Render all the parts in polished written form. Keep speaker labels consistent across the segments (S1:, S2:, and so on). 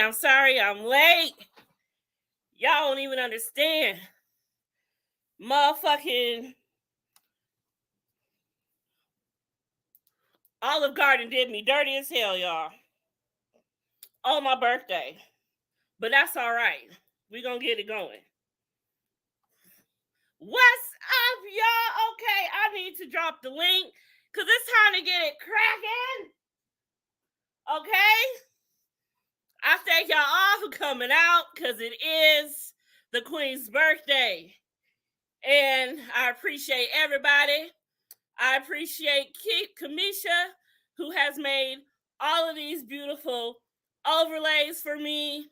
S1: I'm sorry I'm late. Y'all don't even understand. Motherfucking Olive Garden did me dirty as hell, y'all. On my birthday. But that's all right. We're going to get it going. What's up, y'all? Okay, I need to drop the link because it's time to get it cracking. Okay? I thank y'all all for coming out because it is the Queen's birthday. And I appreciate everybody. I appreciate Kamisha, who has made all of these beautiful overlays for me.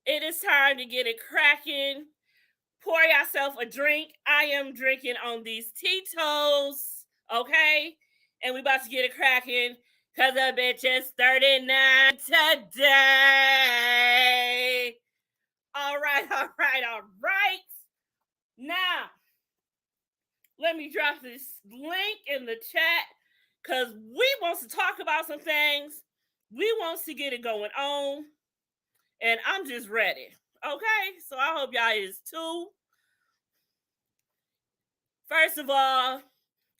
S1: It is time to get it cracking. Pour yourself a drink. I am drinking on these Tito's, okay? And we about to get it cracking because the bitch is 39 today. All right. Now, let me drop this link in the chat because we want to talk about some things. We want to get it going on. And I'm just ready. Okay? So I hope y'all is too. First of all,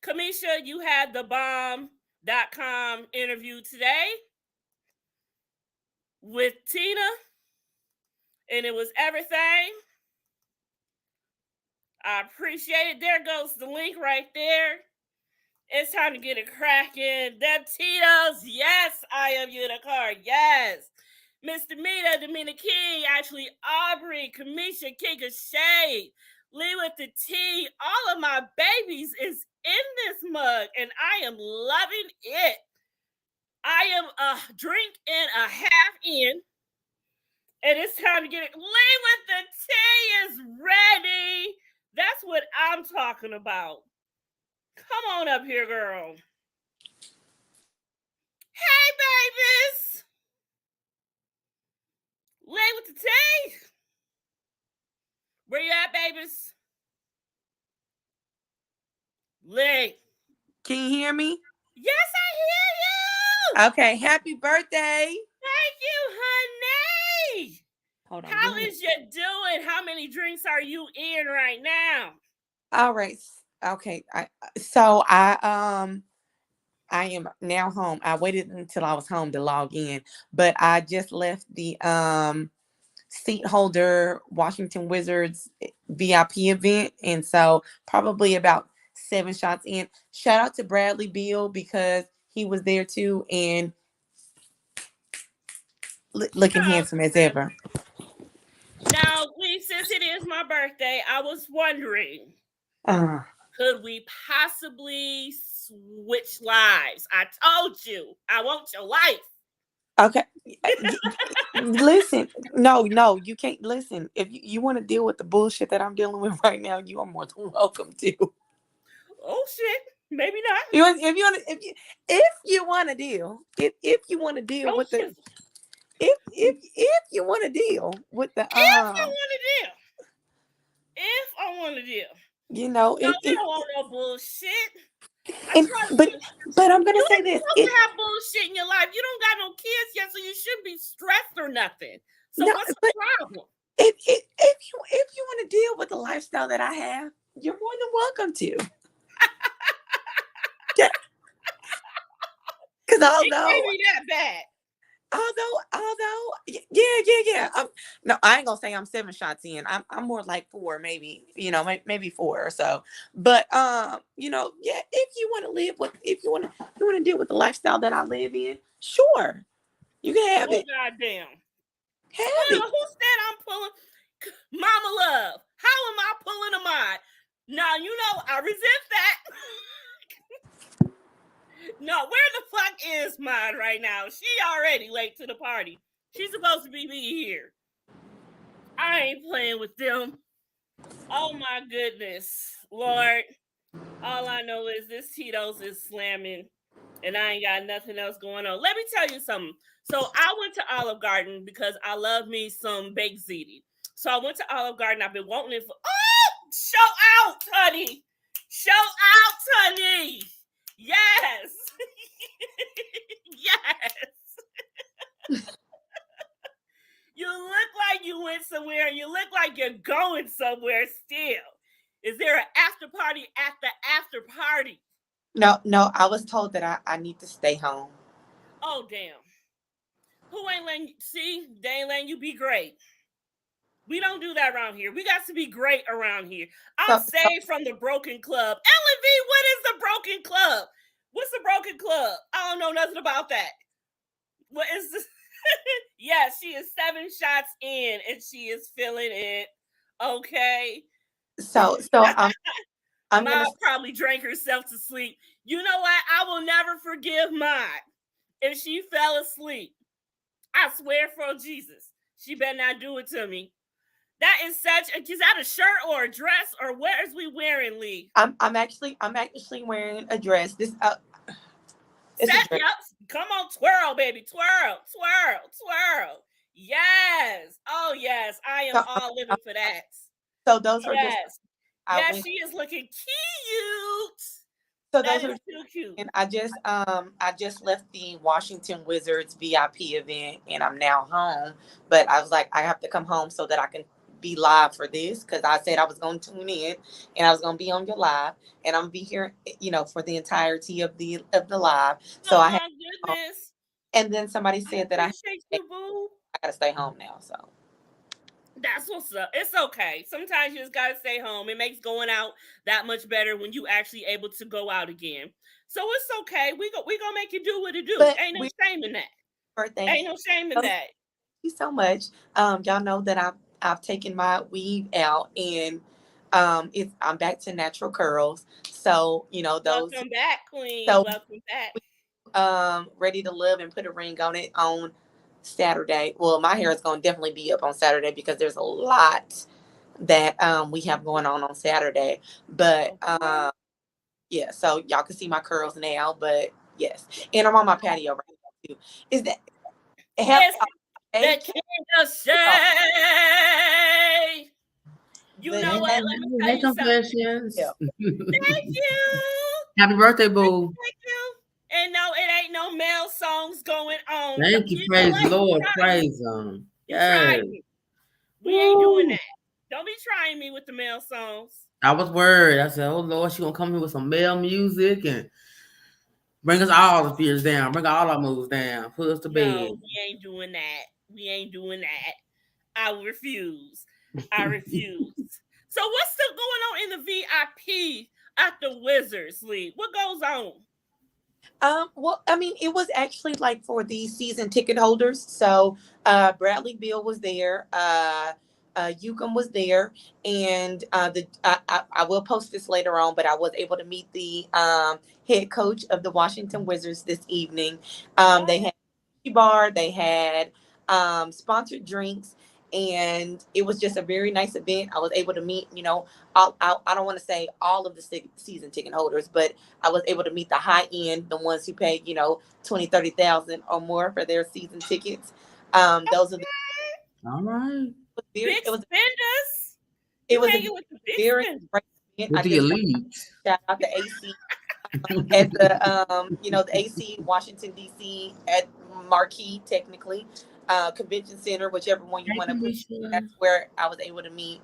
S1: Kamisha, you had the bomb.com interview today with Tina, and it was everything. I appreciate it. There goes the link right there. It's time to get it cracking. Them Tito's, yes, I am Unicorn, yes. Mr. Mita, Domina King, actually Aubrey, Kamisha, King of Shade, Lee with the T, all of my babies is in this mug, and I am loving it. I am a drink and a half in, and it's time to get it. Lee with the T is ready. That's what I'm talking about. Come on up here, girl. Hey, babies. Lee with the T. Where you at, babies? Lee.
S2: Can you hear me?
S1: Yes, I hear you.
S2: Okay, happy birthday.
S1: Thank you, honey.
S2: Hold on.
S1: How is you doing? How many drinks are you in right now?
S2: All right. Okay. I am now home. I waited until I was home to log in, but I just left the seat holder Washington Wizards VIP event, and so probably about 7 shots in. Shout out to Bradley Beal because he was there too and looking handsome as ever.
S1: Now, Lee, since it is my birthday, I was wondering, could we possibly switch lives? I told you, I want your life.
S2: Okay. Listen, no, you can't listen. If you want to deal with the bullshit that I'm dealing with right now, you are more than welcome to.
S1: Oh shit, maybe not.
S2: If you want to deal, if you want to deal with the, if you want to deal with the,
S1: if I want to deal,
S2: you know,
S1: no, I don't want no bullshit.
S2: But I'm gonna say this:
S1: you don't have bullshit in your life. You don't got no kids yet, so you shouldn't be stressed or nothing. So what's the problem?
S2: If you want to deal with the lifestyle that I have, you're more than welcome to. Because although
S1: it can't be that bad.
S2: Although, yeah. No, I ain't gonna say I'm 7 shots in. I'm more like 4, maybe. Maybe 4 or so. But yeah. If you want to live with, if you want to deal with the lifestyle that I live in, sure, you can have it.
S1: Goddamn.
S2: Have it.
S1: Who said I'm pulling? Mama Love. How am I pulling a mod? Now I resent that. No, where the fuck is mine right now? She already late to the party. She's supposed to be here. I ain't playing with them. Oh my goodness, Lord. All I know is this Tito's is slamming and I ain't got nothing else going on. Let me tell you something. So I went to Olive Garden because I love me some baked ziti. So I went to Olive Garden. I've been wanting it for, show out, honey. Show out, honey. Yes. Yes. You look like you went somewhere, and you look like you're going somewhere still. Is there an after party at the after party?
S2: No, I was told that I need to stay home.
S1: Oh, damn. Who ain't letting you see? They ain't letting you be great. We don't do that around here. We got to be great around here. I'm
S2: So
S1: saved from the broken club. Ellen V, what is the broken club? What's the broken club? I don't know nothing about that. What is this? Yes, she is 7 shots in and she is feeling it. Okay.
S2: so I'm
S1: Ma
S2: gonna
S1: probably drank herself to sleep. You know what? I will never forgive Ma if she fell asleep. I swear for Jesus. She better not do it to me. That is is that a shirt or a dress or what is we wearing, Lee?
S2: I'm actually wearing a dress. It's a
S1: Set,
S2: dress.
S1: yep. Come on, twirl, baby. Twirl, twirl, twirl. Yes. Oh, yes. I am
S2: So,
S1: all living for that.
S2: so those are just
S1: Yes.
S2: I
S1: Yes,
S2: went.
S1: she is looking cute.
S2: So
S1: That
S2: those
S1: is
S2: are,
S1: too cute.
S2: and I just left the Washington Wizards VIP event and I'm now home. But I was like, I have to come home so that I can be live for this because I said I was going to tune in and I was going to be on your live and I'm gonna be here, for the entirety of the live. So
S1: Oh,
S2: I had,
S1: my
S2: um,
S1: goodness.
S2: and then somebody
S1: I
S2: said that
S1: appreciate you, boo.
S2: I got to stay home now. So
S1: That's what's up. It's okay. Sometimes you just gotta stay home. It makes going out that much better when you actually able to go out again. So it's okay. We gonna make you do what it do.
S2: but
S1: Ain't no
S2: we
S1: shame in that.
S2: birthday.
S1: Ain't no shame in that.
S2: You so much. Y'all know that I've taken my weave out and I'm back to natural curls. So, those
S1: Welcome back, Queen.
S2: so
S1: Welcome back.
S2: ready to live and put a ring on it on Saturday. Well, my hair is gonna definitely be up on Saturday because there's a lot that we have going on Saturday. But
S1: Okay.
S2: yeah, so y'all can see my curls now, but yes. And I'm on my patio right now too. Is that have
S1: It's the
S2: age?
S1: king of shade. You
S2: The
S1: know what?
S3: Hey,
S1: Let me tell
S3: hey,
S1: you something.
S3: Confessions.
S1: Thank you.
S3: Happy birthday, boo.
S1: Thank you. And no, it ain't no male songs going on.
S3: Thank you.
S1: You know
S3: Praise the
S1: what? You
S3: Lord.
S1: tried me.
S3: Praise Him.
S1: You
S3: Yes.
S1: tried me. We ain't doing
S3: Woo.
S1: that. Don't be trying me with the male songs.
S3: I was worried. I said, oh, Lord, she going to come here with some male music and bring us all the fears down. Bring all our moves down. Put us to bed.
S1: No, we ain't doing that. We ain't doing that. I refuse. I refuse. So what's still going on in the VIP at the Wizards League? What goes on?
S2: Well, I mean, it was actually like for the season ticket holders. So, Bradley Beal was there. Yukon was there, and I will post this later on. But I was able to meet the head coach of the Washington Wizards this evening. They
S1: Oh,
S2: had a bar. They had sponsored drinks. And it was just a very nice event. I was able to meet, I don't want to say all of the season ticket holders, but I was able to meet the high end, the ones who paid, 20, 30,000 or more for their season tickets. Those are the
S3: All right.
S2: very,
S1: big spenders.
S2: it
S1: You
S2: was a
S1: hanging with the big
S2: very
S1: spenders.
S2: great event.
S3: With
S2: I
S3: the
S2: just want
S3: elite.
S2: to shout out the AC at the AC Washington DC at Marquee, technically, Convention Center, whichever one you
S3: Hey,
S2: want to put.
S3: Kamisha.
S2: That's where I was able to meet,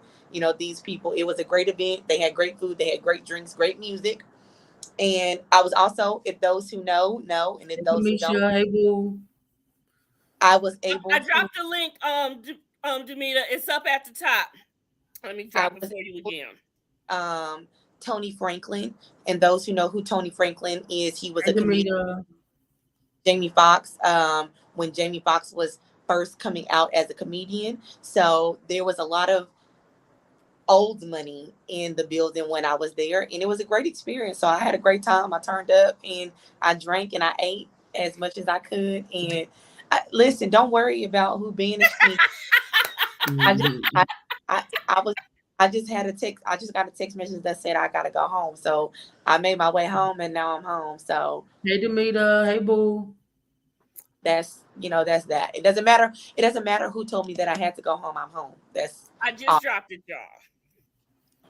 S2: these people. It was a great event. They had great food. They had great drinks, great music. And I was also, if those who know, and if
S3: Hey,
S2: those who don't,
S3: Kamisha. Hey, boo.
S2: I was
S1: I
S2: able to,
S1: dropped the link, Demita. It's up at the top. Let me
S2: I
S1: drop it
S2: was
S1: for you again.
S2: Tony Franklin, and those who know who Tony Franklin is, he was
S3: Hey,
S2: a comedian.
S3: Demita.
S2: Jamie Foxx, when Jamie Foxx was first coming out as a comedian, so there was a lot of old money in the building when I was there, and it was a great experience. So I had a great time. I turned up and I drank and I ate as much as I could. And listen, don't worry about who banished me. I just, I was, I just had a text. I just got a text message that said I gotta go home. So I made my way home, and now I'm home. So
S3: Hey, Demita. Hey, boo.
S2: that's that. It doesn't matter. It doesn't matter who told me that I had to go home. I'm home. That's
S1: I just
S2: all.
S1: dropped it, y'all.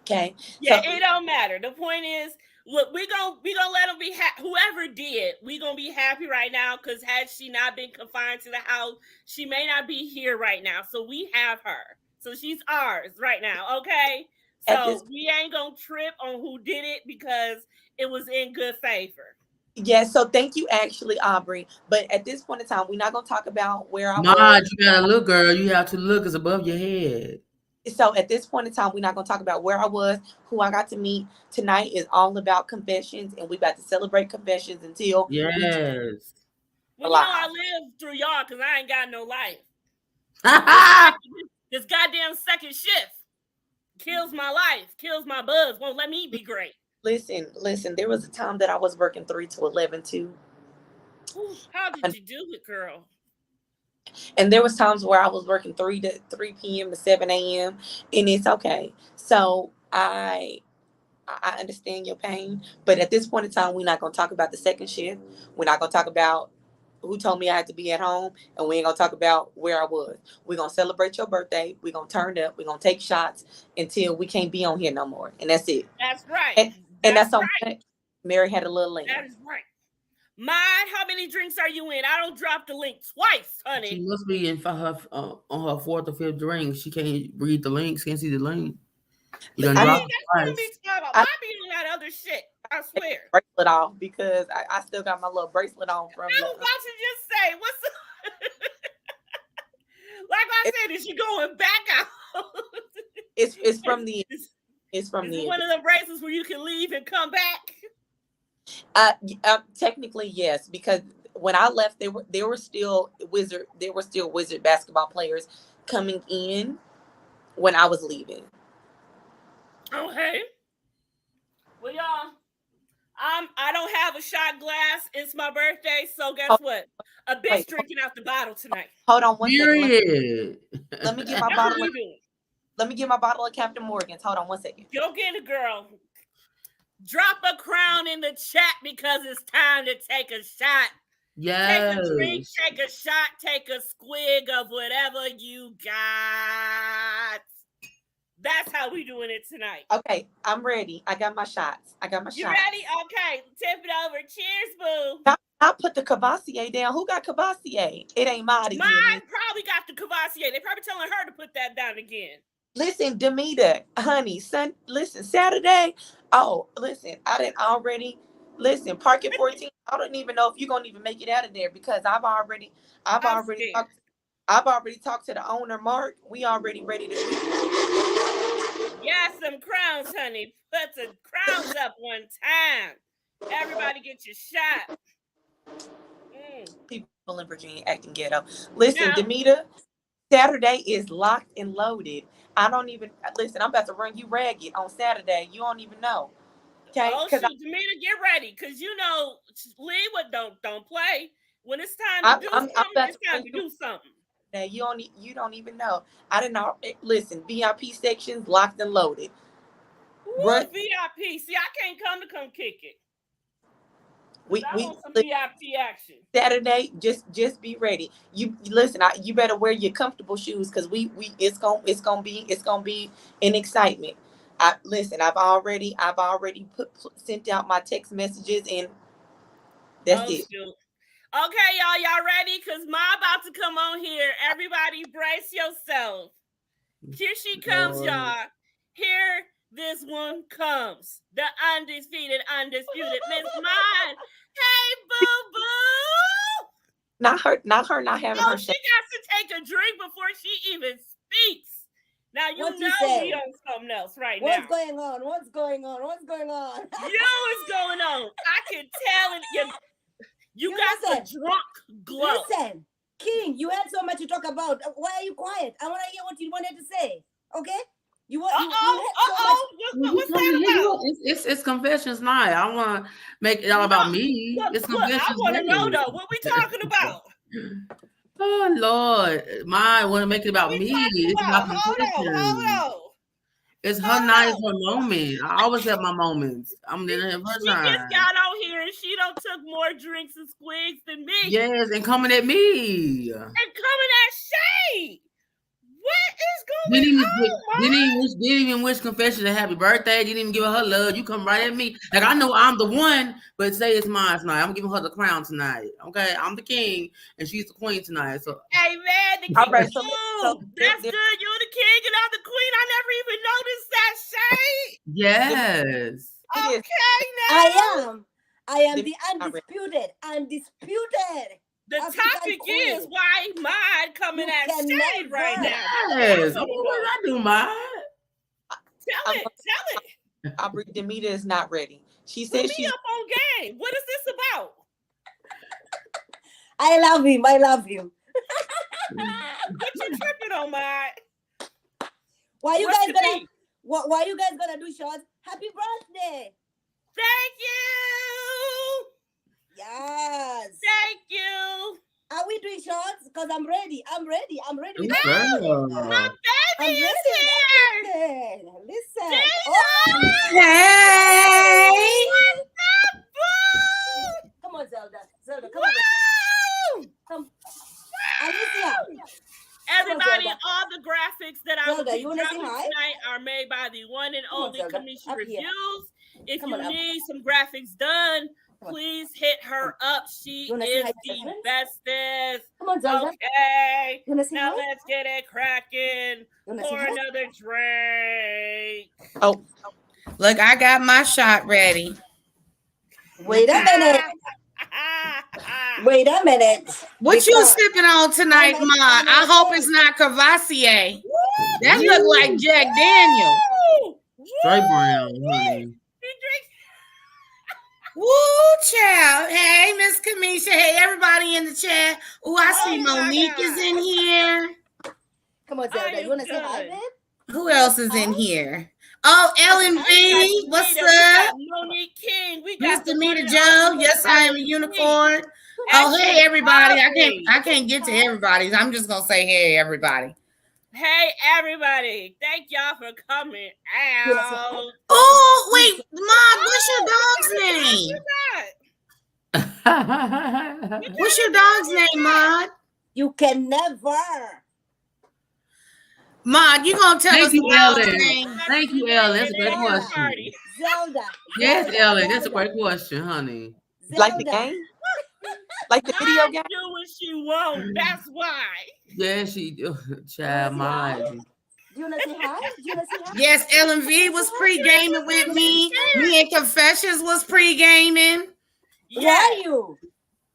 S2: Okay.
S1: Yeah,
S2: So
S1: it don't matter. The point is, Look, we gonna let them be whoever did. We gonna be happy right now because had she not been confined to the house, she may not be here right now. So we have her. So she's ours right now. Okay.
S2: At this,
S1: So we ain't gonna trip on who did it because it was in good favor.
S2: yes. So thank you, actually, Aubrey. But at this point in time, we're not gonna talk about where I was.
S3: Mod, you gotta look, girl. You have to look. It's above your head.
S2: So at this point in time, we're not gonna talk about where I was, who I got to meet. Tonight is all about confessions, and we about to celebrate confessions until we
S3: Yes.
S1: Well, you know I
S2: alive.
S1: live through y'all because I ain't got no life.
S3: Yeah.
S1: This goddamn second shift kills my life, kills my buzz, won't let me be great.
S2: Listen. There was a time that I was working 3 to 11 too,
S1: Ooh, how did you do it, girl?
S2: and there was times where I was working 3 p.m. to 7 a.m. and it's okay. So I understand your pain, but at this point in time, we're not gonna talk about the second shift. We're not gonna talk about who told me I had to be at home, and we ain't gonna talk about where I was. We're gonna celebrate your birthday. We're gonna turn up. We're gonna take shots until we can't be on here no more, and that's it.
S1: That's right.
S2: And, and
S1: That's
S2: that's on
S1: right.
S2: Mary had a little
S1: That
S2: lamb.
S1: is right. Mine, how many drinks are you in? I don't drop the link twice,
S3: She
S1: honey.
S3: must be in for her on her fourth or fifth drink. She can't read the links, can't see the link. You done
S2: I
S1: See,
S2: need
S3: dropped it
S1: that's what I'm be
S3: twice.
S1: talking about.
S2: I
S1: Why be on that other shit? I
S2: take
S1: swear.
S2: my bracelet off because I still got my little bracelet on from
S1: I was about to just say, what's the like I said, is she going back out?
S2: it's from the
S1: is,
S2: it's from
S1: is it
S2: the
S1: one of the bracelets where you can leave and come back?
S2: technically yes, because when I left, there were still wizard basketball players coming in when I was leaving.
S1: Okay. Well, y'all, I don't have a shot glass. It's my birthday, so guess
S2: Hold,
S1: what? A bitch
S2: wait,
S1: drinking out the bottle tonight.
S2: hold on 1 second.
S3: Period.
S2: Let me get my
S1: That's what
S2: bottle.
S1: we doing.
S2: Let me get my bottle of Captain Morgan's. Hold on 1 second.
S1: Go get it, girl. Drop a crown in the chat because it's time to take a shot. Take a drink,
S3: Yes.
S1: take a shot, take a squig of whatever you got. That's how we doing it tonight.
S2: Okay, I'm ready. I got my shots.
S1: You ready? Okay, tip it over. Cheers, boo.
S2: I put the Cavassier down. Who got Cavassier? It ain't Marty.
S1: Mine probably got the Cavassier. They probably telling her to put that down again.
S2: Listen, Demita, honey, listen, Saturday. Oh, listen, I didn't already. Listen, Park at 14. I don't even know if you're gonna even make it out of there because I've
S1: I'm
S2: already
S1: scared.
S2: talked, I've already talked to the owner, Mark. We already ready to.
S1: Yes, some crowns, honey. Put the crowns up one time. Everybody get your shot.
S2: People in Virginia acting ghetto. Listen,
S1: Now,
S2: Demita, Saturday is locked and loaded. I don't even listen. I'm about to run you ragged on Saturday. You don't even know. Okay,
S1: oh
S2: because
S1: shoot, Demita, get ready, cause you know Lee would don't play. When it's time to do
S2: I'm
S1: something,
S2: about
S1: it's
S2: to
S1: time
S2: run
S1: to
S2: you.
S1: do something.
S2: Now you don't even know. I didn't know. Listen, VIP sections locked and loaded. Run.
S1: Woo, VIP. See, I can't come kick it. Cause
S2: We
S1: I
S2: we
S1: want some
S2: listen,
S1: VIP action.
S2: Saturday. Just be ready. You listen. You better wear your comfortable shoes because we it's gonna be an excitement. I listen. I've already sent out my text messages and that's
S1: Oh
S2: it.
S1: shoot. Okay, y'all ready? Cause Ma about to come on here. Everybody brace yourself. Here she comes,
S3: Lord.
S1: y'all. Here this one comes. The undisputed, undisputed Miss Mine. Hey, boo boo.
S2: Not her not having
S1: Oh,
S2: her
S1: she
S2: shot.
S1: got to take a drink before she even speaks. Now you
S4: What you
S1: know we
S4: say?
S1: on something else right
S4: What's
S1: now.
S4: going on? What's going on? What's going on?
S1: You is going on. I can tell it. You got the
S4: listen.
S1: drunk glow.
S4: Listen, King, you had so much to talk about. Why are you quiet? I want to hear what you wanted to say. Okay? You had so much.
S1: What's that about?
S3: It's confessions night. I want to make it all about me. It's
S1: Look, I
S3: confessions
S1: want to know
S3: day.
S1: though. What we talking about?
S3: Oh Lord, my want to make it
S1: What
S3: about
S1: we
S3: me.
S1: talking
S3: It's
S1: about?
S3: about
S1: Hold
S3: confessions.
S1: on.
S3: It's her night,
S1: Hold
S3: it's
S1: on.
S3: her moment. I always have my moments. I'm in her
S1: She just
S3: time.
S1: got on here and she don't took more drinks and squigs than me.
S3: Yes, and coming at me.
S1: And coming at shade. What is going
S3: Didn't even,
S1: on,
S3: didn't even wish Confession a happy birthday. Didn't even give her love. You come right at me. Like, I know I'm the one, but say it's mine tonight. I'm giving her the crown tonight. Okay, I'm the king and she's the queen tonight. So,
S1: Hey man, the king.
S2: All right, so
S1: That's good. You're the king and I'm the queen. I never even noticed that shade.
S3: yes.
S1: Okay, now
S4: I am the undisputed.
S1: the topic is why mine coming at shade right now.
S3: Yes. What did I do, mine?
S1: Tell it.
S2: Aubrey, Demita is not ready. She
S1: Put
S2: said
S1: me
S2: she's
S1: up on game. What is this about?
S4: I love him.
S1: What you tripping on, mine?
S4: Why you
S1: What's
S4: guys
S1: the
S4: gonna
S1: beat?
S4: why you guys gonna do shots? Happy birthday.
S1: Thank you.
S4: Yes.
S1: Thank you.
S4: Are we doing shots? Because I'm ready. I'm ready.
S1: My
S4: I'm
S1: baby
S4: ready.
S1: is here.
S4: Listen.
S1: Dana!
S2: hey.
S4: Come on, Zelda. Come
S1: Woo!
S4: on. Come. Alicia.
S1: Everybody, all the graphics that I will
S4: Zelda,
S1: be
S4: you wanna say
S1: dropping
S4: hi?
S1: tonight are made by the one and
S4: Come on,
S1: only
S4: Zelda.
S1: Kamisha
S4: Up here.
S1: Reviews. If
S4: Come
S1: you
S4: on, up.
S1: need some graphics done,
S4: Come on.
S1: please hit her up. She
S4: You wanna say
S1: is
S4: hi to
S1: the
S4: your friends?
S1: bestest.
S4: Come on, Zelda.
S1: Okay.
S4: You wanna say
S1: Now
S4: hi?
S1: let's get it cracking.
S4: You wanna say
S1: Pour
S4: hi?
S1: another drink.
S2: Oh, look, I got my shot ready.
S4: Wait a minute. Wait a minute.
S2: What you
S4: Because
S2: sipping on tonight,
S4: I'm
S2: Ma? I hope it's not Cavassier. That look like Jack Daniel.
S3: Straight brown, honey.
S2: Woo, child. Hey, Miss Kamisha. Hey, everybody in the chat. Ooh, I see
S1: Oh, my
S2: Monique is
S1: God.
S2: in here.
S4: come on, Zelda. You wanna say hi, babe?
S2: Who else is in here? Oh, Ellen V. What's
S1: We
S2: up?
S1: got Monique King. We got
S2: Mr.
S1: the
S2: Mita
S1: one and
S2: Joe.
S1: only
S2: Yes, I am a
S1: Ellen
S2: unicorn.
S1: King.
S2: Oh, hey, everybody.
S1: Ashley
S2: I can't get to everybody's. I'm just gonna say hey, everybody.
S1: Hey, everybody. Thank y'all for coming out.
S2: Oh, wait, Mom, what's your dog's name? What's your dog's name, Mom?
S4: You can never.
S2: Mom, you gonna tell us
S3: Thank you,
S2: the dog's
S3: Ellen.
S2: name?
S3: Thank you, Ellen. That's a great question.
S4: Zelda.
S3: Yes,
S4: Zelda,
S3: Ellen. That's a
S4: Zelda.
S3: great question, honey.
S2: Like the
S4: Zelda.
S2: game? Like the video game?
S1: Do what she won't. That's why.
S3: Yeah, she child my.
S4: Do you wanna say hi?
S2: Yes, Ellen V was pre-gaming with me. Me and Confessions was pre-gaming.
S4: Who are you?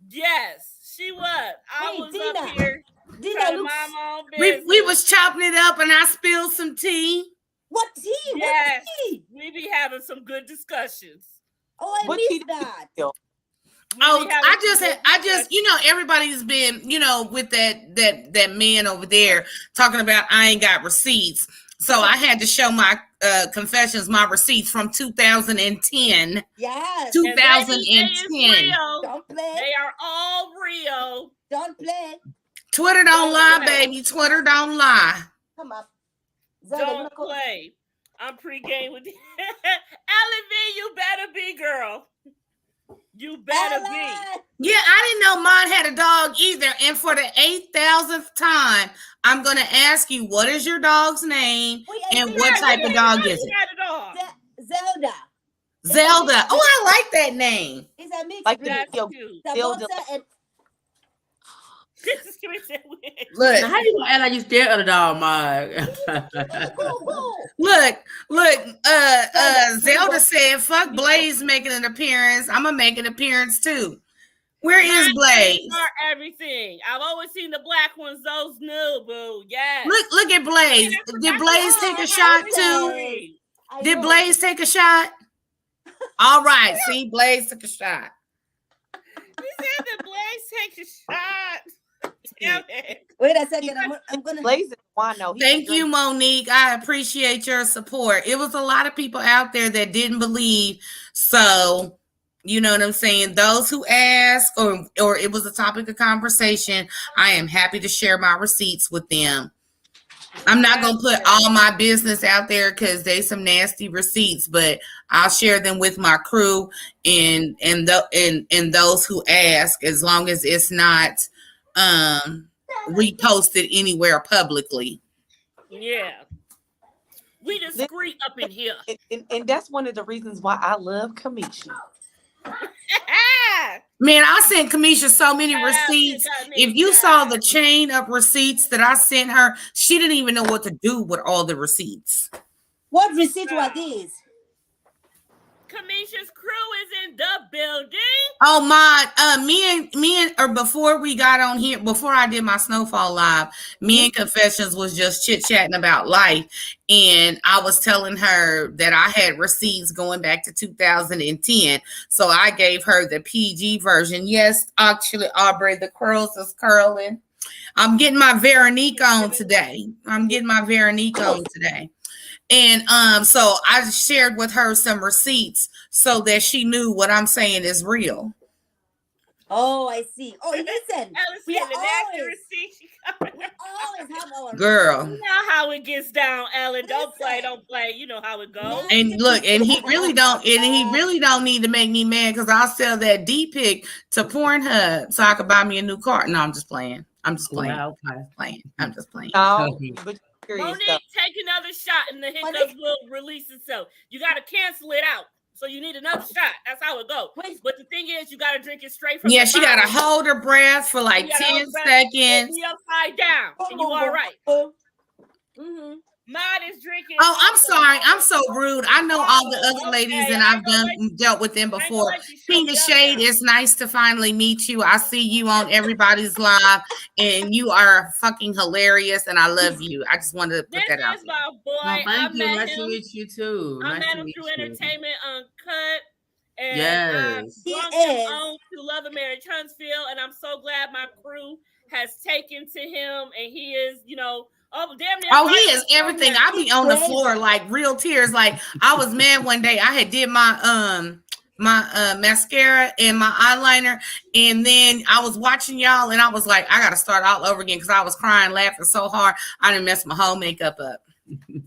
S1: Yes, she was. I
S4: Hey,
S1: was
S4: Dina.
S1: up here
S4: Dina
S1: trying to
S4: looks.
S1: mind my own
S2: We
S1: business.
S2: was chopping it up and I spilled some tea.
S4: What tea?
S1: Yes.
S4: What tea?
S1: We be having some good discussions.
S4: Oh, I
S2: What
S4: missed
S2: tea
S4: that.
S1: We
S2: Oh,
S1: be having
S2: I
S1: some
S2: just,
S1: good discussions.
S2: everybody's been, with that man over there talking about I ain't got receipts. So I had to show my confessions, my receipts from 2010.
S4: Yes.
S2: 2010.
S4: Don't play.
S1: They are all real.
S4: Don't play.
S2: Twitter don't lie, baby. Twitter don't lie.
S4: Come up. Zelda,
S1: Don't play. I'm pre-game with Ellen V, you better be, girl. You better be.
S2: Yeah, I didn't know mine had a dog either. And for the 8,000th time, I'm going to ask you, what is your dog's name and what type of dog is it?
S4: Zelda.
S2: Zelda. Oh, I like that name.
S4: It's a mix.
S2: Like
S1: That's
S2: the
S1: cute.
S2: Zelda.
S4: And
S2: Look,
S3: How you gonna act like you scared of the dog, Mike?
S2: look, Zelda said, fuck Blaze making an appearance. I'm gonna make an appearance too. Where is Blaze?
S1: Are everything. I've always seen the black ones, those new, boo. Yes.
S2: Look at Blaze. Did Blaze take a shot too? Did Blaze take a shot? All right, see, Blaze took a shot.
S1: You said that Blaze takes a shot. Damn it.
S4: Wait a second. I'm gonna.
S2: Blaze is wino. Thank you, Monique. I appreciate your support. It was a lot of people out there that didn't believe. So, you know what I'm saying? Those who asked, or it was a topic of conversation, I am happy to share my receipts with them. I'm not gonna put all my business out there because they some nasty receipts, but I'll share them with my crew and those who ask, as long as it's not reposted anywhere publicly.
S1: Yeah. We discreet up in here.
S2: And that's one of the reasons why I love Kamisha.
S3: Man, I sent Kamisha so many receipts. If you saw the chain of receipts that I sent her, she didn't even know what to do with all the receipts.
S4: What receipts were these?
S1: Kamisha's crew is in the building.
S3: Oh my, or before we got on here, before I did my Snowfall live, me and Confessions was just chit-chatting about life. And I was telling her that I had receipts going back to 2010. So I gave her the PG version. Yes, actually, Aubrey, the curls is curling. I'm getting my Veronique on today. And so I shared with her some receipts so that she knew what I'm saying is real.
S4: Oh, I see. Oh, listen. We always have our
S3: girl.
S1: You know how it gets down, Ellen. Don't play. You know how it goes.
S3: And look, and he really don't need to make me mad because I'll sell that D-pic to Pornhub so I could buy me a new car. No, I'm just playing. I'm just playing.
S4: Wow.
S3: I'm just playing.
S2: No, but
S1: Monique, take another shot and the hiccups will release itself. You got to cancel it out. So you need another shot. That's how it goes. But the thing is, you got to drink it straight from the
S3: she got to hold her breath for like 10 seconds.
S1: Be upside down. And you all right. Mm-hmm. Mine is drinking.
S3: Oh, I'm sorry. I'm so rude. I know all the other ladies and I've dealt with them before. King of Shade, it's nice to finally meet you. I see you on everybody's live and you are fucking hilarious and I love you. I just wanted to put that out.
S1: This is my boy.
S3: Thank
S1: you.
S3: Nice to meet you too.
S1: I met him through Entertainment Uncut. And
S3: yes.
S1: I brought him on to Love and Marriage Huntsville. And I'm so glad my crew has taken to him and he is, oh, damn near.
S3: Oh, he is everything. I be on the floor like real tears. Like I was mad one day. I had did my mascara and my eyeliner, and then I was watching y'all, and I was like, I gotta start all over again because I was crying, laughing so hard. I didn't mess my whole makeup up.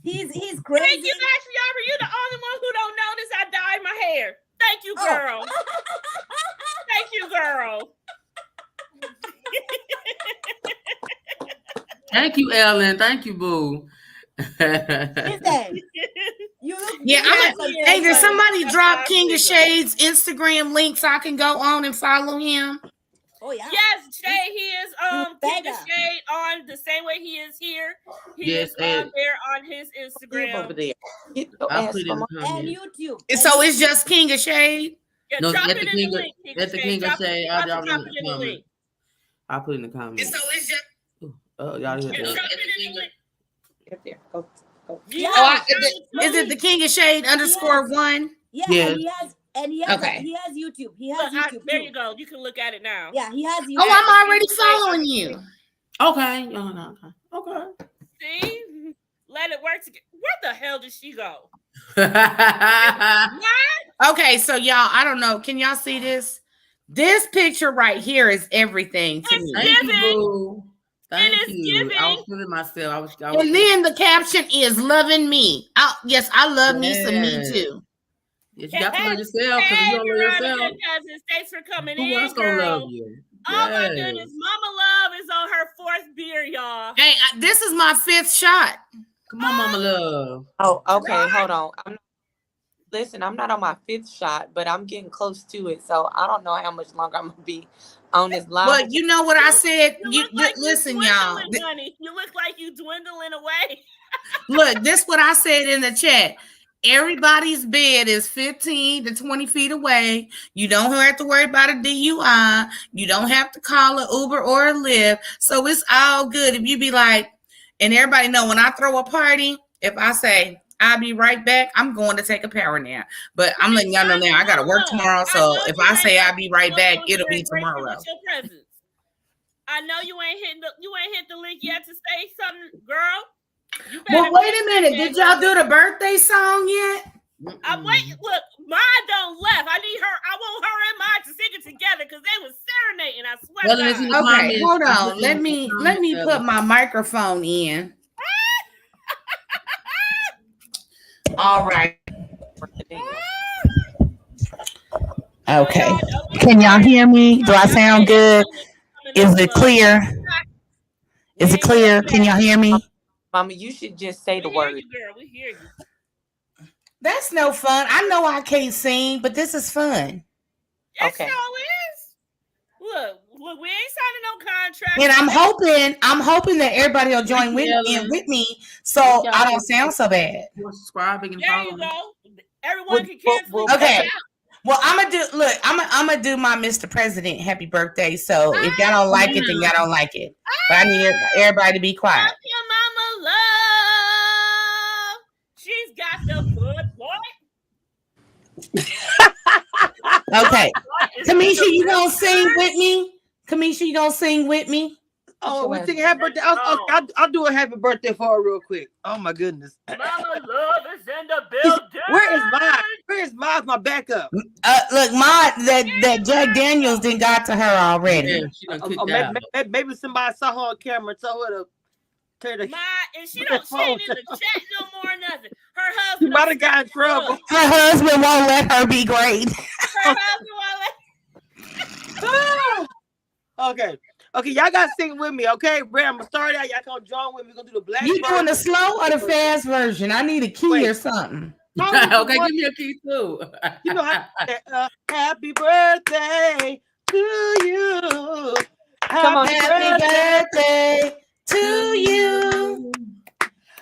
S4: He's crazy.
S1: Thank you, Ashley Aubrey. You're the only one who don't notice I dyed my hair. Thank you, girl. Thank you, girl.
S3: Thank you, Ellen. Thank you, boo.
S4: Listen,
S3: hey, did somebody drop King of Shades Instagram link so I can go on and follow him?
S4: Oh yeah.
S1: Yes, Shay, he is King of Shade on the same way he is here. He is on there on his Instagram.
S2: Over there.
S4: And YouTube.
S3: So it's just King of Shade?
S1: Yeah, no, drop it in the link.
S3: That's the King of Shade. I'll drop it in the
S1: link.
S3: I'll put it in the comments. So it's just y'all hear that?
S2: There. Go.
S4: Yeah.
S3: Is it the King of Shade _1?
S4: Yeah, and he has YouTube. He has YouTube.
S1: There you go. You can look at it now.
S4: Yeah, he has YouTube.
S3: Oh, I'm already following you. Okay. Okay.
S1: See? Let it work together. Where the hell did she go?
S3: Okay, so y'all, I don't know. Can y'all see this? This picture right here is everything to me.
S1: Thank you.
S3: Thank you. I was feeling myself. And then the caption is loving me. Yes, I love me some me too. Yes, you got to love yourself because you don't love yourself.
S1: Thanks for coming
S3: Who
S1: in.
S3: Who else gonna love you?
S1: Oh my goodness, Mama Love is on her 4th beer, y'all.
S3: Hey, this is my 5th shot. Come on, Mama Love.
S2: Oh, okay. Hold on. I'm not on my 5th shot, but I'm getting close to it. So I don't know how much longer I'm gonna be on this live.
S3: But you know what I said?
S1: Listen, y'all. Honey. You look like you dwindling away.
S3: Look, this is what I said in the chat. Everybody's bed is 15 to 20 feet away. You don't have to worry about a DUI. You don't have to call an Uber or a Lyft. So it's all good. If you be like, and everybody know when I throw a party, if I say, I'll be right back, I'm going to take a power nap. But I'm letting y'all know now I got to work tomorrow. So if I say I'll be right back, it'll be tomorrow.
S1: I know you ain't hit the link yet to say something, girl.
S3: Well, wait a minute. Did y'all do the birthday song yet?
S1: I'm waiting. Look, mine don't left. I need her. I want her and mine to sing it together because they was serenading. I swear.
S3: Okay, hold on. Let me put my microphone in. All right.
S5: Okay. Can y'all hear me? Do I sound good? Is it clear? Is it clear? Can y'all hear me?
S2: Mama, you should just say the
S1: We hear
S2: word.
S1: you, girl. We hear you.
S3: That's no fun. I know I can't sing, but this is fun.
S1: Yes,
S2: Okay.
S1: so is. Look, we ain't signing no contract.
S3: And I'm hoping that everybody will join with me, so I don't sound so bad.
S6: Subscribing and
S1: There
S6: following.
S1: you go. Everyone can cancel each
S3: Okay.
S1: other out.
S3: Well, I'm gonna do my Mr. President happy birthday. So if y'all don't like it, then y'all don't like it. But I need everybody to be quiet.
S1: Fuck your mama love. She's got the foot boy.
S3: Okay. Kamisha, you gonna sing with me? Kamisha, you gonna sing with me?
S7: Oh, we sing happy birthday. I'll do a happy birthday for her real quick. Oh my goodness.
S1: Mama love is in the building.
S7: Where is mine? Where is mine? My backup.
S3: Look, that Jack Daniels didn't got to her already.
S6: Yeah,
S7: maybe somebody saw her on camera and told her to turn the.
S1: And she ain't in the chat no more. Nothing. Her
S7: She
S1: husband.
S7: might have got in trouble.
S3: Her husband won't let her be great.
S1: Her husband won't let.
S7: Okay. Okay, y'all gotta sing with me, okay? Brad, I'm gonna start out. Y'all gonna join with me. We're gonna do the black.
S3: You doing the slow or the fast version? I need a key or something.
S6: Okay, give me a key too.
S7: You know how happy birthday to you.
S3: Happy birthday to you.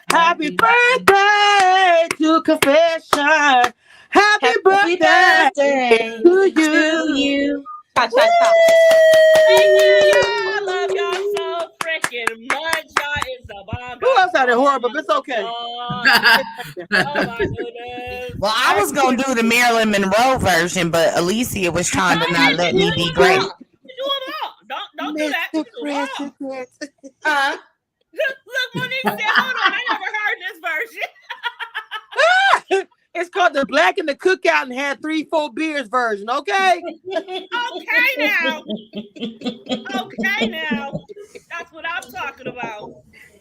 S7: Happy birthday to Confession. Happy birthday to you.
S1: Thank you. I love y'all so freaking much. Y'all is the bomb.
S7: Who else out there horrible? But it's okay.
S1: Oh my goodness.
S3: Well, I was gonna do the Marilyn Monroe version, but Alicia was trying to not let me be great.
S1: Do them all. Don't do that. Do them all. Look, Monique said, hold on, I never heard this version.
S7: It's called the Black and the Cookout and had 3-4 beers version, okay?
S1: Okay now. That's what I'm talking about.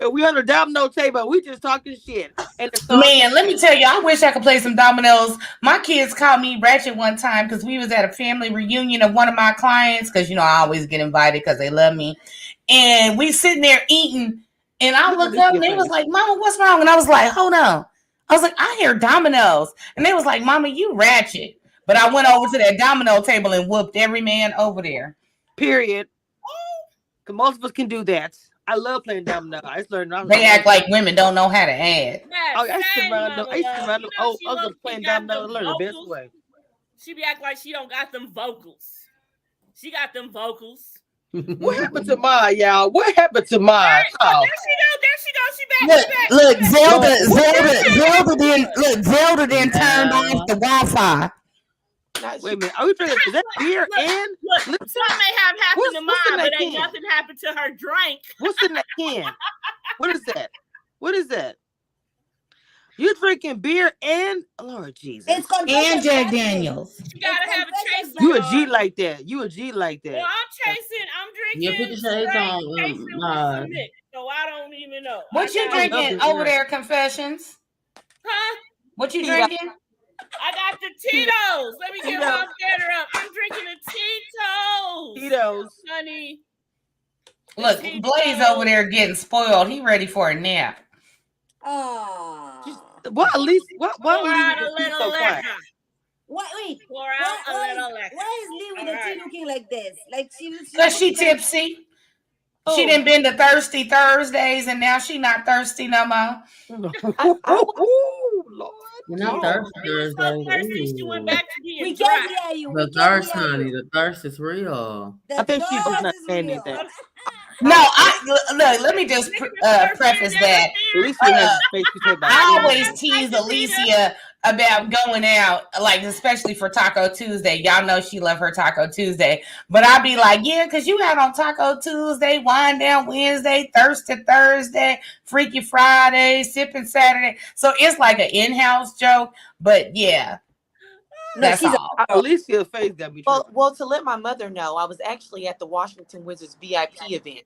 S7: And we on the domino table. We just talking shit. And
S3: Man, let me tell you, I wish I could play some dominoes. My kids called me ratchet one time because we was at a family reunion of one of my clients, because I always get invited because they love me. And we sitting there eating, and I looked up and they was like, Mama, what's wrong? And I was like, hold on. I was like, I hear dominoes. And they was like, Mama, you ratchet. But I went over to that domino table and whooped every man over there.
S7: Period. Because most of us can do that. I love playing domino. I just learned.
S3: They act like women don't know how to add.
S7: I used to run them. I was playing domino to learn the best way.
S1: She be acting like she don't got them vocals. She got them vocals.
S7: What happened to mine, y'all? What happened to mine?
S1: Oh. There she go. She back.
S3: Look, Zelda then turned off the Wi-Fi.
S7: Wait a minute. Are we drinking? Is that beer and?
S1: Look, something may have happened to mine, but ain't
S7: can?
S1: nothing happened to her drink.
S7: What's in that can? What is that? What is that? You drinking beer and Lord Jesus.
S4: It's
S3: and Jack Daniels.
S1: You gotta have a chase.
S7: You a G like that. You a G like that.
S1: Well, I'm chasing. I'm drinking.
S6: Yeah, put your shades on.
S1: So I don't even know.
S3: What you drinking over there, Confessions?
S1: Huh?
S3: What you drinking?
S1: I got the Tito's. Let me get my banner up. I'm drinking the
S7: Tito's.
S1: Honey.
S3: Look, Blaze over there getting spoiled. He ready for a nap.
S4: Oh.
S7: What, at least? What?
S1: Pour out a little liquor.
S4: What? Wait.
S1: Pour out a little liquor.
S4: Why is Lee with the tea looking like this? Like
S3: Because she tipsy. She done been to Thirsty Thursdays, and now she not thirsty no more.
S7: Oh, Lord.
S6: You're not thirsty.
S1: She went back to being
S4: we
S1: dry.
S4: can't hear you.
S6: The thirst, honey. The thirst is real.
S7: I think she's just not saying anything.
S3: No, look. Let me just preface that. I always tease Alicia about going out, like especially for Taco Tuesday. Y'all know she love her Taco Tuesday, but I be like, yeah, because you out on Taco Tuesday, Wind Down Wednesday, Thirsty Thursday, Freaky Friday, Sipping Saturday. So it's like an in-house joke, but yeah. That's all.
S7: Alicia's face got me.
S2: Well, to let my mother know, I was actually at the Washington Wizards VIP event.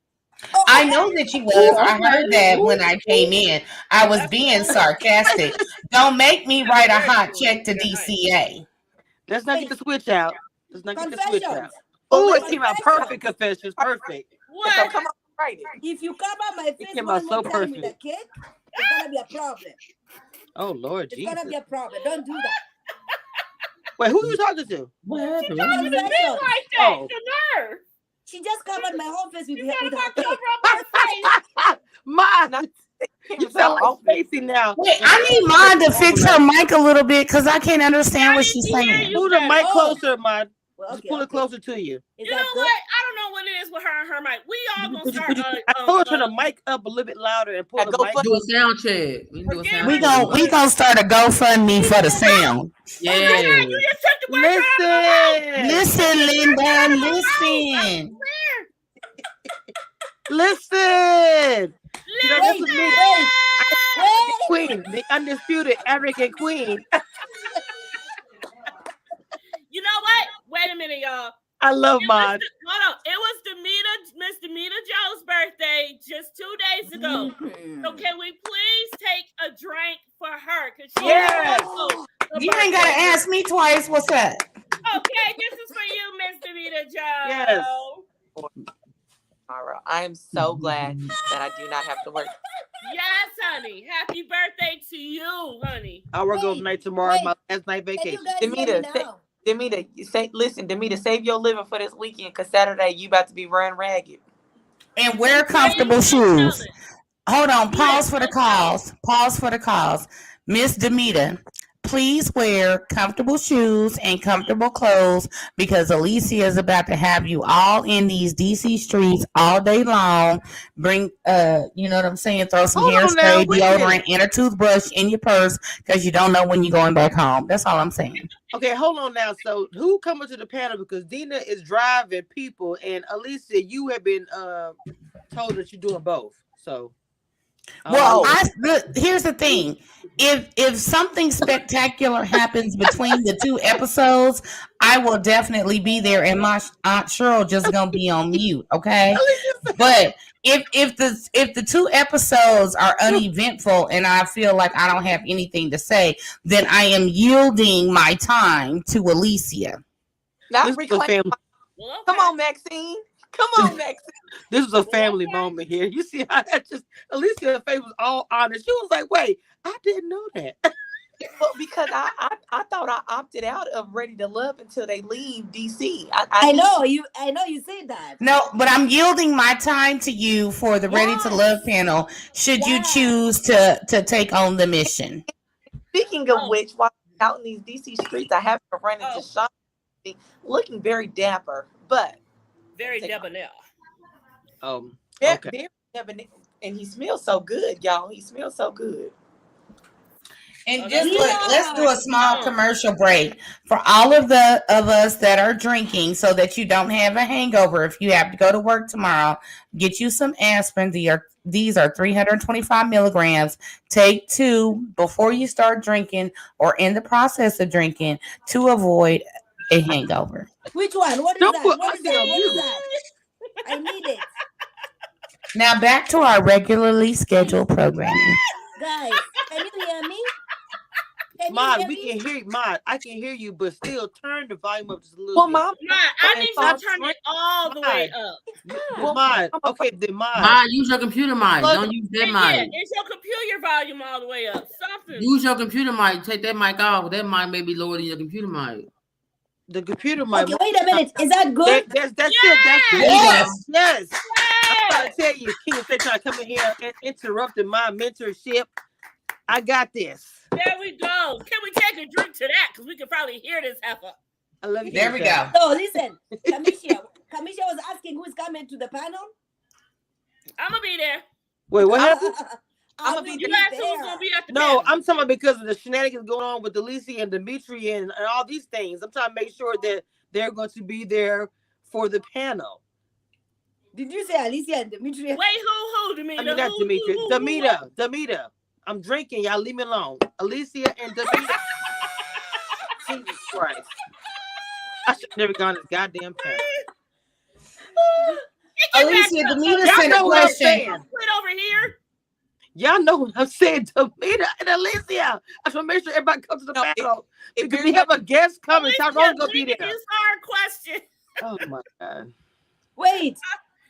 S3: I know that you was. I heard that when I came in. I was being sarcastic. Don't make me write a hot check to DCA.
S7: Let's not get the switch out. Oh, it came out perfect. Confessions, perfect.
S1: What?
S2: So come on, Right.
S4: If you cover my face
S7: came
S4: one
S7: out
S4: more
S7: so
S4: time with a
S7: perfect.
S4: cake, it's gonna be a problem.
S7: Oh Lord
S4: It's
S7: Jesus.
S4: gonna be a problem. Don't do that.
S7: Wait, who you talking to?
S6: What happened?
S1: Talking to me
S4: Confession.
S1: like that,
S7: Oh.
S1: the nerve.
S4: She just covered my whole face with
S1: You
S4: her
S1: talking about
S4: cake.
S1: cover up her face?
S7: Ma, you sound like Stacy now.
S3: Wait, I need mine to fix her mic a little bit because I can't understand what she's saying.
S7: Pull the mic
S4: Oh.
S7: closer, Ma.
S4: Well,
S7: Just
S4: okay,
S7: pull it
S4: okay.
S7: closer to you.
S4: Is
S1: You know
S4: that
S1: what?
S4: good?
S1: I don't know what it is with her and her mic. We all gonna start.
S7: I told her to turn the mic up a little bit louder and pull the mic.
S6: Do a sound check. We can do a sound
S3: We
S6: check.
S3: gonna start a GoFundMe for the sound.
S6: Yeah.
S1: You just took the words out of my mouth.
S7: Listen,
S3: Listen, Linda, listen.
S7: listen. You know, this is me,
S4: Wait.
S7: Queen, the undisputed African queen.
S1: You know what? Wait a minute, y'all.
S7: I love Ma.
S1: Hold on. It was Miss Demita Joe's birthday just 2 days ago. So can we please take a drink for her? Because she
S7: Yes.
S3: You ain't gotta ask me twice. What's up?
S1: Okay, this is for you, Miss Demita Joe.
S7: Yes.
S2: Tomorrow. I am so glad that I do not have to work.
S1: Yes, honey. Happy birthday to you, honey.
S7: I work overnight tomorrow. My last night
S4: Can
S7: vacation.
S4: you guys hear me
S2: Demita,
S4: now?
S2: Demita, Demita, save your living for this weekend because Saturday you about to be run ragged.
S3: And wear comfortable shoes. Hold on. Pause for the calls. Pause for the calls. Miss Demita, please wear comfortable shoes and comfortable clothes because Alicia is about to have you all in these DC streets all day long. Bring, you know what I'm saying? Throw some
S7: Hold on now,
S3: hairspray,
S7: wait a
S3: deodorant,
S7: minute.
S3: and a toothbrush in your purse because you don't know when you're going back home. That's all I'm saying.
S7: Okay, hold on now. So who coming to the panel? Because Dina is driving people, and Alicia, you have been told that you're doing both. So
S3: Well, here's the thing. If something spectacular happens between the two episodes, I will definitely be there, and my Aunt Cheryl just gonna be on mute, okay? But if the two episodes are uneventful and I feel like I don't have anything to say, then I am yielding my time to Alicia.
S2: Not reclaim.
S1: Well,
S2: Come on, Maxine. Come on, Maxine.
S7: This is a family moment here. You see how that just Alicia's face was all honest. She was like, "Wait, I didn't know that."
S2: Well, because I thought I opted out of Ready to Love until they leave DC.
S4: I know you said that.
S3: No, but I'm yielding my time to you for the Ready to Love panel. Should you choose to take on the mission?
S2: Speaking of which, while out in these DC streets, I happen to run into Sean looking very dapper, but
S1: very debonair.
S7: Okay.
S2: Very debonair. And he smells so good, y'all. He smells so good.
S3: And let's do a small commercial break for all of us that are drinking so that you don't have a hangover. If you have to go to work tomorrow, get you some aspirin. These are 325 milligrams. Take 2 before you start drinking or in the process of drinking to avoid a hangover.
S4: Which one? What is that? What is that? I need it.
S3: Now back to our regularly scheduled programming.
S4: Guys, can you hear me?
S7: Mod, we can hear you. Mod, I can hear you, but still turn the volume up just a little bit.
S1: Mod, I need you to turn it all the way up.
S7: Mod, okay, then Mod.
S6: Mod, use your computer mic. Don't use that
S1: Yeah,
S6: mic.
S1: it's your computer volume all the way up. Something.
S6: Use your computer mic. Take that mic off. That mic may be lower than your computer mic.
S7: The computer mic.
S4: Okay, wait a minute. Is that good?
S7: That's it. That's good. Yes. I'm trying to tell you, King, if they're trying to come in here and interrupting my mentorship, I got this.
S1: There we go. Can we take a drink to that? Because we can probably hear this heifer.
S7: I love you.
S3: There we go.
S4: So listen, Kamisha was asking who's coming to the panel.
S1: I'm gonna be there.
S7: Wait, what happened?
S4: I'm gonna be
S1: You asked who's gonna be at the
S7: No,
S1: panel.
S7: I'm talking about because of the shenanigans going on with Alicia and Dimitri and all these things. I'm trying to make sure that they're going to be there for the panel.
S4: Did you say Alicia and Dimitri?
S1: Wait, who, Demita?
S7: I mean, not Dimitri. Demita. I'm drinking. Y'all leave me alone. Alicia and Demita. Jesus Christ. I should have never gone to this goddamn panel.
S3: Alicia, Demita
S7: Y'all
S3: sent a
S7: know what I'm
S3: question.
S7: saying.
S1: Quit over here.
S7: Y'all know what I'm saying, Demita and Alicia. I should make sure everybody comes to the panel. Because we have a guest coming. Tyrone's going to be there.
S1: It's our question.
S7: Oh, my God.
S4: Wait.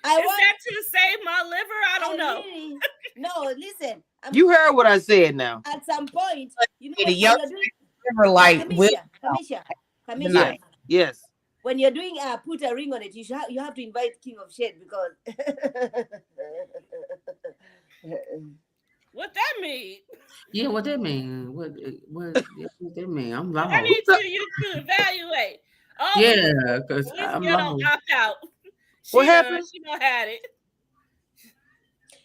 S1: that to save my liver? I don't know.
S4: Really, no, listen.
S7: You heard what I said now.
S4: At some point, you know
S3: The
S4: when
S3: young
S4: you're doing
S3: river like
S4: Kamisha.
S7: Yes.
S4: When you're doing put a ring on it, you have to invite King of Shade because
S1: What that mean?
S6: Yeah, what that mean? What that mean? I'm lost.
S1: I need you to evaluate. Oh,
S6: Yeah, because
S1: Alicia
S6: I'm
S1: don't
S6: lost.
S1: opt out.
S7: What happened?
S1: She don't had it.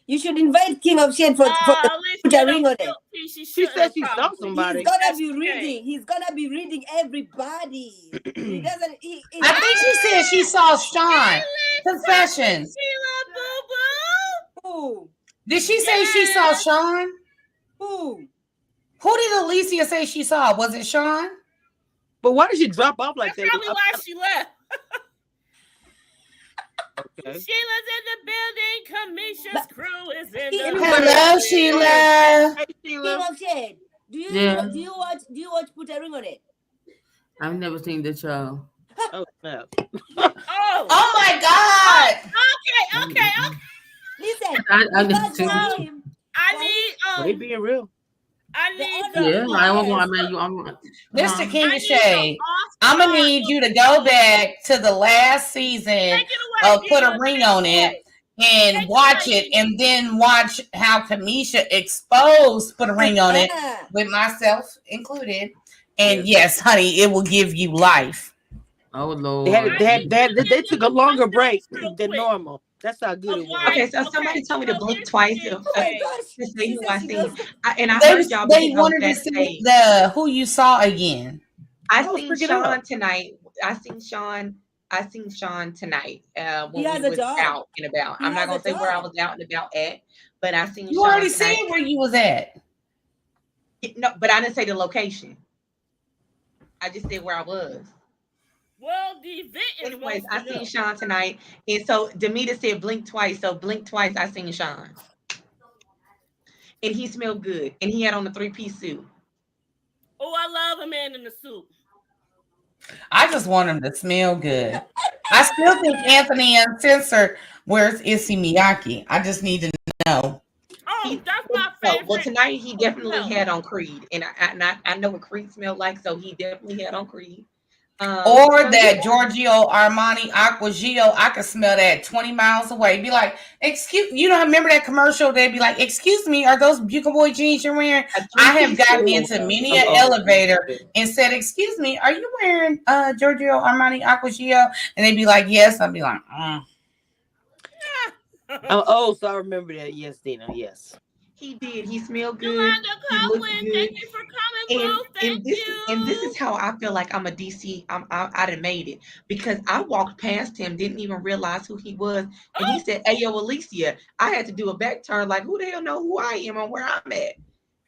S4: you should invite King of Shade for put a ring on it.
S7: She said she saw somebody.
S4: He's gonna be reading everybody. He doesn't.
S3: I think she said she saw Sean. Confessions.
S4: Who?
S3: Did she say she saw Sean?
S4: Who?
S3: Who did Alicia say she saw? Was it Sean?
S7: But why did she drop off like
S1: That's
S7: that?
S1: probably why she left.
S7: Okay.
S1: Sheila's in the building. Kamisha's crew is in the building.
S3: Hello, Sheila.
S7: Hey,
S4: King
S7: Sheila.
S4: of Shade. Do you watch Put a Ring on It?
S6: I've never seen the show.
S7: Oh, snap.
S3: Oh my God.
S1: Okay.
S4: Listen,
S6: I never seen it.
S4: him.
S1: I need.
S7: They being real.
S1: I need.
S6: Yeah, I won't go. I mean, I'm.
S3: Mr. King of Shade, I'm gonna need you to go back to the last season of Put a Ring on It and watch it, and then watch how Kamisha exposed Put a Ring on It, with myself included. And yes, honey, it will give you life.
S6: Oh Lord.
S7: They took a longer break than normal. That's how good it was.
S2: Okay, so somebody told me to blink twice to see who I seen. And I
S3: They
S2: heard y'all
S3: wanted to see who you saw again.
S2: I seen Sean tonight. I seen Sean tonight when we was out and about. I'm not gonna say where I was out and about at, but I seen
S3: You
S2: Sean
S3: already
S2: tonight.
S3: said where you was at.
S2: No, but I didn't say the location. I just said where I was.
S1: Well, the event is.
S2: Anyways, I seen Sean tonight, and so Demita said blink twice. So blink twice. I seen Sean, and he smelled good, and he had on a 3-piece suit.
S1: Oh, I love a man in the suit.
S3: I just want him to smell good. I still think Anthony Uncensored wears Issey Miyake. I just need to know.
S1: Oh, that's my favorite.
S2: Well, tonight he definitely had on Creed, and I know what Creed smelled like, so he definitely had on Creed.
S3: Or that Giorgio Armani Aqua Gio, I could smell that 20 miles away. Be like, you don't remember that commercial? They'd be like, excuse me, are those Buca Boy jeans you're wearing? I have gotten into many an elevator and said, excuse me, are you wearing Giorgio Armani Aqua Gio? And they'd be like, yes. I'd be like,
S7: I'm old, so I remember that. Yes, Dina. Yes.
S2: He did. He smelled good. He looked good.
S1: Thank you for coming, Boo.
S2: And this is how I feel like I'm a DC. I'd have made it because I walked past him, didn't even realize who he was, and he said, "Hey, yo, Alicia." I had to do a back turn, like, who the hell know who I am and where I'm at?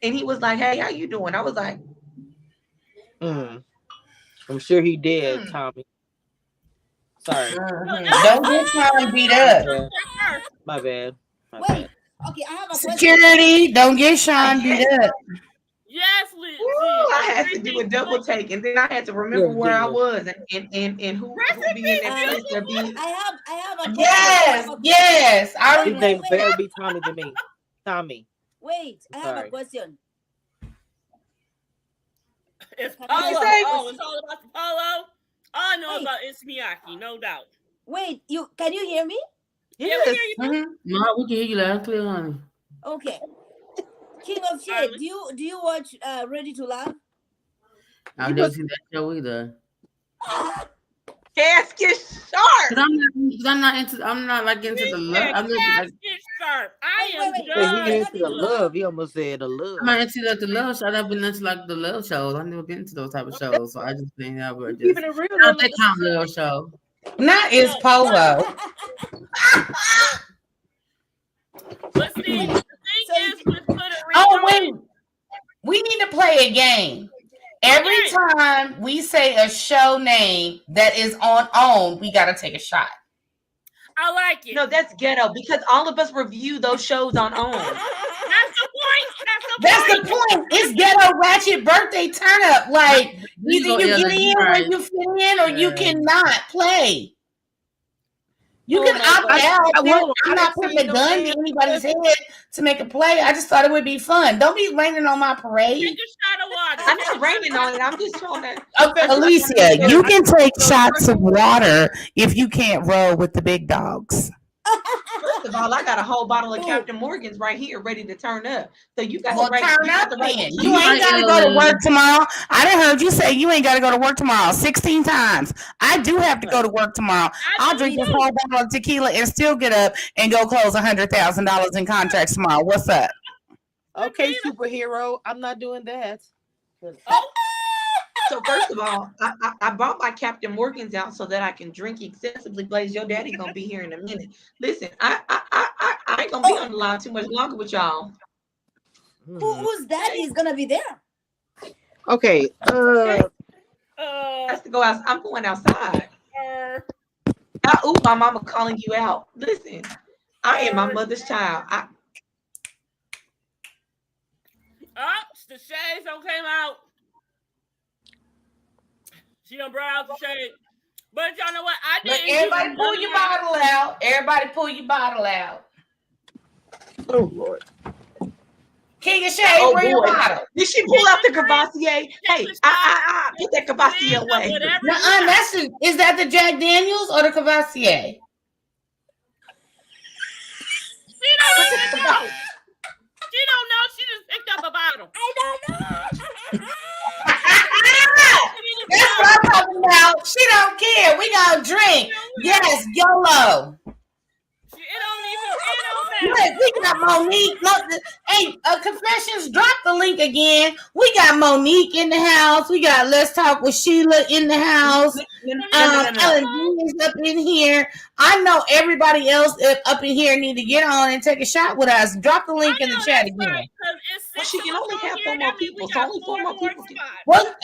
S2: And he was like, "Hey, how you doing?" I was like,
S7: I'm sure he did, Tommy. Sorry.
S3: Don't get Sean beat up.
S7: My bad.
S4: Wait. Okay, I have a question.
S3: Security, don't get Sean beat up.
S1: Yes, Liz.
S2: I had to do a double take, and then I had to remember where I was and who be in that place to be.
S4: I have a question.
S3: Yes.
S7: His name better be Tommy to me. Tommy.
S4: Wait, I have a question.
S1: It's Polo. Oh, it's all about the Polo. All I know about is Miyake, no doubt.
S4: Wait, can you hear me?
S1: Yeah, we hear you.
S6: No, we can hear you loud and clear, honey.
S4: Okay. King of Shade, do you watch Ready to Love?
S6: I've never seen that show either.
S2: Casket sharp.
S6: Cause I'm not into the love. I'm
S1: Casket sharp. I am
S7: He into the love. He almost said the love.
S6: I'm not into the love show. I've been into like the love shows. I've never been into those type of shows, so I just think that would just. I don't think I'm a love show.
S3: Not is Polo.
S1: But see, the thing is with
S3: wait. We need to play a game. Every time we say a show name that is on, we got to take a shot.
S1: I like it.
S2: No, that's ghetto because all of us review those shows on OWN.
S1: That's the
S3: point. It's ghetto ratchet birthday turn up. Like either you get in or you fit in or you cannot play. You can opt out. I'm not putting a gun to anybody's head to make a play. I just thought it would be fun. Don't be raining on my parade.
S1: Take a shot of water.
S2: I'm not raining on it. I'm just trying to.
S5: Alicia, you can take shots of water if you can't roll with the big dogs.
S2: First of all, I got a whole bottle of Captain Morgan's right here, ready to turn up. So you got to
S3: turn up.
S2: then.
S3: You ain't got to go to work tomorrow. I done heard you say you ain't got to go to work tomorrow 16 times. I do have to go to work tomorrow. I'll drink this whole bottle of tequila and still get up and go close $100,000 in contracts tomorrow. What's up?
S7: Okay, superhero. I'm not doing that.
S2: So first of all, I brought my Captain Morgan's out so that I can drink excessively. Blaze, your daddy gonna be here in a minute. Listen, I ain't gonna be on the line too much longer with y'all.
S4: Whose daddy is gonna be there?
S7: Okay.
S2: Has to go out. I'm going outside. My mama calling you out. Listen, I am my mother's child.
S1: The shades don't came out. She done brought out the shade. But y'all know what? I didn't.
S3: Everybody pull your bottle out. Everybody pull your bottle out.
S7: Oh, Lord.
S3: King of Shade, bring your bottle.
S2: Did she pull out the Cavassier? Hey, put that Cavassier away.
S3: Is that the Jack Daniels or the Cavassier?
S1: She don't even know. She don't know. She just picked up a bottle.
S4: I don't know.
S3: That's what I'm talking about. She don't care. We gonna drink. Yes, YOLO.
S1: It don't
S3: Look, we got Monique. Hey, Confessions, drop the link again. We got Monique in the house. We got Let's Talk with Sheila in the house. Ellen is up in here. I know everybody else up in here need to get on and take a shot with us. Drop the link in the chat again.
S2: Well, she can only have 4 more people. So only 4 more people.
S3: Well,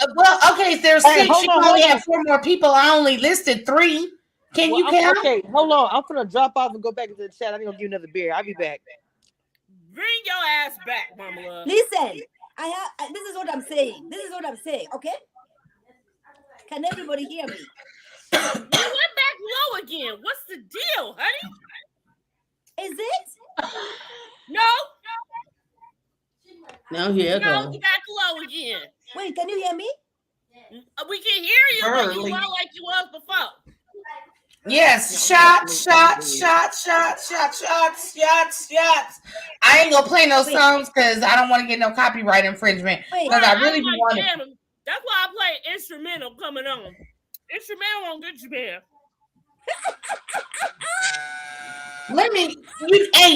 S3: okay, there's 6. She can only have 4 more people. I only listed 3. Can you count?
S7: Okay, hold on. I'm gonna drop off and go back into the chat. I'm gonna give you another beer. I'll be back.
S1: Bring your ass back, Mama Love.
S4: Listen, this is what I'm saying. Okay? Can everybody hear me?
S1: You went back low again. What's the deal, honey?
S4: Is it?
S1: No.
S6: No, here
S1: No, back low again.
S4: Wait, can you hear me?
S1: We can hear you, but you were like you was before.
S3: Yes, shots. I ain't gonna play no songs because I don't want to get no copyright infringement. Because I really want it.
S1: That's why I play instrumental coming on. Instrumental won't get you there.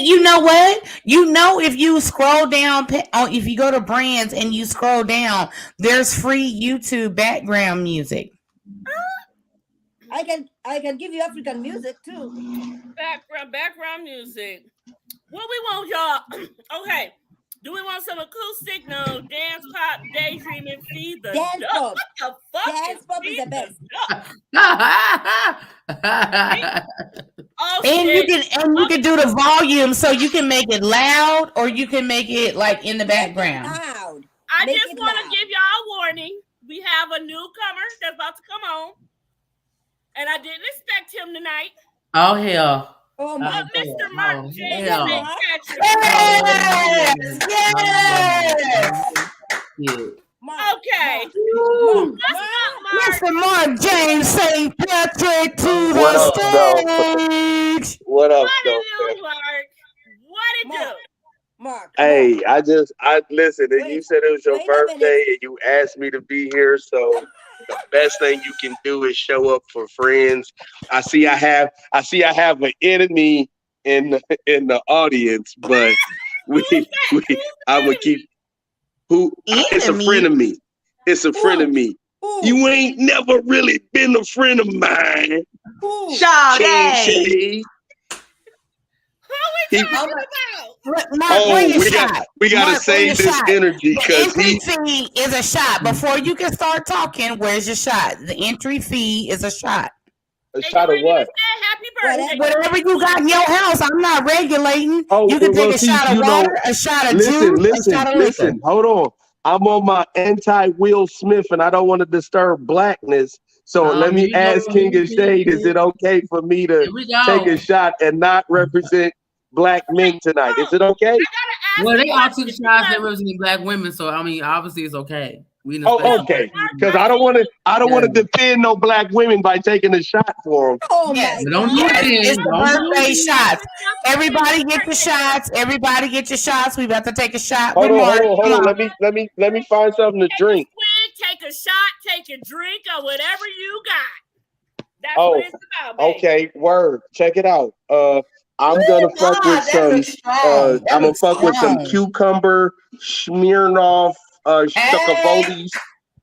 S3: You know what? You know, if you scroll down, if you go to brands and you scroll down, there's free YouTube background music.
S4: I can give you African music too.
S1: Background music. What we want, y'all? Okay. Do we want some acoustic? No. Dance pop, daydreaming, feed the
S4: dance pop.
S1: What the fuck?
S4: Dance pop is the best.
S3: And you can do the volume so you can make it loud or you can make it like in the background.
S4: Loud.
S1: I just want to give y'all a warning. We have a newcomer that's about to come on. And I didn't expect him tonight.
S6: Oh, hell.
S4: Oh, my God.
S1: Mr. Mark James.
S3: Yes.
S1: Okay.
S3: Mr. Mark James St. Patrick to the stage.
S8: What up,
S1: Mark? What it do?
S4: Mark.
S8: Hey, I listen, and you said it was your birthday and you asked me to be here, so the best thing you can do is show up for friends. I see I have an enemy in the audience, but I would keep it's a friend of me. It's a friend of me. You ain't never really been a friend of mine.
S2: Sade.
S3: We
S8: gotta save this energy because
S3: entry fee is a shot. Before you can start talking, where's your shot? The entry fee is a shot.
S8: A shot of what?
S1: Happy birthday.
S3: Whatever you got in your house, I'm not regulating. You can take a shot of water, a shot of juice, a shot of liquor.
S8: Listen, hold on. I'm on my anti-Will Smith and I don't want to disturb blackness. So let me ask King of Shade, is it okay for me to take a shot and not represent black men tonight? Is it okay?
S6: Well, they all took shots that representing black women, so I mean, obviously it's okay.
S8: Okay. Because I don't want to defend no black women by taking a shot for them.
S4: Oh
S3: Yes.
S4: my
S6: Don't
S4: God.
S6: do it.
S3: It's the
S6: Don't do
S3: birthday
S6: it.
S3: shots. Everybody get your shots. Everybody get your shots. We about to take a shot
S8: Hold
S3: with
S8: on,
S3: Mark.
S8: hold on. Let me find something to drink.
S1: Take a shot, take a drink, or whatever you got. That's what it's about, baby.
S8: Okay, word. Check it out. I'm gonna fuck with some. I'm gonna fuck with some cucumber Smirnoff Chocobolis.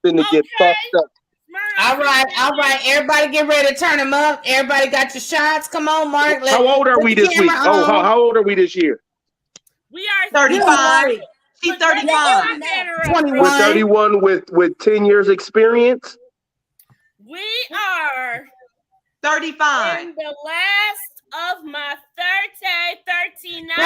S8: Finna get fucked up.
S3: All right. Everybody get ready to turn them up. Everybody got your shots. Come on, Mark.
S8: How old are we this week? How old are we this year?
S1: We are
S9: 35. She's 35.
S3: 21.
S8: We're 31 with 10 years experience.
S1: We are
S9: 35.
S1: in the last of my 39.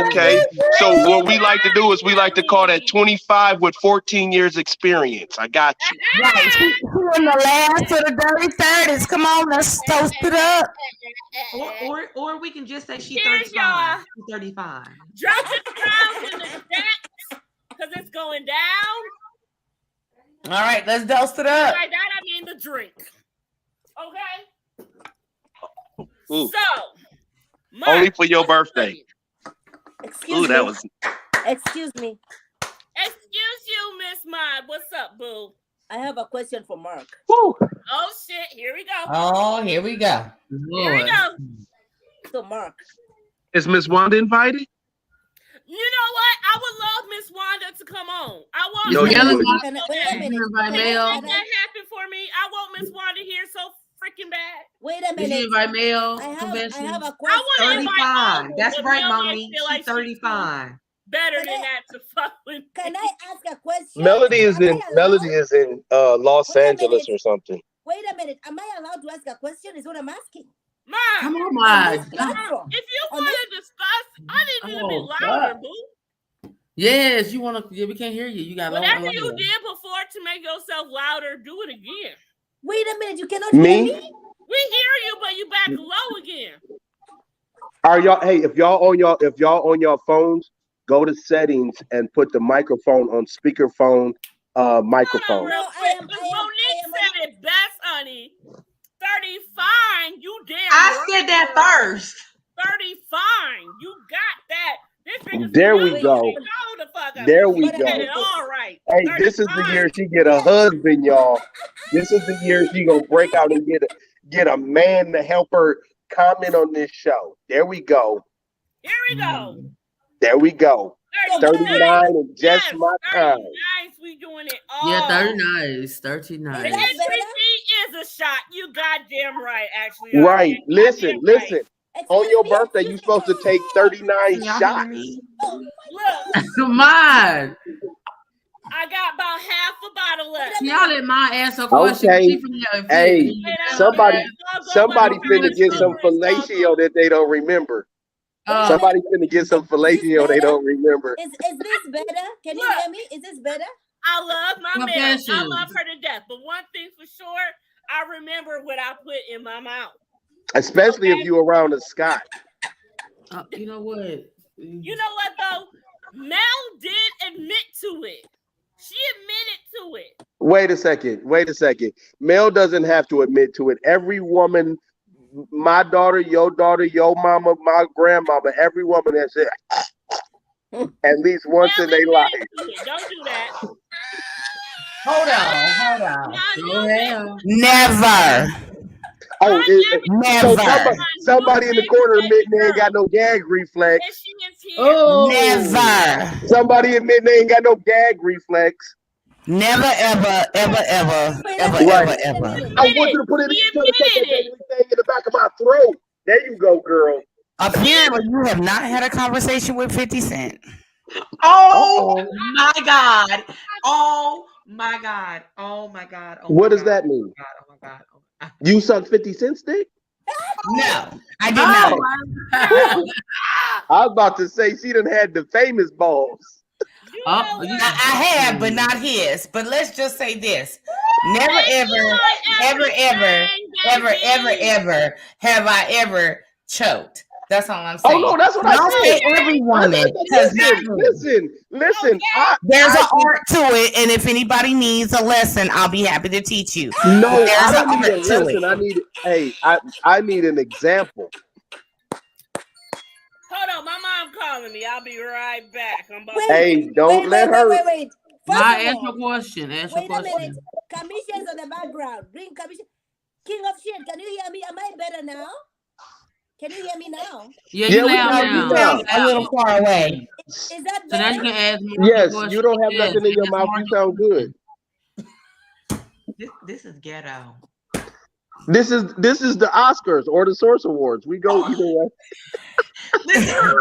S8: Okay, so what we like to do is we like to call that 25 with 14 years experience. I got you.
S3: Right. Who in the last of the dirty 30s? Come on, let's toast it up.
S9: Or we can just say she's
S1: Here's
S9: 35. She's 35.
S1: Drop it down in the stacks because it's going down.
S3: All right, let's dose it up.
S1: By that I mean the drink. Okay.
S8: Ooh.
S1: So,
S8: Only for your birthday.
S4: Excuse
S8: that
S4: me.
S8: was.
S4: Excuse me.
S1: Excuse you, Miss Mod. What's up, boo?
S4: I have a question for Mark.
S8: Woo.
S1: Oh shit! Here we go.
S3: Oh, here we go.
S1: Here we go.
S4: So, Mark.
S8: Is Miss Wanda invited?
S1: You know what? I would love Miss Wanda to come on. I want.
S8: No, you wouldn't.
S4: Wait a minute.
S1: Make that happen for me. I want Miss Wanda here so freaking bad.
S4: Wait a
S6: Did
S4: minute.
S6: you invite Mel?
S4: I
S6: Convention?
S4: have a
S1: I
S4: question.
S1: want to invite
S9: 35.
S1: all,
S9: That's
S1: but
S9: right,
S1: Mel
S9: mommy.
S1: feel like
S9: She's 35.
S1: Better than that to fuck with me.
S4: Can I ask a question?
S8: Melody is
S4: Am I
S8: in
S4: allowed?
S8: Melody is in Los
S4: Wait a
S8: Angeles
S4: minute.
S8: or something.
S4: Wait a minute. Am I allowed to ask a question? Is what I'm asking.
S1: Mom,
S6: Come on,
S4: On
S6: Mom.
S4: this platform.
S1: if you
S4: On
S1: want
S4: this-
S1: to discuss, I need you to be
S6: Oh,
S1: louder,
S6: God.
S1: boo.
S6: Yes, you want to. Yeah, we can't hear you. You got
S1: Whatever you did before to make yourself louder, do it again.
S4: Wait a minute. You cannot
S8: Me?
S4: hear me?
S1: We hear you, but you back low again.
S8: Are y'all? Hey, if y'all on your phones, go to settings and put the microphone on speakerphone. Microphone.
S1: Real quick, Monique said it best, honey. 35, you damn
S9: I said that first.
S1: 35, you got that. This nigga's
S8: There we go.
S1: The fuck up.
S8: There we
S1: You
S8: go.
S1: said it all right.
S8: Hey, this is the year she get a husband, y'all. This is the year she gonna break out and get a man to help her comment on this show. There we go.
S1: Here we go.
S8: There we go. 39 and just
S1: Yes,
S8: my time.
S1: 39, we doing it all.
S6: Yeah, 39. 39.
S1: And is a shot. You goddamn right, actually.
S8: Right.
S1: Okay.
S8: Listen. On your birthday, you supposed to take 39
S9: Y'all
S8: shots.
S9: hear me?
S1: Look,
S6: Come on.
S1: I got about half a bottle left.
S6: Y'all let my answer a question.
S8: Okay.
S6: She finna have a
S8: Hey,
S6: fit.
S8: somebody finna get some fellatio that they don't remember. Somebody finna get some fellatio they don't remember.
S4: Is this better? Can you hear me? Is this better?
S1: I love my man. I
S6: Confessions.
S1: love her to death. But one thing for sure, I remember what I put in my mouth.
S8: Especially if you around a Scott.
S6: You know what?
S1: You know what though? Mel did admit to it. She admitted to it.
S8: Wait a second. Mel doesn't have to admit to it. Every woman, my daughter, your mama, my grandmama, every woman has said at least once in their life.
S1: Don't do that.
S3: Hold on.
S6: Yeah.
S3: Never.
S8: Oh,
S3: Never.
S8: somebody in the corner admitting they ain't got no gag reflex.
S6: Oh.
S3: Never.
S8: Somebody admitting they ain't got no gag reflex.
S3: Never, ever.
S8: I want you to put it in the back of my throat. There you go, girl.
S3: Apparently, you have not had a conversation with 50 Cent.
S9: Oh my God. Oh my God. Oh my God. Oh
S8: What
S9: my
S8: does
S9: God.
S8: that mean?
S9: Oh my God. Oh my God.
S8: You suck 50 Cent's dick?
S3: No, I did not.
S8: I was about to say she done had the famous balls.
S3: I have, but not his. But let's just say this.
S5: Never, ever have I ever choked. That's all I'm saying.
S8: Oh no, that's what I
S5: Don't
S8: said.
S5: say every woman.
S8: Listen.
S5: There's an art to it, and if anybody needs a lesson, I'll be happy to teach you.
S8: No,
S5: There's
S8: I
S5: an
S8: don't need a
S5: art to
S8: lesson.
S5: it.
S8: I need an example.
S1: Hold on, my mom calling me. I'll be right back.
S8: Don't let her.
S4: Wait.
S6: Ask your question.
S4: Wait a minute. Commission's on the background. Bring commission. King of shit. Can you hear me? Am I better now? Can you hear me now?
S6: Yeah, you loud now.
S5: A little far away.
S4: Is that better?
S6: So now you can ask more.
S8: Yes, you don't have nothing in your mouth. You sound good.
S9: This is ghetto.
S8: This is the Oscars or the Source Awards. We go either way.
S9: Listen,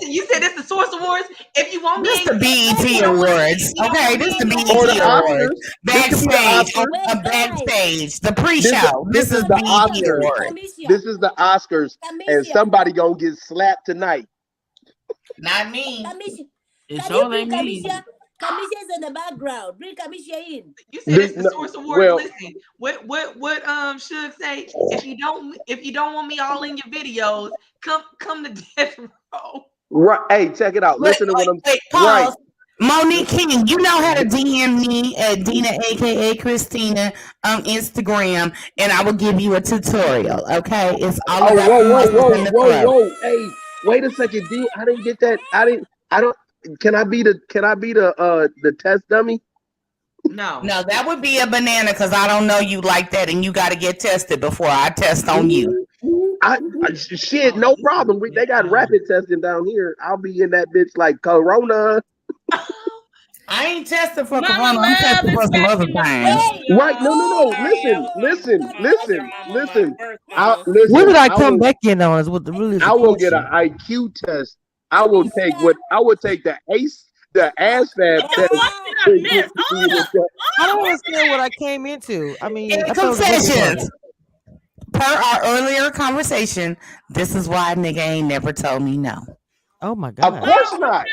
S9: you said this the Source Awards. If you want me,
S5: this the BET Awards. Okay, this the BET Awards. Backstage, the pre-show. This is the BET Awards.
S8: This is the Oscars, and somebody gonna get slapped tonight.
S5: Not me.
S6: It's all ain't me.
S4: Commission's in the background. Bring Commission in.
S9: You said it's the Source Awards. Well, listen, what should say? If you don't want me all in your videos, come to Death Row.
S8: Right. Hey, check it out. Listen to what I'm saying. Right.
S5: Monique King, you know how to DM me at Dina, aka Christina, on Instagram, and I will give you a tutorial. Okay, it's all about
S8: whoa. Hey, wait a second, D. I didn't get that. I don't. Can I be the test dummy?
S9: No,
S5: that would be a banana because I don't know you like that, and you got to get tested before I test on you.
S8: Shit, no problem. They got rapid testing down here. I'll be in that bitch like Corona.
S5: I ain't testing for Corona. I'm testing for some other things.
S8: Right? No. Listen.
S10: When did I come back in on? Is what the really?
S8: I will get an IQ test. I will take the ASVAB test.
S10: I don't understand what I came into. I mean,
S5: Confessions. Per our earlier conversation, this is why a nigga ain't never told me no.
S10: Oh my God.
S8: Of course not.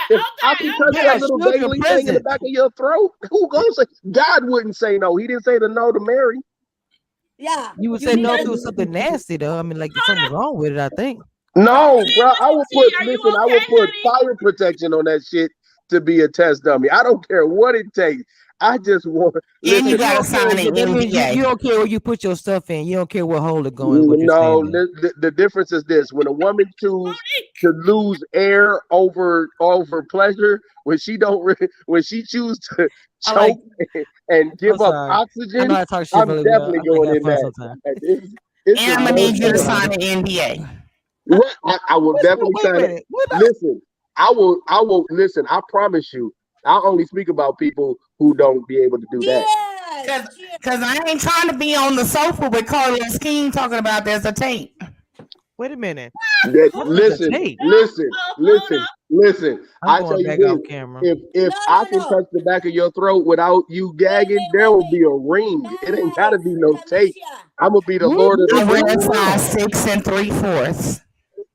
S8: If I can touch that little daily thing in the back of your throat, who gonna say? God wouldn't say no. He didn't say the no to Mary.
S4: Yeah.
S10: You would say no to something nasty though. I mean, like there's something wrong with it, I think.
S8: No, bro. I would put fire protection on that shit to be a test dummy. I don't care what it takes. I just want.
S5: And you gotta sign it.
S10: You don't care where you put your stuff in. You don't care what hole it going.
S8: No, the difference is this: when a woman chooses to lose air over pleasure, when she chooses to choke and give up oxygen, I'm definitely going in that.
S5: And I'm gonna need you to sign an NDA.
S8: What? I will definitely sign it. Listen, I will listen. I promise you. I'll only speak about people who don't be able to do that.
S5: Because I ain't trying to be on the sofa with Carlos King talking about there's a tape.
S10: Wait a minute.
S8: Listen. I tell you this, if I can touch the back of your throat without you gagging, there will be a ring. It ain't gotta be no tape. I'm gonna be the Lord of the
S5: I wear a size 6 3/4.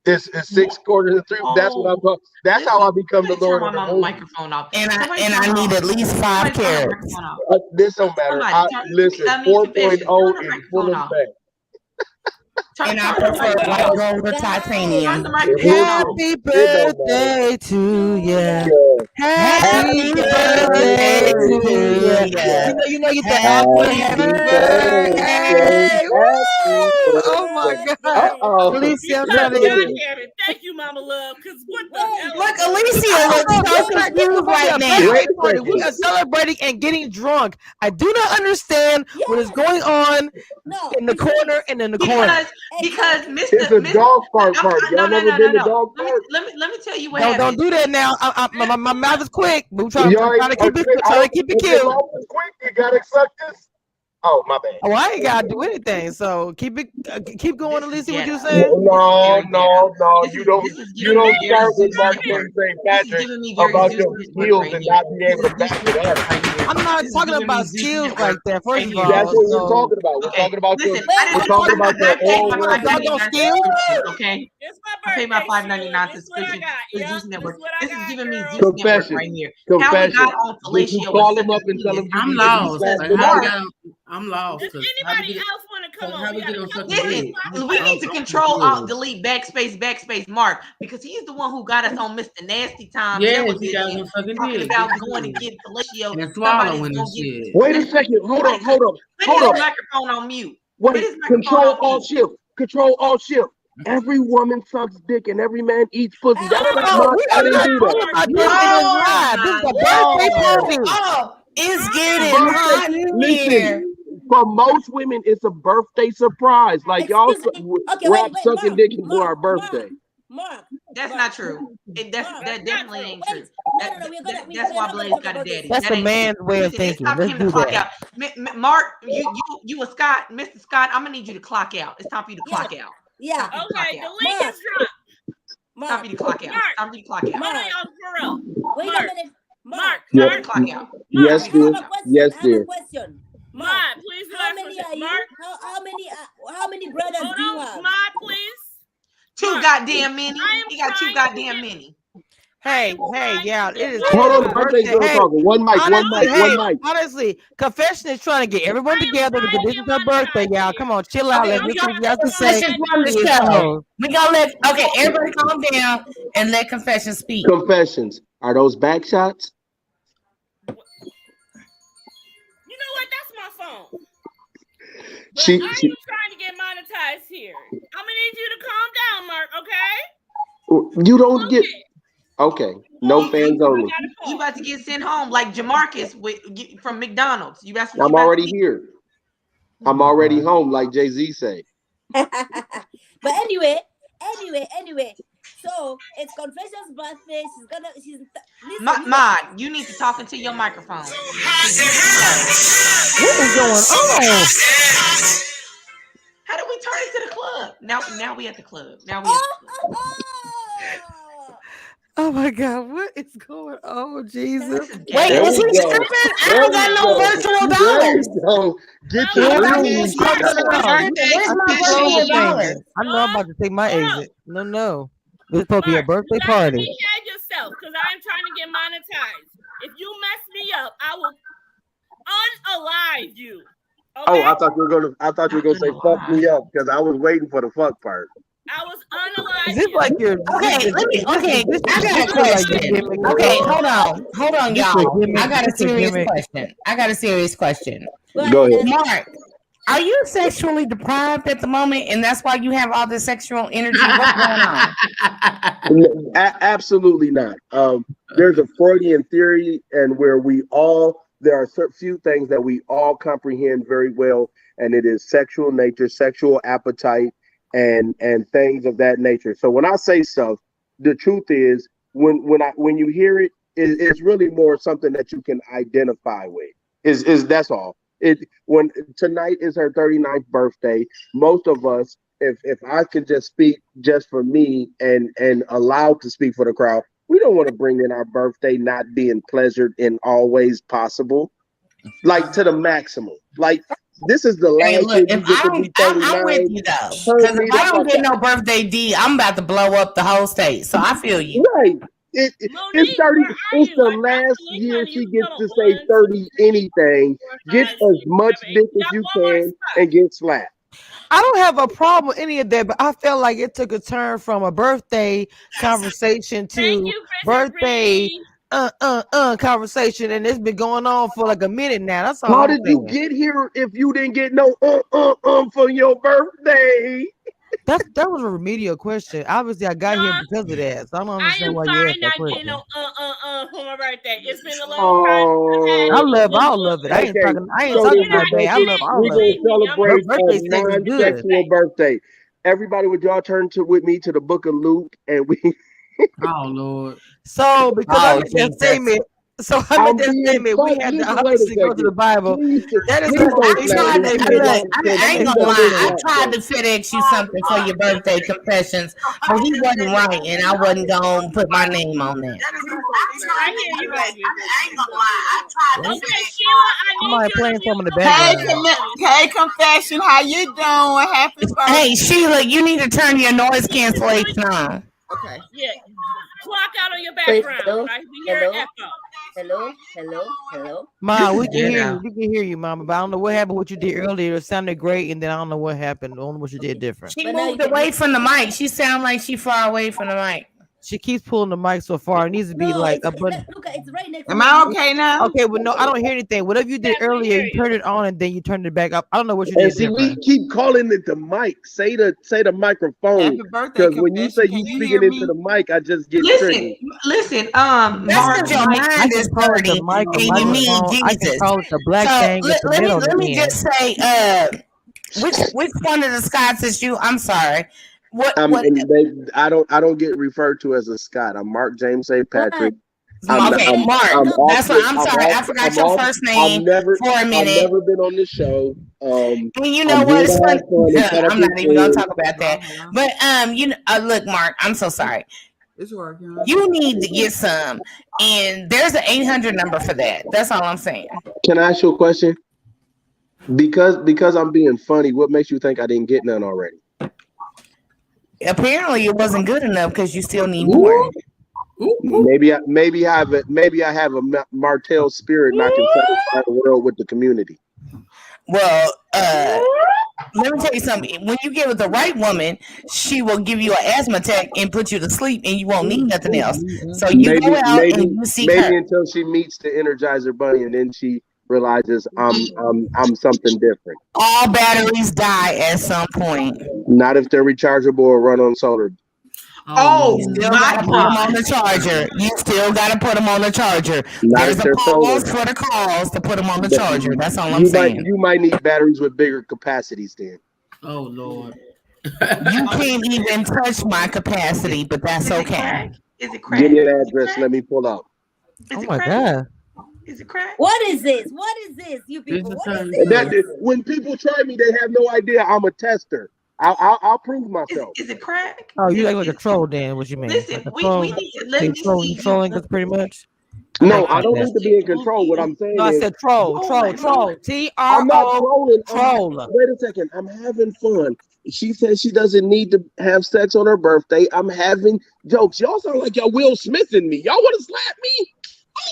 S8: This is 6 quarters and 3. That's what I'm talking. That's how I become the Lord of the
S9: microphone off.
S5: And I need at least 5 carats.
S8: This don't matter. Listen, 4.0 is full of that.
S5: And I prefer white gold or titanium.
S10: Happy birthday to you. Happy birthday to you. You know you the happy birthday. Oh my God. Alicia,
S1: thank you, Mama Love. Because what the hell?
S5: Look, Alicia looks so confused right now.
S10: We are celebrating and getting drunk. I do not understand what is going on in the corner and in the corner.
S9: Because Mr.
S8: It's a dog park. Y'all never been to dog park?
S9: Let me tell you what happened.
S10: Don't do that now. My mouth is quick. We're trying to keep it cute.
S8: Quick, you gotta suck this. Oh, my bad.
S10: Oh, I ain't gotta do anything. So keep going, Alicia. What you saying?
S8: No. You don't start with Martin St. Patrick about your skills and not be able to back it up.
S10: I'm not
S3: This is
S10: talking
S3: giving me
S10: about
S3: Zeus
S10: skills
S3: Network
S10: like that. First
S3: right
S10: of
S3: here.
S8: That's
S10: all,
S8: what we're
S10: so
S8: talking about. We're
S3: Okay,
S8: talking about
S3: listen,
S8: your.
S3: I
S8: We're talking about your
S3: paid my
S8: oral
S10: y'all don't
S3: $5.99
S10: skills.
S3: subscription, okay?
S1: It's my
S3: I paid my
S1: birthday, Sheila.
S3: $5.99
S1: This is what I
S3: subscription
S1: got.
S3: to
S1: Yep,
S3: Zeus
S1: this
S3: Network.
S1: is what I
S3: This is
S1: got,
S3: giving me
S1: girl.
S3: Zeus Network
S8: Confession.
S3: right here. How we
S8: Confession.
S3: got on
S8: Did you
S3: fellatio with
S8: call him
S3: such
S8: up and tell him
S3: penis
S8: you
S6: I'm
S8: needed to be
S6: lost.
S8: slapped
S6: Like,
S8: in the
S6: how we
S8: mouth?
S6: got? I'm lost.
S1: Does
S6: Cause how we
S1: anybody
S6: get?
S1: else want to come
S6: Cause
S1: on?
S6: how
S1: We
S6: we
S1: got
S6: get
S1: a
S6: on
S1: couple
S6: fucking
S1: more
S3: Listen,
S6: dick?
S1: slots
S3: we
S1: left.
S3: need to
S6: I'm
S3: control,
S6: confused.
S3: delete, backspace, Mark, because he's the one who got us on Mr. Nasty Time
S6: Yes, he got
S3: Television
S6: on fucking
S3: talking
S6: dick.
S3: about going to get fellatio.
S6: And
S3: Somebody's
S6: swallowing and
S3: gonna get.
S6: shit.
S8: Wait a
S3: Listen,
S8: second. Hold
S3: put
S8: up. Hold up. Hold
S3: his
S8: up.
S3: microphone on mute. Put
S8: Wait.
S3: his microphone
S8: Control
S3: on
S8: all
S3: mute.
S8: shift. Control all shift. Every woman sucks dick and every man eats pussy. That's not
S10: No,
S8: my. I
S10: I'm
S8: didn't
S10: not
S8: do
S10: talking
S8: that.
S10: about this in his
S3: Oh
S10: live. This is
S3: my
S10: a birthday
S3: Lord.
S10: party.
S3: Oh,
S5: It's getting
S8: Birthday.
S5: hot in here.
S8: Listen. For most women, it's a birthday surprise. Like y'all,
S4: Excuse me. Okay,
S8: we're
S4: wait,
S8: out
S4: wait,
S8: sucking
S4: Mark,
S8: dick for
S4: Mark,
S8: our birthday.
S4: Mark.
S3: that's
S4: Mark,
S3: not true.
S4: Mark.
S3: That definitely ain't true.
S4: Wait, no,
S3: That's why
S4: we're not gonna
S3: Blaze
S4: talk
S3: got a
S4: about this.
S3: daddy.
S10: That's
S3: That
S10: a
S3: ain't true.
S10: man's way of
S3: Listen, it's
S10: thinking.
S3: time for
S10: Let's
S3: him to
S10: do
S3: clock
S10: that.
S3: out. Mark, you a Scott, Mr. Scott. I'm gonna need you to clock out. It's time for you to clock out.
S4: Yeah.
S1: Okay, the link
S4: Mark.
S1: is dropped.
S3: It's time for you to clock out.
S1: Mark.
S3: It's time for you to clock out.
S1: Hold on, y'all, for real.
S4: Wait
S1: Mark.
S4: a minute.
S1: Mark.
S3: It's time
S8: Yes,
S3: for you to clock out.
S8: yes,
S4: I
S8: dear.
S4: have a question.
S8: Yes,
S4: I have a
S8: dear.
S4: question.
S1: Mark, please do
S4: How
S1: that
S4: many
S1: for
S4: are you?
S1: Mark.
S4: How many brothers
S1: Hold
S4: do you
S1: on,
S4: have?
S1: Mark, please.
S3: Too
S1: Mark,
S3: goddamn many.
S1: I am
S3: He got too
S1: trying to
S3: goddamn
S1: get.
S3: many.
S10: Hey, yeah, it is
S8: Hold on,
S10: the
S8: the birthday
S10: birthday.
S8: girl
S10: Hey,
S8: talking. One mic, one
S10: honestly,
S8: mic, one
S10: hey,
S8: mic.
S10: honestly, Confession is trying to get everyone together because this is her birthday, y'all. Come on, chill out.
S3: Okay,
S10: Let's
S3: we
S10: listen
S3: got
S10: to y'all to say.
S5: Confessions run the
S10: It's
S5: show.
S10: yours.
S5: We gonna let everybody calm down and let Confession speak.
S8: Confessions. Are those back shots?
S1: You know what? That's my phone. But
S8: She-
S1: I am trying to get monetized here. I'm gonna need you to calm down, Mark. Okay?
S8: You don't get. Okay, no fans only.
S3: You about to get sent home like Jamarcus from McDonald's.
S8: I'm already here. I'm already home, like Jay-Z say.
S4: But anyway. So it's Confession's birthday.
S3: Mod, you need to talk into your microphone.
S10: What is going on?
S3: How did we turn into the club? Now we at the club.
S10: Oh my God, what is going on, Jesus?
S5: Wait,
S8: There
S5: is
S8: we
S5: he
S8: go.
S5: stripping? I
S8: There
S5: don't
S8: we
S5: got no
S8: go.
S5: virtual
S8: There
S5: dollars.
S8: you go. Get
S3: He
S8: your
S3: about to
S8: real.
S3: get stripped.
S5: Where's my
S10: I see
S5: virtual
S10: everything.
S5: dollars?
S10: I know I'm about to take my exit. No. This is supposed to be a birthday
S1: You gotta
S10: party.
S1: behave yourself because I'm trying to get monetized. If you mess me up, I will unalive you. Okay?
S8: Oh, I thought you were gonna say fuck me up because I was waiting for the fuck part.
S1: I was unalive
S10: Is this
S1: you.
S10: like your?
S5: Okay, I got a
S10: this feel like your
S5: question.
S10: gimmick?
S5: Okay, hold on,
S10: This your
S5: y'all.
S10: gimmick.
S5: I got a
S10: This your
S5: serious
S10: gimmick.
S5: question.
S8: Go ahead.
S5: Mark, are you sexually deprived at the moment, and that's why you have all this sexual energy? What's going on?
S8: Absolutely not. There's a Freudian theory, and where there are few things that we all comprehend very well, and it is sexual nature, sexual appetite, and things of that nature. So when I say stuff, the truth is when you hear it, it's really more something that you can identify with. Is that's all. When tonight is her 39th birthday, most of us, if I could just speak just for me and allowed to speak for the crowd, we don't want to bring in our birthday not being pleasured in all ways possible, like to the maximum. Like this is the last
S5: Hey,
S8: year
S5: look,
S8: you get to be 39.
S5: I'm with you though,
S8: Turn
S5: because
S8: me
S5: if
S8: the
S5: I don't
S8: fuck
S5: get
S8: out.
S5: no birthday D, I'm about to blow up the whole state. So I feel you.
S8: Right. It's 30. It's the last year she gets to say 30 anything. Get as much dick as you can and get slapped.
S10: I don't have a problem with any of that, but I felt like it took a turn from a birthday conversation to birthday conversation, and it's been going on for like a minute now. That's all
S8: How
S10: I'm
S8: did
S10: saying.
S8: you get here if you didn't get no for your birthday?
S10: That was a remedial question. Obviously, I got here because of that, so I don't understand why you asked that question.
S1: For my birthday. It's been a long time.
S10: I'll love it. I ain't talking about man. I love all
S8: We're
S10: of
S8: gonna
S10: it.
S8: celebrate
S10: Birthday
S8: a
S10: sex is good.
S8: non-sexual birthday. Everybody, would y'all turn with me to the book of Luke and we
S6: Oh Lord.
S10: So because I made that statement, So I made that statement. We had to obviously go to the Bible. That is not
S5: I ain't gonna lie. I tried to FedEx you something for your birthday confessions, but he wasn't right, and I wasn't gonna put my name on that.
S1: I hear you, baby.
S9: I ain't gonna lie. I tried.
S1: Okay, Sheila, I need
S10: Somebody
S1: you
S10: playing
S1: to
S10: some in the background.
S11: Hey, Confession, how you doing? Happy birthday.
S5: Hey, Sheila, you need to turn your noise cancellation on.
S11: Okay.
S1: Yeah. Clock out on your background. I hear an echo.
S4: Hello.
S10: Mom, we can hear you. We can hear you, Mama. But I don't know what happened. What you did earlier, it sounded great, and then I don't know what happened. I don't know what you did different.
S5: She moved away from the mic. She sounds like she far away from the mic.
S10: She keeps pulling the mic so far. It needs to be like a button.
S4: Look, it's right next.
S11: Am I okay now?
S10: Okay, well, no, I don't hear anything. Whatever you did earlier, you turned it on and then you turned it back up. I don't know what you did.
S8: See, we keep calling it the mic. Say the microphone. Because when you say you speaking into the mic, I just get triggered.
S9: Listen.
S5: That's because your mind is dirty and you need Jesus.
S10: I can call it the black thing.
S5: Let me just say, which one of the Scots is you? I'm sorry.
S8: I don't get referred to as a Scot. I'm Mark James St. Patrick.
S5: Mark. That's what I'm sorry. I forgot your first name for a minute.
S8: I've never been on the show.
S5: And you know what? It's funny. I'm not even gonna talk about that. But look, Mark, I'm so sorry.
S11: It's working.
S5: You need to get some, and there's an 800 number for that. That's all I'm saying.
S8: Can I ask you a question? Because I'm being funny, what makes you think I didn't get none already?
S5: Apparently, it wasn't good enough because you still need more.
S8: Maybe I have a Martell spirit, and I can satisfy the world with the community.
S5: Well, let me tell you something. When you get with the right woman, she will give you an asthma attack and put you to sleep, and you won't need nothing else. So you go out and you seek her.
S8: Maybe until she meets the Energizer Bunny, and then she realizes I'm something different.
S5: All batteries die at some point.
S8: Not if they're rechargeable or run on solar.
S5: You still gotta put them on the charger. You still gotta put them on the charger. There's a pause for the calls to put them on the charger. That's all I'm saying.
S8: You might need batteries with bigger capacities then.
S6: Oh Lord.
S5: You can't even touch my capacity, but that's okay.
S9: Is it crack?
S8: Give me an address. Let me pull up.
S10: Oh my God.
S9: Is it crack?
S4: What is this? You people. What is this?
S8: When people try me, they have no idea I'm a tester. I'll prove myself.
S9: Is it crack?
S10: Oh, you like a troll, Dan? What you mean?
S9: Listen,
S10: like
S9: let me see.
S10: Trolling us pretty much.
S8: No, I don't need to be in control. What I'm saying is,
S10: I said troll.
S8: I'm not trolling.
S10: Troll.
S8: Wait a second. I'm having fun. She says she doesn't need to have sex on her birthday. I'm having jokes. Y'all sound like y'all Will Smith in me. Y'all want to slap me?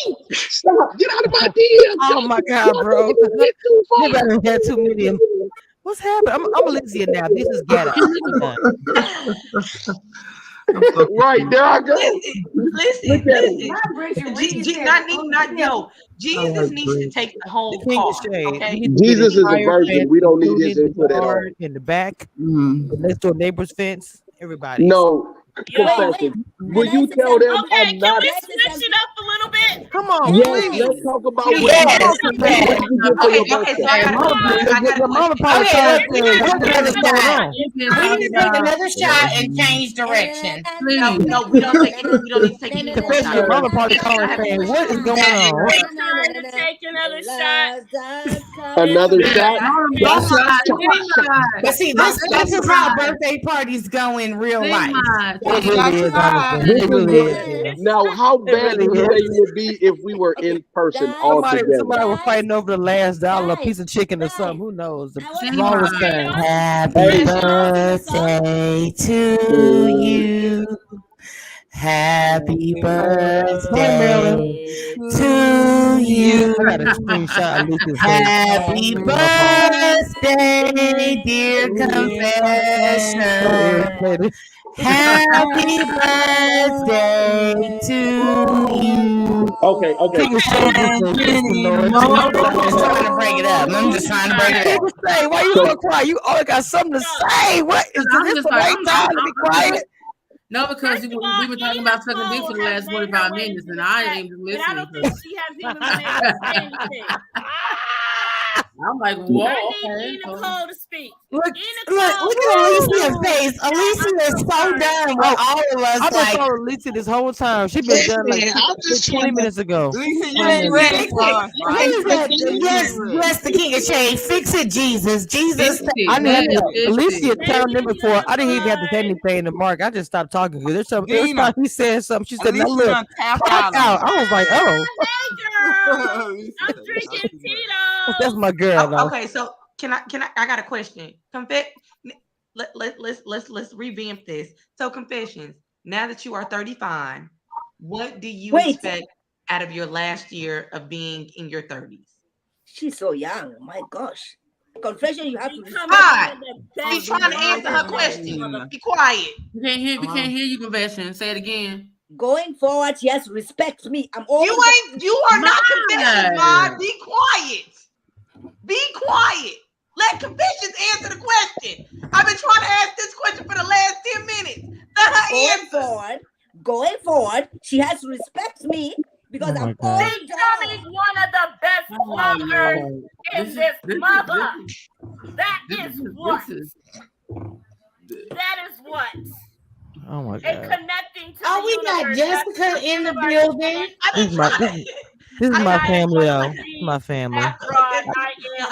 S8: Oh, stop! Get out of my DM.
S10: Oh my God, bro! You better have too many. What's happening? I'm Alicia now. This is ghetto.
S8: Right there I go.
S9: Listen. Jesus needs to take the whole call. Okay?
S8: Jesus is a virgin. We don't need his input at all.
S10: In the back, the next door neighbor's fence. Everybody.
S8: No. Confession. Will you tell them I'm not?
S1: Can we switch it up a little bit?
S10: Come on,
S8: yes,
S10: please.
S8: let's talk about
S9: Okay, so I got
S10: mama probably
S5: we need to take another shot and change direction.
S9: No, we don't need to take another shot.
S10: Mama probably calling saying, what is going on?
S1: Take another shot.
S8: Another shot?
S5: But see, this is how birthday parties go in real life.
S10: It really is.
S8: Now, how bad do you think it would be if we were in person all together?
S10: Somebody was fighting over the last dollar, a piece of chicken or something. Who knows? The smallest thing.
S5: Happy birthday to you. Happy birthday to you.
S10: I got a screenshot of Lucas.
S5: Happy birthday, dear Confession. Happy birthday to you.
S8: Okay.
S5: I'm just trying to break it up.
S10: Hey, why you so quiet? You always got something to say. What is this the right time to be quiet?
S6: No, because we were talking about sucking dick for the last 45 minutes, and I ain't even listening.
S1: I don't think she has even been able to say anything.
S6: I'm like, whoa.
S1: I need Nicole to speak.
S5: Look at Alicia's face. Alicia is so done with all of us.
S10: I've been following Alicia this whole time. She's been done like 20 minutes ago.
S11: Alicia, you ain't ready for us, right?
S5: Yes, the king of shade. Fix it, Jesus. Jesus.
S10: I didn't have to. Alicia turned in before. I didn't even have to say anything to Mark. I just stopped talking because there's something. Every time he said something, she said, "No, look, tap out." I was like, "Oh,
S1: I'm drinking Tito's.
S10: That's my girl." Though.
S9: Okay, so can I? I got a question. Let's revamp this. So confessions. Now that you are 35, what do you expect out of your last year of being in your 30s?
S4: She's so young. My gosh. Confession, you have to.
S9: She's trying to answer her question. Be quiet.
S6: We can't hear you, confession. Say it again.
S4: Going forward, she has to respect me.
S9: You are not confession, Ma. Be quiet. Be quiet. Let confessions answer the question. I've been trying to ask this question for the last 10 minutes.
S4: Going forward, she has to respect me because I'm old.
S1: Becoming one of the best mothers in this mother. That is what. That is what.
S10: Oh my God.
S1: And connecting to
S3: we got Jessica in the building?
S10: This is my family, y'all. This is my family. I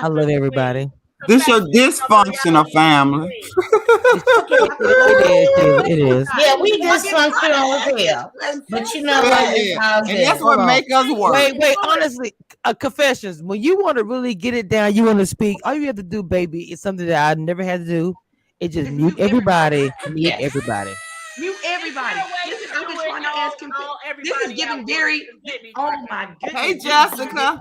S10: love everybody.
S11: This your dysfunctional family.
S10: It is.
S3: Yeah, we dysfunctional as hell. But you know what?
S11: And that's what make us work.
S10: Wait. Honestly, confessions. When you want to really get it down, you want to speak. All you have to do, baby, is something that I never had to do. It just mute everybody. Mute everybody.
S9: Mute everybody. This is I've been trying to ask him. This is giving very. Oh my goodness.
S11: Hey, Jessica.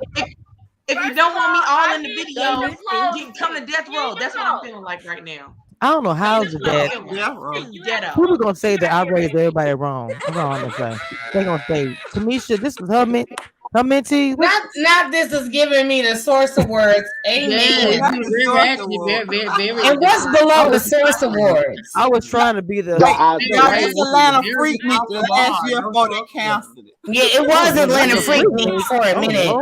S9: If you don't want me all in the video, come to death row. That's what I'm feeling like right now.
S10: I don't know how is that. People gonna say that I raised everybody wrong. That's all I'm gonna say. They gonna say, Tamisha, this was her mentee.
S3: Not this is giving me the source of words. Amen. And what's below the source of words?
S10: I was trying to be the.
S11: Atlanta Freaknik last year before they canceled it.
S5: Yeah, it was Atlanta Freaknik for a minute.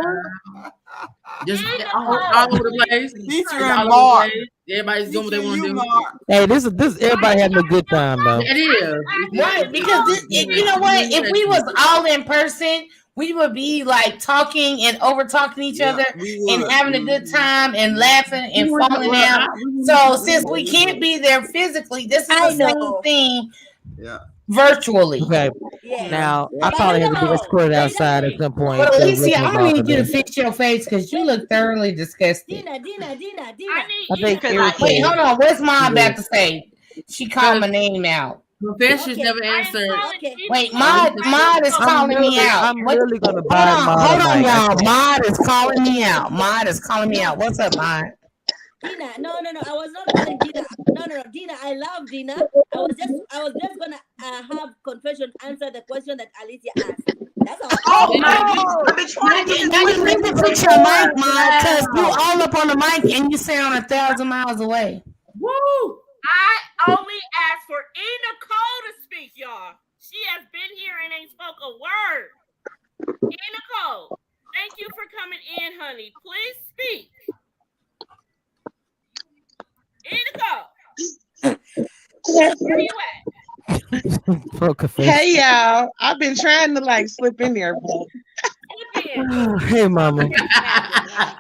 S6: Just all over the place.
S11: Featuring Mark.
S6: Everybody's doing what they want to do.
S10: Hey, this everybody having a good time though.
S6: It is.
S3: Right, because you know what? If we was all in person, we would be like talking and over talking each other and having a good time and laughing and falling out. So since we can't be there physically, this is the same thing.
S11: Yeah.
S3: Virtually.
S10: Okay. Now I probably have to be escorted outside at some point.
S3: But Alicia, I'm gonna need you to fix your face because you look thoroughly disgusted.
S4: Dina.
S3: Wait, hold on. What's Mom about to say? She called my name out.
S6: Confessions never answered.
S3: Wait, Mod is calling me out.
S10: I'm really gonna buy
S3: Hold on, y'all. Mod is calling me out. What's up, Mod?
S4: Dina, no. I was not calling Dina. No, Dina. I love Dina. I was just gonna have confession answer the question that Alicia asked. That's all.
S5: Now you need to fix your mic, Mod, because you all up on the mic and you sound 1,000 miles away.
S1: Woo! I only asked for Nicole to speak, y'all. She has been here and ain't spoke a word. Nicole, thank you for coming in, honey. Please speak. Nicole, where you at?
S11: Hey y'all, I've been trying to slip in there.
S10: Hey mama.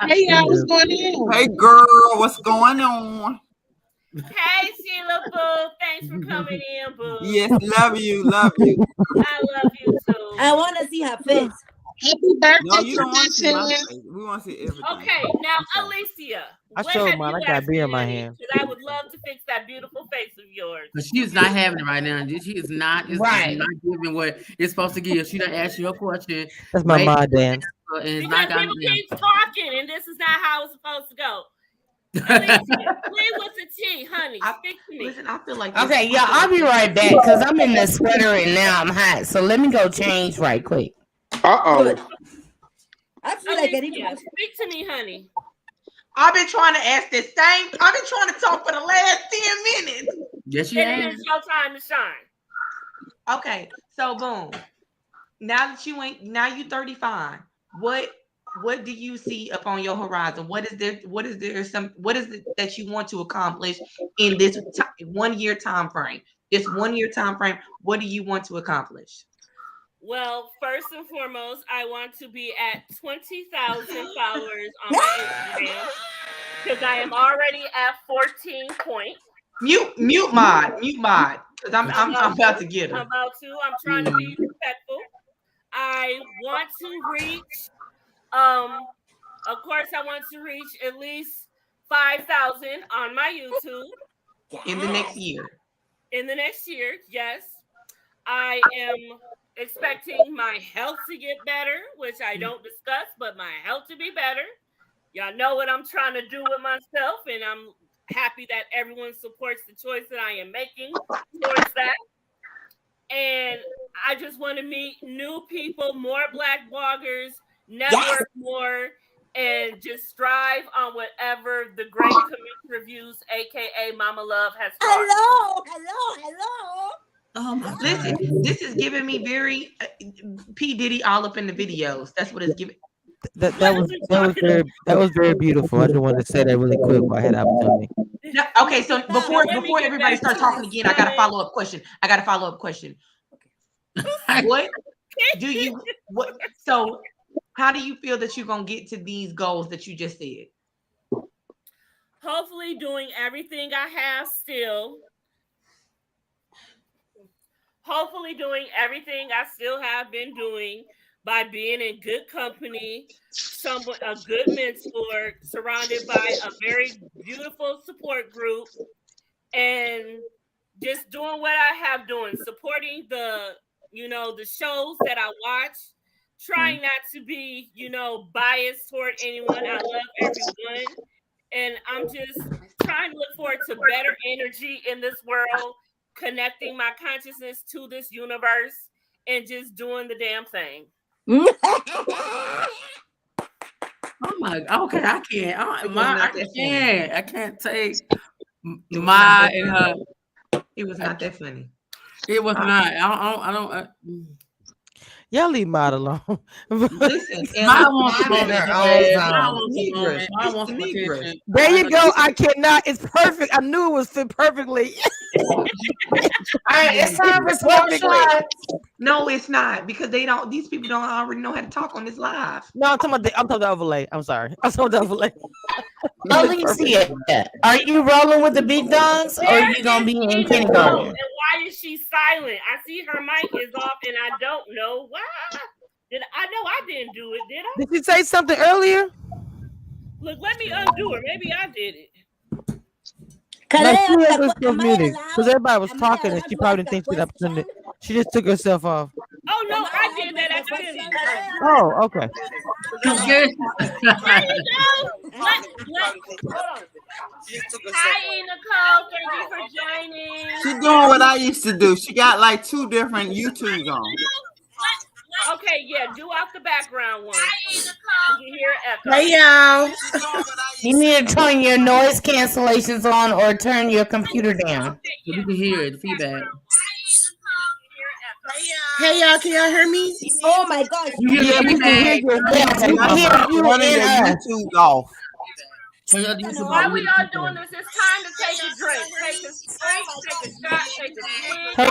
S11: Hey y'all, what's going on? Hey girl, what's going on?
S1: Hey Sheila Boo, thanks for coming in, Boo.
S11: Yes, love you.
S1: I love you too.
S4: I want to see her face.
S11: Happy birthday! No, you don't want to see my face. We want to see everything.
S1: Okay, now Alicia,
S10: I showed mine. I got beer in my hand.
S1: I would love to fix that beautiful face of yours.
S6: But she's not having it right now. She is not. It's not giving what it's supposed to give. She done asked you a question.
S10: That's my mod dance.
S1: Because people keep talking, and this is not how it's supposed to go. Alicia, play with the tea, honey. Speak to me.
S9: Listen, I feel like
S5: okay, yeah, I'll be right back because I'm in the sweater and now I'm hot. So let me go change right quick.
S4: I feel like I need to
S1: speak to me, honey.
S9: I've been trying to ask this same. I've been trying to talk for the last 10 minutes.
S6: Yes, you have.
S1: It is your time to shine.
S9: Okay, so boom. Now that you 35, what what do you see up on your horizon? What is it that you want to accomplish in this 1 year time frame? This 1 year time frame, what do you want to accomplish?
S1: Well, first and foremost, I want to be at 20,000 followers on my Instagram because I am already at 14 points.
S9: Mute mod, because I'm about to get her.
S1: I'm trying to be respectful. I want to reach, of course, I want to reach at least 5,000 on my YouTube.
S9: In the next year.
S1: In the next year, yes. I am expecting my health to get better, which I don't discuss, but my health to be better. Y'all know what I'm trying to do with myself, and I'm happy that everyone supports the choice that I am making towards that. And I just want to meet new people, more Black bloggers, network more, and just strive on whatever the great community reviews, aka Mama Love, has started.
S9: Hello. Listen, this is giving me very P. Diddy all up in the videos. That's what it's giving.
S10: That was very beautiful. I just wanted to say that really quick while I had the opportunity.
S9: No, okay, so before everybody starts talking again, I got a follow-up question. So how do you feel that you're gonna get to these goals that you just said?
S1: Hopefully doing everything I have still. Hopefully doing everything I still have been doing by being in good company, a good mentor, surrounded by a very beautiful support group, and just doing what I have doing, supporting the shows that I watch, trying not to be, biased toward anyone. I love everyone. And I'm just trying to look forward to better energy in this world, connecting my consciousness to this universe, and just doing the damn thing.
S6: Oh my, okay, I can't. I can't take my and her.
S9: It was not that funny.
S6: It was not. I don't.
S10: Y'all leave Mod alone.
S9: Listen,
S10: There you go. I cannot. It's perfect. I knew it was fit perfectly.
S5: All right, it's time for some shots.
S9: No, it's not, because these people don't already know how to talk on this live.
S10: No, I'm talking about the overlay. I'm sorry. I'm talking about the overlay.
S5: Alicia, are you rolling with the big dogs, or are you gonna be in kindergarten?
S1: And why is she silent? I see her mic is off, and I don't know why. I know I didn't do it, did I?
S10: Did you say something earlier?
S1: Look, let me undo it. Maybe I did it.
S10: Because everybody was talking and she probably didn't think she had opportunity. She just took herself off.
S1: Oh no, I did that accidentally.
S10: Oh, okay.
S1: There you go. Hold on. Hi, Nicole. Thank you for joining.
S11: She's doing what I used to do. She got like 2 different YouTubes on.
S1: Okay, yeah, do off the background one. You can hear echo.
S5: Hey y'all. You need to turn your noise cancellations on or turn your computer down.
S6: You can hear it, feedback.
S5: Hey y'all, can y'all hear me?
S4: Oh my gosh.
S5: Yeah, we can hear you. Yeah, you
S11: running your YouTube off.
S1: Why we all doing this? It's time to take a drink. Take a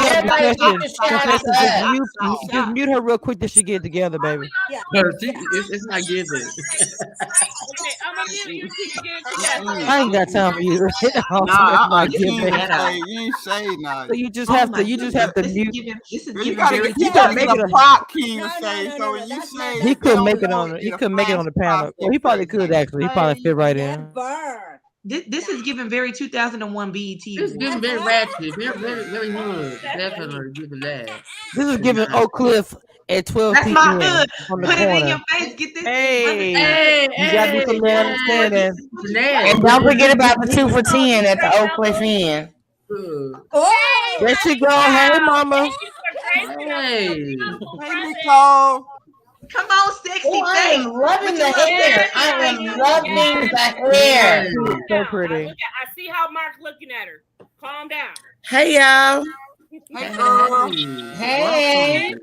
S1: shot, take a swig.
S10: Just mute her real quick till she get it together, baby.
S4: Yeah.
S6: It's not giving.
S1: Okay, I'm gonna mute you till you get it together.
S10: I ain't got time for you.
S11: You ain't say nothing.
S10: So you just have to mute.
S11: You gotta make it a pop king to say. So when you say
S10: he couldn't make it on. He couldn't make it on the panel. Well, he probably could actually. He probably fit right in.
S9: This is giving very 2001 BET.
S6: This is giving very ratchet, very hood. Definitely giving that.
S10: This is giving Oak Cliff at 12
S9: That's
S10: p.m.
S9: my hood.
S10: on the
S9: Put
S10: corner.
S9: it in your face. Get this.
S10: Hey, you gotta do some understanding.
S5: And don't forget about the 2 for 10 at the Oak Cliff Inn.
S10: There she go. Hey, mama.
S6: Hey,
S11: Nicole.
S9: Come on, sexy face.
S5: I am loving the hair. I am loving the hair.
S10: So pretty.
S1: I see how Mark's looking at her. Calm down.
S5: Hey y'all.
S11: Hey girl.
S5: Hey.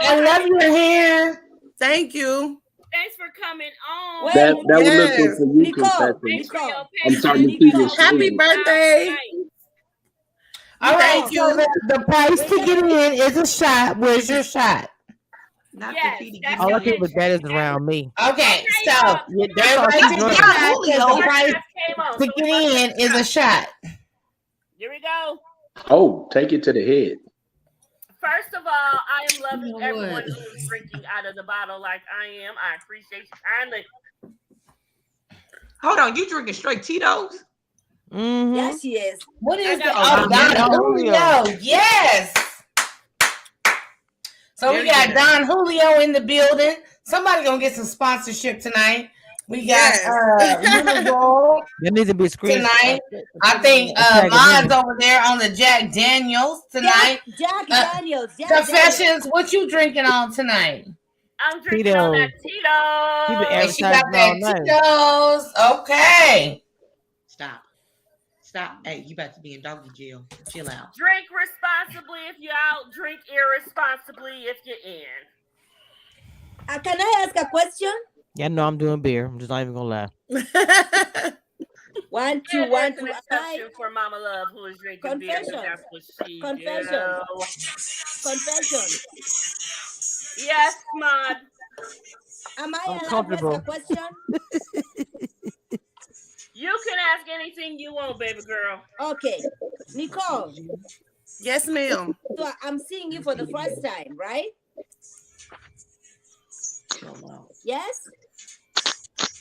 S5: I love your hair.
S3: Thank you.
S1: Thanks for coming on.
S4: Wait,
S8: That was looking for you,
S4: Nicole.
S8: Confession. I'm starting to see your
S3: Happy
S8: shade.
S3: birthday. All right,
S10: So the price to get in is a shot. Where's your shot?
S9: Not
S1: Yes,
S9: the
S1: that's
S10: All I
S1: your
S10: keep with that is around me.
S3: Okay, so
S10: That's all
S3: everybody
S10: she's
S3: take
S10: doing.
S3: a shot because the price
S1: came on.
S3: to get in is a shot.
S1: Here we go.
S8: Oh, take it to the head.
S1: First of all, I am loving
S6: You know
S1: everyone
S6: what?
S1: who is drinking out of the bottle like I am. I appreciate you kindly.
S9: Hold on, you drinking straight Tito's?
S10: Mm-hmm.
S4: Yes, she is.
S3: What is the
S10: Don
S3: Julio? Yes. So we got Don Julio in the building. Somebody gonna get some sponsorship tonight. We got
S10: There needs to be a screen
S3: tonight. I think Mod's over there on the Jack Daniels tonight.
S4: Jack Daniels.
S3: Confessions, what you drinking on tonight?
S1: I'm drinking on that Tito.
S3: And she got that Tito's. Okay.
S9: Stop. Hey, you about to be in doggy jail. Chill out.
S1: Drink responsibly if you're out. Drink irresponsibly if you're in.
S4: Can I ask a question?
S10: Yeah, no, I'm doing beer. I'm just not even gonna lie.
S4: 1, 2,
S1: And
S4: 1,
S1: there's
S4: 2.
S1: an exception for Mama Love who is drinking beer. But that's what she
S4: Confession.
S1: Yes, Mod.
S4: Am I
S10: I'm
S4: allowed to
S10: comfortable.
S4: ask a question?
S1: You can ask anything you want, baby girl.
S4: Okay. Nicole.
S3: Yes, ma'am.
S4: So I'm seeing you for the first time, right? Yes?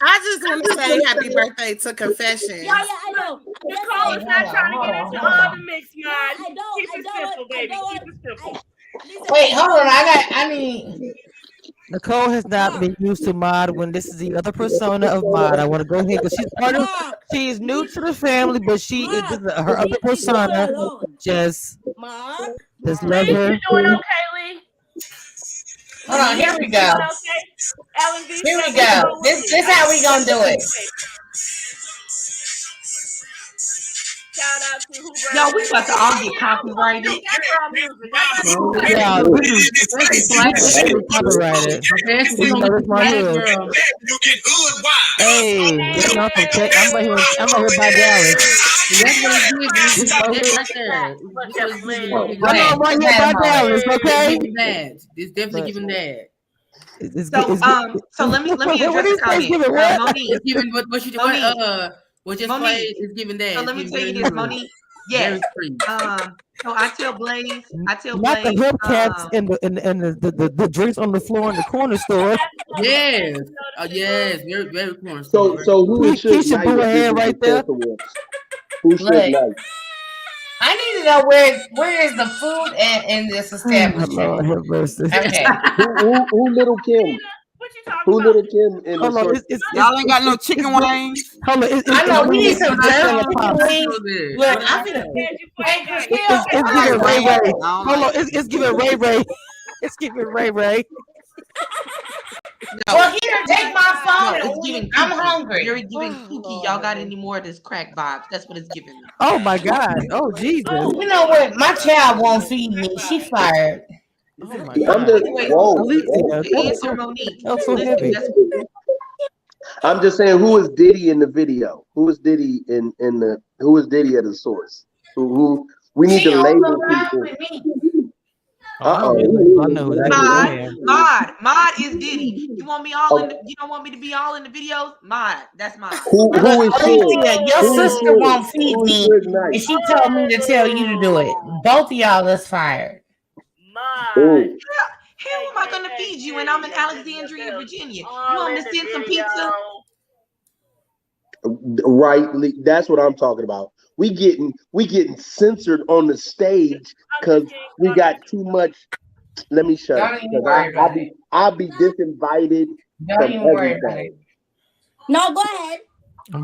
S3: I just want to say happy birthday to Confession.
S4: Yeah, I know.
S1: Nicole is not trying to get into all the mix, Mod. Keep it simple, baby. Keep it simple.
S3: Wait, hold on. I need.
S10: Nicole has not been used to Mod when this is the other persona of Mod. I want to go ahead because she's part of. She is new to the family, but she is her other persona. Just love her.
S1: You doing okay, Lee?
S3: Hold on, here we go.
S1: Okay.
S3: Here we go. This how we gonna do it.
S1: Shout out to who
S9: Yo, we about to all get copyrighted.
S10: Yeah, copyrighted. Hey, this not from Tech. I'm right here by Dallas. I'm right here by Dallas. Okay.
S6: It's definitely giving that.
S9: So let me address the comment. Monique,
S6: it's giving what you just played is giving that.
S9: So let me tell you this, Monique. Yes. So I tell Blaze.
S10: Not the Hellcats and the drinks on the floor in the corner store.
S6: Yes. Yes. Very, very corner store.
S8: So who is
S10: Keisha Boo ahead right there.
S8: Who should like?
S3: I need to know where is the food in this establishment. Okay.
S8: Who Little Kim? Who Little Kim in the store?
S11: Y'all ain't got no chicken wings.
S10: Hold on,
S3: I know we need some wings. Look, I'm gonna.
S10: It's giving Ray Ray. Hold on, it's giving Ray Ray. It's giving Ray Ray.
S3: Well, here, take my phone.
S9: No, it's giving
S3: I'm hungry.
S9: You're giving Kooky. Y'all got any more of this crack vibes? That's what it's giving me.
S10: Oh my God. Oh Jesus.
S3: You know what? My child won't feed me. She fired.
S10: Oh my God.
S9: Answer Monique.
S10: That's so heavy.
S8: I'm just saying, who is Diddy in the video? Who is Diddy in the? Who is Diddy at the source? Who we need to label people.
S10: I know who that is.
S9: Mod is Diddy. You want me all in the? You don't want me to be all in the videos? Mod, that's mine.
S8: Who is
S3: Alicia, your sister won't feed me, and she told me to tell you to do it. Both of y'all is fired.
S9: How am I gonna feed you when I'm in Alexandria, Virginia? You want me to send some pizza?
S8: Right, that's what I'm talking about. We getting censored on the stage because we got too much. Let me shut up. I'll be disinvited from everything.
S4: No, go ahead.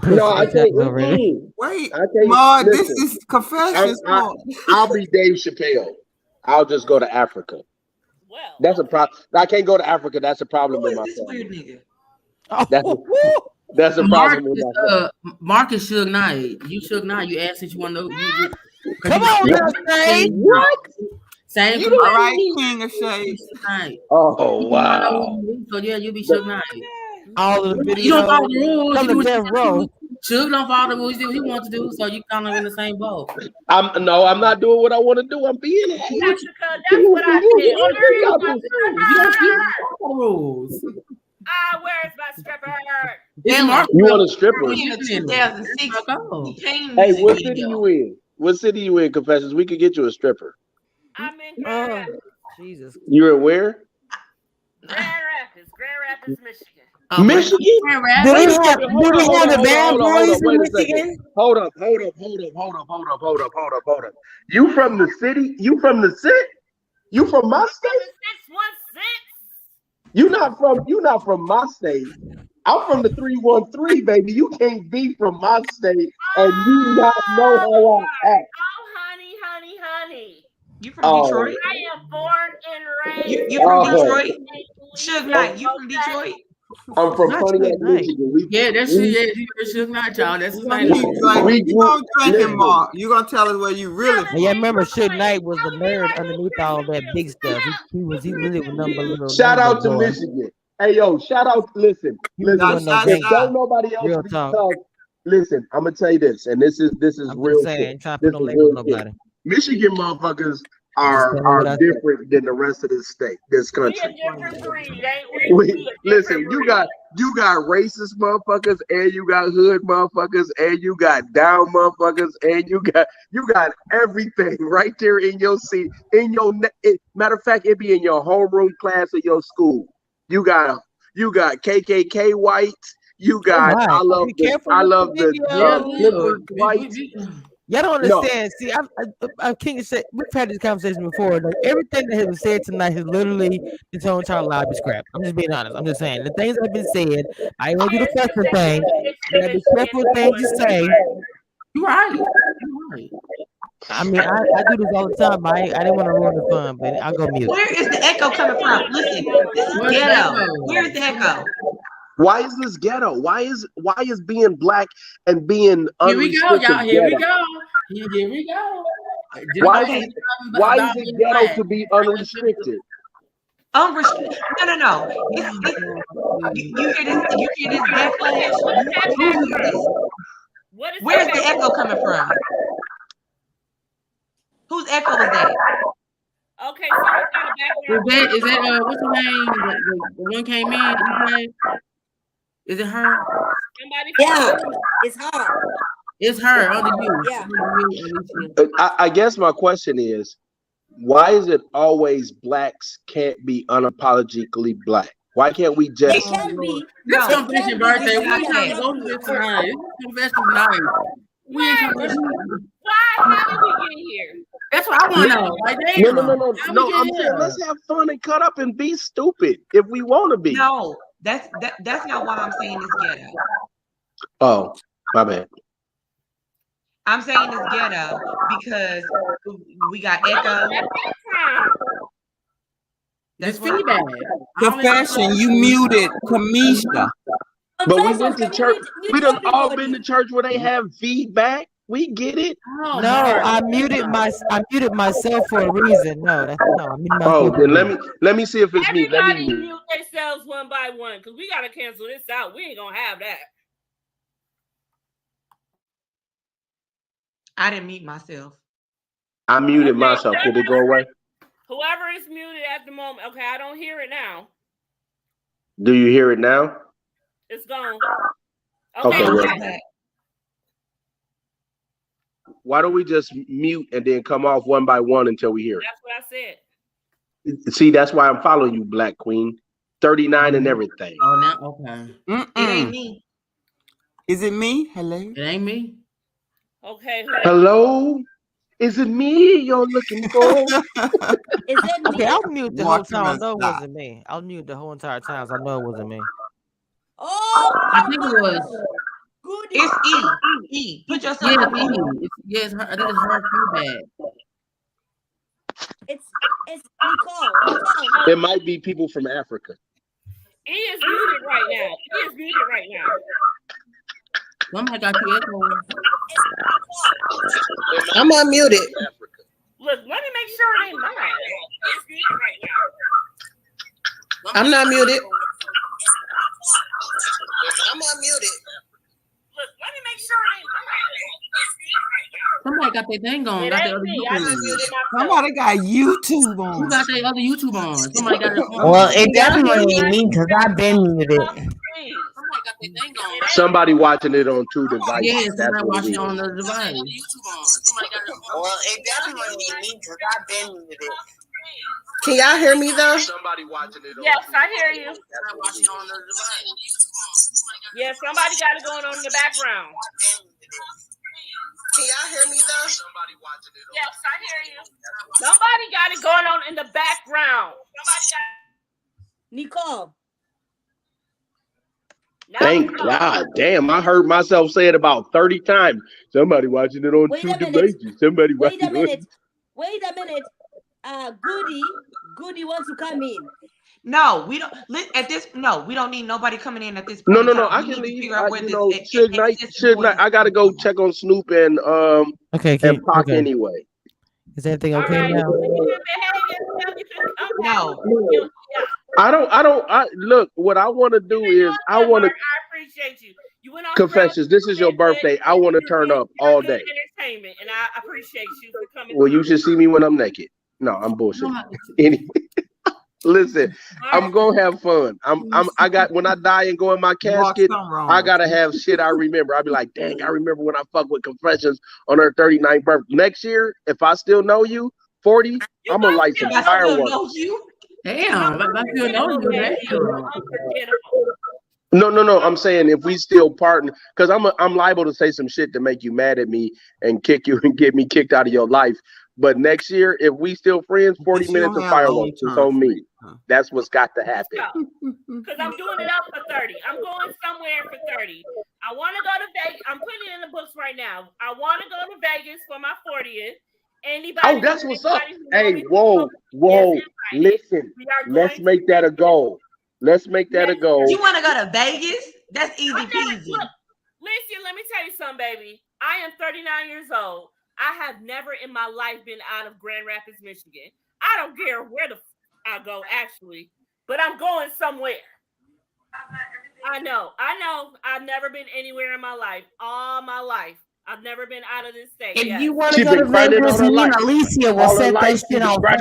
S8: No, I tell you.
S11: Wait, Ma, this is Confessions.
S8: I'll be Dave Chappelle. I'll just go to Africa. Well, that's a problem. I can't go to Africa. That's a problem with my family. That's a problem with my family.
S6: Marcus Suge Knight. You Suge Knight. You asked if you want to know.
S10: Come on, Shade.
S6: What? Same.
S11: You all right, King of Shade.
S8: Oh wow.
S6: So yeah, you be Suge Knight.
S10: all of the videos.
S6: You don't follow the rules.
S10: Come to death row.
S6: Suge don't follow the rules. He do what he wants to do, so you kind of in the same boat.
S8: I'm not doing what I want to do. I'm being
S1: Jessica, that's what I said.
S6: You don't follow the rules.
S1: Where's my stripper?
S8: You want a stripper?
S9: In the 2006
S8: Hey, what city you in? What city you in, Confessions? We could get you a stripper.
S1: I'm in Grand Rapids.
S10: Jesus.
S8: You're in where?
S1: Grand Rapids, Michigan.
S8: Michigan?
S2: Do they have the bad boys in Michigan?
S8: Hold up. You from the city? You from the city? You from my state?
S1: 616.
S8: You not from my state. I'm from the 313, baby. You can't be from my state and you not know how I act.
S1: Oh, honey.
S9: You from Detroit?
S1: I am born and raised.
S9: You from Detroit? Suge Knight, you from Detroit?
S8: I'm from Pontiac, Michigan.
S6: That's Suge Knight, y'all. That's his name.
S11: You gonna drink him, Mark. You gonna tell us where you really from.
S10: Yeah, I remember Suge Knight was the nerd underneath all that big stuff. He really was number little.
S8: Shout out to Michigan. Hey yo, shout out. Listen. If don't nobody else talk, listen. I'm gonna tell you this, and this is real. Nobody. Michigan motherfuckers are different than the rest of this country.
S1: We a different breed, ain't we?
S8: Listen, you got racist motherfuckers, and you got hood motherfuckers, and you got down motherfuckers, and you got everything right there in your seat. Matter of fact, it be in your homeroom class of your school. You got KKK whites. You got I love the whites.
S10: Y'all don't understand. See, I'm King said we've had this conversation before. Like, everything that has been said tonight has literally the whole entire live is crap. I'm just being honest. I'm just saying the things that have been said. I ain't gonna do the fucking thing. You gotta be careful with things you say.
S6: You're right.
S10: I mean, I do this all the time, but I didn't want to ruin the fun, but I'll go mute.
S9: Where is the echo coming from? Listen, this is ghetto. Where is the echo?
S8: Why is this ghetto? Why is being black and being unrestricted?
S6: Here we go.
S8: Why is it ghetto to be unrestricted?
S9: Unrestricted? No. You hear this backlash? Where's the echo coming from? Whose echo is that?
S1: Okay, so
S6: is that what's her name? The one came in. Is it her?
S4: Yeah, it's her.
S6: It's her on the
S4: Yeah.
S8: I guess my question is, why is it always blacks can't be unapologetically black? Why can't we just?
S4: It can be.
S6: This confession birthday. We ain't trying to go to this tonight. It's confession night. We ain't trying to.
S1: How did we get here?
S6: That's what I want to know. Like,
S8: No. I'm saying let's have fun and cut up and be stupid if we want to be.
S9: No, that's not why I'm saying it's ghetto.
S8: Oh, my bad.
S9: I'm saying it's ghetto because we got echo.
S6: That's feedback.
S11: Confession, you muted Kamisha.
S8: But we went to church. We done all been to church where they have feedback. We get it.
S10: No, I muted myself for a reason. No.
S8: Then let me see if it's me. Let
S1: Everybody
S8: me
S1: mute themselves one by one because we gotta cancel this out. We ain't gonna have that.
S9: I didn't mute myself.
S8: I muted myself. Did it go away?
S1: Whoever is muted at the moment. Okay, I don't hear it now.
S8: Do you hear it now?
S1: It's gone.
S8: Okay. Why don't we just mute and then come off one by one until we hear it?
S1: That's what I said.
S8: See, that's why I'm following you, Black Queen. 39 and everything.
S6: Oh, now okay.
S9: It ain't me.
S11: Is it me? Hello.
S6: It ain't me.
S1: Okay.
S8: Hello. Is it me you're looking for?
S4: Is it me?
S10: Okay, I'll mute the whole time. I know it wasn't me. I'll mute the whole entire time. So I know it wasn't me.
S4: Oh,
S6: I think it was.
S4: good.
S9: It's E. Put yourself on mute.
S6: Yes, I think it's her feedback.
S4: It's Nicole.
S8: It might be people from Africa.
S1: He is muted right now.
S6: Somebody got you echoing.
S7: I'm unmuted.
S1: Look, let me make sure it ain't mine. It's muted right now.
S7: I'm not muted.
S6: Somebody got their thing on.
S1: It
S6: Got their
S1: ain't
S6: other
S1: me. I
S6: YouTube.
S1: just muted myself.
S11: Somebody got YouTube on.
S6: Who got their other YouTube on? Somebody got their phone.
S5: Well, it definitely ain't me because I've been muted.
S1: Please.
S6: Somebody got their thing on.
S8: Somebody watching it on 2 devices.
S6: Yeah,
S8: That's
S6: somebody
S8: what
S6: watching
S8: it
S6: it on
S8: is.
S6: the device.
S5: Well, it definitely ain't me because I've been muted.
S12: Can y'all hear me though?
S8: Somebody watching it on
S1: Yes,
S8: 2
S1: I hear you.
S8: devices.
S1: Yeah, somebody got it going on in the background.
S12: Can y'all hear me though?
S8: Somebody watching it on
S1: Yes, I hear you. Somebody got it going on in the background.
S4: Nicole.
S8: Thank God. Damn, I heard myself say it about 30 times. Somebody watching it on 2 devices. Somebody
S4: Wait
S8: watching
S4: a minute.
S8: it.
S4: Wait a minute. Goody wants to come in.
S9: No, we don't. At this, no, we don't need nobody coming in at this point.
S8: No.
S9: We
S8: I
S9: need
S8: can
S9: to
S8: leave.
S9: figure out where this
S8: Suge Knight. I gotta go check on Snoop and
S10: Okay,
S8: and Pac anyway.
S10: Is everything okay now?
S9: No.
S8: I look. What I want to do is I want to.
S1: I appreciate you. You went on
S8: Confessions. This is your birthday. I want to turn up all day.
S1: Entertainment, and I appreciate you for coming.
S8: Well, you should see me when I'm naked. No, I'm bullshit. Listen, I'm gonna have fun. I got when I die and go in my casket, I gotta have shit I remember. I'll be like, dang, I remember when I fucked with Confessions on her 39th birthday. Next year, if I still know you, 40, I'm gonna light some fireworks.
S6: Damn, I still know you.
S8: No. I'm saying if we still partner, because I'm liable to say some shit to make you mad at me and kick you and get me kicked out of your life. But next year, if we still friends, 40 minutes of fireworks. It's on me. That's what's got to happen.
S1: Because I'm doing it up for 30. I'm going somewhere for 30. I want to go to Vegas. I'm putting it in the books right now. I want to go to Vegas for my 40th. Anybody?
S8: Oh, that's what's up. Hey, whoa. Listen, let's make that a goal. Let's make that a goal.
S9: You want to go to Vegas? That's easy peasy.
S1: Look, listen, let me tell you something, baby. I am 39 years old. I have never in my life been out of Grand Rapids, Michigan. I don't care where I go, actually, but I'm going somewhere. I know. I've never been anywhere in my life, all my life. I've never been out of this state.
S5: If you want to go to Vegas, me and Alicia will set that shit on fire.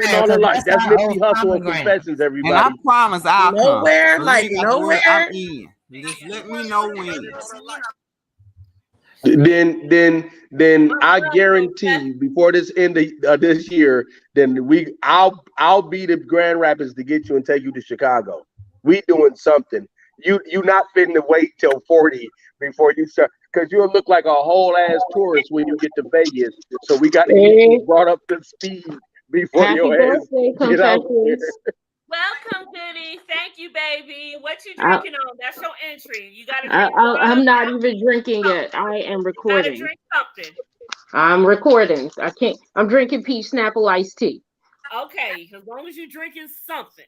S8: That's Nipsey Hussle and Confessions, everybody.
S11: And I promise I'll
S12: nowhere,
S11: come.
S12: like nowhere.
S11: I'm in. Just let me know when.
S8: Then I guarantee you before this end of this year, then I'll be the Grand Rapids to get you and take you to Chicago. We doing something. You not fitting to wait till 40 before you start, because you'll look like a whole ass tourist when you get to Vegas. So we got to get you brought up to speed before your ass get out there.
S1: Welcome, Goody. Thank you, baby. What you drinking on? That's your entry. You got to drink.
S13: I'm not even drinking yet. I am recording.
S1: You drink something.
S13: I'm recording. I can't. I'm drinking peach Snapple iced tea.
S1: Okay, as long as you're drinking something.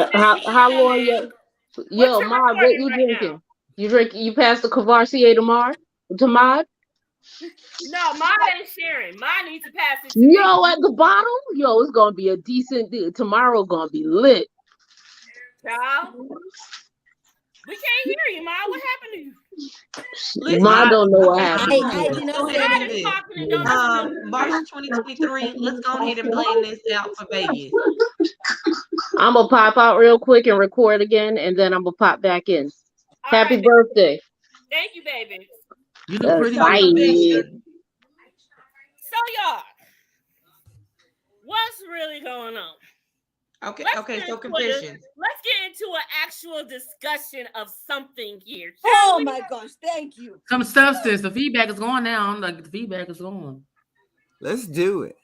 S13: How long? Yo, Ma, what you drinking? Now? You passed the Courvoisier to Mod?
S1: No, Ma ain't sharing. Ma needs to pass it to
S13: me. At the bottom? Yo, it's gonna be a decent day. Tomorrow gonna be lit.
S1: Child, we can't hear you, Ma. What happened to you?
S13: Ma don't know what happened.
S9: March 2023. Let's go ahead and plan this out for Vegas.
S13: I'm gonna pop out real quick and record again, and then I'm gonna pop back in. Happy birthday!
S1: Thank you, baby.
S6: You look pretty
S1: good. So, y'all, what's really going on?
S9: Okay, so confessions.
S1: Let's get into an actual discussion of something here.
S4: Oh my gosh, thank you.
S6: Some substance. The feedback is going down. Like the feedback is going.
S11: Let's do it.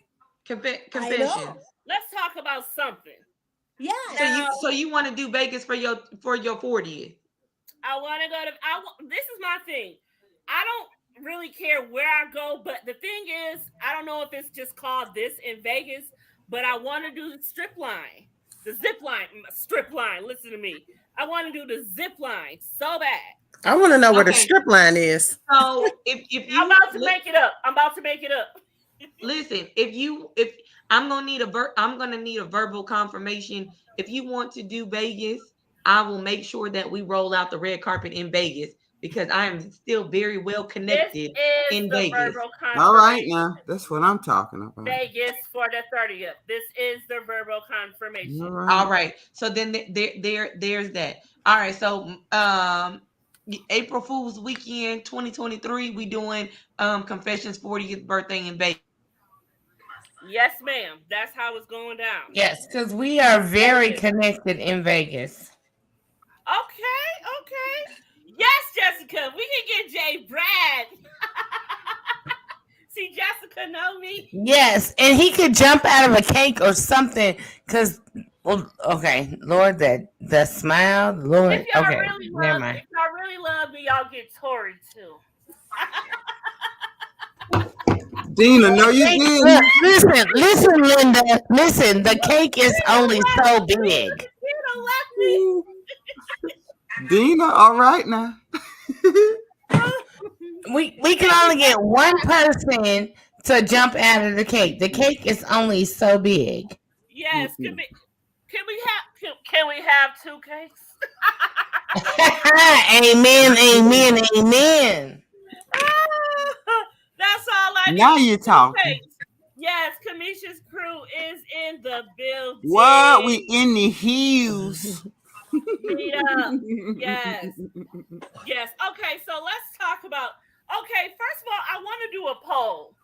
S9: Confessions.
S1: Let's talk about something.
S4: Yeah.
S9: So you want to do Vegas for your 40th?
S1: I want to go to. This is my thing. I don't really care where I go, but the thing is, I don't know if it's just called this in Vegas, but I want to do the strip line, the zip line, strip line. Listen to me. I want to do the zip line so bad.
S12: I want to know where the strip line is.
S9: So if you,
S1: I'm about to make it up.
S9: Listen, if I'm gonna need a verbal confirmation. If you want to do Vegas, I will make sure that we roll out the red carpet in Vegas. because I am still very well connected in Vegas.
S11: All right, now that's what I'm talking about.
S1: Vegas for the 30th. This is the verbal confirmation.
S9: All right. So then there's that. All right. So April Fool's weekend 2023, we doing Confession's 40th birthday in Vegas.
S1: Yes, ma'am. That's how it's going down.
S3: Yes, because we are very connected in Vegas.
S1: Okay. Yes, Jessica. We can get Jay Brad. See, Jessica know me.
S3: Yes, and he could jump out of a cake or something. Because, okay, Lord, the smile, Lord.
S1: If y'all
S3: okay,
S1: really
S3: never
S1: love,
S3: mind.
S1: if y'all really love me, y'all get Tori too.
S11: Dina, no, you didn't.
S3: Listen, Linda. Listen, the cake is only so big.
S11: Dina, all right now.
S3: We can only get one person to jump out of the cake. The cake is only so big.
S1: Yes, can we have 2 cakes?
S3: Amen.
S1: That's all I need.
S11: Now you're talking.
S1: Yes, Kamisha's crew is in the building.
S11: What? We in the hills.
S1: Meet up. Yes. Okay, so let's talk about. Okay, first of all, I want to do a poll.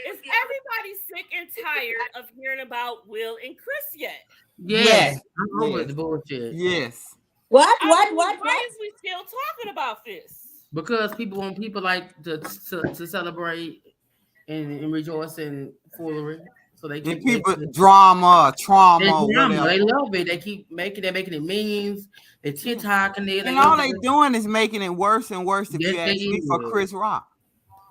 S1: Is everybody sick and tired of hearing about Will and Chris yet?
S6: Yes. I'm over the bullshit.
S11: Yes.
S4: What?
S1: Why is we still talking about this?
S6: Because people want people like to celebrate and rejoice in foolery. So they keep
S11: people trauma,
S6: whatever. They love it. They keep making it memes. They TikToking it.
S11: And all they doing is making it worse and worse. If you ask me, for Chris Rock.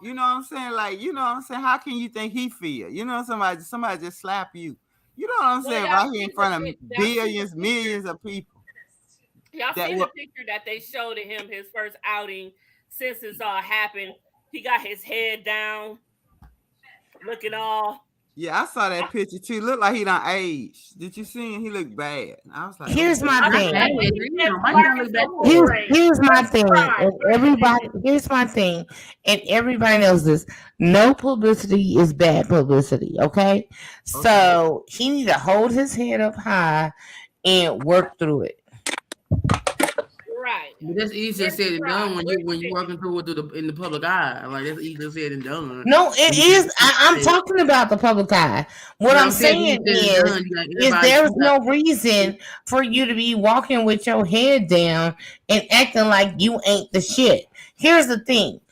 S11: You know what I'm saying? Like, you know what I'm saying? How can you think he feel? You know, somebody just slap you. You know what I'm saying? Right here in front of millions of people.
S1: Y'all seen the picture that they showed of him, his first outing since this all happened. He got his head down, looking all.
S11: Yeah, I saw that picture too. Looked like he done aged. Did you see him? He looked bad. I was like,
S3: here's my thing. Here's my thing, and everybody knows this. No publicity is bad publicity. Okay, so he need to hold his head up high and work through it.
S1: Right.
S6: But that's easier said than done when you're working through it in the public eye. Like that's easier said than done.
S3: No, it is. I'm talking about the public eye. What I'm saying is there's no reason for you to be walking with your head down and acting like you ain't the shit. Here's the thing.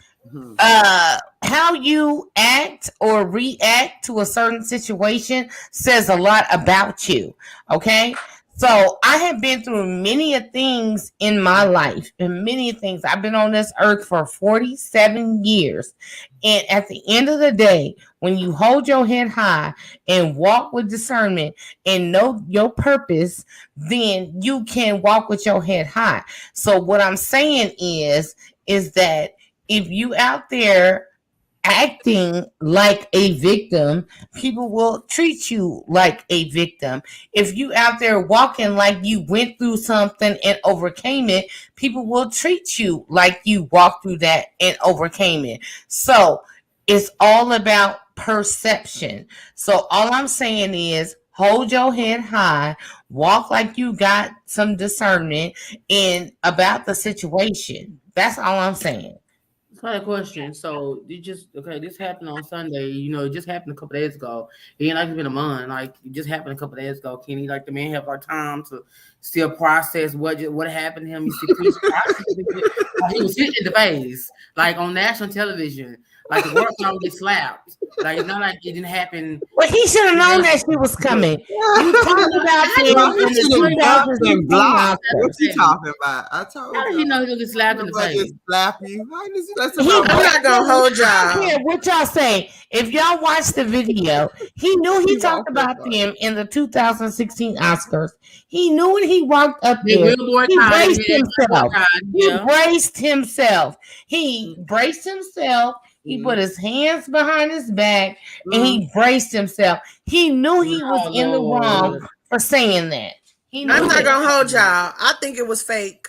S3: How you act or react to a certain situation says a lot about you. Okay. So I have been through many things in my life, and many things. I've been on this earth for 47 years. And at the end of the day, when you hold your head high and walk with discernment and know your purpose, then you can walk with your head high. So what I'm saying is that if you out there acting like a victim, people will treat you like a victim. If you out there walking like you went through something and overcame it, people will treat you like you walked through that and overcame it. So it's all about perception. So all I'm saying is hold your head high, walk like you got some discernment in about the situation. That's all I'm saying.
S6: I had a question. So this happened on Sunday. You know, it just happened a couple days ago. It ain't like it's been a month. Like it just happened a couple days ago. Kenny, like the man have our time to still process what happened to him. He was hit in the face, like on national television. Like the world song get slapped. Like it's not like it didn't happen.
S3: Well, he should have known that she was coming. You talking about
S11: what you talking about? I told you.
S6: How did he know he was slapped in the face?
S11: Slap you.
S12: I'm not gonna hold y'all.
S3: I don't care what y'all say. If y'all watch the video, he knew he talked about them in the 2016 Oscars. He knew when he walked up there. He braced himself. He braced himself. He put his hands behind his back and he braced himself. He knew he was in the wrong for saying that.
S12: I'm not gonna hold y'all. I think it was fake.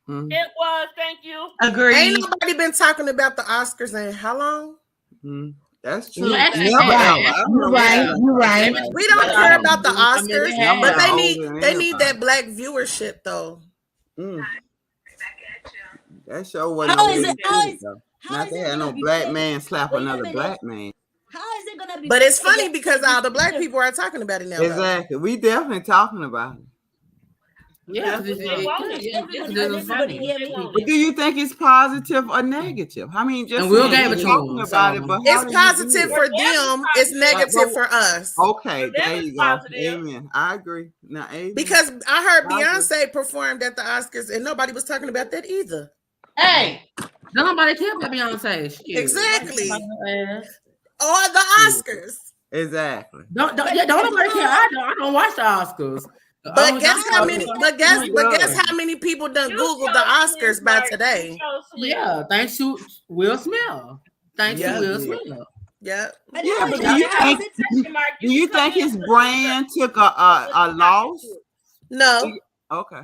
S1: It was. Thank you.
S12: Agreed.
S10: Ain't nobody been talking about the Oscars in how long?
S11: That's true.
S6: Actually,
S11: Never
S6: right.
S11: have.
S13: You're right. You're right.
S10: We don't care about the Oscars, but they
S11: older than
S10: need that black viewership though.
S11: That show wasn't
S4: How
S11: no
S4: is
S11: way
S4: it?
S11: to do it, though. Not they had no black man slap
S4: Wait a
S11: another
S4: minute.
S11: black man.
S4: How is it gonna be?
S10: But it's funny because all the black people are talking about it now.
S11: Exactly. We definitely talking about it.
S6: Yeah,
S4: everybody hear me?
S11: But do you think it's positive or negative? I mean, just
S6: and Will gave it to
S11: talking
S6: him,
S11: about
S6: so.
S11: it, but
S10: It's positive for them. It's negative for us.
S11: Okay, there you go. Amen. I agree. Now, amen.
S10: Because I heard Beyonce performed at the Oscars and nobody was talking about that either.
S6: Hey, nobody care about Beyonce. Shit.
S10: Exactly. Or the Oscars.
S11: Exactly.
S6: Don't nobody care. I don't watch the Oscars.
S10: But guess how many? But guess how many people done Googled the Oscars by today?
S6: Yeah, thanks to Will Smith. Thanks to Will Smith.
S10: Yeah.
S11: Yeah, but do you think his brand took a loss?
S10: No.
S11: Okay.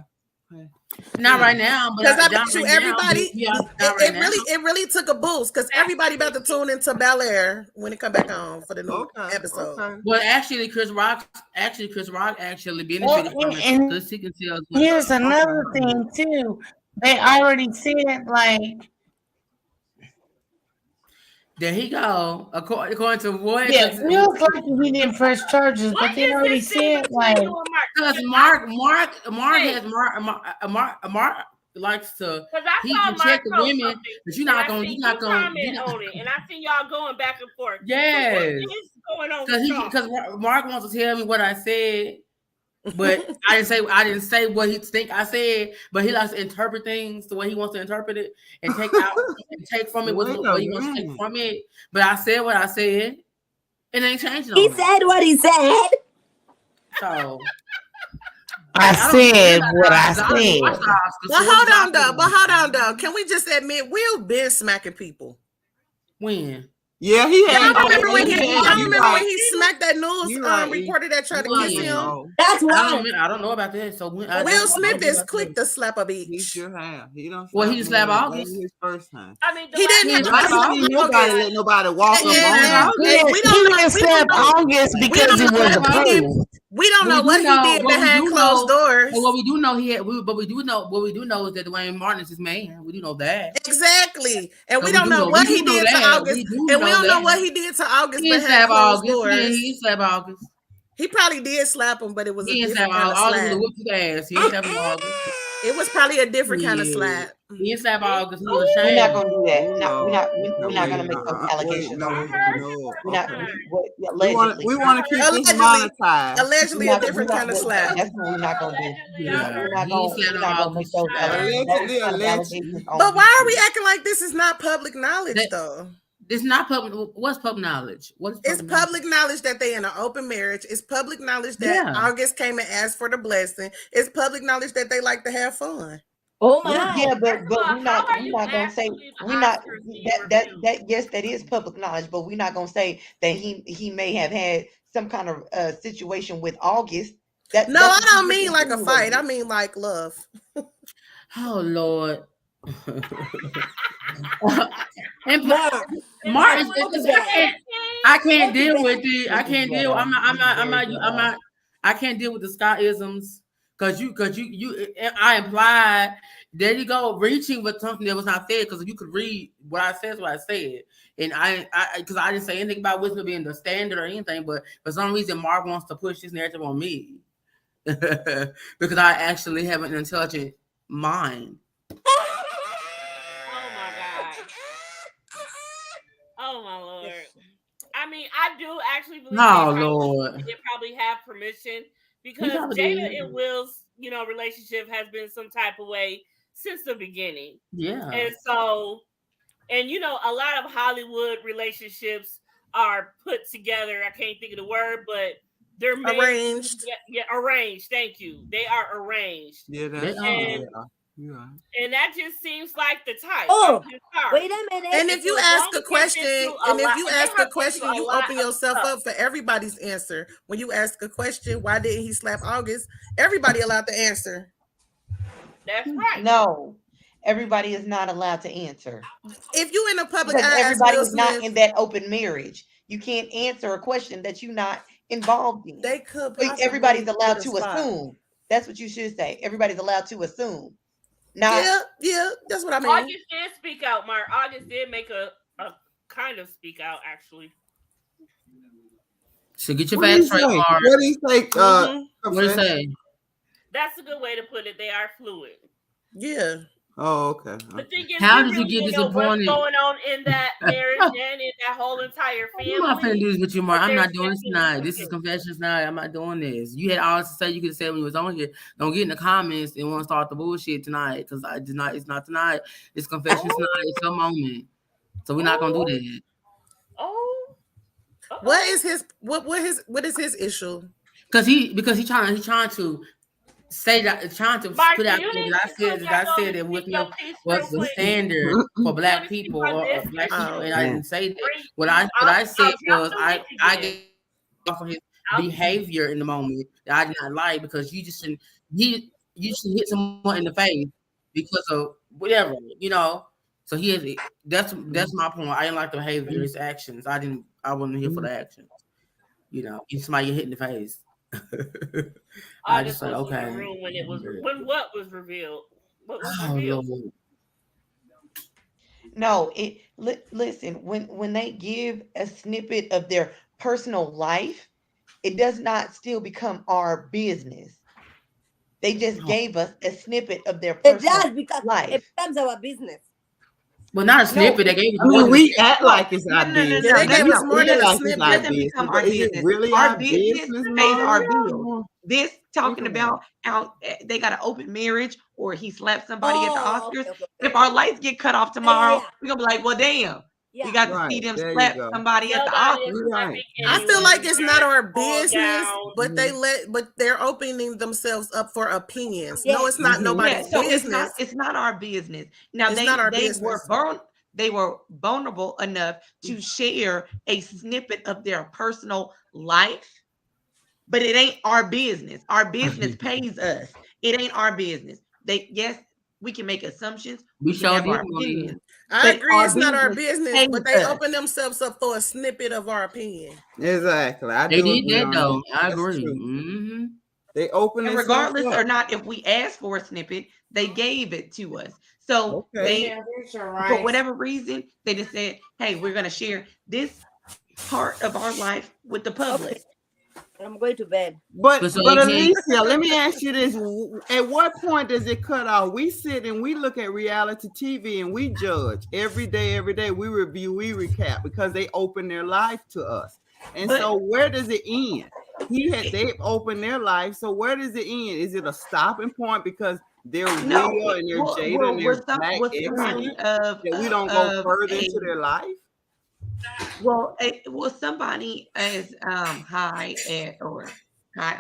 S6: Not right now,
S10: because I bet you everybody. It really took a boost because everybody about to tune into Bel Air when it come back on for the new episode.
S6: Okay. Well, actually, Chris Rock actually benefited from it because he can sell.
S13: Here's another thing too. They already said like.
S6: There he go. According to what?
S13: Yeah, it feels like he didn't press charges, but they already said like.
S6: Because Mark likes to. He can check the women, but you're not gonna
S1: comment on it, and I see y'all going back and forth.
S6: Yes.
S1: So what is going on?
S6: Because Mark wants to tell me what I said, but I didn't say what he think I said, but he likes to interpret things the way he wants to interpret it and take out and take from it what he wants to take from it. But I said what I said. It ain't changing.
S4: He said what he said.
S6: So
S13: I said what I said.
S10: But hold on though. Can we just admit Will been smacking people?
S6: When?
S11: Yeah, he had.
S10: Y'all remember when he smacked that news reporter that tried to kiss him?
S4: That's
S6: why I don't know about that. So
S10: Will Smith is quick to slap a bitch.
S11: He sure have. He don't.
S6: Well, he slapped August
S11: his first time.
S1: I mean,
S10: he didn't.
S11: Nobody let nobody walk up on him.
S13: We don't slap August because it was approved.
S10: We don't know what he did behind closed doors.
S6: But what we do know what we do know is that Dwayne Martin is his man. We do know that.
S10: Exactly. And we don't know what he did to August. And we don't know what he did to August behind closed doors.
S6: Yeah, he slapped August.
S10: He probably did slap him, but it was a different kind of
S6: slap.
S10: slap.
S6: He didn't slap August.
S10: It was probably a different kind of slap.
S6: He didn't slap August.
S2: We're not gonna do that. We're not gonna make those allegations.
S11: We want to keep this monetized.
S10: Allegedly a different kind of slap.
S2: That's what we're not gonna do. We're not gonna make those allegations.
S10: But why are we acting like this is not public knowledge though?
S6: It's not public. What's public knowledge?
S10: It's public knowledge that they in an open marriage. It's public knowledge that August came and asked for the blessing. It's public knowledge that they like to have fun.
S4: Oh my!
S2: Yeah, but we're not gonna say that. Yes, that is public knowledge, but we're not gonna say that he may have had some kind of situation with August.
S10: I don't mean like a fight. I mean like love.
S6: Oh Lord. And Mark, I can't deal with it. I can't deal. I can't deal with the Scottisms because you. I implied. There you go, reaching with something that was not said because you could read what I said. What I said, and I because I didn't say anything about wisdom being the standard or anything, but for some reason Mark wants to push this narrative on me because I actually have an intelligent mind.
S1: Oh my Lord. I mean, I do actually believe they probably have permission because Jada and Will's, relationship has been some type of way since the beginning.
S6: Yeah.
S1: And so, a lot of Hollywood relationships are put together. I can't think of the word, but they're
S10: arranged.
S1: Yeah, arranged. Thank you. They are arranged.
S11: Yeah,
S1: and that just seems like the type.
S4: Oh, wait a minute.
S10: And if you ask a question, you open yourself up for everybody's answer. When you ask a question, why didn't he slap August? Everybody allowed to answer.
S1: That's right.
S2: No, everybody is not allowed to answer.
S12: If you in a public
S2: Because
S12: eye,
S2: everybody
S12: Will
S2: is not
S12: Smith,
S2: in that open marriage. You can't answer a question that you're not involved in.
S12: they could
S2: But
S12: possibly
S2: everybody's
S12: get
S2: allowed
S12: a
S2: to
S12: spot.
S2: assume. That's what you should say. Everybody's allowed to assume. Not
S12: Yeah, that's what I mean.
S1: August did speak out, Mark. August did make a kind of speak out, actually.
S6: So get your
S11: What do you
S6: facts straight,
S11: say?
S6: Mark.
S11: What do you say?
S6: What do you say?
S1: That's a good way to put it. They are fluid.
S12: Yeah.
S11: Oh, okay.
S1: The thing is,
S6: How
S1: we
S6: did you
S1: really
S6: get
S1: don't know what's
S6: disappointed?
S1: going on in that marriage and in that whole entire family.
S6: I'm not finna do this with you, Mark.
S1: but
S6: I'm
S1: there's
S6: not doing this tonight. This is Confessions Night. I'm not doing this. You had all to say. You could have said when you was on here. Don't get in the comments and want to start the bullshit tonight, because I did not. It's not tonight. It's Confessions Night. It's your moment. So we're not gonna do that.
S12: What is his what is his issue?
S6: Because he's trying to say that, trying to
S1: Mark,
S6: put out
S1: you
S6: there
S1: need
S6: that I said that was the standard for black people or black people, and I didn't say that. What I said was I gave off of his behavior in the moment that I did not like, because you should hit someone in the face because of whatever, you know. So he has, that's my point. I didn't like the behavior, his actions. I wasn't here for the actions. You know, if somebody get hit in the face. I just said, okay.
S1: In the room when what was revealed? What was revealed?
S6: Lord.
S2: No, listen, when they give a snippet of their personal life, it does not still become our business. They just gave us a snippet of their personal life.
S4: It becomes our business.
S6: Well, not a snippet. They gave us
S11: I mean, we act like it's our business.
S12: They gave us more than a
S2: It
S12: snippet.
S2: doesn't become our
S11: Is it
S2: business.
S11: really
S2: Our business pays
S11: Mom?
S2: our bills. This talking about how they got an open marriage or he slapped somebody at the Oscars.
S4: Okay.
S2: If our lights get cut off tomorrow, we're gonna be like, well, damn. We got to see them slap somebody at the Oscars.
S12: I feel like it's not our business, but they're opening themselves up for opinions.
S4: Yes.
S12: No, it's not nobody's
S2: So
S12: business.
S2: it's not our business. Now
S12: It's not our business.
S2: they were vulnerable enough to share a snippet of their personal life, but it ain't our business. Our business pays us. It ain't our business. We can make assumptions. We can have our opinions.
S12: I agree, it's not our business, but they open themselves up for a snippet of our opinion.
S11: Exactly.
S6: They did that though. I agree. Mm-hmm.
S11: They open,
S2: and regardless or not, if we asked for a snippet, they gave it to us. So for whatever reason, they just said, "Hey, we're gonna share this part of our life with the public."
S4: I'm going to bed.
S11: But Alicia, let me ask you this: at what point does it cut off? We sit and we look at reality TV and we judge every day. We review, we recap because they open their life to us. And so, where does it end? They've opened their life. So where does it end? Is it a stopping point because they're real and they're Jada and they're black excellent that we don't go further into their life?
S2: Well, somebody as high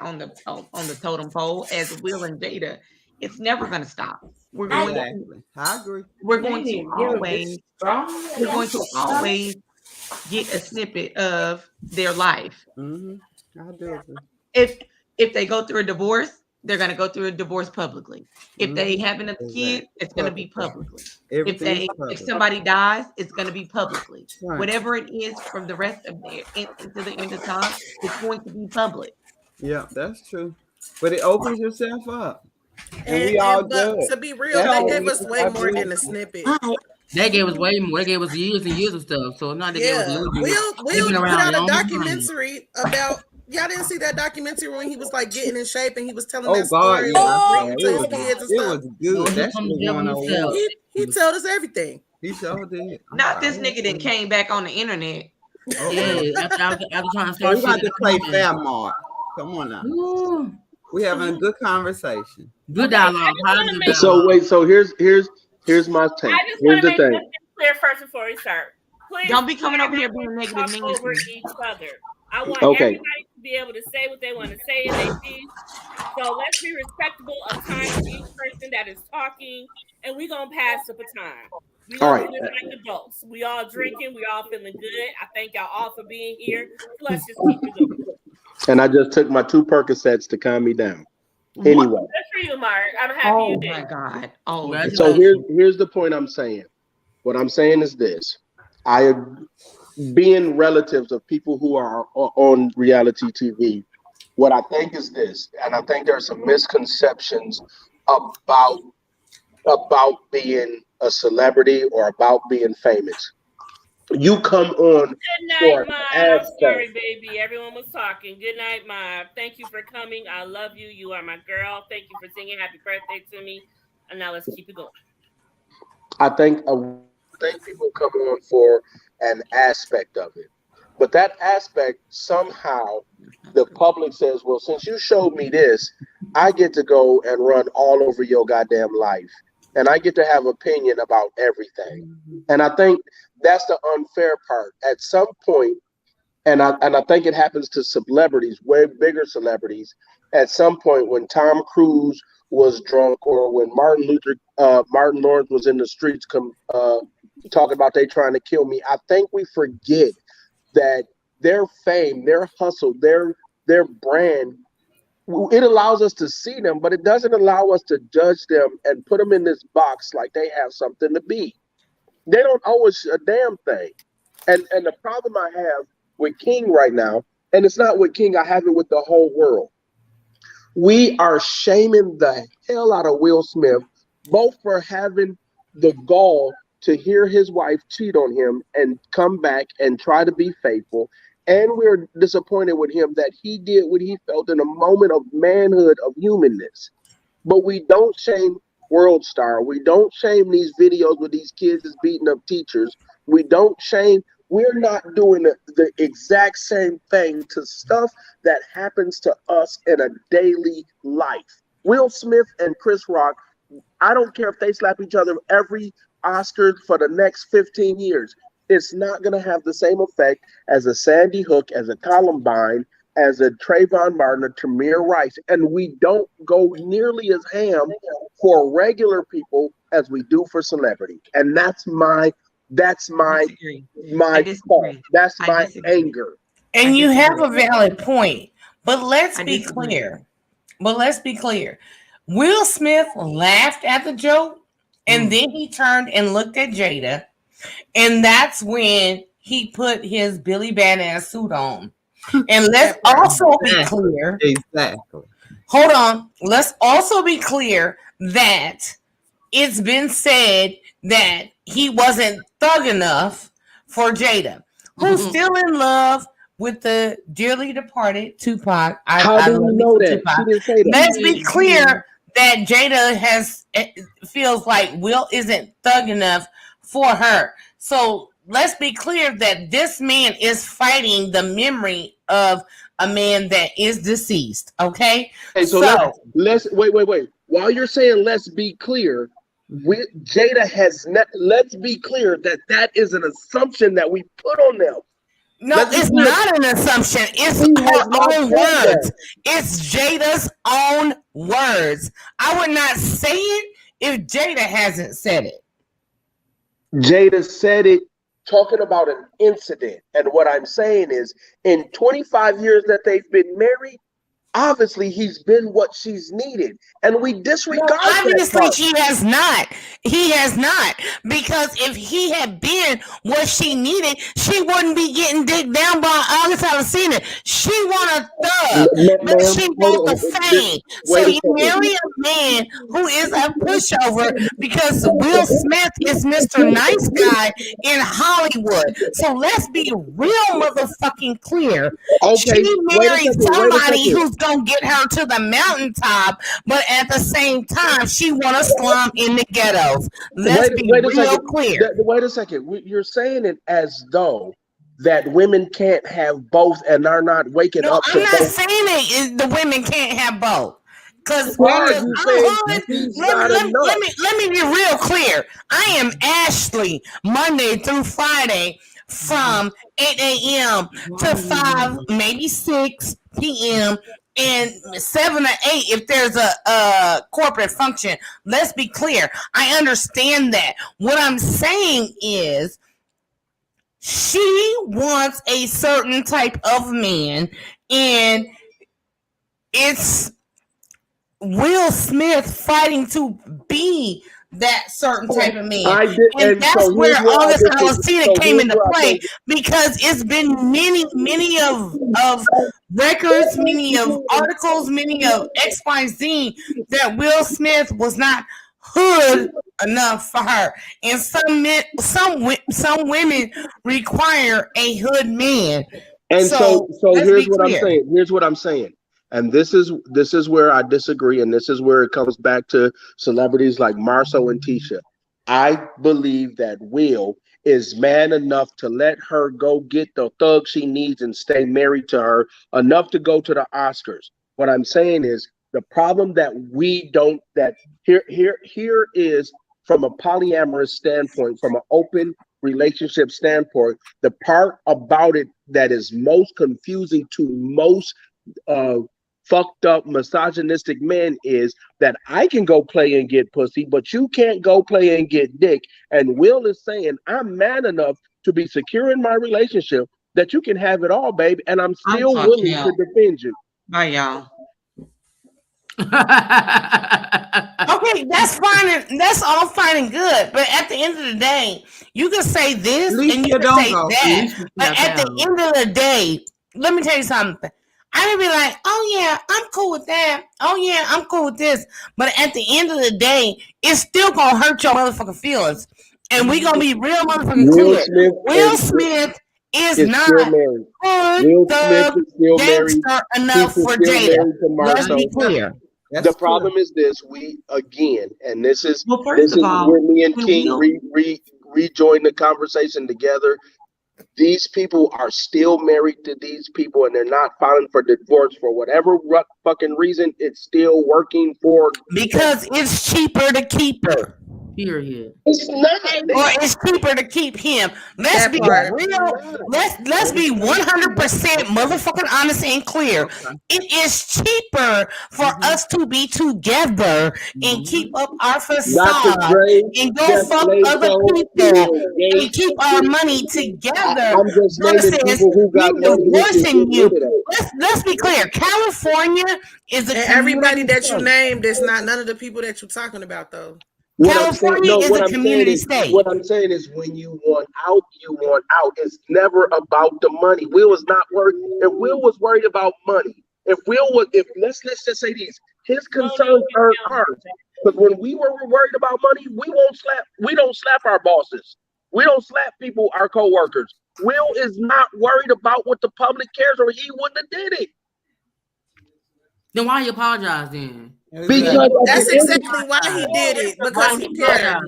S2: on the totem pole as Will and Jada, it's never going to stop.
S11: I agree.
S2: We're going to always get a snippet of their life.
S11: Mm-hmm. I do agree.
S2: If they go through a divorce, they're going to go through a divorce publicly. If they have another kid, it's going to be publicly. If somebody dies, it's going to be publicly. Right. Whatever it is from the rest of until the end of time, it's going to be public.
S11: Yeah, that's true. But it opens yourself up. And we all do.
S12: To be real, they gave us way more than a snippet.
S6: They gave us way more. They gave us years and years of stuff. So not they gave us a little bit.
S12: Will put out a documentary about. Y'all didn't see that documentary when he was like getting in shape and he was telling that story.
S11: It was good. That's
S12: he told us everything.
S11: He showed it.
S2: Not this nigga that came back on the internet.
S6: Yeah, after trying to start.
S11: We got to play fair, Mark. Come on now. Ooh. We having a good conversation.
S6: Good dialogue.
S8: So wait. So here's my take.
S1: I just want to make something clear first before we start. Please
S2: don't be coming over here being negative
S1: over each other. I want everybody to be able to say what they want to say in their piece. So let's be respectful of time for each person that is talking, and we're gonna pass the baton. We gonna do this like adults. We all drinking, we all feeling good. I thank y'all all for being here. So let's just keep it going.
S8: And I just took my 2 Percocets to calm me down. Anyway,
S1: you, Mark. I'm happy you did.
S2: Oh my God. Oh,
S8: So here's the point I'm saying. What I'm saying is this. Being relatives of people who are on reality TV, what I think is this, and I think there are some misconceptions about being a celebrity or about being famous. You come on
S1: Good night,
S8: for an
S1: Mom. I'm
S8: aspect.
S1: sorry, baby. Everyone was talking. Good night, Mom. Thank you for coming. I love you. You are my girl. Thank you for singing happy birthday to me. And now let's keep it going.
S8: I think people come on for an aspect of it, but that aspect somehow the public says, "Well, since you showed me this, I get to go and run all over your goddamn life, and I get to have opinion about everything." And I think that's the unfair part. At some point, and I think it happens to celebrities, way bigger celebrities. At some point, when Tom Cruise was drunk, or when Martin Lawrence was in the streets, talking about they trying to kill me, I think we forget that their fame, their hustle, their brand, it allows us to see them, but it doesn't allow us to judge them and put them in this box like they have something to be. They don't owe us a damn thing. And the problem I have with King right now, and it's not with King, I have it with the whole world. We are shaming the hell out of Will Smith, both for having the gall to hear his wife cheat on him and come back and try to be faithful. And we're disappointed with him that he did what he felt in a moment of manhood, of humanness. But we don't shame World Star. We don't shame these videos with these kids is beating up teachers. We don't shame. We're not doing the exact same thing to stuff that happens to us in a daily life. Will Smith and Chris Rock, I don't care if they slap each other every Oscar for the next 15 years. It's not going to have the same effect as a Sandy Hook, as a Columbine, as a Trayvon Martin, a Tamir Rice. And we don't go nearly as ham for regular people as we do for celebrity. And that's my fault. That's my anger.
S3: And you have a valid point, but let's be clear. Will Smith laughed at the joke, and then he turned and looked at Jada, and that's when he put his Billy Badass suit on. And let's also be clear.
S11: Exactly.
S3: Hold on. Let's also be clear that it's been said that he wasn't thug enough for Jada, who's still in love with the dearly departed Tupac.
S8: How do we know that? She didn't say that.
S3: Let's be clear that Jada feels like Will isn't thug enough for her. So let's be clear that this man is fighting the memory of a man that is deceased. Okay.
S8: Hey, so let's wait. While you're saying let's be clear, Jada has let's be clear that is an assumption that we put on them.
S3: No, it's not an assumption. It's her own words. It's Jada's own words. I would not say it if Jada hasn't said it.
S8: Jada said it talking about an incident. And what I'm saying is, in 25 years that they've been married, obviously he's been what she's needed, and we disregard
S3: obviously she has not. He has not, because if he had been what she needed, she wouldn't be getting digged down by August Alsina. She want a thug, but she want the fame. So you marry a man who is a pushover, because Will Smith is Mr. Nice Guy in Hollywood. So let's be real motherfucking clear.
S8: Okay,
S3: she married somebody who's gonna get her to the mountaintop, but at the same time, she want to slum in the ghettos. Let's be real clear.
S8: Wait a second. You're saying it as though that women can't have both and are not waking up.
S3: I'm not saying it. The women can't have both. Because
S8: let me
S3: be real clear. I am Ashley Monday through Friday from 8 a.m. to 5, maybe 6 p.m. and 7 or 8 if there's a corporate function. Let's be clear. I understand that. What I'm saying is she wants a certain type of man, and it's
S5: Will Smith fighting to be that certain type of man.
S8: I did,
S5: and that's
S8: so
S5: where all this
S8: so
S5: Alcina came into play, because it's been many of records, many of articles, many of XYZ that Will Smith was not hood enough for her. And some women require a hood man.
S8: And so here's what
S5: clear.
S8: I'm saying. Here's what I'm saying. And this is where I disagree, and this is where it comes back to celebrities like Marceau and Tisha. I believe that Will is man enough to let her go get the thug she needs and stay married to her enough to go to the Oscars. What I'm saying is the problem that we don't, that here is from a polyamorous standpoint, from an open relationship standpoint, the part about it that is most confusing to most fucked up misogynistic men is that I can go play and get pussy, but you can't go play and get dick. And Will is saying, I'm man enough to be secure in my relationship that you can have it all, babe, and I'm still willing to defend you.
S2: Bye, y'all.
S5: Okay, that's fine. That's all fine and good. But at the end of the day, you can say this and you can say that. But at the end of the day, let me tell you something. I would be like, oh yeah, I'm cool with that. Oh yeah, I'm cool with this. But at the end of the day, it's still gonna hurt your motherfucking feelings. And we gonna be real motherfucking clear. Will Smith is not good, thug, gangster enough for Jada. Let's be clear.
S8: The problem is this: we again, and this is where me and King rejoin the conversation together. These people are still married to these people, and they're not filing for divorce for whatever fucking reason. It's still working for
S5: because it's cheaper to keep her.
S6: Period.
S8: It's not,
S5: or it's cheaper to keep him. Let's be real. Let's be 100% motherfucking honest and clear. It is cheaper for us to be together and keep up our facade and go fuck other people and keep our money together versus me divorcing you. Let's be clear. California is a
S12: everybody that you named is not none of the people that you're talking about though.
S5: California is a community state.
S8: What I'm saying is when you want out, you want out. It's never about the money. Will is not worried. If Will was worried about money, if let's just say these, his concerns are ours. But when we were worried about money, we don't slap our bosses. We don't slap people, our coworkers. Will is not worried about what the public cares, or he wouldn't have did it.
S6: Then why you apologize then?
S12: Because that's exactly why he did it. Because he cared.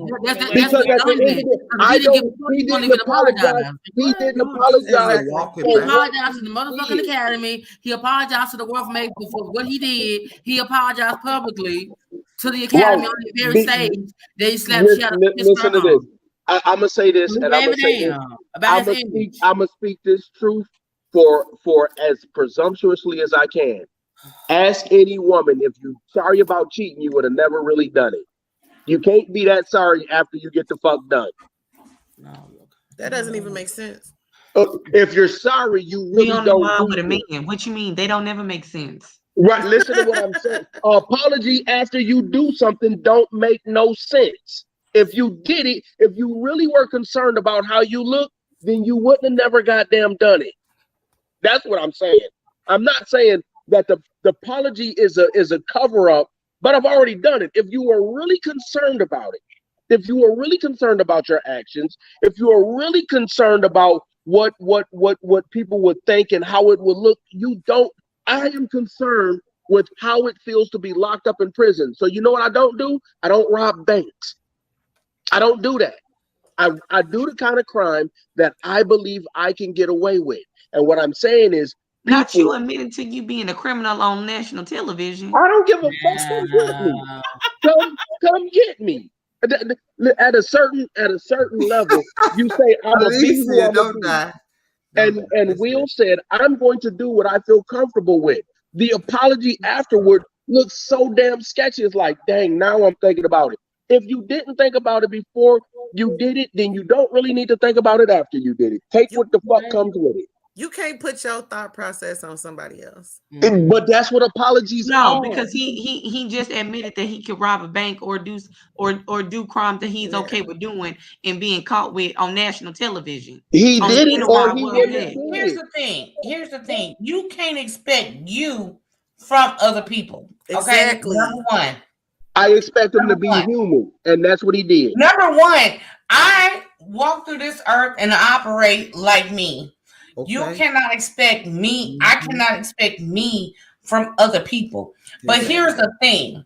S8: He didn't apologize. He didn't apologize.
S6: He apologized to the motherfucking academy. He apologized to the world for what he did. He apologized publicly to the academy on the very stage. They slapped shit out of his
S8: Listen to this. I'm gonna say this, and I'm gonna say this. I'm gonna speak this truth for as presumptuously as I can. Ask any woman if you're sorry about cheating, you would have never really done it. You can't be that sorry after you get the fuck done.
S12: That doesn't even make sense.
S8: If you're sorry, you really don't.
S2: With a man. What you mean? They don't never make sense.
S8: Right. Listen to what I'm saying. Apology after you do something don't make no sense. If you did it, if you really were concerned about how you look, then you wouldn't have never goddamn done it. That's what I'm saying. I'm not saying that the apology is a cover-up, but I've already done it. If you were really concerned about it, if you were really concerned about your actions, if you were really concerned about what people would think and how it would look, I am concerned with how it feels to be locked up in prison. So you know what I don't do? I don't rob banks. I don't do that. I do the kind of crime that I believe I can get away with. And what I'm saying is,
S2: not you admitting to you being a criminal on national television.
S8: I don't give a fuck. Come get me. Come get me. At a certain level, you say I'm a beast.
S11: Don't die.
S8: And Will said, I'm going to do what I feel comfortable with. The apology afterward looks so damn sketchy. It's like, dang, now I'm thinking about it. If you didn't think about it before you did it, then you don't really need to think about it after you did it. Take what the fuck comes with it.
S12: You can't put your thought process on somebody else.
S8: But that's what apologies are.
S2: Because he just admitted that he could rob a bank or do crimes that he's okay with doing and being caught with on national television.
S8: He did it, or he
S3: Here's the thing. You can't expect you from other people. Okay.
S12: Exactly.
S3: Number one.
S8: I expect him to be human, and that's what he did.
S3: Number one, I walk through this earth and operate like me. Okay. You cannot expect me. I cannot expect me from other people. But here's the thing.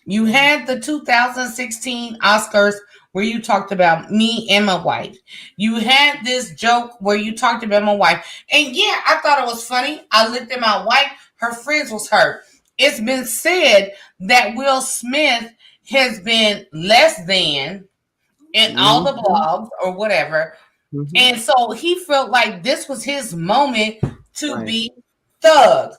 S3: You had the 2016 Oscars where you talked about me and my wife. You had this joke where you talked about my wife. And yeah, I thought it was funny. I looked at my wife. Her friends was hurt. It's been said that Will Smith has been less than in all the blogs or whatever. And so he felt like this was his moment to be thug.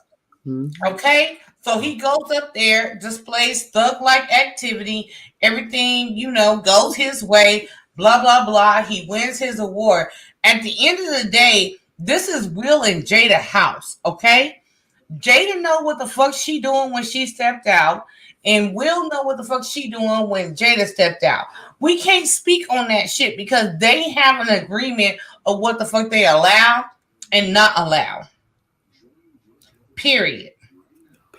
S3: Okay? So he goes up there, displays thug-like activity. Everything, goes his way. Blah, blah, blah. He wins his award. At the end of the day, this is Will and Jada house. Okay? Jada know what the fuck she doing when she stepped out. And Will know what the fuck she doing when Jada stepped out. We can't speak on that shit because they have an agreement of what the fuck they allow and not allow. Period.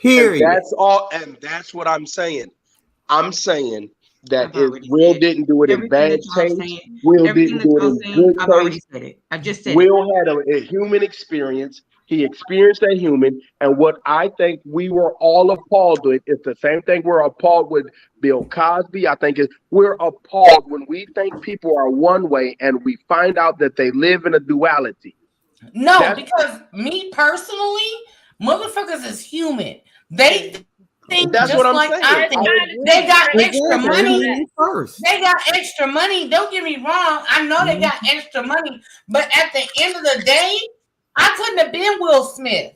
S8: And that's all, and that's what I'm saying. I'm saying that if Will didn't do it in bad taste, Will didn't do it in good taste.
S2: I just said
S8: Will had a human experience. He experienced a human, and what I think we were all appalled with is the same thing we're appalled with Bill Cosby. I think we're appalled when we think people are one way and we find out that they live in a duality.
S3: No, because me personally, motherfuckers is human. They think
S8: that's
S3: just
S8: what I'm
S3: like
S8: saying.
S3: I think. They got extra money. They got extra money. Don't get me wrong. I know they got extra money, but at the end of the day, I couldn't have been Will Smith.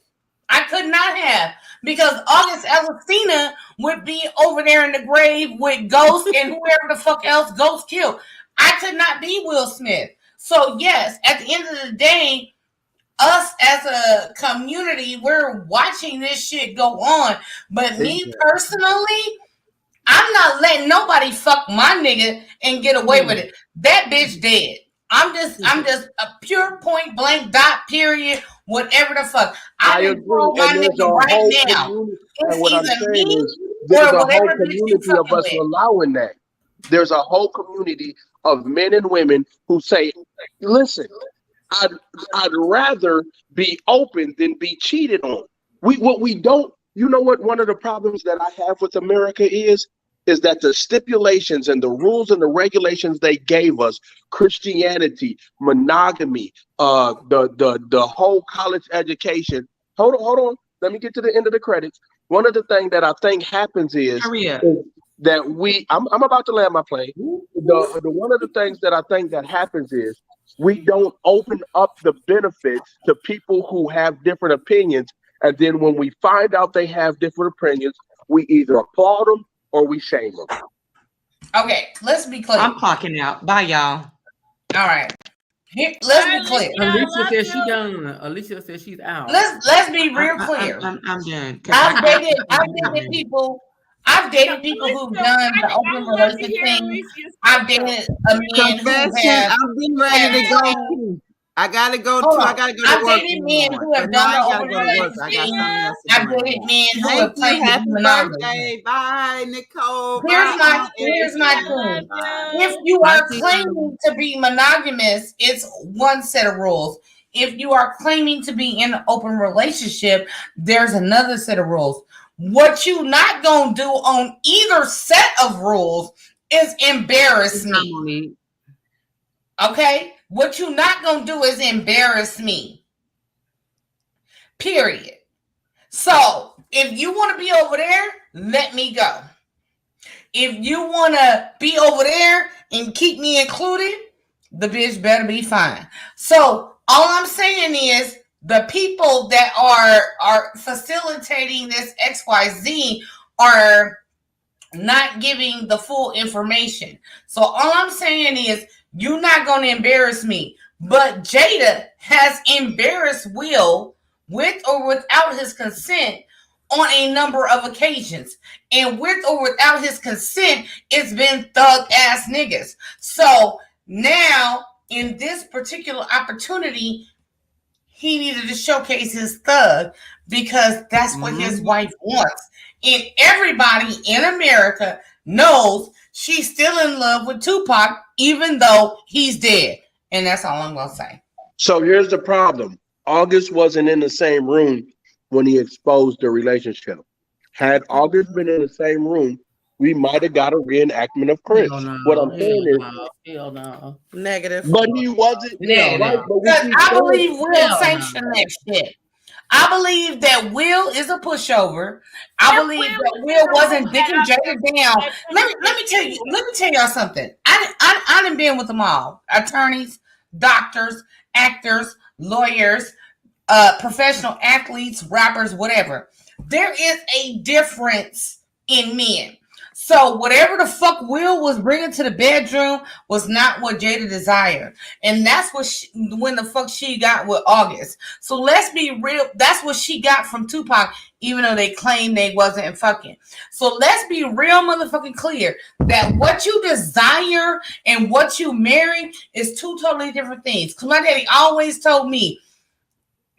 S3: I could not have, because August Alsina would be over there in the grave with Ghost and whoever the fuck else Ghost killed. I could not be Will Smith. So yes, at the end of the day, us as a community, we're watching this shit go on. But me personally, I'm not letting nobody fuck my nigga and get away with it. That bitch dead. I'm just a pure point blank dot period, whatever the fuck. I agree. My nigga right now.
S8: And what I'm saying is there's a whole community of us allowing that. There's a whole community of men and women who say, listen, I'd rather be open than be cheated on. What we don't, what one of the problems that I have with America is that the stipulations and the rules and the regulations they gave us, Christianity, monogamy, the whole college education. Hold on. Let me get to the end of the credits. One of the things that I think happens is that I'm about to land my plane. One of the things that I think that happens is we don't open up the benefits to people who have different opinions. And then when we find out they have different opinions, we either applaud them or we shame them.
S3: Okay, let's be clear.
S2: I'm clocking out. Bye, y'all.
S3: All right. Let's be clear.
S6: Alicia said she's done. Alicia said she's out.
S3: Let's be real clear.
S2: I'm done.
S3: I've dated people. I've dated people who've done the open relationship thing. I've dated a man who has.
S11: I'm getting ready to go. I gotta go to. I gotta go to work.
S3: I've dated men who have done the open relationship. I've dated men who have played with monogamous.
S11: Bye, Nicole.
S3: Here's my thing. If you are claiming to be monogamous, it's one set of rules. If you are claiming to be in an open relationship, there's another set of rules. What you not gonna do on either set of rules is embarrass me. Okay? What you not gonna do is embarrass me. Period. So if you want to be over there, let me go. If you want to be over there and keep me included, the bitch better be fine. So all I'm saying is the people that are facilitating this XYZ are not giving the full information. So all I'm saying is you're not going to embarrass me. But Jada has embarrassed Will with or without his consent on a number of occasions. And with or without his consent, it's been thug ass niggas. So now, in this particular opportunity, he needed to showcase his thug because that's what his wife wants. And everybody in America knows she's still in love with Tupac, even though he's dead. And that's all I'm going to say.
S8: So here's the problem. August wasn't in the same room when he exposed the relationship. Had August been in the same room, we might have got a reenactment of Chris.
S6: No,
S8: what I'm saying is,
S6: hell no.
S12: Negative.
S8: But he wasn't.
S3: Negative.
S8: Right,
S3: because I believe Will sanctioned that shit. I believe that Will is a pushover. I believe that Will wasn't dicking Jada down. Let me tell y'all something. I done been with them all. Attorneys, doctors, actors, lawyers, professional athletes, rappers, whatever. There is a difference in men. So whatever the fuck Will was bringing to the bedroom was not what Jada desired. And that's what when the fuck she got with August. So let's be real. That's what she got from Tupac, even though they claimed they wasn't fucking. So let's be real motherfucking clear that what you desire and what you marry is two totally different things. Because my daddy always told me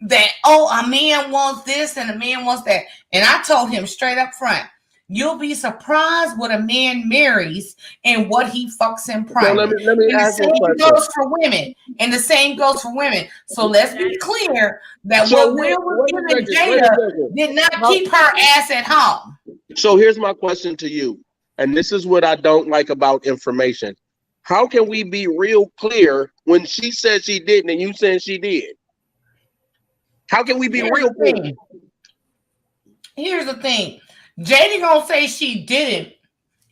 S3: that, oh, a man wants this and a man wants that. And I told him straight up front, you'll be surprised what a man marries and what he fucks in private.
S8: So let me ask you a question.
S3: Goes for women, and the same goes for women. So let's be clear that what Will was giving Jada did not keep her ass at home.
S8: So here's my question to you, and this is what I don't like about information. How can we be real clear when she said she didn't and you said she did? How can we be real clear?
S3: Here's the thing. Jada gonna say she didn't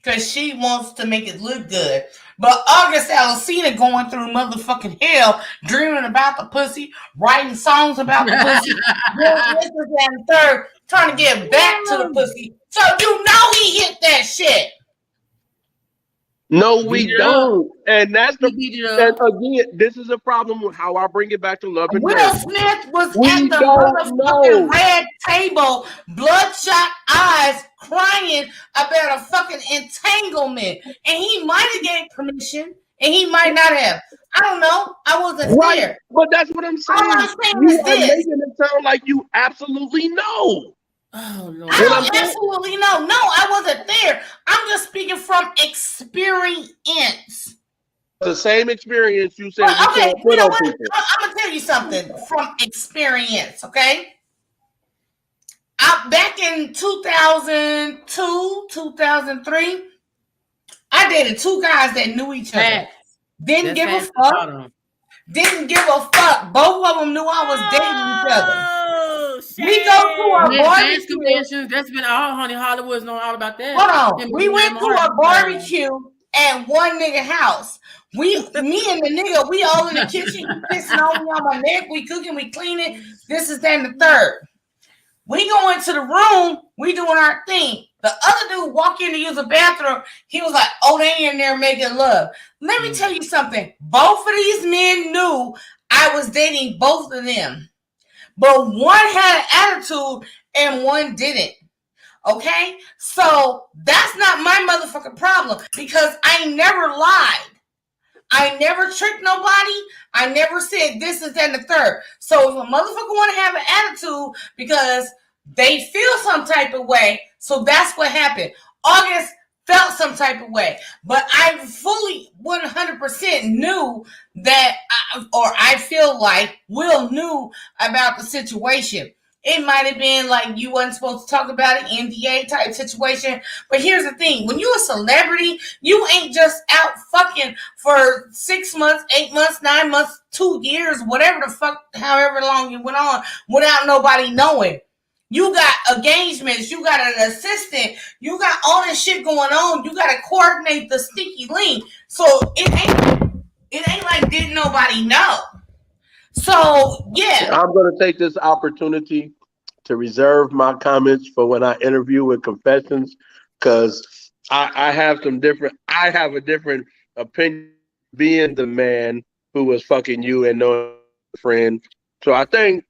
S3: because she wants to make it look good. But August Alsina going through motherfucking hell, dreaming about the pussy, writing songs about the pussy, this and third, trying to get back to the pussy. So you know he hit that shit.
S8: No, we don't. And that's the and again, this is a problem with how I bring it back to love and
S3: Will Smith was at the motherfucking red table, bloodshot eyes, crying about a fucking entanglement. And he might have gave permission, and he might not have. I don't know. I wasn't there.
S8: But that's what I'm saying.
S3: All I'm saying
S8: You
S3: is
S8: are
S3: this.
S8: making it sound like you absolutely know.
S6: Oh, Lord.
S3: I don't absolutely know. No, I wasn't there. I'm just speaking from experience.
S8: The same experience you said.
S3: Well, okay, you know what? I'm gonna tell you something from experience. Okay, back in 2002, 2003, I dated two guys that knew each other. Didn't give a fuck. Didn't give a fuck. Both of them knew I was dating each other. We go to a barbecue.
S6: That's been all honey. Hollywood's know all about that.
S3: Hold on. We went to a barbecue at one nigga house. Me and the nigga, we all in the kitchen, pissing on me on my neck. We cooking, we cleaning. This is then the third. We go into the room, we doing our thing. The other dude walk in to use a bathroom. He was like, oh, they in there making love. Let me tell you something. Both of these men knew I was dating both of them. But one had an attitude and one didn't. Okay? So that's not my motherfucking problem because I never lied. I never tricked nobody. I never said this is and the third. So if a motherfucker want to have an attitude because they feel some type of way, so that's what happened. August felt some type of way, but I fully 100% knew that, I feel like Will knew about the situation. It might have been like you wasn't supposed to talk about it, NDA type situation. But here's the thing. When you're a celebrity, you ain't just out fucking for 6 months, 8 months, 9 months, 2 years, whatever the fuck, however long you went on without nobody knowing. You got engagements. You got an assistant. You got all this shit going on. You got to coordinate the sneaky link. So it ain't like didn't nobody know. So, yeah.
S8: I'm going to take this opportunity to reserve my comments for when I interview with Confessions because I have a different opinion being the man who was fucking you and knowing a friend. So I think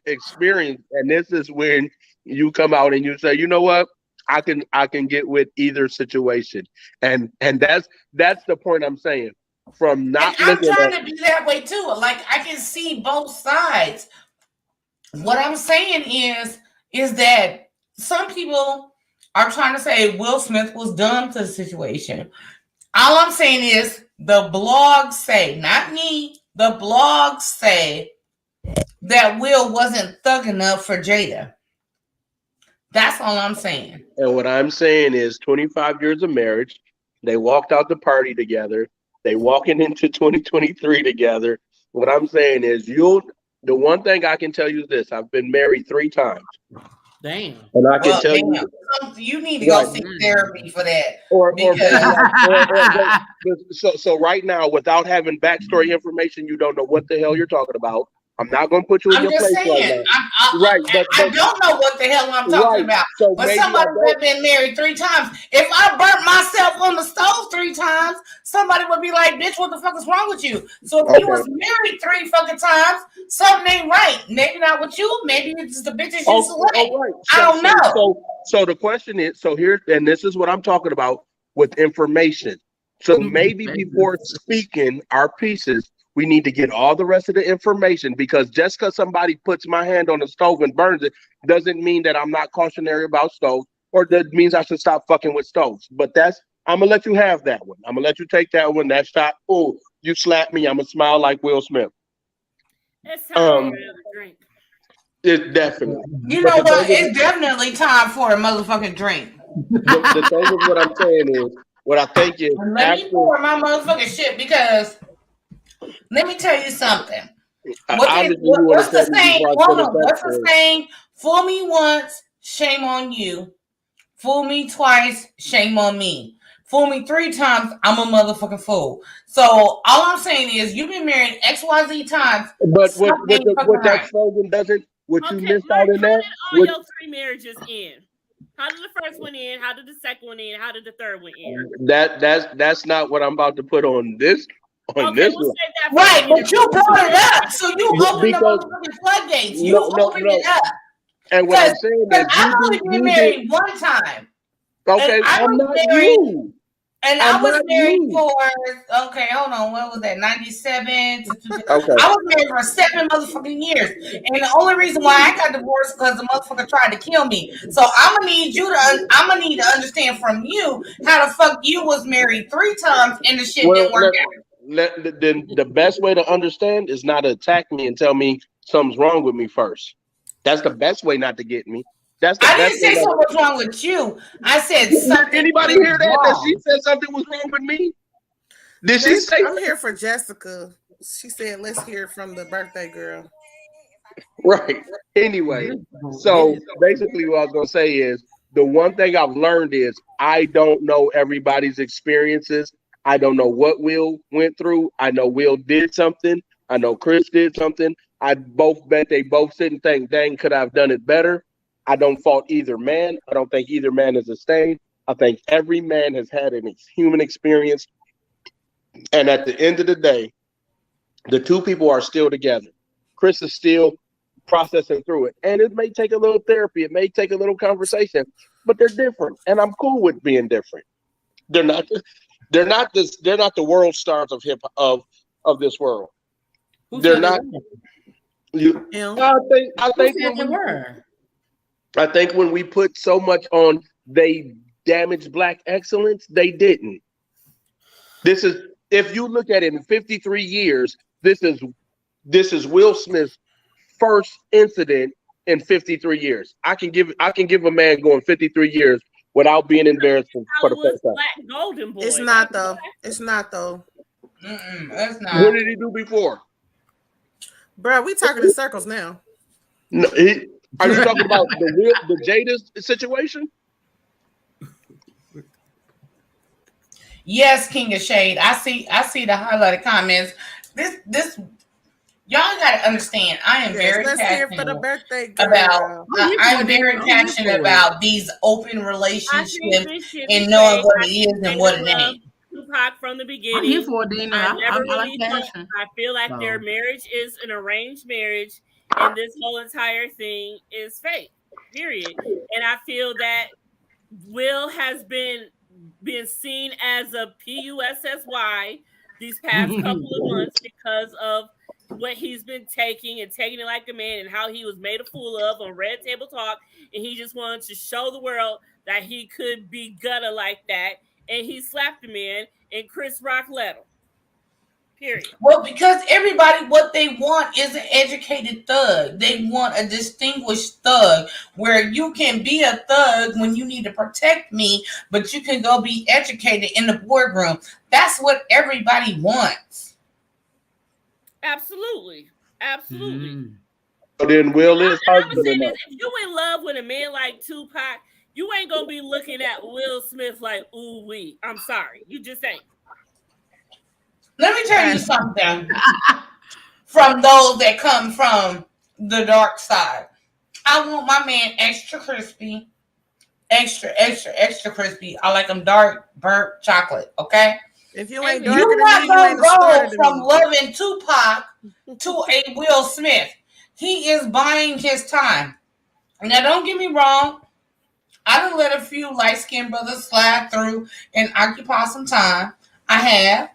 S8: experience, and this is when you come out and you say, you know what, I can get with either situation, and that's the point I'm saying. From not
S3: and I'm
S8: looking
S3: trying
S8: at,
S3: to be that way too. Like I can see both sides. What I'm saying is that some people are trying to say Will Smith was dumb to the situation. All I'm saying is the blogs say, not me, the blogs say that Will wasn't thug enough for Jada. That's all I'm saying.
S8: And what I'm saying is 25 years of marriage. They walked out the party together. They walking into 2023 together. What I'm saying is the one thing I can tell you is this. I've been married 3 times.
S6: Damn.
S8: And I can tell you,
S3: you need to go seek therapy for that.
S8: So right now, without having backstory information, you don't know what the hell you're talking about. I'm not going to put you in your place right now.
S3: I don't know what the hell I'm talking about.
S8: So
S3: but somebody that's been married 3 times. If I burnt myself on the stove 3 times, somebody would be like, bitch, what the fuck is wrong with you? So if you was married 3 fucking times, something ain't right. Maybe not with you. Maybe it's the bitches you select. I don't know.
S8: So the question is, and this is what I'm talking about with information. So maybe before speaking our pieces, we need to get all the rest of the information, because just because somebody puts my hand on the stove and burns it doesn't mean that I'm not cautionary about stoves, or that means I should stop fucking with stoves. But I'm gonna let you have that one. I'm gonna let you take that one. That shot. Oh, you slapped me. I'm gonna smile like Will Smith.
S1: It's time for another drink.
S8: It definitely.
S3: You know what? It's definitely time for a motherfucking drink.
S8: The thing is, what I'm saying is, what I think is,
S3: let me pour my motherfucking shit, because let me tell you something. What's the saying? Hold on. What's the saying? Fool me once, shame on you. Fool me twice, shame on me. Fool me 3 times, I'm a motherfucking fool. So all I'm saying is, you've been married XYZ times.
S8: But what that slogan doesn't, what you missed out in that?
S1: How did all your 3 marriages end? How did the first one end? How did the second one end? How did the third one end?
S8: That's not what I'm about to put on this. This one.
S3: Right, but you brought it up, so you opened the motherfucking floodgates. You opened it up.
S8: And what I'm saying is,
S3: I've only been married 1 time.
S8: Okay, I'm not you.
S3: And I was married for, hold on, what was that, 97? Okay. I was married for 7 motherfucking years. And the only reason why I got divorced because the motherfucker tried to kill me. So I'm gonna need to understand from you how the fuck you was married 3 times and the shit didn't work out.
S8: Then the best way to understand is not to attack me and tell me something's wrong with me first. That's the best way not to get me. I
S3: didn't say something was wrong with you. I said something.
S8: Anybody hear that she said something was wrong with me? Did she say?
S12: I'm here for Jessica. She said, let's hear from the birthday girl.
S8: Right. Anyway, so basically what I was going to say is, the one thing I've learned is I don't know everybody's experiences. I don't know what Will went through. I know Will did something. I know Chris did something. I bet they both sit and think, dang, could I have done it better? I don't fault either man. I don't think either man is a stain. I think every man has had an human experience. And at the end of the day, the 2 people are still together. Chris is still processing through it. And it may take a little therapy. It may take a little conversation, but they're different. And I'm cool with being different. They're not the world stars of hip of this world. They're not. I think when we put so much on they damaged Black excellence, they didn't. This is, if you look at it in 53 years, this is Will Smith's first incident in 53 years. I can give a man going 53 years without being embarrassed for the first time.
S1: Black Golden Boy.
S12: It's not though. It's not though.
S3: It's not.
S8: What did he do before?
S12: Bro, we talking in circles now.
S8: No, are you talking about the Jada situation?
S3: Yes, King of Shade. I see the highlighted comments. This y'all gotta understand. I am very passionate
S12: for the birthday girl.
S3: about. I'm very passionate about these open relationships and knowing what it is and what it ain't.
S1: Tupac from the beginning.
S6: I'm here for it, Dina.
S1: I feel like their marriage is an arranged marriage, and this whole entire thing is fake. Period. And I feel that Will has been seen as a PUSSY these past couple of months because of what he's been taking it like a man, and how he was made a fool of on Red Table Talk, and he just wanted to show the world that he could be gutter like that, and he slapped a man, and Chris Rock let him. Period.
S3: Well, because everybody, what they want is an educated thug. They want a distinguished thug where you can be a thug when you need to protect me, but you can go be educated in the boardroom. That's what everybody wants.
S1: Absolutely.
S8: So then Will is husband.
S1: If you in love with a man like Tupac, you ain't gonna be looking at Will Smith like, ooh wee. I'm sorry. You just ain't.
S3: Let me tell you something from those that come from the dark side. I want my man extra crispy, extra crispy. I like them dark, burnt chocolate, okay?
S12: If you ain't darker
S3: You're
S12: than
S3: not
S12: me, you
S3: going
S12: ain't
S3: to
S12: a starter
S3: go
S12: to
S3: from
S12: me.
S3: loving Tupac to a Will Smith. He is buying his time. Now, don't get me wrong. I done let a few light-skinned brothers slide through and occupy some time. I have.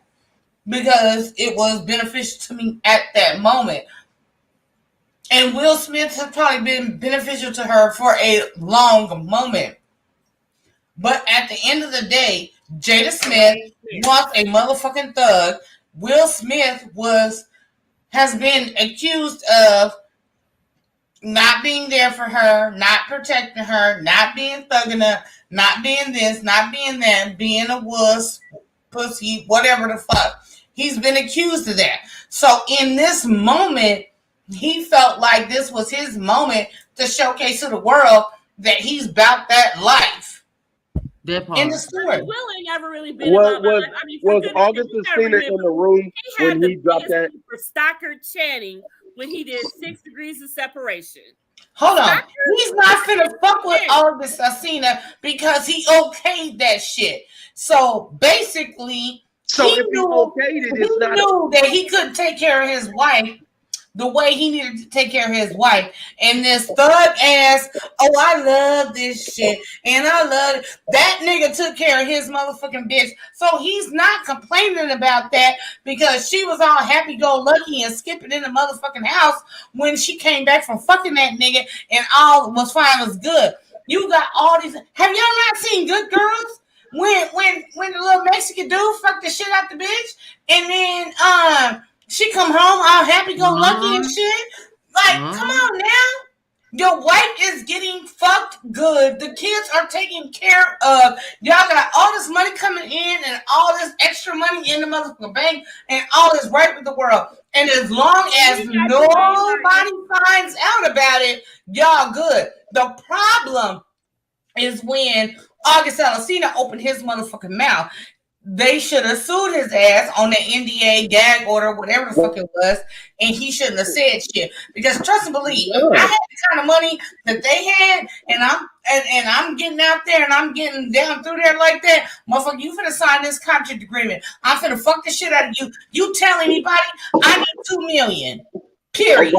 S3: Because it was beneficial to me at that moment. And Will Smith has probably been beneficial to her for a long moment. But at the end of the day, Jada Smith was a motherfucking thug. Will Smith has been accused of not being there for her, not protecting her, not being thug enough, not being this, not being that, being a wuss, pussy, whatever the fuck. He's been accused of that. So in this moment, he felt like this was his moment to showcase to the world that he's about that life. In the story.
S1: Will ain't never really been about my life. I mean,
S8: was August Alsina in the room when he dropped that?
S1: For Stocker Channing when he did 6 Degrees of Separation.
S3: Hold on. He's not finna fuck with August Alsina because he okayed that shit. So basically, he knew that he couldn't take care of his wife the way he needed to take care of his wife. And this thug ass, oh, I love this shit. And I love it. That nigga took care of his motherfucking bitch. So he's not complaining about that because she was all happy-go-lucky and skipping in the motherfucking house when she came back from fucking that nigga and all was fine, was good. You got all these. Have y'all not seen Good Girls? When the little Mexican dude fucked the shit out the bitch, and then she come home all happy-go-lucky and shit. Like, come on now. Your wife is getting fucked good. The kids are taken care of. Y'all got all this money coming in and all this extra money in the motherfucking bank, and all is right with the world. And as long as nobody finds out about it, y'all good. The problem is when August Alsina opened his motherfucking mouth. They should have sued his ass on the NDA gag order, whatever the fuck it was, and he shouldn't have said shit. Because trust and believe, I had the kind of money that they had, and I'm getting out there and I'm getting down through there like that. Motherfucker, you finna sign this contract agreement. I'm finna fuck the shit out of you. You tell anybody I need $2 million. Period.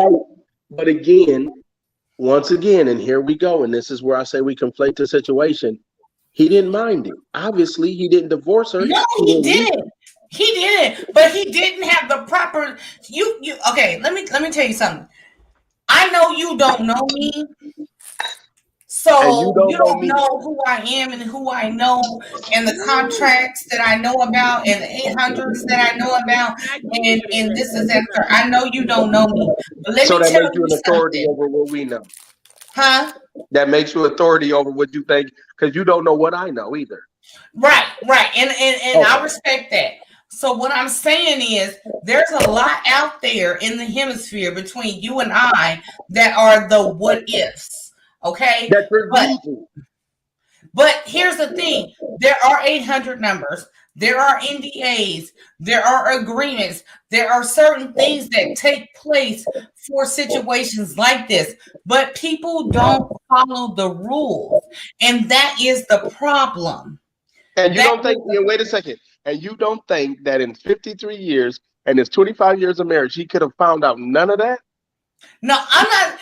S8: But again, once again, and here we go, and this is where I say we conflate the situation. He didn't mind it. Obviously, he didn't divorce her.
S3: No, he didn't. He didn't. But he didn't have the proper. You. Okay. Let me tell you something. I know you don't know me, so you don't know who I am and who I know, and the contracts that I know about, and the 800s that I know about, and this is that. I know you don't know me. But let me tell you
S8: an authority over what we know.
S3: Huh?
S8: That makes you authority over what you think, because you don't know what I know either.
S3: Right. And I respect that. So what I'm saying is there's a lot out there in the hemisphere between you and I that are the what ifs. Okay. But here's the thing. There are 800 numbers. There are NDAs. There are agreements. There are certain things that take place for situations like this. But people don't follow the rules. And that is the problem.
S8: And you don't think, wait a second. And you don't think that in 53 years and his 25 years of marriage, he could have found out none of that?
S3: No, I'm not.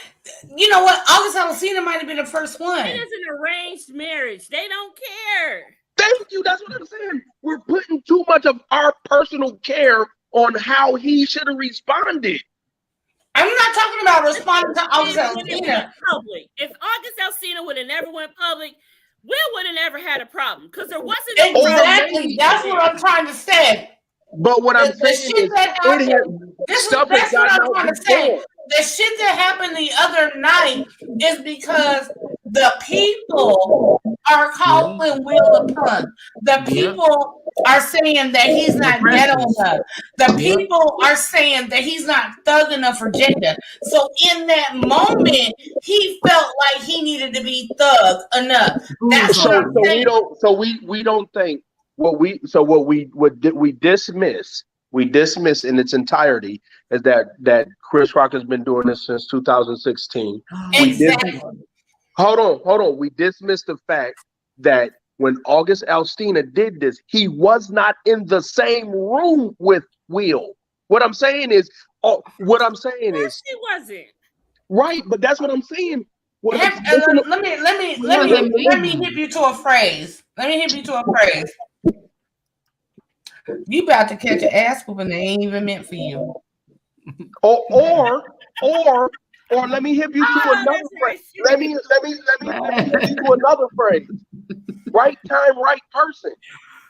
S3: You know what? August Alsina might have been the first one.
S1: It is an arranged marriage. They don't care.
S8: Thank you. That's what I'm saying. We're putting too much of our personal care on how he should have responded.
S3: I'm not talking about responding to August Alsina.
S1: If August Alsina would have never went public, Will would have never had a problem because there wasn't
S3: exactly. That's what I'm trying to say.
S8: But what I'm saying is,
S3: that's what I'm trying to say. The shit that happened the other night is because the people are calling Will a punk. The people are saying that he's not ghetto enough. The people are saying that he's not thug enough for Jada. So in that moment, he felt like he needed to be thug enough. That's what I'm saying.
S8: We don't think we dismiss in its entirety is that Chris Rock has been doing this since 2016.
S3: Exactly.
S8: Hold on. We dismiss the fact that when August Alsina did this, he was not in the same room with Will. What I'm saying is,
S1: he wasn't.
S8: Right, but that's what I'm saying.
S3: Let me hip you to a phrase. You about to catch an ass whooping that ain't even meant for you.
S8: Or let me hip you to another phrase. Let me hip you to another phrase. Right time, right person.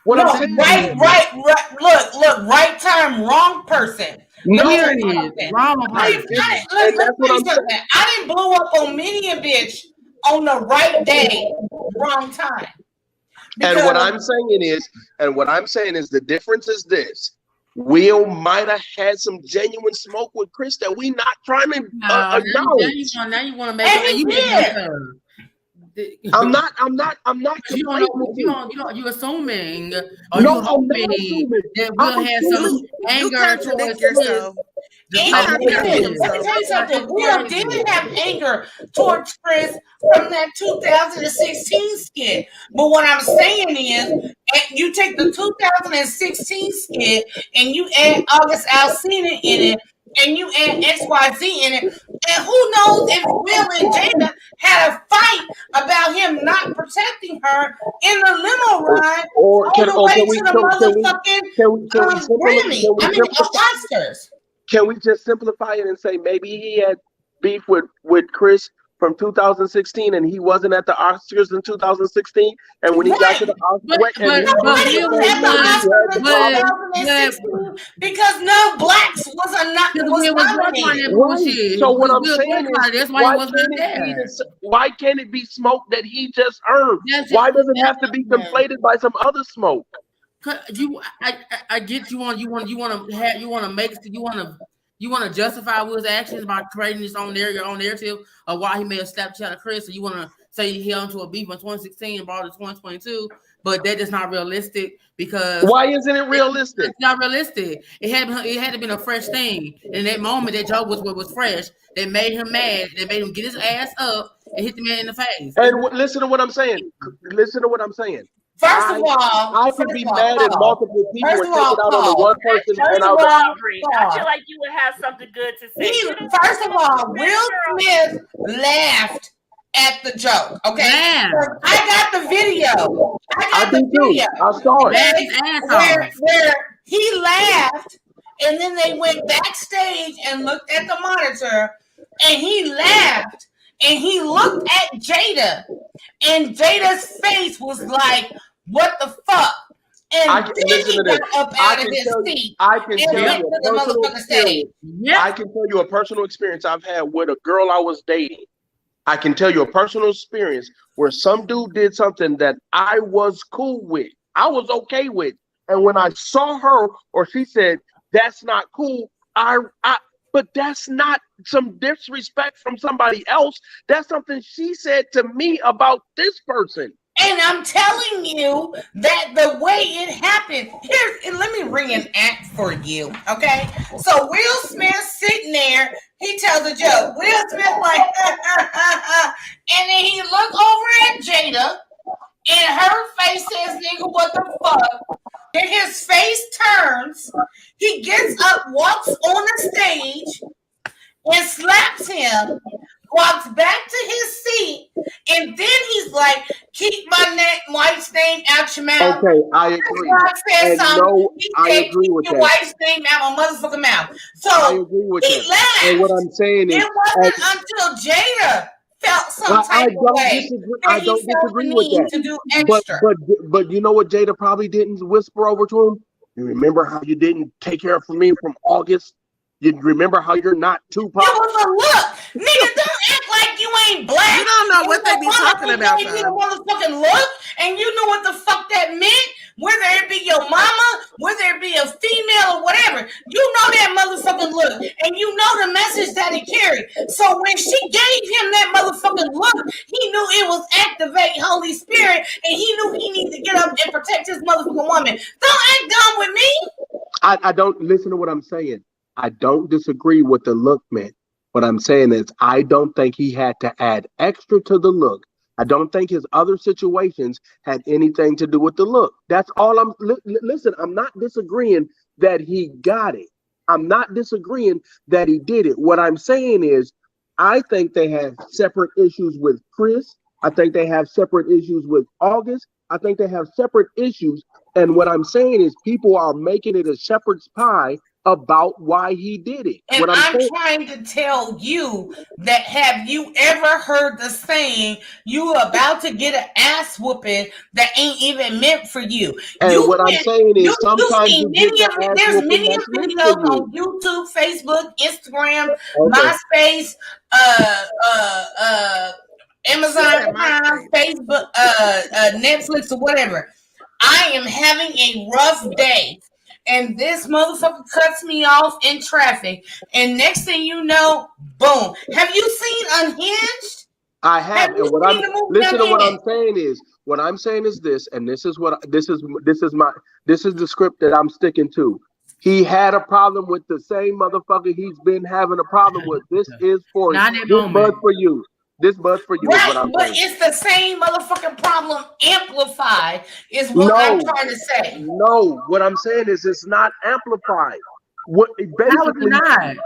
S3: Right. Look, right time, wrong person.
S6: Wrong person.
S3: I didn't blow up on many a bitch on the right day, wrong time.
S8: And what I'm saying is the difference is this. Will might have had some genuine smoke with Chris that we not trying to acknowledge.
S6: Now you want to make it.
S8: I'm not.
S6: You assuming? Or no, I'm not assuming that Will had some anger towards yourself.
S3: Let me tell you something. Will did have anger towards Chris from that 2016 skit. But what I'm saying is, you take the 2016 skit and you add August Alsina in it, and you add XYZ in it, and who knows if Will and Jada had a fight about him not protecting her in the limo ride all the way to the motherfucking Grammy. Oscars.
S8: Can we just simplify it and say maybe he had beef with Chris from 2016 and he wasn't at the Oscars in 2016, and when he got to the Oscars,
S3: because no blacks was nominated.
S8: So what I'm saying is, why can't it be smoke that he just earned? Why does it have to be conflated by some other smoke?
S6: I get you want to justify Will's actions by creating your own narrative of why he may have slapped Chad Chris, or you want to say he held into a beef in 2016 and brought it to 2022, but that is not realistic because
S8: why isn't it realistic?
S6: It's not realistic. It had to been a fresh thing. In that moment, that joke was fresh. They made him mad. They made him get his ass up and hit the man in the face.
S8: And listen to what I'm saying.
S3: First of all,
S8: I could be mad at multiple people and take it out on the one person.
S1: I feel like you would have something good to say.
S3: First of all, Will Smith laughed at the joke. Okay, I got the video.
S8: I saw it.
S3: Where he laughed, and then they went backstage and looked at the monitor, and he laughed, and he looked at Jada, and Jada's face was like, "What the fuck?" And then he got up out of his seat.
S8: I can tell you a personal experience I've had with a girl I was dating. I can tell you a personal experience where some dude did something that I was cool with. I was okay with. And when I saw her, or she said, "That's not cool," but that's not some disrespect from somebody else. That's something she said to me about this person.
S3: And I'm telling you that the way it happened, let me reenact for you, okay? So Will Smith sitting there, he tells a joke. Will Smith like, and then he look over at Jada, and her face says, "Nigga, what the fuck?" Then his face slaps him, walks back to his seat, and then he's like, keep my wife's name out your mouth.
S8: Okay, I agree.
S3: Said something. He
S8: I
S3: said,
S8: agree with
S3: your
S8: that.
S3: wife's name out my motherfucking mouth. So
S8: I agree with
S3: he
S8: that.
S3: laughed.
S8: And what I'm saying is,
S3: it wasn't until Jada felt some type of way
S8: I don't disagree with that.
S3: to do extra.
S8: But you know what Jada probably didn't whisper over to him? You remember how you didn't take care of me from August? You remember how you're not Tupac?
S3: It was a look. Nigga, don't act like you ain't black.
S12: You don't know what they be talking about,
S3: You a motherfucking look, and you knew what the fuck that meant. Whether it be your mama, whether it be a female or whatever, you know that motherfucking look, and you know the message that it carried. So when she gave him that motherfucking look, he knew it was activate Holy Spirit, and he knew he needed to get up and protect his motherfucking woman. Don't act dumb with me.
S8: I don't listen to what I'm saying. I don't disagree with the look, man. What I'm saying is I don't think he had to add extra to the look. I don't think his other situations had anything to do with the look. That's all I'm listen, I'm not disagreeing that he got it. I'm not disagreeing that he did it. What I'm saying is I think they have separate issues with Chris. I think they have separate issues with August. I think they have separate issues. And what I'm saying is people are making it a shepherd's pie about why he did it.
S3: And I'm trying to tell you that have you ever heard the saying, you about to get an ass whooping that ain't even meant for you?
S8: And what I'm saying is sometimes you get the ass
S3: there's
S8: whooping
S3: many
S8: that's meant
S3: videos
S8: for you.
S3: on YouTube, Facebook, Instagram, MySpace, Amazon Prime, Facebook, Netflix, or whatever. I am having a rough day. And this motherfucker cuts me off in traffic. And next thing you know, boom. Have you seen Unhinged?
S8: I have. And what I'm listen to what I'm saying is this, and this is the script that I'm sticking to. He had a problem with the same motherfucker he's been having a problem with. This is for bud for you. This bud for you is what I'm saying.
S3: It's the same motherfucking problem amplified is what I'm trying to say.
S8: No, what I'm saying is it's not amplified. What basically
S6: how is it not?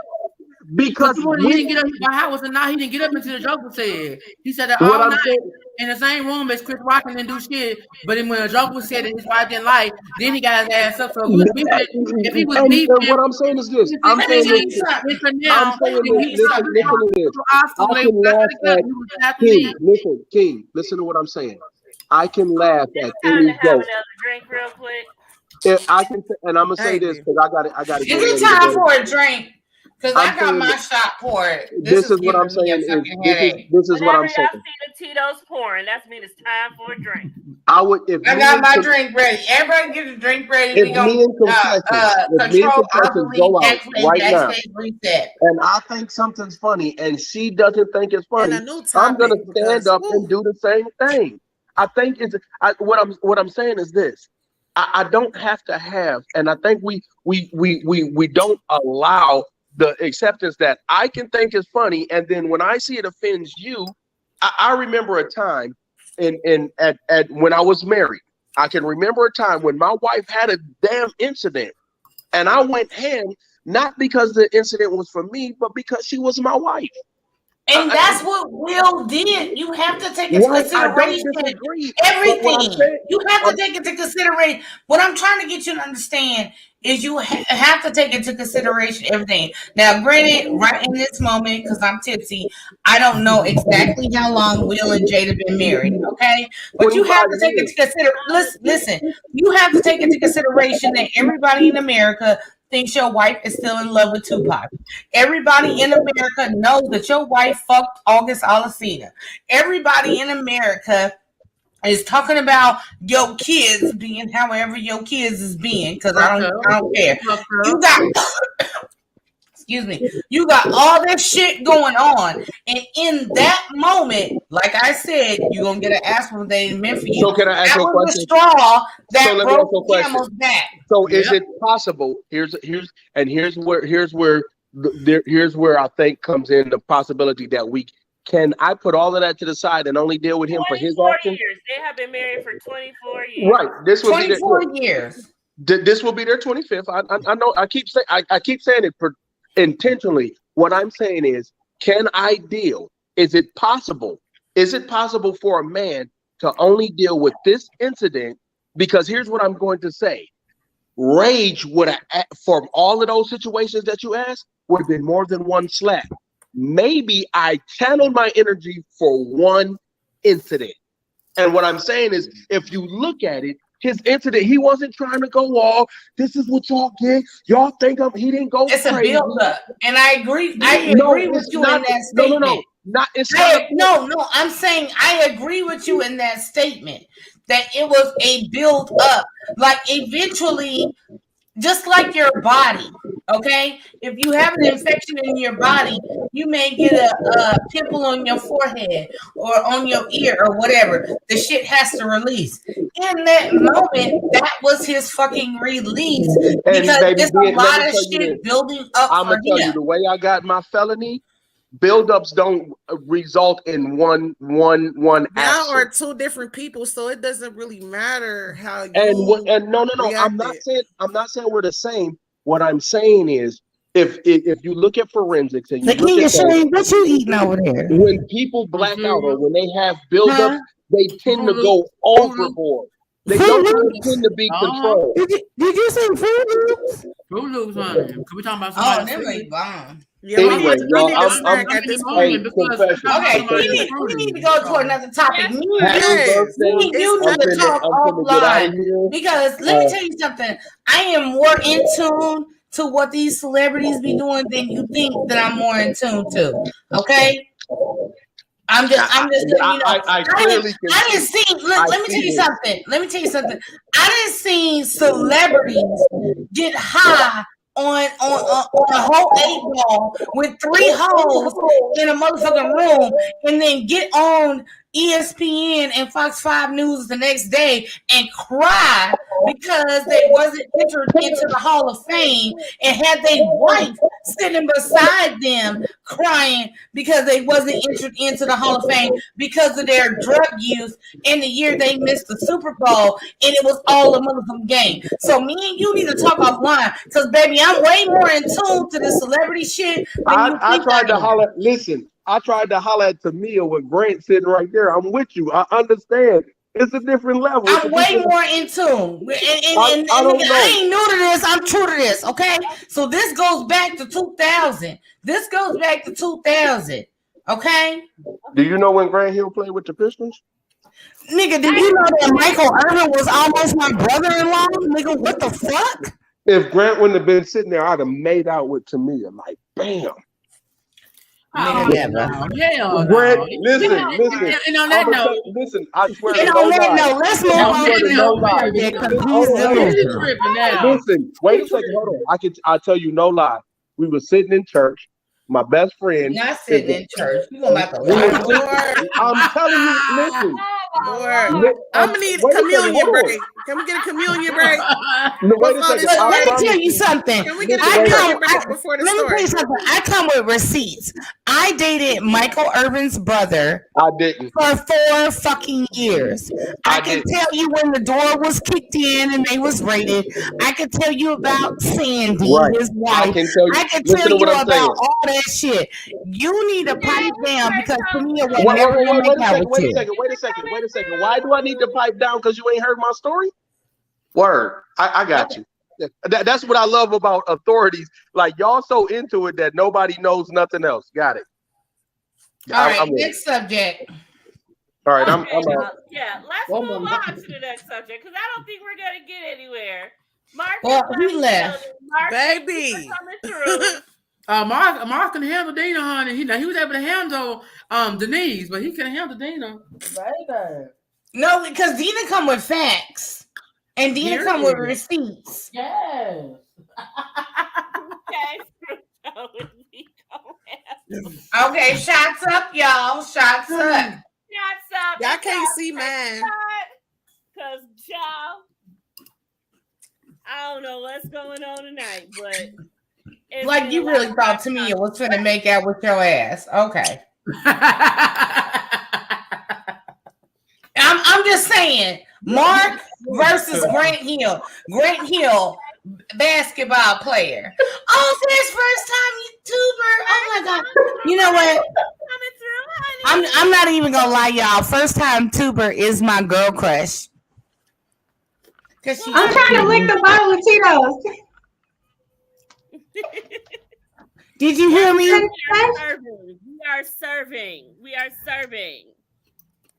S8: Because
S6: he didn't get up. How was it not? He didn't get up until the Joker said. He said that all night in the same room as Chris Rock and didn't do shit. But then when the Joker said that his wife didn't like, then he got his ass up. So if he was beefing,
S8: what I'm saying is this. I'm saying this. Listen, King. Listen to what I'm saying. I can laugh at any joke.
S1: Another drink, real quick.
S8: I can, and I'm gonna say this because I got it.
S3: Is it time for a drink? Because I got my shot poured.
S8: This is what I'm saying. This is what I'm saying.
S1: Whenever y'all see the Tito's pouring, that means it's time for a drink.
S8: I would. If
S3: I got my drink ready. Everybody get a drink ready.
S8: If me and Confessions go out right now, and I think something's funny, and she doesn't think it's funny, I'm gonna stand up and do the same thing. I think it's what I'm saying is this. I don't have to have, and I think we don't allow the acceptance that I can think is funny, and then when I see it offends you, I remember a time at when I was married. I can remember a time when my wife had a damn incident, and I went ham not because the incident was for me, but because she was my wife.
S3: And that's what Will did. You have to take into consideration everything. You have to take into consideration. What I'm trying to get you to understand is you have to take into consideration everything. Now, granted, right in this moment, because I'm tipsy, I don't know exactly how long Will and Jada been married, okay? But you have to take into consideration. Listen, you have to take into consideration that everybody in America thinks your wife is still in love with Tupac. Everybody in America knows that your wife fucked August Alsina. Everybody in America is talking about your kids being however your kids is being, because I don't care. You got excuse me, you got all this shit going on, and in that moment, like I said, you're gonna get an ass from they ain't meant for you.
S8: So can I ask you a question?
S3: The straw that broke the camel's back.
S8: So is it possible? Here's where I think comes in the possibility that I put all of that to the side and only deal with him for his actions?
S1: Years. They have been married for 24 years.
S8: Right. This will
S3: 24 years.
S8: This will be their 25th. I know. I keep saying it intentionally. What I'm saying is Can I deal? Is it possible? Is it possible for a man to only deal with this incident? Because here's what I'm going to say. Rage would have, from all of those situations that you asked, would have been more than one slap. Maybe I channeled my energy for one incident. And what I'm saying is, if you look at it, his incident, he wasn't trying to go all, this is what y'all get. Y'all think he didn't go
S3: It's
S8: crazy.
S3: a build up. And I agree. I agree with you in that statement. I'm saying I agree with you in that statement that it was a build up. Like eventually, just like your body, okay? If you have an infection in your body, you may get a pimple on your forehead or on your ear or whatever. The shit has to release. In that moment, that was his fucking release because there's a lot of shit building up
S8: I'm
S3: for
S8: gonna tell you the way I got my felony. Buildups don't result in one
S12: Y'all
S8: action.
S12: are two different people, so it doesn't really matter how you
S8: and no. I'm not saying we're the same. What I'm saying is, if you look at forensics and you look at
S3: what you eating over there?
S8: When people black out or when they have buildups, they tend to go overboard. They don't tend to be controlled.
S3: Did you say Fruit Loops?
S6: Fruit Loops, honey. Can we talk about somebody?
S3: Oh, them ain't bomb.
S12: Yeah,
S8: anyway, y'all,
S12: we
S3: need to go to another topic.
S8: Happy birthday.
S3: You need to talk offline because let me tell you something. I am more in tune to what these celebrities be doing than you think that I'm more in tune to. Okay. I'm just letting you know. I didn't see. Let me tell you something. Let me tell you something. I didn't see celebrities get high on a whole 8-ball with 3 holes in a motherfucking room and then get on ESPN and Fox 5 News the next day and cry because they wasn't entered into the Hall of Fame and had their wife sitting beside them crying because they wasn't entered into the Hall of Fame because of their drug use in the year they missed the Super Bowl and it was all a motherfucking game. So me and you need to talk offline because baby, I'm way more in tune to the celebrity shit than you think.
S8: I tried to holler. Listen, I tried to holler at Tamia with Grant sitting right there. I'm with you. I understand. It's a different level.
S3: I'm way more in tune. And I ain't new to this. I'm true to this. Okay. So this goes back to 2000. Okay.
S8: Do you know when Grant Hill played with the Pistons?
S3: Nigga, did you know that Michael Irvin was almost my brother-in-law? Nigga, what the fuck?
S8: If Grant wouldn't have been sitting there, I'd have made out with Tamia. Like, bam.
S3: Listen.
S6: And on that note,
S8: listen, I swear
S3: and
S8: to
S3: on that note, let's move on.
S8: Listen, wait a second, hold on. I'll tell you no lie. We were sitting in church. My best friend.
S3: Not sitting in church. You gonna have to
S8: I'm telling you, listen.
S12: I'm gonna need a communion break. Can we get a communion break?
S8: No, wait a second.
S3: Let me tell you something.
S12: Can we get a communion break before the
S3: story? Let me tell you something. I come with receipts. I dated Michael Irvin's brother.
S8: I didn't.
S3: For 4 fucking years. I can tell you when the door was kicked in and they was raided. I can tell you about Sandy, his wife. I can tell you about all that shit. You need to pipe down because Tamia will never make out with you.
S8: Wait a second. Why do I need to pipe down? Because you ain't heard my story? Word. I got you. That's what I love about authorities. Like, y'all so into it that nobody knows nothing else. Got it.
S3: All right, next subject.
S8: All right, I'm
S1: let's move on to the next subject because I don't think we're going to get anywhere.
S3: He left.
S12: Baby.
S6: Mark can handle Dina, honey. He was able to handle Denise, but he couldn't handle Dina.
S3: Baby. No, because Dina come with facts. And Dina come with receipts.
S6: Yes.
S3: Okay, shots up, y'all. Shots up.
S12: Y'all can't see mine.
S1: Because, y'all, I don't know what's going on tonight, but
S3: like you really thought Tamia was finna make out with your ass. Okay. I'm just saying, Mark versus Grant Hill. Grant Hill, basketball player. Oh, this first time
S5: Tuber. Oh my God. You know what? I'm not even gonna lie, y'all. First time Tuber is my girl crush.
S14: I'm trying to lick the bottle of Tito's.
S5: Did you hear me?
S1: We are serving.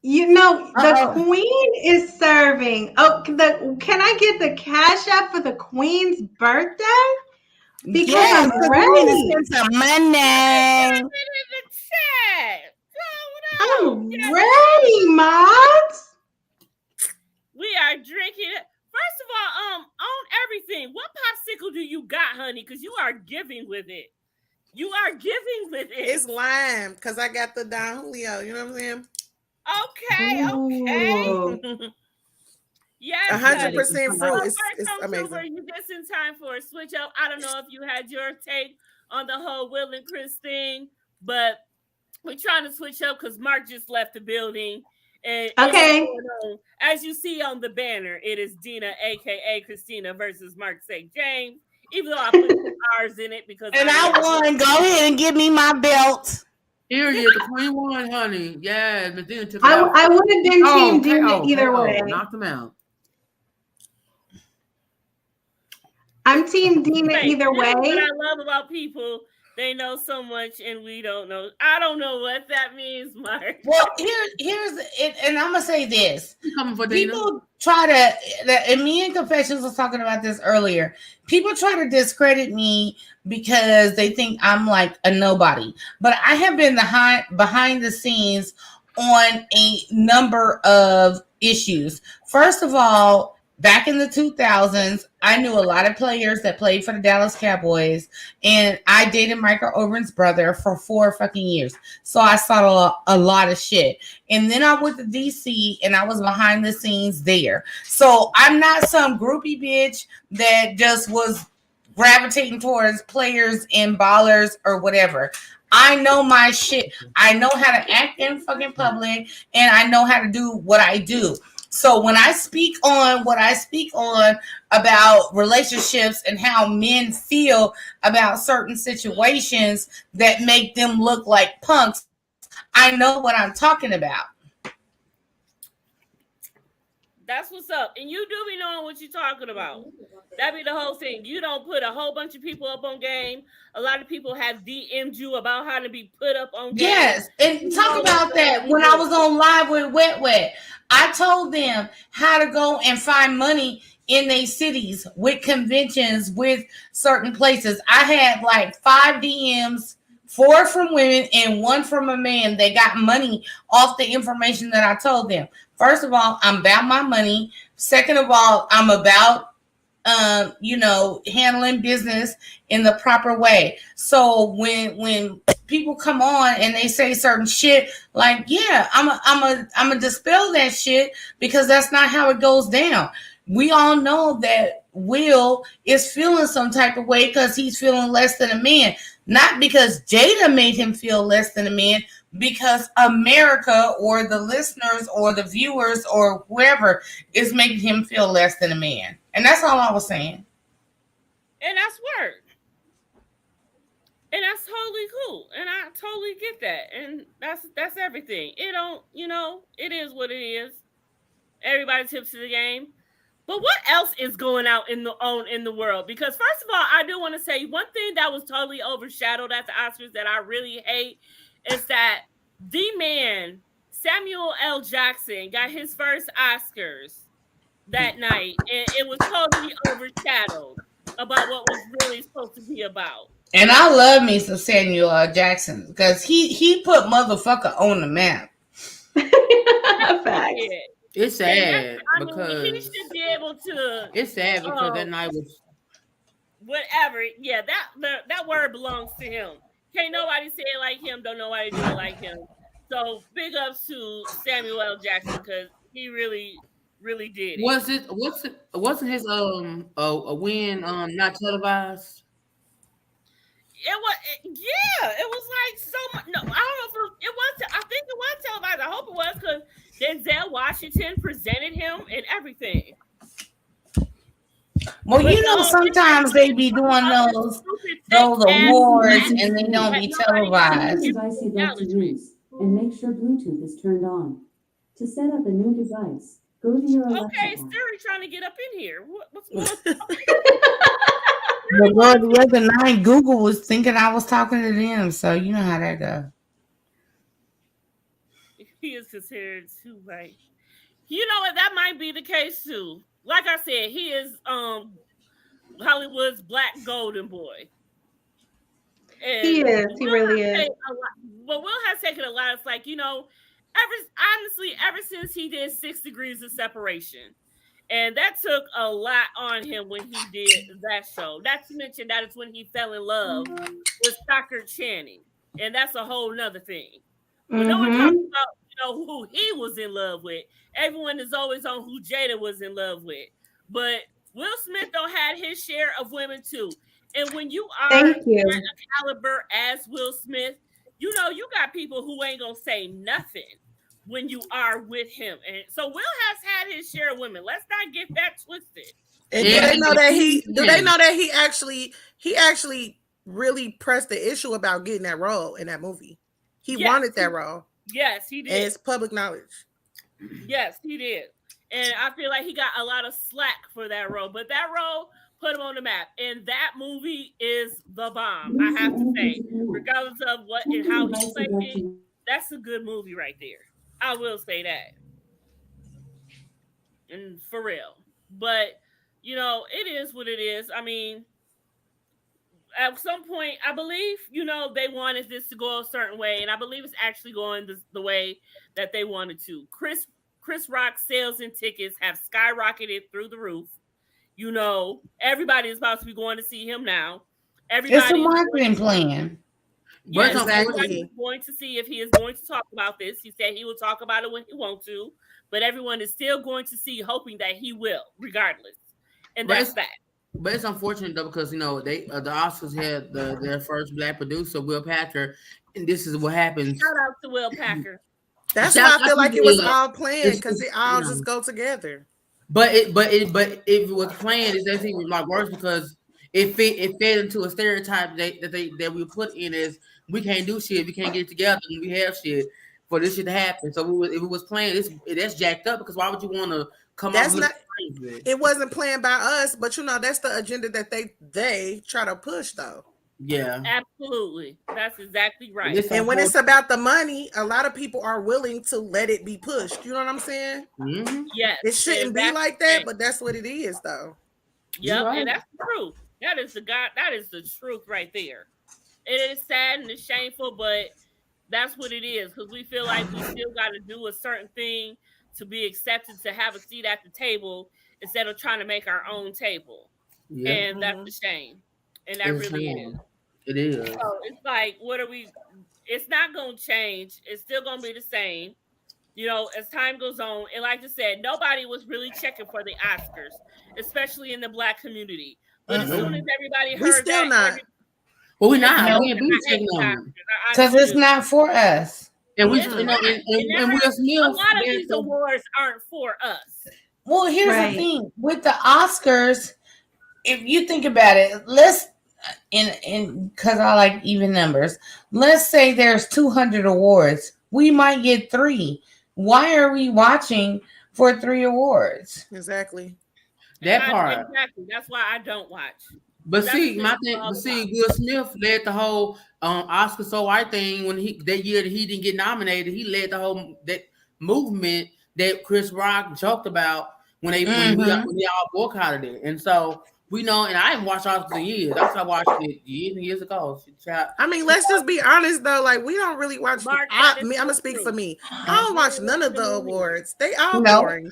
S14: You know, the queen is serving. Oh, can I get the cash app for the queen's birthday? Because I'm ready.
S5: Spend some money.
S14: I'm ready, mods.
S1: We are drinking it. First of all, on everything. What popsicle do you got, honey? Because you are giving with it.
S12: It's lime because I got the Don Julio. You know what I'm saying?
S1: Okay. Yes,
S12: 100% fruit. It's amazing.
S1: Tuber, you just in time for a switch up. I don't know if you had your take on the whole Will and Chris thing, but we're trying to switch up because Mark just left the building. And
S14: okay,
S1: as you see on the banner, it is Dina, aka Christina, versus Mark St. James. Even though I put some R's in it because
S5: I won. Go ahead and give me my belt.
S6: Period. The queen won, honey. Yeah, but then took
S14: I would have been Team Dina either way.
S6: Knocked him out.
S14: I'm Team Dina either way.
S1: What I love about people, they know so much and we don't know. I don't know what that means, Mark.
S5: Well, here's it, and I'm gonna say this.
S6: For
S5: people try to, and me and Confessions was talking about this earlier. People try to discredit me because they think I'm like a nobody. But I have been behind the scenes on a number of issues. First of all, back in the 2000s, I knew a lot of players that played for the Dallas Cowboys, and I dated Michael Irvin's brother for 4 fucking years. So I saw a lot of shit. And then I went to DC, and I was behind the scenes there. So I'm not some groupie bitch that just was gravitating towards players and ballers or whatever. I know my shit. I know how to act in fucking public, and I know how to do what I do. So when I speak on what I speak on about relationships and how men feel about certain situations that make them look like punks, I know what I'm talking about.
S1: That's what's up. And you do be knowing what you're talking about. That be the whole thing. You don't put a whole bunch of people up on game. A lot of people have DM'd you about how to be put up on game.
S5: Yes, and talk about that. When I was on live with Wet, I told them how to go and find money in their cities with conventions, with certain places. I had like 5 DMs, 4 from women and 1 from a man that got money off the information that I told them. First of all, I'm about my money. Second of all, I'm about handling business in the proper way. So when people come on and they say certain shit, like, yeah, I'm a dispel that shit because that's not how it goes down. We all know that Will is feeling some type of way because he's feeling less than a man, not because Jada made him feel less than a man, because America or the listeners or the viewers or whoever is making him feel less than a man. And that's all I was saying.
S1: And that's word. And that's totally cool. And I totally get that. And that's everything. It don't, it is what it is. Everybody tips to the game. But what else is going out in the world? Because first of all, I do want to say one thing that was totally overshadowed at the Oscars that I really hate is that the man, Samuel L. Jackson, got his first Oscars that night, and it was totally overshadowed about what was really supposed to be about.
S5: And I love me some Samuel L. Jackson because he put motherfucker on the map.
S14: Facts.
S6: It's sad because
S1: he should be able to.
S6: It's sad because that night was
S1: whatever. Yeah, that word belongs to him. Can't nobody say it like him. Don't nobody do it like him. So big ups to Samuel L. Jackson because he really did it.
S6: Wasn't his a win not televised?
S1: It was like so much. No, I don't know if it was. I think it was televised. I hope it was because Denzel Washington presented him and everything.
S5: Well, sometimes they be doing
S3: those awards and they don't be televised.
S15: Device you'd like to use, and make sure Bluetooth is turned on. To set up a new device, go to your Alexa
S1: Okay,
S15: app.
S1: Siri trying to get up in here. What's going on?
S3: But girl, the other night, Google was thinking I was talking to them, so you know how that goes.
S1: He is considered too right. You know what? That might be the case too. Like I said, he is Hollywood's black golden boy. And
S14: He is. He really is.
S1: But Will has taken a lot. It's like, ever since he did 6 Degrees of Separation, and that took a lot on him when he did that show. Not to mention that is when he fell in love with Stockard Channing, and that's a whole nother thing. But no one talks about who he was in love with. Everyone is always on who Jada was in love with. But Will Smith don't had his share of women too. And when you are at a caliber as Will Smith, you got people who ain't gonna say nothing when you are with him. And so Will has had his share of women. Let's not get that twisted.
S12: And do they know that he actually really pressed the issue about getting that role in that movie? He wanted that role.
S1: Yes, he did.
S12: And it's public knowledge.
S1: Yes, he did. And I feel like he got a lot of slack for that role. But that role put him on the map. And that movie is the bomb, I have to say. Regardless of what and how he played it, that's a good movie right there. I will say that. And for real. But, it is what it is. I mean, at some point, I believe, they wanted this to go a certain way. And I believe it's actually going the way that they wanted to. Chris Rock's sales and tickets have skyrocketed through the roof. Everybody is about to be going to see him now.
S3: It's a marketing plan.
S1: Yes, exactly. Going to see if he is going to talk about this. He said he will talk about it when he wants to, but everyone is still going to see, hoping that he will, regardless. And that's that.
S6: But it's unfortunate though, because the Oscars had their first black producer, Will Packer, and this is what happens.
S1: Shout out to Will Packer.
S12: That's why I feel like it was all planned, because it all just go together.
S6: But if it was planned, it's actually like worse, because it fed into a stereotype that we put in as we can't do shit, we can't get together, and we have shit for this shit to happen. So if it was planned, that's jacked up, because why would you want to come up with
S12: it wasn't planned by us, but that's the agenda that they try to push though.
S6: Yeah,
S1: absolutely. That's exactly right.
S12: And when it's about the money, a lot of people are willing to let it be pushed. You know what I'm saying?
S6: Mm-hmm.
S1: Yes.
S12: It shouldn't be like that, but that's what it is though.
S1: Yep, right. And that's the truth. That is the truth right there. It is sad and it's shameful, but that's what it is, because we feel like we still got to do a certain thing to be accepted, to have a seat at the table, instead of trying to make our own table. Yeah. And that's a shame. And that really is.
S6: It is.
S1: So it's like, it's not going to change. It's still going to be the same, as time goes on. And like I said, nobody was really checking for the Oscars, especially in the black community. But as soon as everybody heard,
S12: we still not.
S6: Well, we're not. We can't be checking on
S3: because it's not for us.
S6: And we, and Will Smith,
S1: a lot of these awards aren't for us.
S3: Well, here's the thing with the Oscars. If you think about it, let's because I like even numbers. Let's say there's 200 awards. We might get 3. Why are we watching for 3 awards?
S12: Exactly.
S6: That part.
S1: Exactly. That's why I don't watch.
S6: But see, Will Smith led the whole Oscar So White thing when that year that he didn't get nominated. He led the whole that movement that Chris Rock joked about when we all boycotted it. And so we know, and I haven't watched Oscars in years. That's why I watched it years and years ago.
S12: I mean, let's just be honest though. Like, we don't really watch. I'm gonna speak for me. I don't watch none of the awards. They all boring.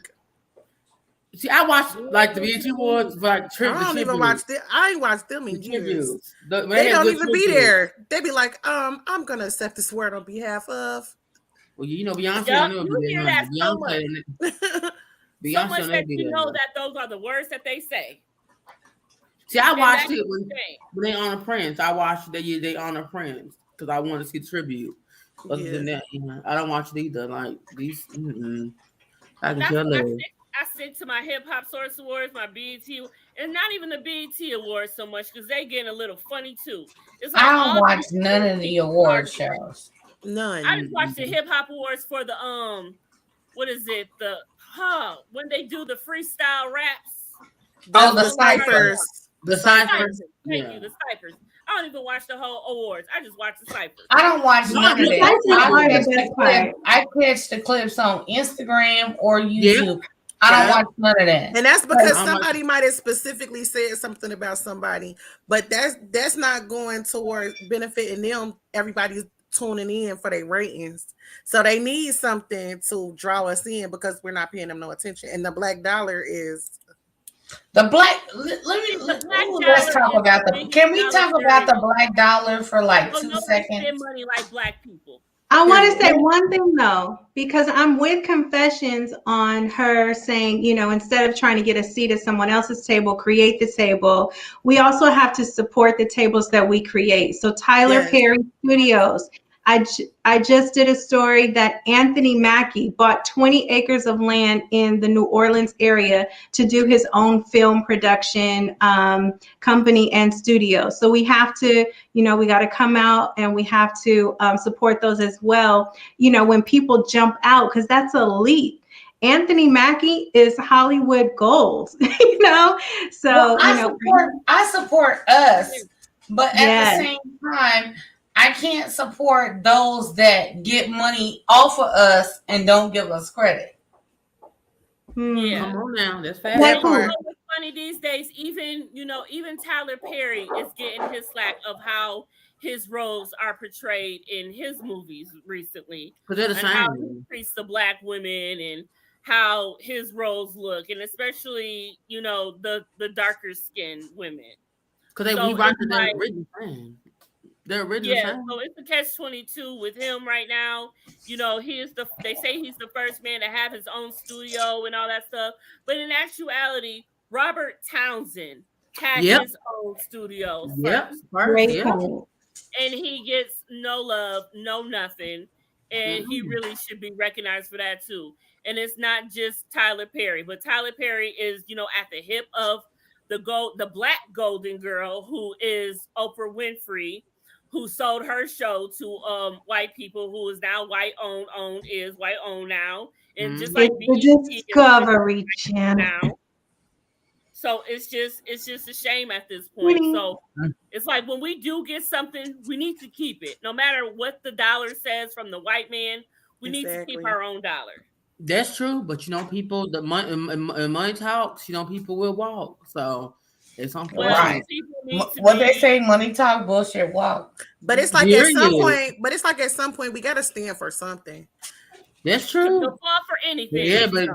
S6: See, I watched like the BET Awards, like
S12: I don't even watch them. I ain't watched them in years. They don't even be there. They be like, I'm gonna accept this word on behalf of.
S6: Well, Beyonce.
S1: Yep, you hear that so much. So much that you know that those are the words that they say.
S6: See, I watched it when they honor Prince. I watched they honor Prince because I wanted to see tribute. Other than that, I don't watch it either. Like these, I can tell.
S1: I stick to my Hip Hop Source Awards, my BET, and not even the BET Awards so much because they getting a little funny too. It's like
S3: I don't
S1: all
S3: watch
S1: these
S3: none of the award shows.
S12: None.
S1: I just watched the Hip Hop Awards for the what is it? The when they do the freestyle raps.
S3: The ciphers.
S1: The ciphers. Thank you, the ciphers. I don't even watch the whole awards. I just watch the ciphers.
S3: I don't watch none of that. I catch the clips on Instagram or YouTube. I don't watch none of that.
S12: And that's because somebody might have specifically said something about somebody, but that's not going towards benefiting them. Everybody's tuning in for their ratings. So they need something to draw us in because we're not paying them no attention. And the black dollar is
S3: the black. Let's talk about the. Can we talk about the black dollar for like 2 seconds?
S1: Spend money like black people.
S14: I want to say one thing though, because I'm with Confessions on her saying, you know, instead of trying to get a seat at someone else's table, create the table. We also have to support the tables that we create. So Tyler Perry Studios. I just did a story that Anthony Mackie bought 20 acres of land in the New Orleans area to do his own film production company and studio. So we have to, you know, we got to come out and we have to support those as well. You know, when people jump out, because that's elite. Anthony Mackie is Hollywood gold, you know? So,
S3: I support us, but at the same time, I can't support those that get money off of us and don't give us credit.
S1: Yeah.
S6: Come on now, that's fast.
S1: What's funny these days, even Tyler Perry is getting his slack of how his roles are portrayed in his movies recently.
S6: But they're the same.
S1: How he treats the black women and how his roles look, and especially, you know, the darker skinned women.
S6: Because he writes the original thing. The original
S1: thing. So it's a catch-22 with him right now. You know, they say he's the first man to have his own studio and all that stuff. But in actuality, Robert Townsend had his own studio first. And he gets no love, no nothing. And he really should be recognized for that too. And it's not just Tyler Perry, but Tyler Perry is, you know, at the hip of the black golden girl who is Oprah Winfrey, who sold her show to white people, who is now white owned now. And just like
S14: the Discovery Channel
S1: now. So it's just a shame at this point. So it's like when we do get something, we need to keep it. No matter what the dollar says from the white man, we need to keep our own dollar.
S6: That's true, but you know, people, the money talks. You know, people will walk. So it's unfortunate.
S3: What they say, money talk, bullshit walk.
S12: But it's like at some point, we gotta stand for something.
S6: That's true.
S1: Fall for anything.
S6: Yeah, but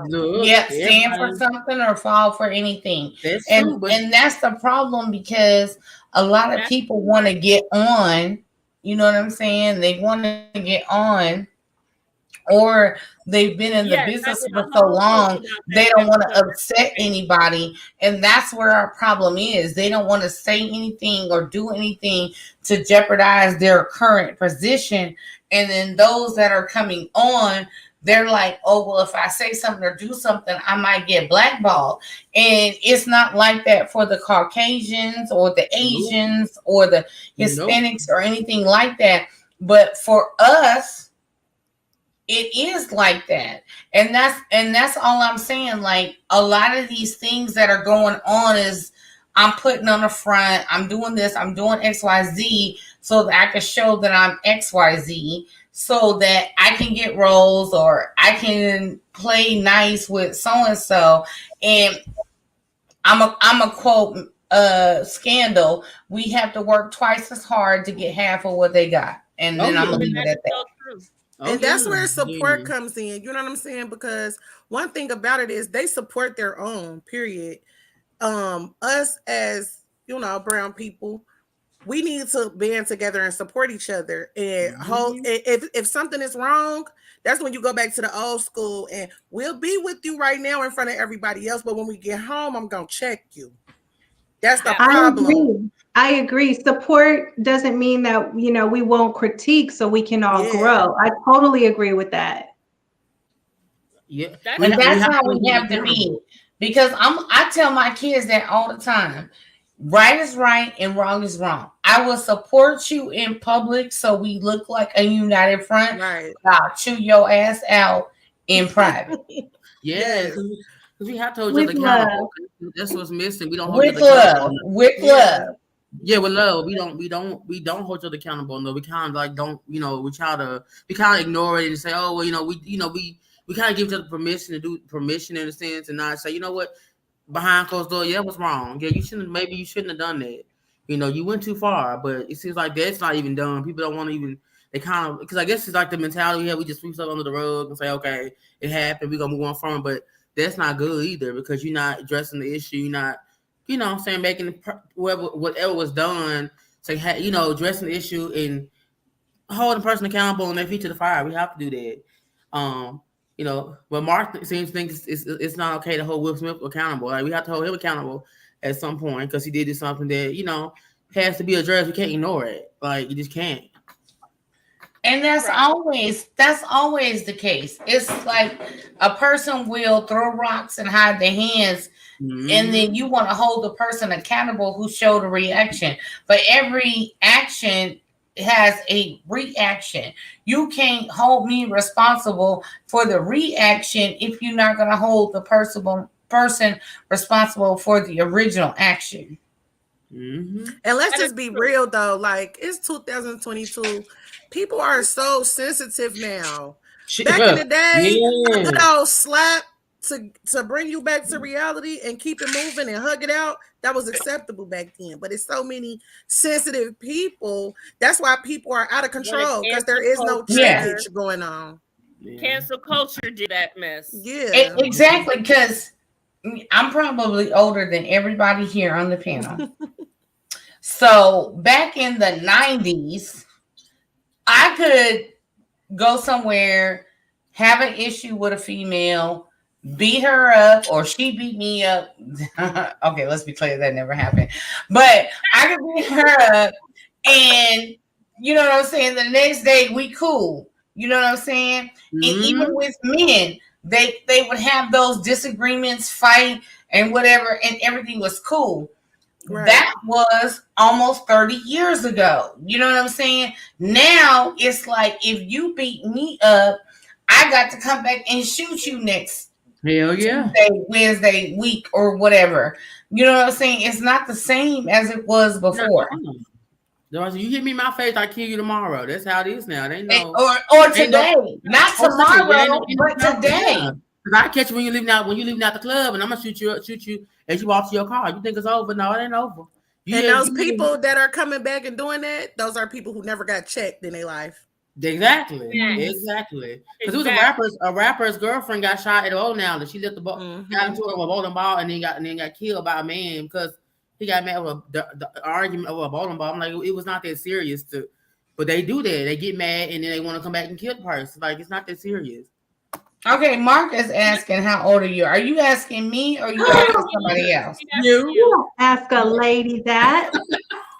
S3: stand for something or fall for anything.
S6: That's
S3: true, and that's the problem, because a lot of people want to get on. You know what I'm saying? They want to get on. Or they've been in the business for so long, they don't want to upset anybody. And that's where our problem is. They don't want to say anything or do anything to jeopardize their current position. And then those that are coming on, they're like, oh, well, if I say something or do something, I might get blackballed. And it's not like that for the Caucasians or the Asians or the Hispanics or anything like that. But for us, it is like that. And that's all I'm saying. Like, a lot of these things that are going on is I'm putting on the front, I'm doing this, I'm doing XYZ so that I can show that I'm XYZ, so that I can get roles or I can play nice with so-and-so. And I'm a quote Scandal, we have to work twice as hard to get half of what they got. And then I'm gonna leave it at that.
S12: And that's where support comes in. You know what I'm saying? Because one thing about it is they support their own, period. Us as, you know, brown people, we need to band together and support each other. And if something is wrong, that's when you go back to the old school, and we'll be with you right now in front of everybody else. But when we get home, I'm going to check you. That's the problem.
S14: I agree. Support doesn't mean that, you know, we won't critique so we can all grow. I totally agree with that.
S6: Yeah,
S3: And that's how we have to be. Because I tell my kids that all the time. Right is right and wrong is wrong. I will support you in public so we look like a united front.
S12: Right.
S3: I'll chew your ass out in private.
S6: Yeah, because we have to hold each
S14: With
S6: other accountable. That's what's missing. We don't hold each
S3: With
S6: other accountable.
S3: love. With love.
S6: Yeah, with love. We don't hold each other accountable. No, we kind of like don't, we kind of ignore it and say, oh, well, we kind of give each other permission in a sense, and not say, you know what, behind closed door, yeah, what's wrong? Yeah, you shouldn't have done that. You went too far, but it seems like that's not even done. People don't want to even, they kind of, because I guess it's like the mentality we have, we just sweep stuff under the rug and say, okay, it happened, we're going to move on from it, but that's not good either, because you're not addressing the issue, you're not, what I'm saying, making whatever was done, say, addressing the issue and holding the person accountable and their feet to the fire. We have to do that. But Mark seems to think it's not okay to hold Will Smith accountable. Like, we have to hold him accountable at some point because he did something that, has to be addressed. We can't ignore it. Like, you just can't.
S3: And that's always the case. It's like a person will throw rocks and hide their hands, and then you want to hold the person accountable who showed a reaction. But every action has a reaction. You can't hold me responsible for the reaction if you're not going to hold the person responsible for the original action.
S12: And let's just be real though, like, it's 2022. People are so sensitive now. Back in the day, a good old slap to bring you back to reality and keep it moving and hug it out, that was acceptable back then. But it's so many sensitive people. That's why people are out of control, because there is no change going on.
S1: Cancel culture did that mess.
S12: Yeah,
S3: exactly. Because I'm probably older than everybody here on the panel. So back in the 90s, I could go somewhere, have an issue with a female, beat her up, or she beat me up. Okay, let's be clear, that never happened. But I could beat her up, and you know what I'm saying, the next day we cool. You know what I'm saying? And even with men, they would have those disagreements, fight, and whatever, and everything was cool. Right. That was almost 30 years ago. You know what I'm saying? Now it's like, if you beat me up, I got to come back and shoot you next Tuesday, Wednesday, week, or whatever. You know what I'm saying? It's not the same as it was before.
S6: You hit me in my face, I kill you tomorrow. That's how it is now. They know.
S3: Or today. Not tomorrow, but today.
S6: Because I catch you when you leaving out the club, and I'm gonna shoot you as you walk to your car. You think it's over? No, it ain't over.
S12: Those people that are coming back and doing that, those are people who never got checked in their life.
S6: Exactly. Because it was a rapper's girlfriend got shot at all now that she let the ball got into a bowling ball and then got killed by a man because he got mad with the argument over a bowling ball. I'm like, it was not that serious but they do that. They get mad and then they want to come back and kill the person. Like, it's not that serious.
S3: Okay, Mark is asking, how old are you? Are you asking me or are you asking somebody else?
S14: You don't ask a lady that.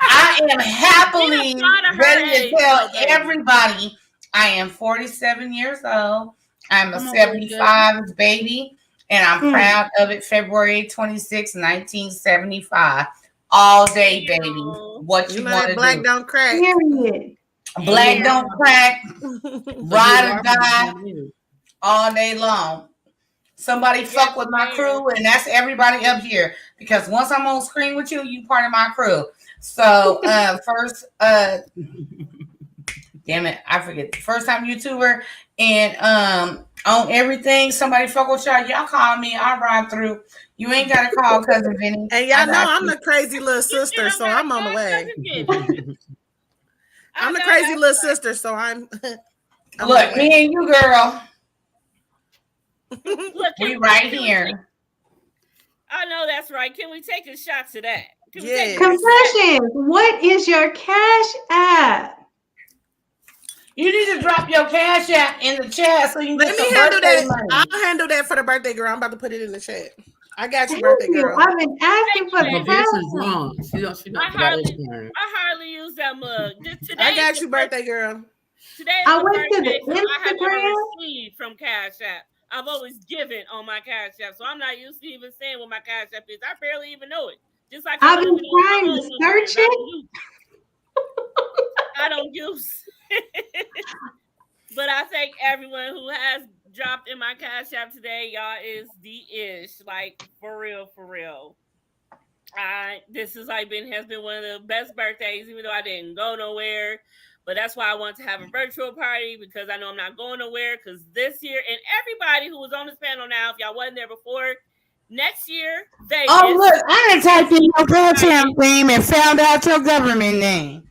S3: I am happily ready to tell everybody I am 47 years old. I'm a 75 baby, and I'm proud of it. February 26, 1975. All day, baby. What you want to do?
S12: Black don't crack.
S3: Black don't crack. Ride or die. All day long. Somebody fuck with my crew, and that's everybody up here. Because once I'm on screen with you, you part of my crew. So first, damn it, I forget. First time YouTuber, and on everything, somebody fuck with y'all call me, I'll ride through. You ain't gotta call Cousin Vinny.
S12: And y'all know I'm the crazy little sister, so I'm on the way. I'm the crazy little sister, so I'm
S3: look, me and you, girl. We right here.
S1: I know that's right. Can we take a shot to that?
S14: Confessions. What is your Cash App?
S3: You need to drop your Cash App in the chat so you can get some birthday money.
S12: I'll handle that for the birthday girl. I'm about to put it in the chat. I got you, birthday girl.
S14: I've been asking for the
S1: I hardly use that mug. Today,
S12: I got you, birthday girl.
S1: Today
S14: I went to the Instagram
S1: from Cash App. I've always given on my Cash App, so I'm not used to even saying what my Cash App is. I barely even know it. Just like I
S14: I've
S1: don't
S14: been
S1: even know what my
S14: trying to
S1: whole number is.
S14: search it.
S1: I don't use. But I thank everyone who has dropped in my Cash App today. Y'all is the ish, like for real, for real. This has been one of the best birthdays, even though I didn't go nowhere. But that's why I want to have a virtual party, because I know I'm not going nowhere. Because this year, and everybody who was on this panel now, if y'all wasn't there before, next year, Vegas.
S5: Oh look, I done typed in your Cash name and found out your government name.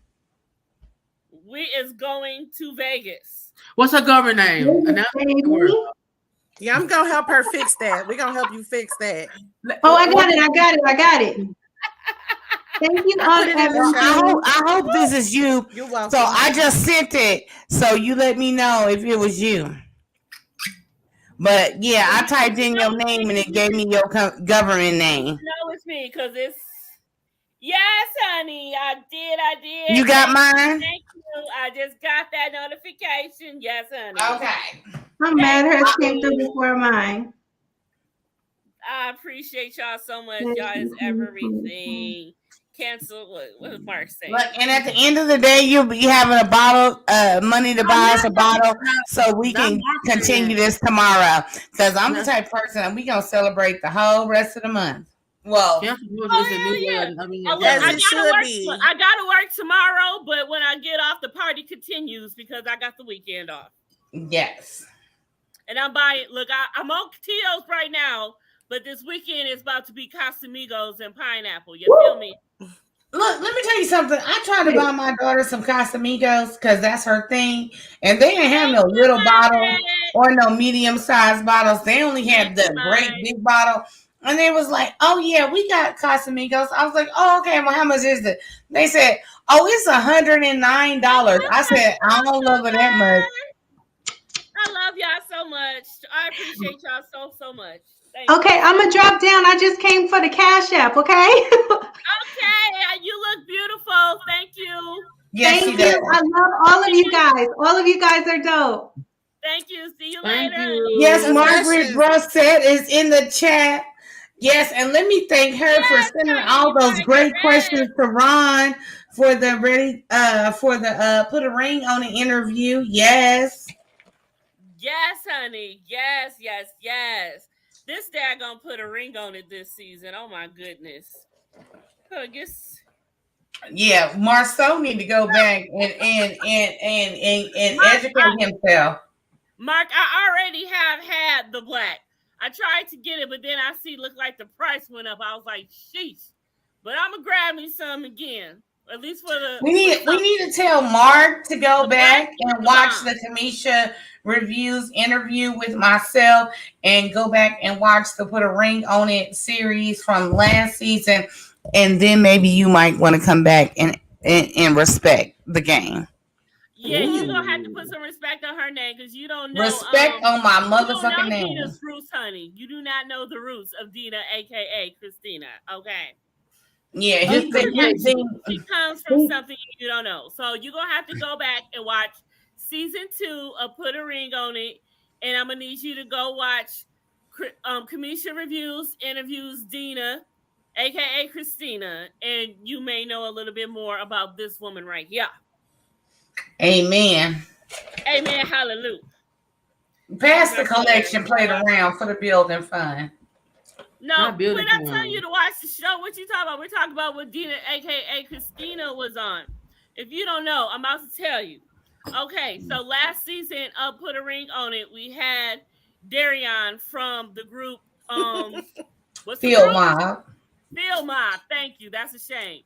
S1: We is going to Vegas.
S6: What's her government name?
S12: Yeah, I'm gonna help her fix that. We're gonna help you fix that.
S14: Oh, I got it. Thank you all.
S5: I hope this is you.
S12: You're welcome.
S5: So I just sent it. So you let me know if it was you. But yeah, I typed in your name and it gave me your government name.
S1: No, it's me, because it's. Yes, honey, I did.
S5: You got mine?
S1: Thank you. I just got that notification. Yes, honey.
S5: Okay.
S14: I'm mad hers came through before mine.
S1: I appreciate y'all so much. Y'all is everything. Cancel. What does Mark say?
S5: Look, and at the end of the day, you'll be having a bottle, money to buy us a bottle, so we can continue this tomorrow. Because I'm the type of person, we gonna celebrate the whole rest of the month. Well,
S1: I gotta work tomorrow, but when I get off, the party continues because I got the weekend off.
S5: Yes.
S1: And I'm buying. Look, I'm on Tito's right now, but this weekend is about to be Casamigos and pineapple. You feel me?
S5: Look, let me tell you something. I tried to buy my daughter some Casamigos because that's her thing, and they didn't have no little bottle or no medium-sized bottles. They only had the great big bottle. And they was like, oh, yeah, we got Casamigos. I was like, oh, okay, well, how much is it? They said, oh, it's $109. I said, I don't love it that much.
S1: I love y'all so much. I appreciate y'all so much.
S14: Okay, I'm going to drop down. I just came for the Cash App, okay?
S1: Okay, you look beautiful. Thank you.
S14: Yes, thank you. I love all of you guys. All of you guys are dope.
S1: Thank you. See you later.
S5: Yes, Margaret Brosset is in the chat. Yes, and let me thank her for sending all those great questions to Ron for the put a ring on the interview. Yes.
S1: Yes, honey. Yes. This dad gonna put a ring on it this season. Oh my goodness. I guess.
S5: Yeah, Marceau need to go back and educate himself.
S1: Mark, I already have had the black. I tried to get it, but then I looked like the price went up. I was like, sheesh. But I'm gonna grab me some again. At least for the
S5: we need to tell Mark to go back and watch the Kamisha Reviews interview with myself and go back and watch the Put a Ring on It series from last season, and then maybe you might want to come back and respect the game.
S1: Yeah, you're gonna have to put some respect on her name because you don't know
S5: respect on my motherfucking name.
S1: Dina's roots, honey. You do not know the roots of Dina, aka Christina. Okay.
S5: Yeah,
S1: she comes from something you don't know. So you're gonna have to go back and watch season 2 of Put a Ring on It, and I'm gonna need you to go watch Kamisha Reviews interviews Dina, aka Christina, and you may know a little bit more about this woman right here.
S5: Amen.
S1: Amen. Hallelujah.
S5: Pass the collection, played around for the building fun.
S1: No, we're not telling you to watch the show. What you talking about? We're talking about what Dina, aka Christina, was on. If you don't know, I'm about to tell you. Okay, so last season of Put a Ring on It, we had Darion from the group. What's the
S5: Field
S1: group?
S5: Mob.
S1: Field Mob. Thank you. That's a shame.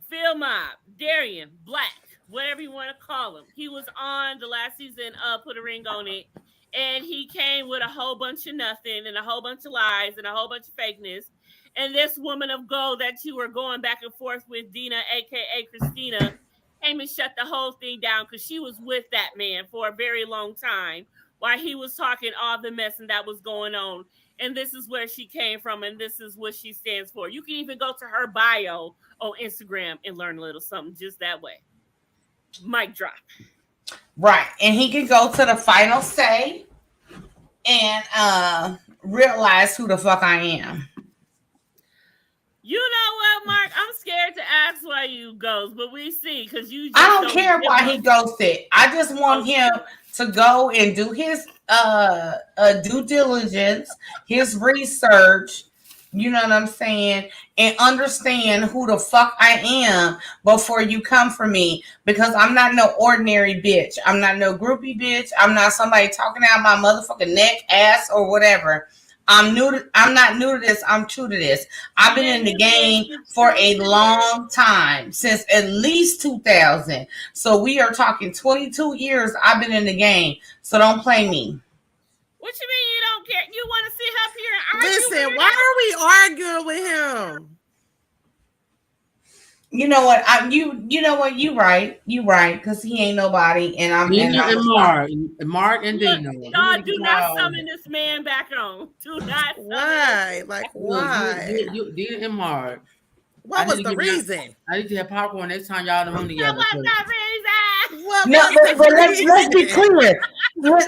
S1: Field Mob. Darion Black, whatever you want to call him. He was on the last season of Put a Ring on It. And he came with a whole bunch of nothing and a whole bunch of lies and a whole bunch of fakeness. And this woman of gold that you were going back and forth with, Dina, aka Christina, came and shut the whole thing down because she was with that man for a very long time while he was talking all the mess and that was going on. And this is where she came from, and this is what she stands for. You can even go to her bio on Instagram and learn a little something just that way. Mic drop.
S5: Right, and he can go to the final say
S3: and realize who the fuck I am.
S1: You know what, Mark? I'm scared to ask why you ghost, but we see because you.
S3: I don't care why he ghosted. I just want him to go and do his due diligence, his research. You know what I'm saying? And understand who the fuck I am before you come for me. Because I'm not no ordinary bitch. I'm not no groupie bitch. I'm not somebody talking out my motherfucking neck, ass, or whatever. I'm not new to this. I'm true to this. I've been in the game for a long time, since at least 2000. So we are talking 22 years I've been in the game. So don't play me.
S1: What you mean you don't care? You want to sit up here and argue?
S12: Listen, why are we arguing with him?
S3: You know what? You know what? You right, because he ain't nobody, and I'm
S6: Dina and Mark and Dina.
S1: God, do not summon this man back on. Do not.
S12: Why? Like why?
S6: Dina and Mark.
S12: What was the reason?
S6: I need to have popcorn next time y'all in the room together.
S1: What was the reason?
S3: No, but let's be clear.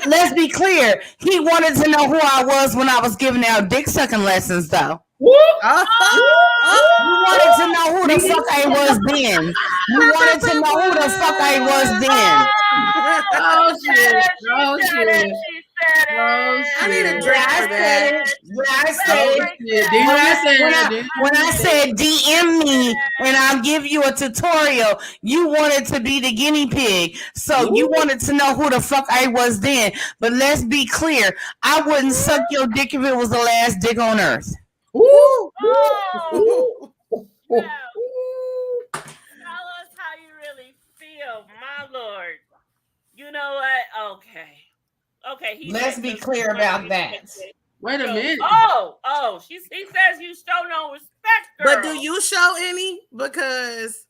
S3: Let's be clear. He wanted to know who I was when I was giving out dick sucking lessons, though. You wanted to know who the fuck I was then. You wanted to know who the fuck I was then.
S6: Oh shit! Oh shit!
S12: I need a drink for that.
S3: When I said DM me and I'll give you a tutorial, you wanted to be the guinea pig. So you wanted to know who the fuck I was then. But let's be clear, I wouldn't suck your dick if it was the last dick on earth.
S1: Oh. No. Tell us how you really feel, my lord. You know what? Okay.
S3: Let's be clear about that.
S6: Wait a minute.
S1: He says you show no respect, girl.
S12: But do you show any? Because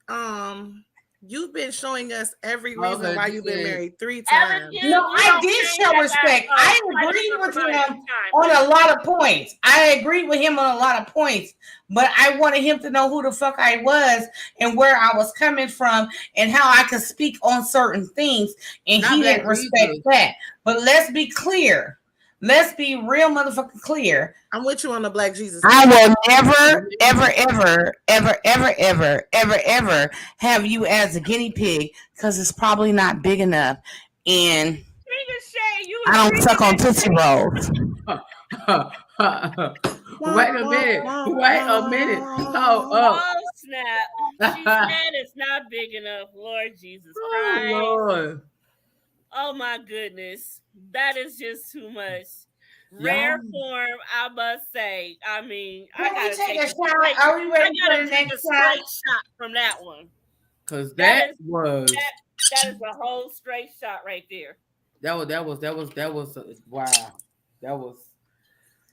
S12: you've been showing us every reason why you've been married 3 times.
S3: No, I did show respect. I agreed with him on a lot of points. But I wanted him to know who the fuck I was and where I was coming from and how I could speak on certain things. And he didn't respect that. But let's be clear. Let's be real motherfucking clear.
S12: I'm with you on the Black Jesus.
S3: I will never, ever have you as a guinea pig because it's probably not big enough. And I don't suck on Tootsie Rolls.
S6: Wait a minute.
S1: Oh, snap. She said it's not big enough. Lord Jesus Christ.
S6: Oh, Lord.
S1: Oh, my goodness. That is just too much. Rare form, I must say. I mean, I gotta take a shot.
S3: Are we ready for the next
S1: straight shot from that one?
S6: Because that is
S1: a whole straight shot right there.
S6: That was wow. That was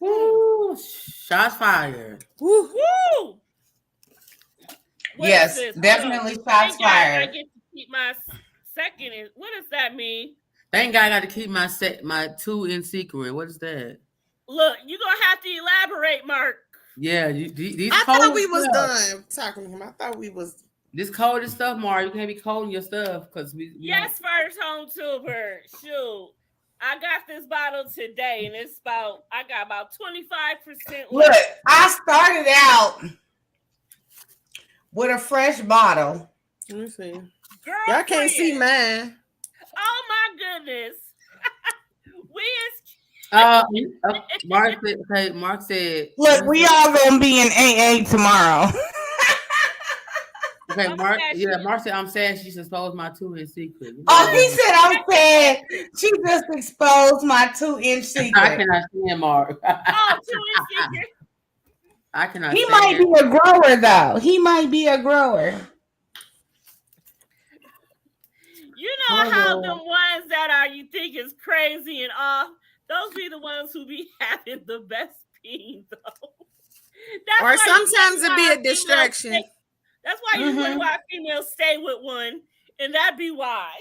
S6: woo, shots fired.
S1: Woo!
S3: Yes, definitely shots fired.
S1: I get to keep my second. What does that mean?
S6: Thank God I got to keep my 2 in secret. What is that?
S1: Look, you're gonna have to elaborate, Mark.
S6: Yeah, these
S12: I thought we was done talking to him. I thought we was.
S6: This cold stuff, Mark. You can't be colding your stuff because we.
S1: Yes, first home tuber. Shoot, I got this bottle today, and I got about 25% left.
S3: Look, I started out with a fresh bottle.
S12: Let me see. Y'all can't see mine.
S1: Oh my goodness.
S6: Mark said.
S3: Look, we all gonna be in AA tomorrow.
S6: Okay, Mark said I'm sad she exposed my 2 in secret.
S3: Oh, he said I'm sad. She just exposed my 2 in secret.
S6: I cannot stand Mark.
S1: 2 in secret.
S6: I cannot.
S3: He might be a grower though. He might be a grower.
S1: You know how the ones that you think is crazy and off, those be the ones who be having the best peen though.
S12: Or sometimes it be a distraction.
S1: That's why you wonder why females stay with one, and that be why.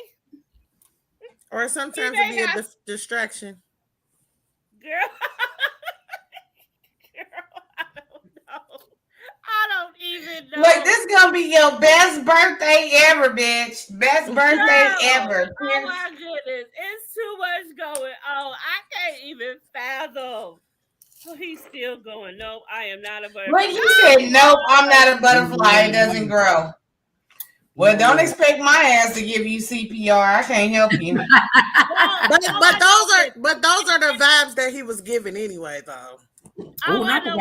S12: Or sometimes it be a distraction.
S1: Girl, I don't even know.
S3: Look, this is gonna be your best birthday ever, bitch. Best birthday ever.
S1: Oh my goodness. It's too much going on. I can't even fathom. So he's still going. Nope, I am not a butterfly.
S3: Like he said, nope, I'm not a butterfly. It doesn't grow. Well, don't expect my ass to give you CPR. I can't help you.
S12: but those are the vibes that he was giving anyway, though.
S1: All I know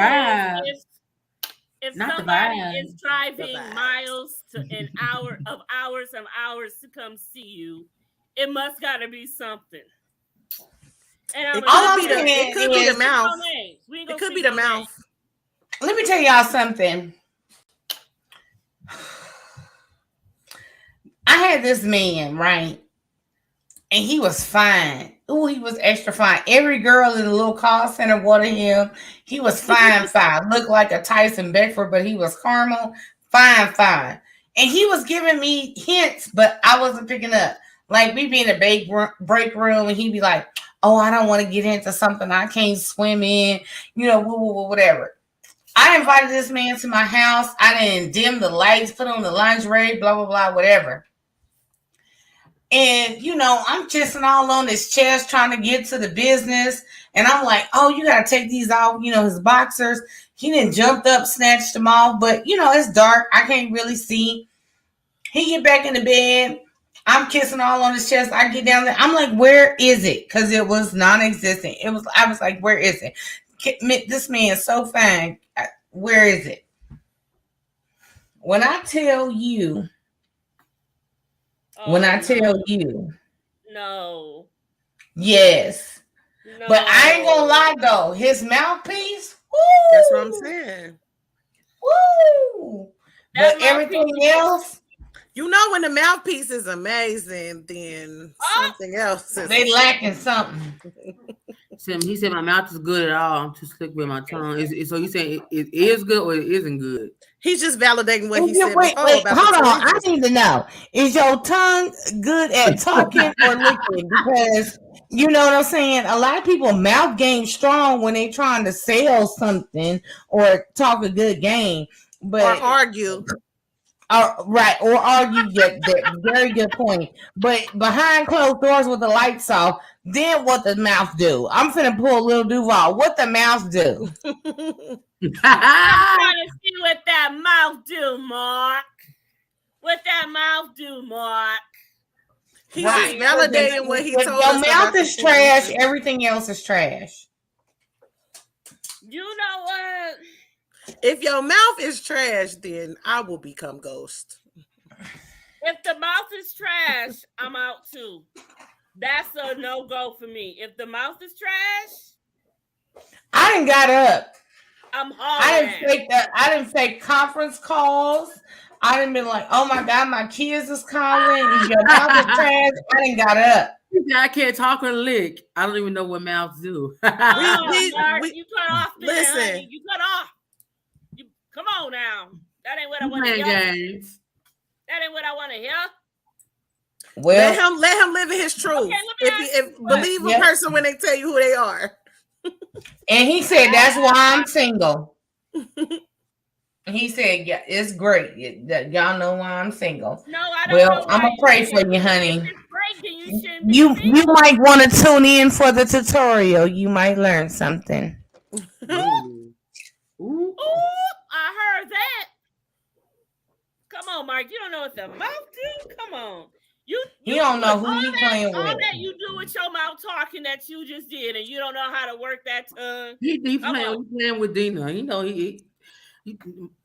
S1: is if somebody is driving miles an hour of hours and hours to come see you, it must gotta be something. And
S12: it could be the mouth. It could be the mouth.
S3: Let me tell y'all something. I had this man, right? And he was fine. Ooh, he was extra fine. Every girl in the little call center wanted him. He was fine. Looked like a Tyson Beckford, but he was caramel. Fine. And he was giving me hints, but I wasn't picking up. Like, we be in a break room, and he'd be like, oh, I don't want to get into something I can't swim in, whatever. I invited this man to my house. I didn't dim the lights, put on the lingerie, blah, blah, blah, whatever. And, I'm kissing all on his chest, trying to get to the business. And I'm like, oh, you got to take these off, his boxers. He didn't jumped up, snatched them off. But, it's dark. I can't really see. He get back in the bed. I'm kissing all on his chest. I get down there. I'm like, where is it? Because it was non-existent. I was like, where is it? This man is so fine. Where is it? When I tell you,
S1: no.
S3: Yes.
S1: No.
S3: But I ain't gonna lie though, his mouthpiece, woo,
S12: that's what I'm saying.
S3: Woo. But everything else,
S12: when the mouthpiece is amazing, then something else is
S3: they lacking something.
S6: He said my mouth is good at all. I'm too slick with my tongue. So you saying it is good or it isn't good?
S12: He's just validating what he said.
S3: Wait, hold on. I need to know: is your tongue good at talking or licking? Because you know what I'm saying. A lot of people mouth game strong when they trying to sell something or talk a good game, but
S12: or argue.
S3: Right, or argue. That very good point. But behind closed doors with the lights off, then what the mouth do? I'm finna pull a little Duval. What the mouth do?
S1: I'm trying to see what that mouth do, Mark. What that mouth do, Mark?
S12: He's just validating what he told us.
S3: Your mouth is trash. Everything else is trash.
S1: You know what?
S12: If your mouth is trash, then I will become ghost.
S1: If the mouth is trash, I'm out too. That's a no-go for me. If the mouth is trash,
S3: I done got up.
S1: I'm hard.
S3: I didn't fake conference calls. I didn't been like, oh my God, my kids is calling. If your mouth is trash, I didn't got up.
S6: I can't talk or lick. I don't even know what mouths do.
S1: You cut off.
S12: Listen,
S1: you cut off. Come on now. That ain't what I want to hear. That ain't what I want to hear.
S3: Well,
S12: let him live in his truth. Okay, believe a person when they tell you who they are.
S3: And he said, that's why I'm single. He said, yeah, it's great. Y'all know why I'm single.
S1: No, I don't know.
S3: I'm going to pray for you, honey.
S1: You
S3: might want to tune in for the tutorial. You might learn something.
S1: Ooh, I heard that. Come on, Mark. You don't know what the mouth do? Come on. You
S3: don't know who you playing with.
S1: All that you do with your mouth talking that you just did, and you don't know how to work that tongue.
S6: He playing with Dina. You know,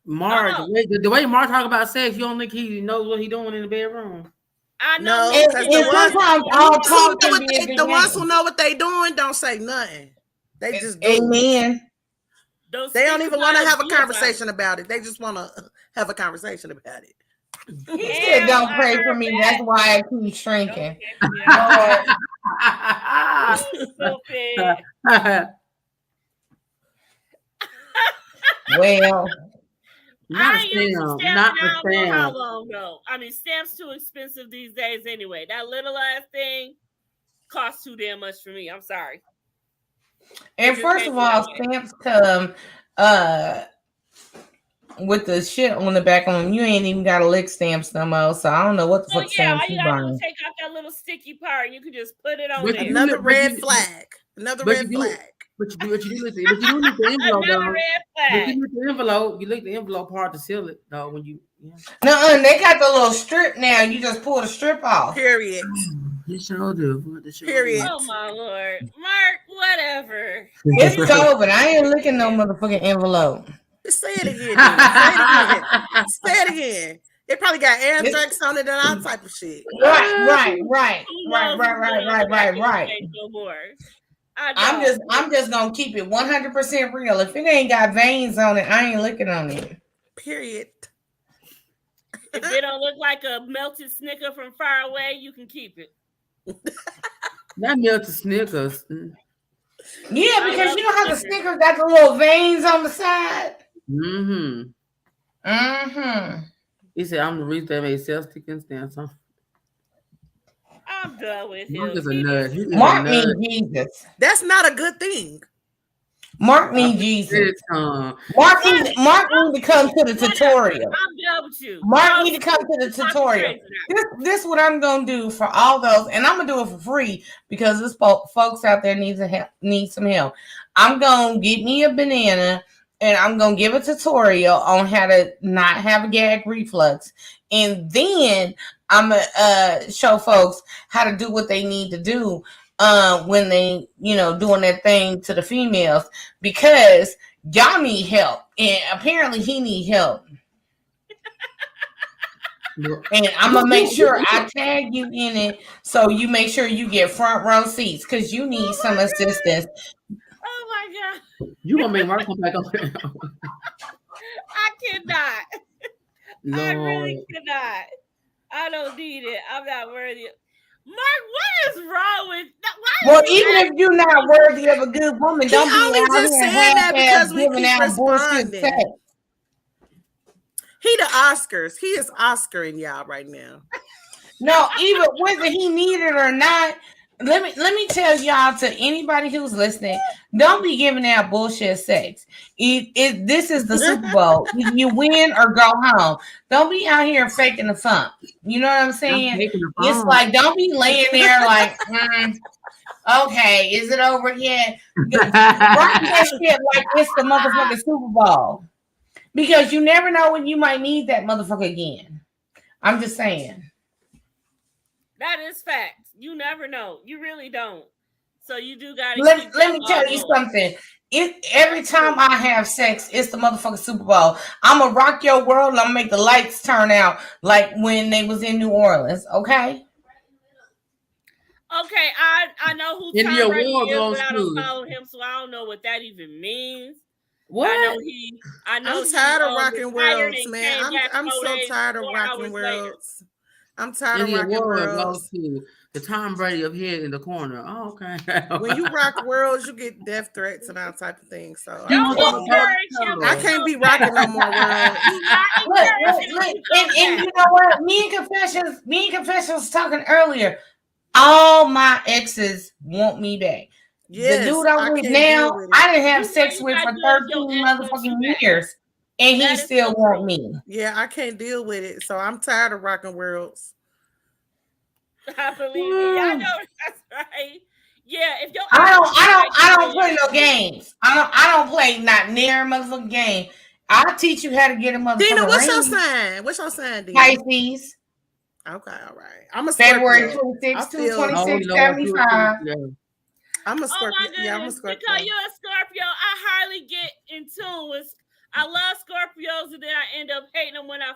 S6: Mark, the way Mark talk about sex, you don't think he knows what he doing in the bedroom?
S1: I know.
S12: The ones who know what they doing don't say nothing. They just do.
S3: Amen.
S12: They don't even want to have a conversation about it. They just want to have a conversation about it.
S3: He said, "Don't pray for me." That's why I keep shrinking. Well,
S1: I use stamps now. How long though? I mean, stamps too expensive these days anyway. That little ass thing costs too damn much for me. I'm sorry.
S3: And first of all, stamps come with the shit on the back of them. You ain't even got a lick stamps no more, so I don't know what the fuck stamps
S1: all you
S3: you
S1: gotta do
S3: burning.
S1: is take out that little sticky part and you can just put it on there.
S12: Another red flag. Another red flag.
S6: But you do lick the envelope
S1: Another
S6: though.
S1: red
S6: But
S1: flag.
S6: you lick the envelope. You lick the envelope part to seal it though. When you
S3: No, they got the little strip now. You just pull the strip off.
S12: Period.
S6: They sure do.
S12: Period.
S1: Oh my lord, Mark. Whatever.
S3: It's COVID. I ain't licking no motherfucking envelope.
S12: Just say it again. Say it again. Say it again. It probably got anthrax on it and all type of shit.
S3: Right.
S1: No more.
S3: I'm just gonna keep it 100% real. If it ain't got veins on it, I ain't licking on it.
S12: Period.
S1: If it don't look like a melted Snicker from far away, you can keep it.
S6: That melted Snickers.
S3: Yeah, because you know how the Snickers got the little veins on the side.
S6: He said, "I'm the reason they made self-stick and stamps." Huh?
S1: I'm done with him.
S6: Mark is a nut.
S3: Mark me Jesus.
S12: That's not a good thing.
S3: Mark me Jesus. Mark need to come to the tutorial.
S1: I'm done with you.
S3: Mark need to come to the tutorial. This what I'm gonna do for all those, and I'm gonna do it for free because this folks out there need some help. I'm gonna get me a banana and I'm gonna give a tutorial on how to not have a gag reflux, and then I'm gonna show folks how to do what they need to do when they, doing that thing to the females, because y'all need help, and apparently he need help. And I'm gonna make sure I tag you in it so you make sure you get front row seats because you need some assistance.
S1: Oh my god!
S6: You gonna make Mark come back on there?
S1: I cannot.
S6: Lord.
S1: I really cannot. I don't need it. I'm not worthy. Mark, what is wrong with that?
S3: Well, even if you're not worthy of a good woman, don't be
S12: only
S3: out
S12: just
S3: here
S12: saying that because we
S3: giving
S12: keep
S3: out bullshit
S12: responding.
S3: sex.
S12: He the Oscars. He is Oscaring y'all right now.
S3: No, even whether he need it or not, let me tell y'all, to anybody who's listening, don't be giving out bullshit sex. This is the Super Bowl. You win or go home. Don't be out here faking the funk. You know what I'm saying? It's like, don't be laying there like, okay, is it over yet? Rock that shit like it's the motherfucking Super Bowl. Because you never know when you might need that motherfucker again. I'm just saying.
S1: That is fact. You never know. You really don't. So you do gotta.
S3: Let me tell you something. Every time I have sex, it's the motherfucking Super Bowl. I'm gonna rock your world and I'm gonna make the lights turn out like when they was in New Orleans. Okay.
S1: Okay, I know who Tom Brady is, but I don't follow him, so I don't know what that even means.
S6: What?
S1: I know
S12: I'm tired of rocking worlds, man. I'm so tired of rocking worlds. I'm tired of rocking worlds.
S6: The Tom Brady up here in the corner. Oh, okay.
S12: When you rock worlds, you get death threats and all type of things. So
S1: I
S12: can't be rocking no more worlds.
S3: And you know what? Me and Confessions talking earlier. All my exes want me back.
S12: Yes,
S3: the dude I'm with now, I didn't have sex with for 13 motherfucking years, and he still want me.
S12: Yeah, I can't deal with it, so I'm tired of rocking worlds.
S1: I believe it. I know that's right. Yeah, if your
S3: I don't play no games. I don't play not near a motherfucking game. I'll teach you how to get a motherfucking
S12: Dina, what's
S3: ring.
S12: your sign? What's your sign, Dina?
S3: Pisces.
S12: Okay, all right. I'm a
S3: February
S12: Scorpio.
S3: 26, 2675.
S12: I'm a Scorpio. Yeah, I'm a Scorpio.
S1: Because you're a Scorpio, I hardly get in tune with. I love Scorpios, and then I end up hating them when I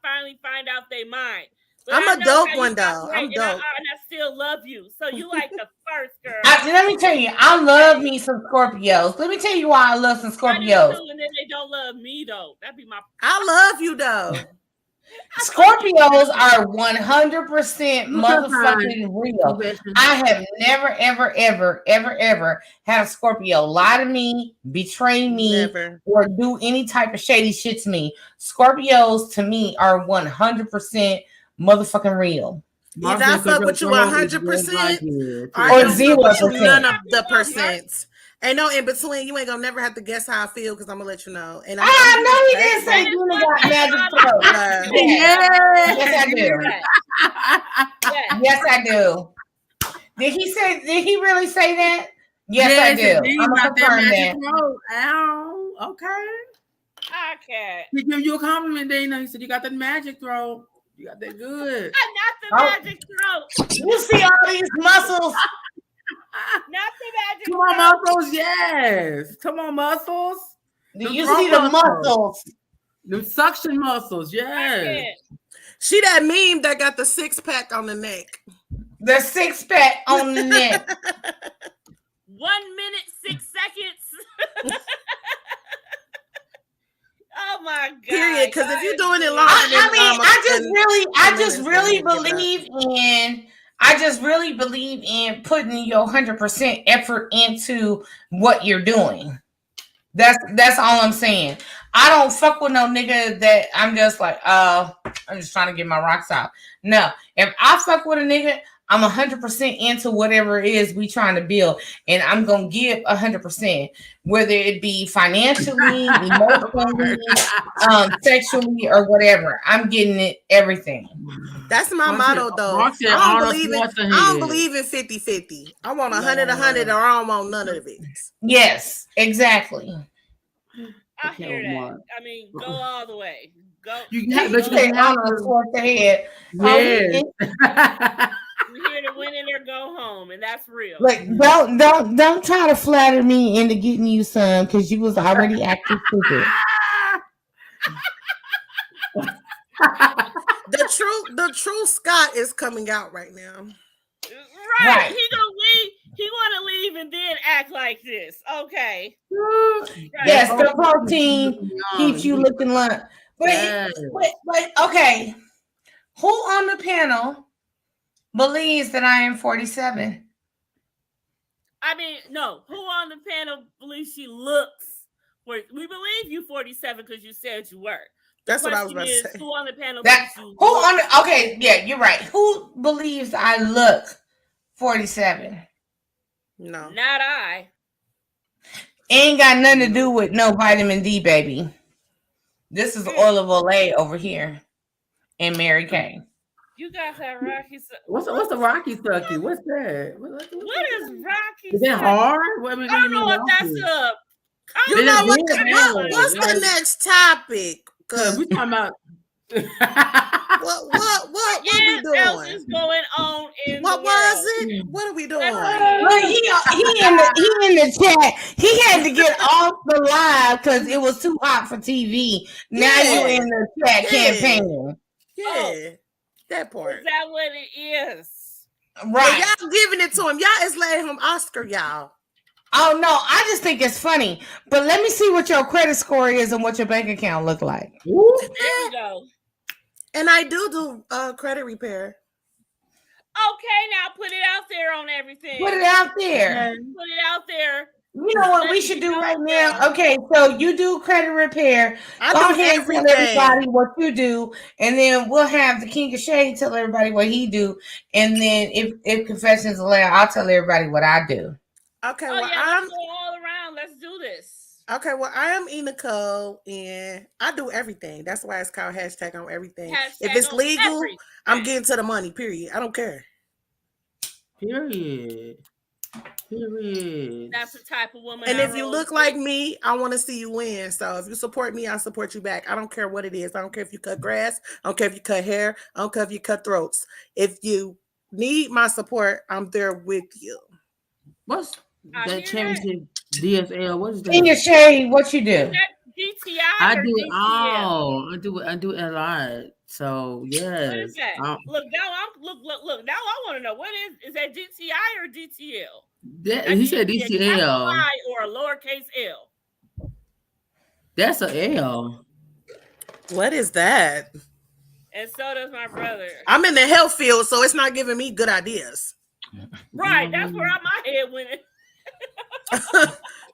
S1: finally find out they mine. But
S12: I'm a dope one, though. I'm dope.
S1: And I still love you. So you like the first girl.
S3: Let me tell you, I love me some Scorpios. Let me tell you why I love some Scorpios.
S1: And then they don't love me, though. That'd be my.
S12: I love you, though.
S3: Scorpios are 100% motherfucking real. I have never, ever had a Scorpio lie to me, betray me, or do any type of shady shit to me. Scorpios to me are 100% motherfucking real.
S12: If I fuck with you 100%
S3: or 0%,
S12: none of the percents. Ain't no in between. You ain't gonna never have to guess how I feel because I'm gonna let you know. And
S3: no, he didn't say Dina got magic throat. Yes, I do. Yes, I do. Did he really say that? Yes, I do. I'm gonna confirm that.
S6: Ow, okay.
S1: I can't.
S6: He give you a compliment, Dana. He said you got that magic throat. You got that good.
S1: Not the magic throat.
S3: You see all these muscles?
S1: Not the magic
S6: Come on, muscles. Yes. Come on, muscles.
S3: Do you see the muscles?
S6: The suction muscles. Yes.
S12: She that meme that got the 6-pack on the neck.
S3: The 6-pack on the neck.
S1: 1 minute, 6 seconds. Oh my God.
S12: Period. Because if you're doing it long,
S3: I just really believe in putting your 100% effort into what you're doing. That's all I'm saying. I don't fuck with no nigga that I'm just like, I'm just trying to get my rocks out. No, if I fuck with a nigga, I'm 100% into whatever it is we trying to build, and I'm gonna give 100%, whether it be financially, emotionally, sexually, or whatever. I'm getting it, everything.
S12: That's my motto, though. I don't believe in 50-50. I want 100, or I don't want none of it.
S3: Yes, exactly.
S1: I hear that. I mean, go all the way. Go.
S3: You have to towards the head.
S6: Yes.
S1: We're here to win it or go home, and that's real.
S3: Like, don't try to flatter me into getting you some because you was already acting stupid.
S12: The true Scott is coming out right now.
S1: Right. He gonna leave. He want to leave and then act like this. Okay.
S3: Yes, the protein keeps you looking like. But okay. Who on the panel believes that I am 47?
S1: I mean, no. Who on the panel believes she looks? We believe you 47 because you said you were.
S12: That's what I was about to say.
S1: Who on the panel?
S3: Okay, yeah, you're right. Who believes I look 47?
S12: No,
S1: not I.
S3: Ain't got nothing to do with no vitamin D, baby. This is oil of Olay over here, and Mary Kay.
S1: You got that Rocky.
S6: What's the Rocky Sucky? What's that? What
S1: is Rocky?
S6: Is that hard?
S1: I don't know what that's up.
S12: You know what's the next topic?
S6: Because we talking about
S12: what we doing?
S1: Else is going on in
S12: what
S1: the
S12: was
S1: world?
S12: it? What are we doing?
S3: Well, he in the chat. He had to get off the live because it was too hot for TV. Now you in the chat campaigning.
S12: Yeah, that part.
S1: Is that what it is?
S3: Right.
S12: Y'all giving it to him. Y'all is letting him Oscar y'all.
S3: Oh no, I just think it's funny. But let me see what your credit score is and what your bank account look like.
S1: There you go.
S12: And I do credit repair.
S1: Okay, now put it out there on everything.
S3: Put it out there.
S1: Put it out there.
S3: You know what we should do right now? Okay, so you do credit repair. Go ahead and tell everybody what you do, and then we'll have the King of Shade tell everybody what he do, and then if confessions allow, I'll tell everybody what I do.
S12: Okay,
S1: well, let's go all around. Let's do this.
S12: Okay, well, I am Nicole, and I do everything. That's why it's called hashtag on everything. If it's legal, I'm getting to the money, period. I don't care.
S6: Period.
S1: That's the type of woman.
S12: And if you look like me, I want to see you win. So if you support me, I support you back. I don't care what it is. I don't care if you cut grass. I don't care if you cut hair. I don't care if you cut throats. If you need my support, I'm there with you.
S6: What's that championship DSL? What is that?
S3: King of Shade, what you do?
S1: GTI.
S6: I do
S1: DCL?
S6: it all. I do it a lot. So yes.
S1: What is that? Look now. Look. Now I want to know what is that GTI or GTL?
S6: He said DCL.
S1: Or a lowercase L.
S6: That's a L.
S12: What is that?
S1: And so does my brother.
S12: I'm in the health field, so it's not giving me good ideas.
S1: Right, that's where my head went.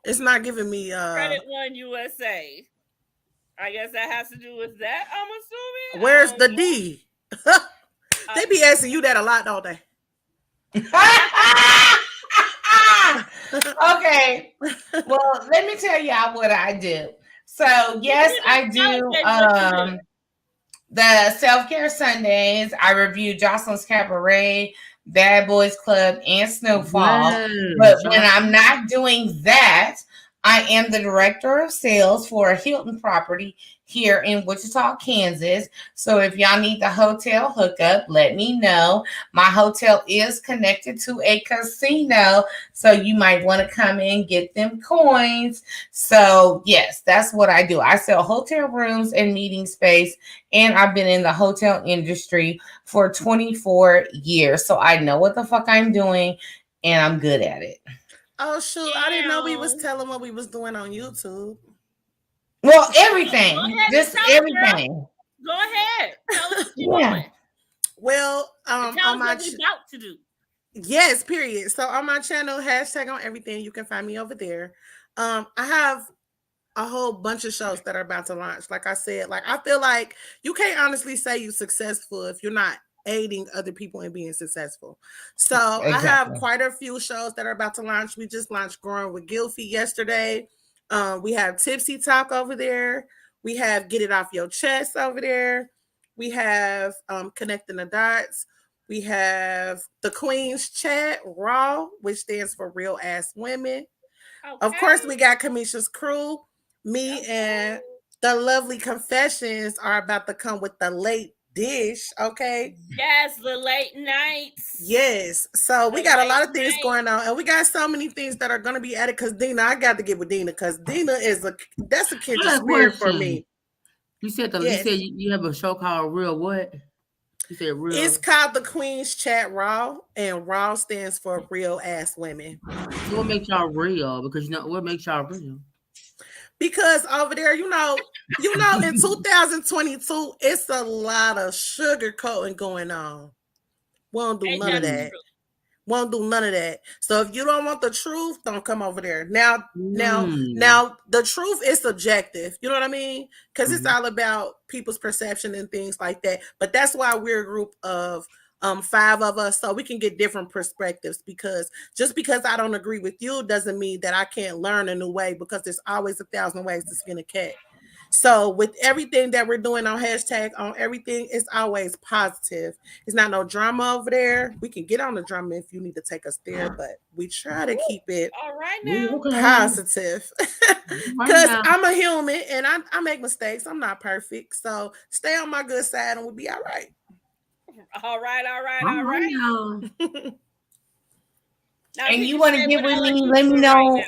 S12: It's not giving me
S1: Credit One USA. I guess that has to do with that, I'm assuming.
S12: Where's the D? They be asking you that a lot, don't they?
S3: Okay. Well, let me tell y'all what I do. So yes, I do the self-care Sundays. I review Jocelyn's Cabaret, Bad Boys Club, and Snowfall.
S6: Yes,
S3: But when I'm not doing that, I am the director of sales for a Hilton property here in Wichita, Kansas. So if y'all need the hotel hookup, let me know. My hotel is connected to a casino, so you might want to come in and get them coins. So yes, that's what I do. I sell hotel rooms and meeting space, and I've been in the hotel industry for 24 years. So I know what the fuck I'm doing, and I'm good at it.
S12: Oh shoot! I didn't know we was telling what we was doing on YouTube.
S3: Well, everything, just everything.
S1: Go ahead. Tell us what you're doing.
S12: Well,
S1: tell us what we're about to do.
S12: Yes, period. So on my channel, hashtag on everything, you can find me over there. I have a whole bunch of shows that are about to launch. Like I said, like I feel like you can't honestly say you're successful if you're not aiding other people in being successful. So I have quite a few shows that are about to launch. We just launched Growing with Gilfy yesterday. We have Tipsy Talk over there. We have Get It Off Your Chest over there. We have Connecting the Dots. We have the Queen's Chat, Raw, which stands for Real Ass Women. Okay. Of course, we got Kamisha's Crew. Me and the lovely Confessions are about to come with the late dish, okay?
S1: Yes, the late nights.
S12: Yes. So we got a lot of things going on, and we got so many things that are going to be added because Dina, I got to get with Dina because Dina is that's a kindred spirit for me.
S6: You said you said you have a show called Real what? You said Real.
S12: It's called The Queen's Chat Raw, and Raw stands for Real Ass Women.
S6: So what makes y'all real? Because what makes y'all real?
S12: Because over there, you know, in 2022, it's a lot of sugarcoating going on. Won't do none of that. Won't do none of that. So if you don't want the truth, don't come over there. Now, the truth is subjective. You know what I mean? Because it's all about people's perception and things like that. But that's why we're a group of 5 of us, so we can get different perspectives, because just because I don't agree with you doesn't mean that I can't learn a new way, because there's always 1,000 ways to skin a cat. So with everything that we're doing on hashtag on everything, it's always positive. It's not no drama over there. We can get on the drama if you need to take us there, but we try to keep it positive. Because I'm a human and I make mistakes. I'm not perfect. So stay on my good side and we'll be all right.
S1: All right.
S3: And you want to get with me? Let me know.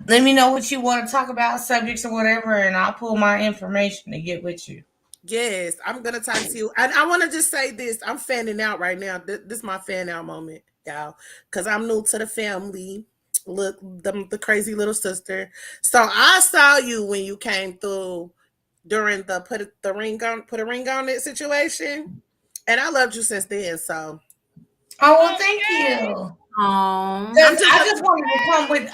S3: Let me know what you want to talk about, subjects or whatever, and I'll pull my information to get with you.
S12: Yes, I'm gonna talk to you. And I want to just say this: I'm fanning out right now. This is my fan out moment, y'all, because I'm new to the family. Look, the crazy little sister. So I saw you when you came through during the put a ring on it situation, and I loved you since then. So,
S3: well, thank you. I just wanted to come with.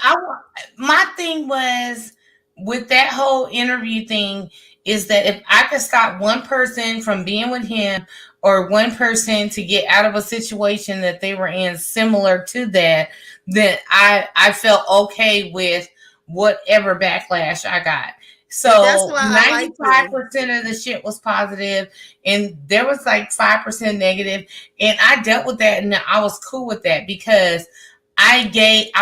S3: My thing was with that whole interview thing is that if I could stop one person from being with him, or one person to get out of a situation that they were in similar to that, then I felt okay with whatever backlash I got. So 95% of the shit was positive, and there was like 5% negative, and I dealt with that, and I was cool with that because I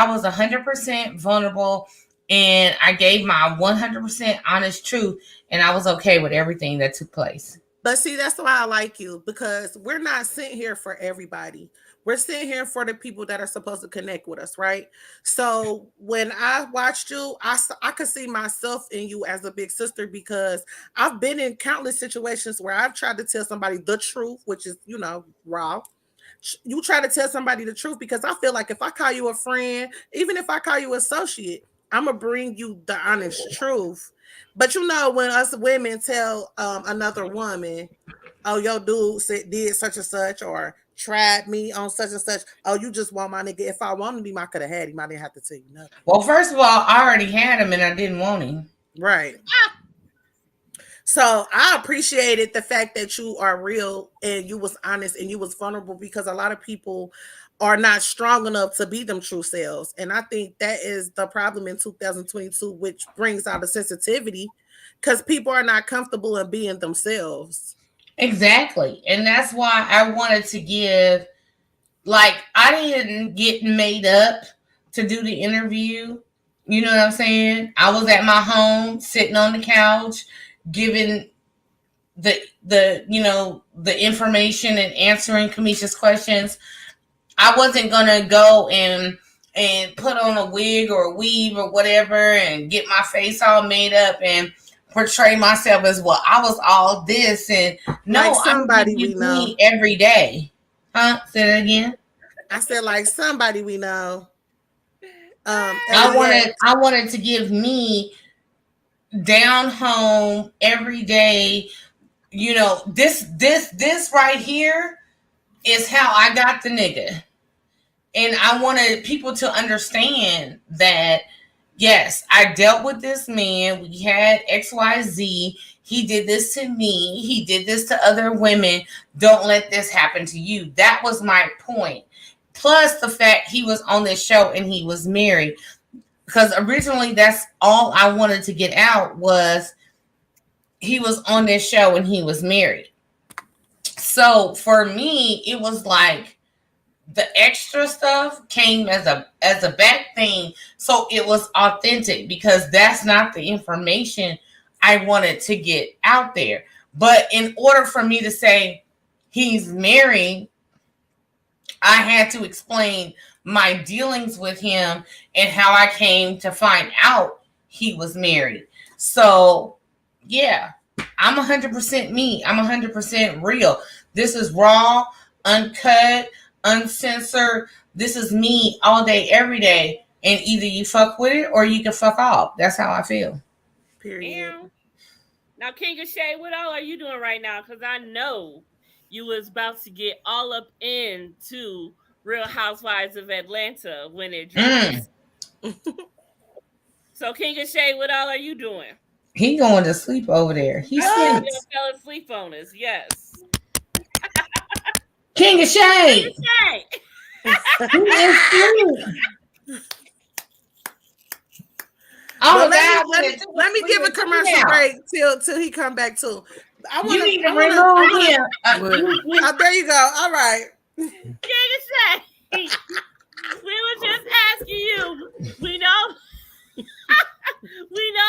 S3: was 100% vulnerable, and I gave my 100% honest truth, and I was okay with everything that took place.
S12: But see, that's why I like you, because we're not sitting here for everybody. We're sitting here for the people that are supposed to connect with us, right? So when I watched you, I could see myself in you as a big sister, because I've been in countless situations where I've tried to tell somebody the truth, which is, raw. You try to tell somebody the truth, because I feel like if I call you a friend, even if I call you associate, I'm going to bring you the honest truth. But when us women tell another woman, oh, your dude did such and such, or tried me on such and such, oh, you just want my nigga. If I wanted him, I could have had him. I didn't have to tell you nothing.
S3: Well, first of all, I already had him and I didn't want him.
S12: Right. So I appreciated the fact that you are real and you was honest and you was vulnerable, because a lot of people are not strong enough to be them true selves. And I think that is the problem in 2022, which brings out a sensitivity because people are not comfortable in being themselves.
S3: Exactly. And that's why I wanted to give, like, I didn't get made up to do the interview. You know what I'm saying? I was at my home, sitting on the couch, giving the information and answering Kamisha's questions. I wasn't gonna go and put on a wig or a weave or whatever and get my face all made up and portray myself as, well, I was all this. And no,
S12: like somebody we know
S3: me every day. Huh? Say that again.
S12: I said, like somebody we know.
S3: I wanted to give me down home every day. You know, this right here is how I got the nigga. And I wanted people to understand that, yes, I dealt with this man. We had XYZ. He did this to me. He did this to other women. Don't let this happen to you. That was my point. Plus the fact he was on this show and he was married. Because originally that's all I wanted to get out was he was on this show and he was married. So for me, it was like, the extra stuff came as a back thing, so it was authentic because that's not the information I wanted to get out there. But in order for me to say he's married, I had to explain my dealings with him and how I came to find out he was married. So yeah, I'm 100% me. I'm 100% real. This is raw, uncut, uncensored. This is me all day, every day. And either you fuck with it or you can fuck off. That's how I feel.
S1: Period. Now, King of Shade, what all are you doing right now? Because I know you was about to get all up into Real Housewives of Atlanta when it drops. So, King of Shade, what all are you doing?
S3: He going to sleep over there. He sleeps.
S1: Fell asleep on us, yes.
S3: King of Shade.
S12: Oh, let me give a commercial break till he come back too.
S3: You need to remove him.
S12: There you go. All right.
S1: King of Shade, we were just asking you. We know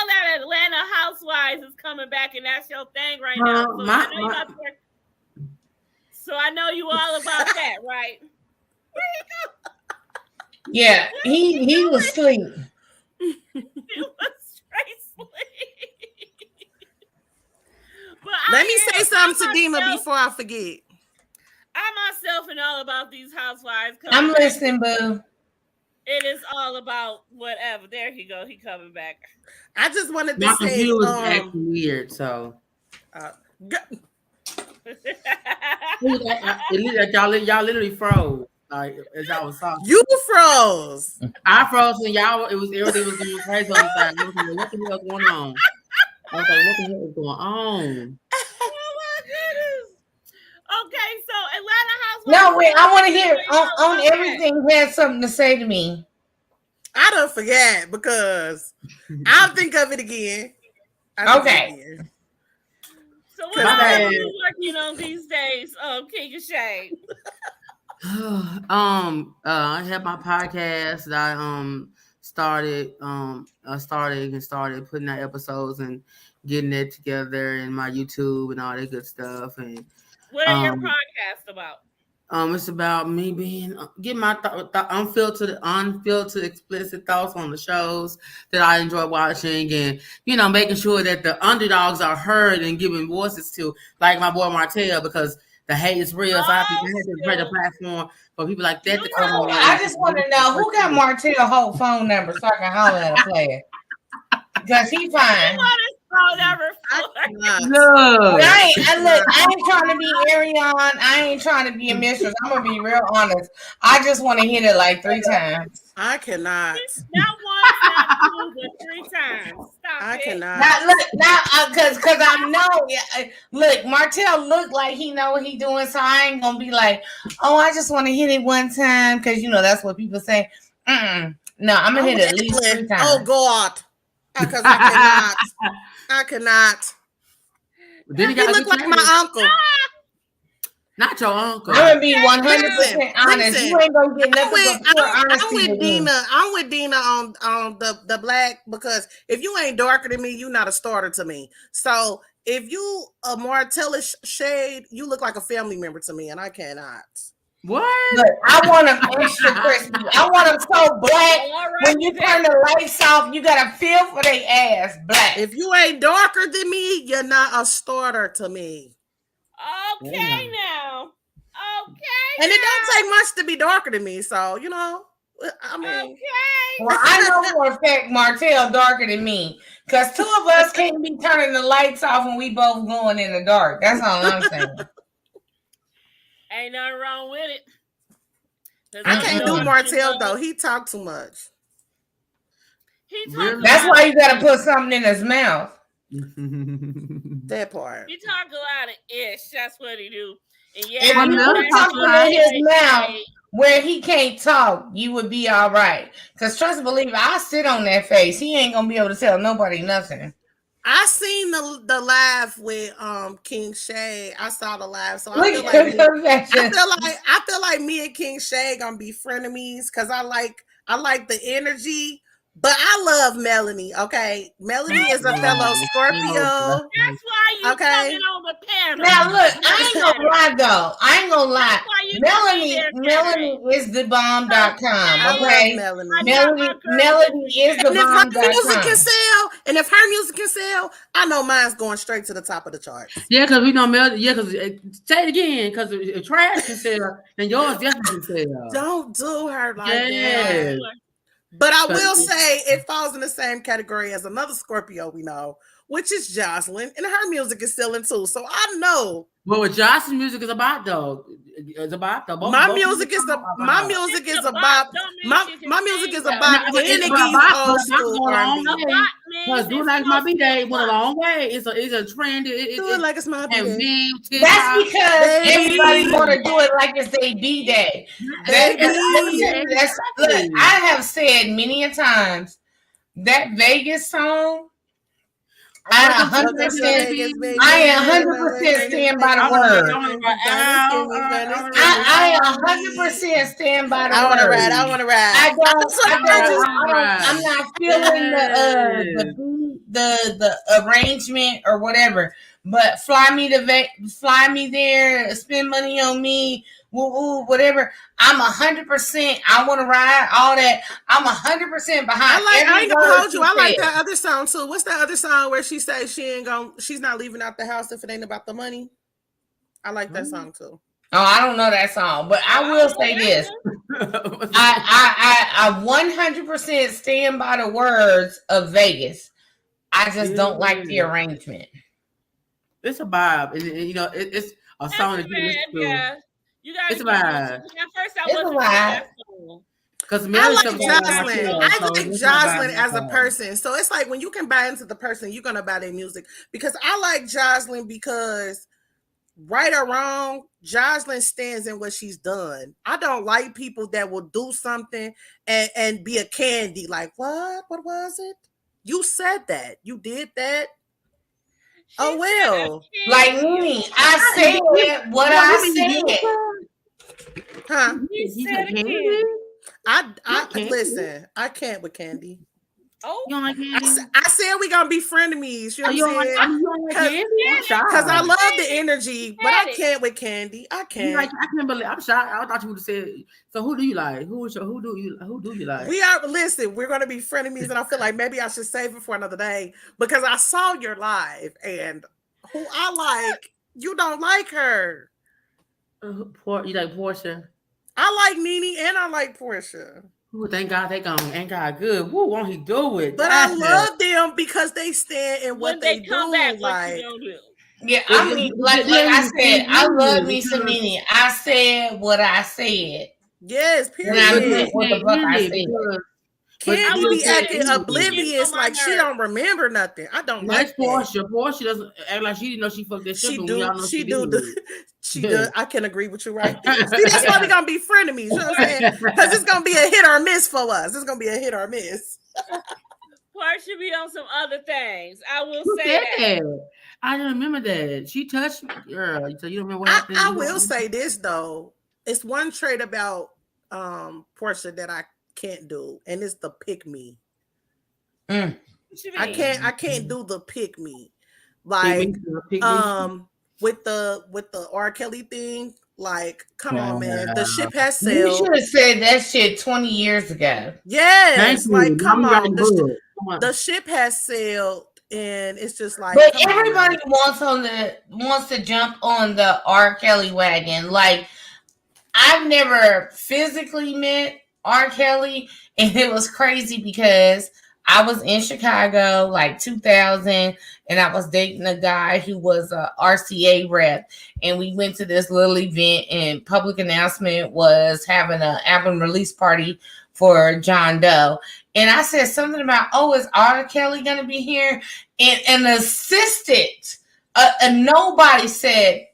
S1: that Atlanta Housewives is coming back, and that's your thing right now. So I know you all about that, right? Where you go?
S3: Yeah, he was asleep.
S1: He was straight sleep.
S12: Let me say something to Dima before I forget.
S1: I myself am all about these housewives.
S3: I'm listening, boo.
S1: It is all about whatever. There he go. He coming back.
S12: I just wanted to
S6: My
S12: say,
S6: computer was acting weird, so. Y'all literally froze. Like as y'all was talking.
S12: You froze.
S6: I froze and y'all. Everything was going crazy on the side. I was like, what the hell is going on? I was like, what the hell is going on?
S1: Oh my goodness. Okay, so Atlanta Housewives.
S3: No, wait, I want to hear on everything. He had something to say to me.
S12: I don't forget because I'll think of it again.
S3: Okay.
S1: So what are you working on these days, King of Shade?
S6: I have my podcast that I started putting out episodes and getting it together in my YouTube and all that good stuff. And
S1: what are your podcasts about?
S6: It's about me getting my unfiltered, explicit thoughts on the shows that I enjoy watching, and making sure that the underdogs are heard and given voices to, like my boy Martell, because the hate is real. So I have to create a platform for people like that to come on.
S3: I just want to know who got Martell's whole phone number so I can holler at a player. Because he fine.
S6: Look.
S3: I ain't trying to be Ariana. I ain't trying to be a mistress. I'm gonna be real honest. I just want to hit it like 3 times.
S12: I cannot.
S1: Not once, not two, but 3 times. Stop
S12: I
S1: it.
S12: cannot.
S3: Now, because I know. Look, Martell look like he know what he doing, so I ain't gonna be like, oh, I just want to hit it one time, because that's what people say. No, I'm gonna hit it at least 3 times.
S12: Oh God, because I cannot.
S6: Then
S12: he look like my uncle.
S6: Not your uncle.
S3: I'm gonna be 100% honest. You ain't gonna get nothing but pure honesty.
S12: I'm with Dina on the black, because if you ain't darker than me, you not a starter to me. So if you a Martellish shade, you look like a family member to me, and I cannot.
S6: What?
S3: Look, I want them extra crispy. I want them so black. When you turn the lights off, you gotta feel for their ass black.
S12: If you ain't darker than me, you're not a starter to me.
S1: Okay now. Okay.
S12: And it don't take much to be darker than me, so I mean.
S1: Okay.
S3: Well, I know for a fact Martell darker than me, because 2 of us can't be turning the lights off when we both going in the dark. That's all I'm saying.
S1: Ain't nothing wrong with it.
S12: I can't do Martell though. He talk too much.
S3: That's why you gotta put something in his mouth.
S12: That part.
S1: He talk a lot of ish. That's what he do. And
S3: If you put something in his mouth where he can't talk, you would be all right. Because trust and believe, I sit on that face. He ain't gonna be able to tell nobody nothing.
S12: I seen the live with King Shay. I saw the live, so I feel like me and King Shay gonna be frenemies, because I like the energy. But I love Melanie, okay? Melanie is a fellow Scorpio.
S1: That's why you coming on the panel.
S3: Now, look, I ain't gonna lie, though. I ain't gonna lie. Melanie is the bomb.com, okay? Melanie is the bomb.com.
S12: And if her music can sell, I know mine's going straight to the top of the charts.
S6: Yeah, because we know Melanie. Yeah, because say it again, because if trash can sell, then yours definitely can sell.
S12: Don't do her like that. But I will say it falls in the same category as another Scorpio we know, which is Jocelyn, and her music is selling too. So I know.
S6: But what Jocelyn's music is about, though,
S12: my music is about any old school R&B.
S6: Because do like my B-Day went a long way. It's a trend.
S12: Do it like it's my B-Day.
S3: That's because everybody want to do it like it's their B-Day. Look, I have said many a times that Vegas song, I 100% stand by the word. I 100% stand by the word.
S12: I want to ride.
S3: I'm not feeling the arrangement or whatever. But fly me there, spend money on me, whatever. I'm 100%. I want to ride all that. I'm 100% behind.
S12: I ain't gonna hold you. I like that other song too. What's that other song where she says she's not leaving out the house if it ain't about the money? I like that song too.
S3: Oh, I don't know that song, but I will say this: I 100% stand by the words of Vegas. I just don't like the arrangement.
S6: It's a vibe, and it's a song that you listen to.
S1: Yeah.
S6: It's a vibe.
S1: At first, I wasn't that song.
S6: Because
S12: I like Jocelyn as a person. So it's like when you can buy into the person, you're gonna buy their music. Because I like Jocelyn because, right or wrong, Jocelyn stands in what she's done. I don't like people that will do something and be a candy. Like, what? What was it? You said that. You did that. Oh well.
S3: Like me, I said what I said.
S12: Huh?
S1: You said again.
S12: I listen. I can't with Candy.
S1: Oh,
S6: you don't like Candy?
S12: I said we gonna be frenemies. You know what I'm saying? Because I love the energy, but I can't with Candy. I can't.
S6: I can't believe. I'm shocked. I thought you would have said. So who do you like? Who do you like?
S12: We're gonna be frenemies, and I feel like maybe I should save it for another day because I saw your live, and who I like, you don't like her.
S6: You like Portia?
S12: I like Nene and I like Portia.
S6: Ooh, thank God they gone. Ain't God good? Woo, won't he do it?
S12: But I love them because they stand in what they do.
S1: Back,
S3: yeah, I mean, like I said, I love me some Nene. I said what I said.
S12: Yes, period.
S3: And I meant what the fuck I said.
S12: Candy be acting oblivious like she don't remember nothing. I don't like that.
S6: Portia. Portia doesn't act like she didn't know she fucked that shit.
S12: She do. I can agree with you right there. See, that's why we gonna be frenemies. You know what I'm saying? Because it's gonna be a hit or miss for us. It's gonna be a hit or miss.
S1: Portia be on some other things. I will say that.
S6: I don't remember that. She touched me, girl. So you don't remember what happened?
S12: I will say this though. It's one trait about Portia that I can't do, and it's the pick me. I can't do the pick me. Like with the R. Kelly thing. Like, come on, man. The ship has sailed.
S3: You should have said that shit 20 years ago.
S12: Yes, like come on. The ship has sailed, and it's just like.
S3: But everybody wants to jump on the R. Kelly wagon. Like, I've never physically met R. Kelly, and it was crazy because I was in Chicago like 2000, and I was dating a guy who was a RCA rep, and we went to this little event, and public announcement was having an album release party for John Doe. And I said something about, is R. Kelly going to be here? And an assistant, nobody said,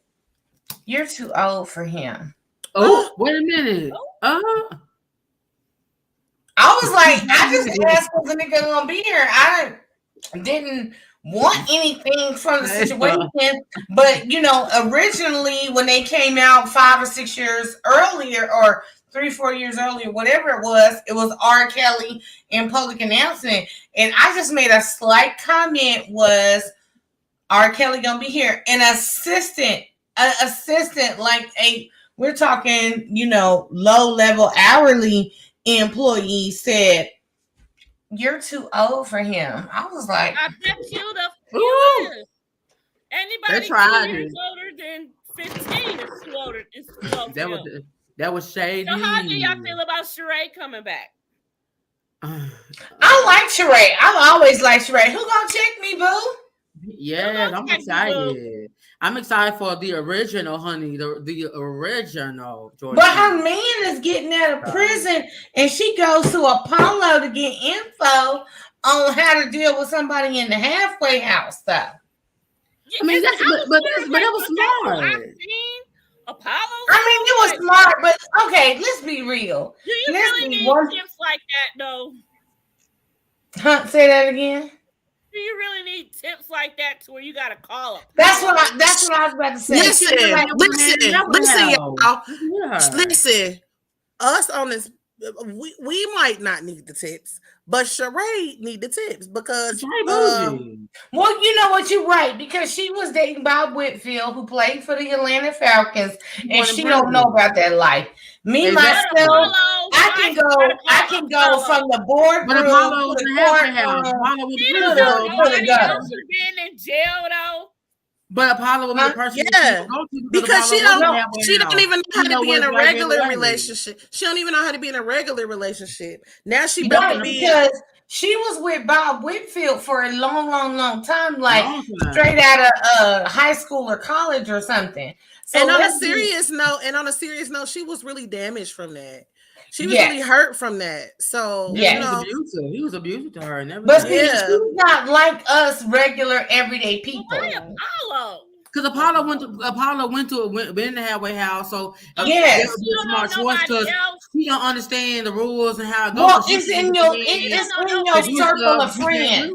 S3: you're too old for him.
S6: Oh, wait a minute.
S3: I was like, I just asked if the nigga gonna be here. I didn't want anything from the situation. But, originally when they came out 5 or 6 years earlier, or 3-4 years earlier, whatever it was R. Kelly in public announcement. And I just made a slight comment, was R. Kelly gonna be here? An assistant, like we're talking, low level hourly employee said, you're too old for him. I was like,
S1: I bet you the is. Anybody 2 years older than 15 is too older. Is too old.
S6: That was shady.
S1: So how do y'all feel about Sheree coming back?
S3: I like Sheree. I've always liked Sheree. Who gonna check me, boo?
S6: Yeah, I'm excited. I'm excited for the original, honey. The original. Georgia.
S3: But her man is getting out of prison, and she goes to Apollo to get info on how to deal with somebody in the halfway house, though.
S6: I mean, that was smart.
S1: I've seen Apollo.
S3: It was smart, but okay, let's be real.
S1: Do you really need tips like that, though?
S3: Say that again.
S1: Do you really need tips like that to where you gotta call them?
S3: That's what I was about to say.
S12: Listen, y'all. Listen, us on this, we might not need the tips, but Sheree need the tips because
S3: well, you know what, you're right, because she was dating Bob Whitfield, who played for the Atlanta Falcons, and she don't know about that life. Me myself, I can go from the boardroom to the courtroom to the gutter.
S1: Being in jail though.
S6: But Apollo was the person
S12: because she don't even know how to be in a regular relationship. She don't even know how to be in a regular relationship. Now she better be,
S3: because she was with Bob Whitfield for a long time, like straight out of high school or college or something. So
S12: and on a serious note, she was really damaged from that. She was really hurt from that. So
S6: he was abusive to her.
S3: But she's not like us regular everyday people.
S1: Apollo.
S6: Because Apollo went in the halfway house, so
S3: yes,
S6: smart choice because she don't understand the rules and how it goes.
S3: Well, it's in your circle of friends.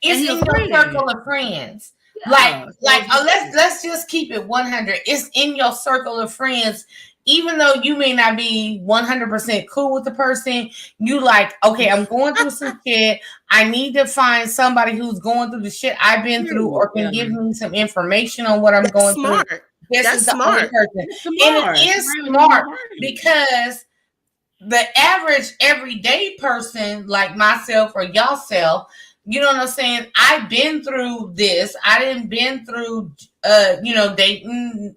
S3: It's in your circle of friends. Yeah. Like let's just keep it 100. It's in your circle of friends. Even though you may not be 100% cool with the person, you like, okay, I'm going through some shit. I need to find somebody who's going through the shit I've been through or can give me some information on what I'm going through. That's smart. And it is smart because the average everyday person like myself or y'allself, you know what I'm saying? I've been through this. I didn't been through, dating.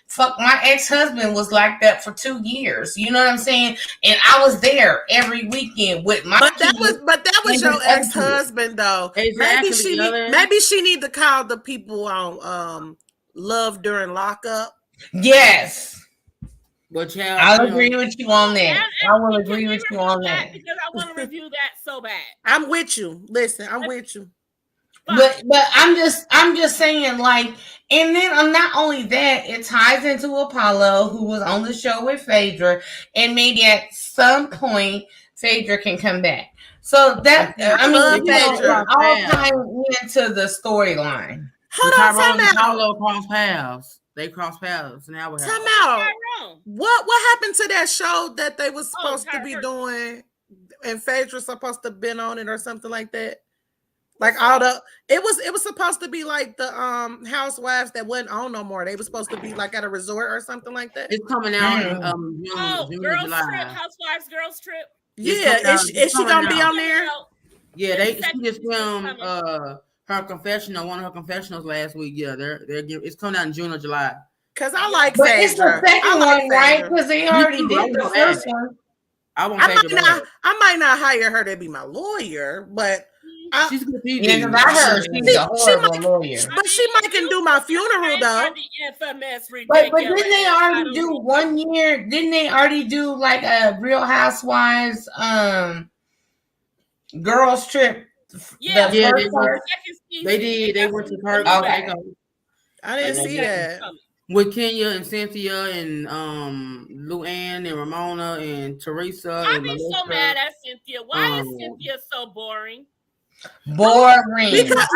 S3: Fuck, my ex-husband was like that for 2 years. You know what I'm saying? And I was there every weekend with my
S12: But that was your ex-husband though. Exactly. Maybe she need to call the people on Love During Lockup.
S3: Yes.
S6: But child,
S3: I'll agree with you on that. I will
S1: Can
S3: agree
S1: we
S3: with you on
S1: review
S3: that.
S1: because I want to review that so bad.
S12: I'm with you. Listen, I'm with you.
S3: But I'm just saying, like, and then not only that, it ties into Apollo, who was on the show with Phaedra, and maybe at some point Phaedra can come back. So that I mean, you know, it's all tying into the storyline.
S12: Hold on,
S6: Tyrone
S12: time
S6: and
S12: out.
S6: Apollo cross paths. They cross paths. Now what
S12: Time
S6: happened?
S12: out. What happened to that show that they was supposed to be doing, and Phaedra supposed to have been on it or something like that? Like all the it was supposed to be like the housewives that wasn't on no more. They were supposed to be like at a resort or something like that.
S6: It's coming out in June,
S1: Girls
S6: July.
S1: Trip, Housewives Girls Trip.
S12: Yeah, is she gonna be on there?
S6: Yeah, she just filmed her confessional, one of her confessionals last week. Yeah, it's coming out in June or July.
S12: Cause I like
S3: but
S12: Phaedra.
S3: It's the second one, right? Because they already did the first one.
S12: I might not hire her to be my lawyer, but
S6: she's good TV.
S3: Yeah, because I heard she's a horrible lawyer.
S12: But she might can do my funeral though.
S3: But didn't they already do 1 year? Didn't they already do like a Real Housewives girls trip?
S1: Yeah,
S6: they did. They went to Perk.
S3: Okay.
S12: I didn't see that.
S6: With Kenya and Cynthia and Luann and Ramona and Teresa.
S1: I'd be so mad at Cynthia. Why is Cynthia so boring?
S3: Boring.
S12: Because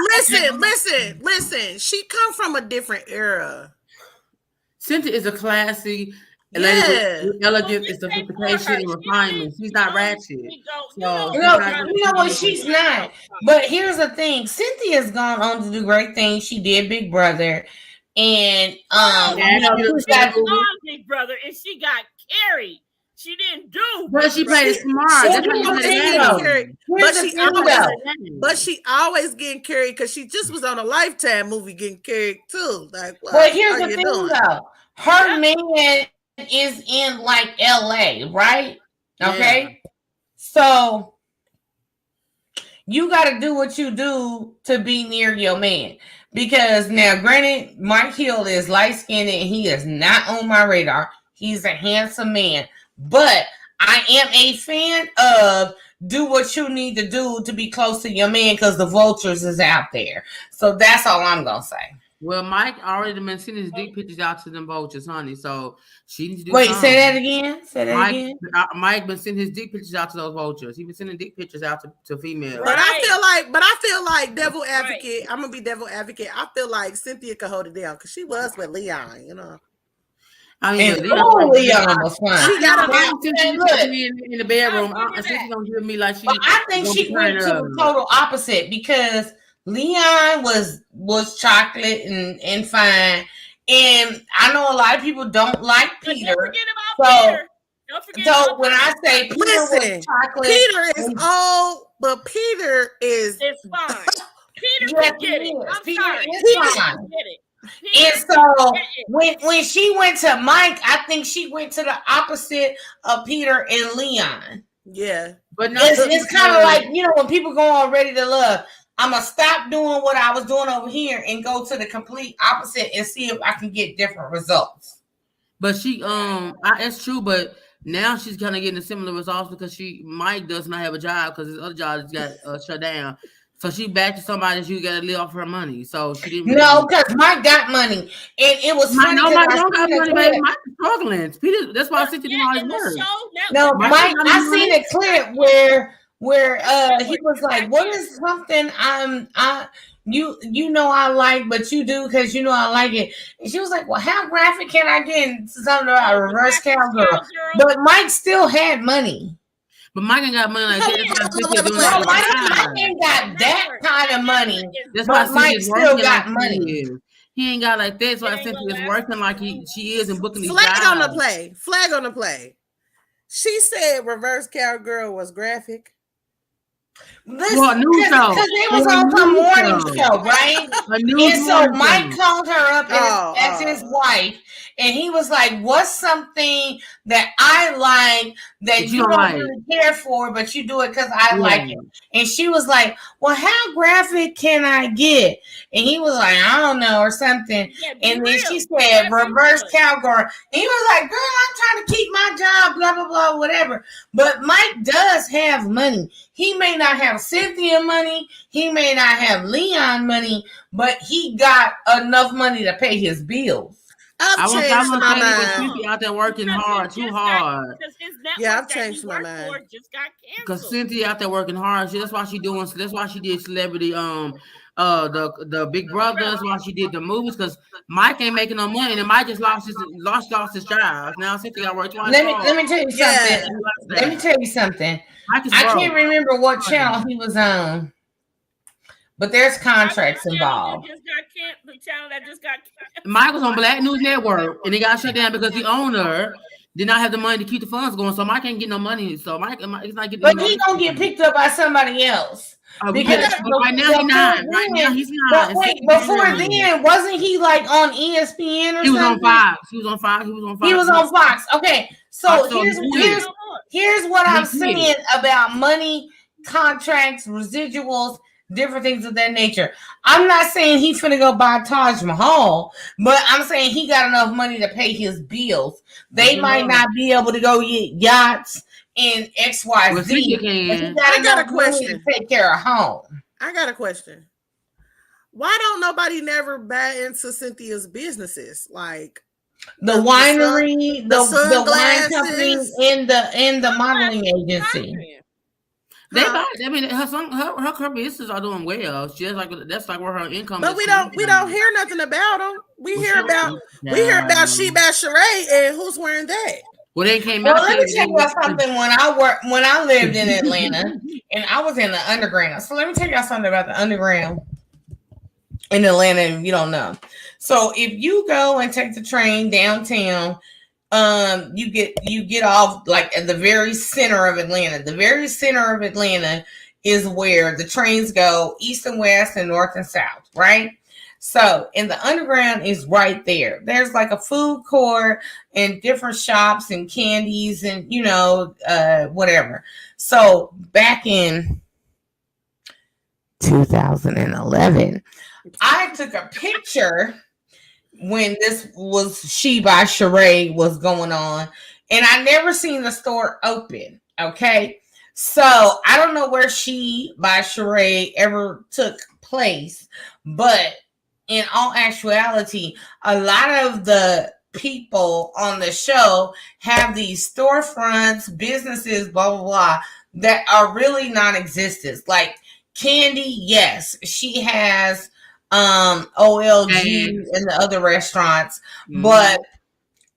S12: listen. She come from a different era.
S6: Cynthia is a classy, elegant, and sophistication and refinement. She's not ratchet. So
S3: you know what? She's not. But here's the thing: Cynthia's gone on to do great things. She did Big Brother, and
S1: she got Big Brother, and she got carried. She didn't do,
S6: but she played it smart.
S12: But she always getting carried because she just was on a Lifetime movie getting carried too. Like,
S3: but here's the thing, though: her man is in like LA, right? Okay, so you got to do what you do to be near your man. Because now, granted, Mike Hill is light skinned and he is not on my radar. He's a handsome man. But I am a fan of do what you need to do to be close to your man because the vultures is out there. So that's all I'm going to say.
S6: Well, Mike already been sending his dick pictures out to them vultures, honey. So she needs to do
S3: Wait,
S6: something.
S3: say that again? Say that again?
S6: Mike been sending his dick pictures out to those vultures. He been sending dick pictures out to females.
S12: But I feel like devil advocate. I'm gonna be devil advocate. I feel like Cynthia could hold it down because she was with Leon, you know.
S3: I mean, Leon was fine.
S12: She got
S6: in the bedroom. She's gonna give me like she.
S3: I think she went to the total opposite because Leon was chocolate and fine, and I know a lot of people don't like Peter.
S1: Don't forget
S3: so when I say Peter was chocolate,
S12: Peter is old, but Peter is
S1: fine. Peter
S3: yes,
S1: can get it. I'm
S3: Peter
S1: sorry.
S3: is fine. And so when she went to Mike, I think she went to the opposite of Peter and Leon.
S12: Yeah,
S6: but
S3: it's kind of like, you know, when people go on Ready to Love, I'm gonna stop doing what I was doing over here and go to the complete opposite and see if I can get different results.
S6: But she, that's true. But now she's kind of getting similar results because Mike does not have a job because his other job got shut down. So she back to somebody she got to live off her money. So she didn't.
S3: No, because Mike got money, and it was funny.
S6: No, Mike don't got money, baby. Mike is struggling. Peter, that's why I said to do all his work.
S3: No, Mike, I seen a clip where he was like, "What is something you know I like, but you do because you know I like it." And she was like, "Well, how graphic can I get?" Something about a reverse cowgirl. But Mike still had money.
S6: But Mike ain't got money like
S3: that. Mike ain't got that kind of money. That's why Mike still got money.
S6: He ain't got like that, so I think it's working like she is and booking these
S12: Flag
S6: jobs.
S12: on the play. She said reverse cowgirl was graphic.
S3: Listen, because they was on some morning show, right? And so Mike called her up as his wife, and he was like, "What's something that I like that you don't really care for, but you do it because I like it?" And she was like, "Well, how graphic can I get?" And he was like, "I don't know," or something. And then she said, "Reverse cowgirl." And he was like, "Girl, I'm trying to keep my job, blah blah blah, whatever." But Mike does have money. He may not have Cynthia money. He may not have Leon money, but he got enough money to pay his bills.
S12: I've changed my mind.
S6: Cynthia out there working hard, too hard.
S12: Yeah, I've changed my mind.
S6: Because Cynthia out there working hard. That's why she doing. That's why she did Celebrity. The Big Brother. That's why she did the movies. Because Mike ain't making no money, and Mike just lost his job. Now Cynthia got to work twice.
S3: Let me tell you something. Let me tell you something. I can't remember what channel he was on, but there's contracts involved.
S1: The channel that just got
S6: Mike was on Black News Network, and he got shut down because the owner did not have the money to keep the funds going. So Mike can't get no money. So Mike is not getting.
S3: But he's gonna get picked up by somebody else. Because
S6: right now he's not. Right now he's not.
S3: But wait, before then, wasn't he like on ESPN or
S6: he was
S3: something?
S6: On Fox. He was on Fox. He was on Fox.
S3: He was on Fox. Okay, so here's what I'm saying about money, contracts, residuals, different things of that nature. I'm not saying he's finna go buy Taj Mahal, but I'm saying he got enough money to pay his bills. They might not be able to go get yachts and XYZ. But
S12: I got a question.
S3: To take care of home.
S12: I got a question. Why don't nobody never buy into Cynthia's businesses? Like
S3: the winery, the wine company, and the modeling agency.
S6: They buy. I mean, her businesses are doing well. She has that's where her income.
S12: But we don't hear nothing about them. We hear about She by Sheree, and who's wearing that?
S6: Well, they came
S3: out. Let me tell you something. When I lived in Atlanta, and I was in the underground. So let me tell you something about the underground in Atlanta. If you don't know, so if you go and take the train downtown. You get off like at the very center of Atlanta. The very center of Atlanta is where the trains go east and west and north and south, right? So, and the underground is right there. There's like a food court and different shops and candies and whatever. So, back in 2011, I took a picture when this was She by Sheree was going on, and I never seen the store open. Okay, so I don't know where She by Sheree ever took place, but in all actuality, a lot of the people on the show have these storefronts, businesses, blah blah blah, that are really non-existent. Like Candy, yes, she has OLG and the other restaurants, but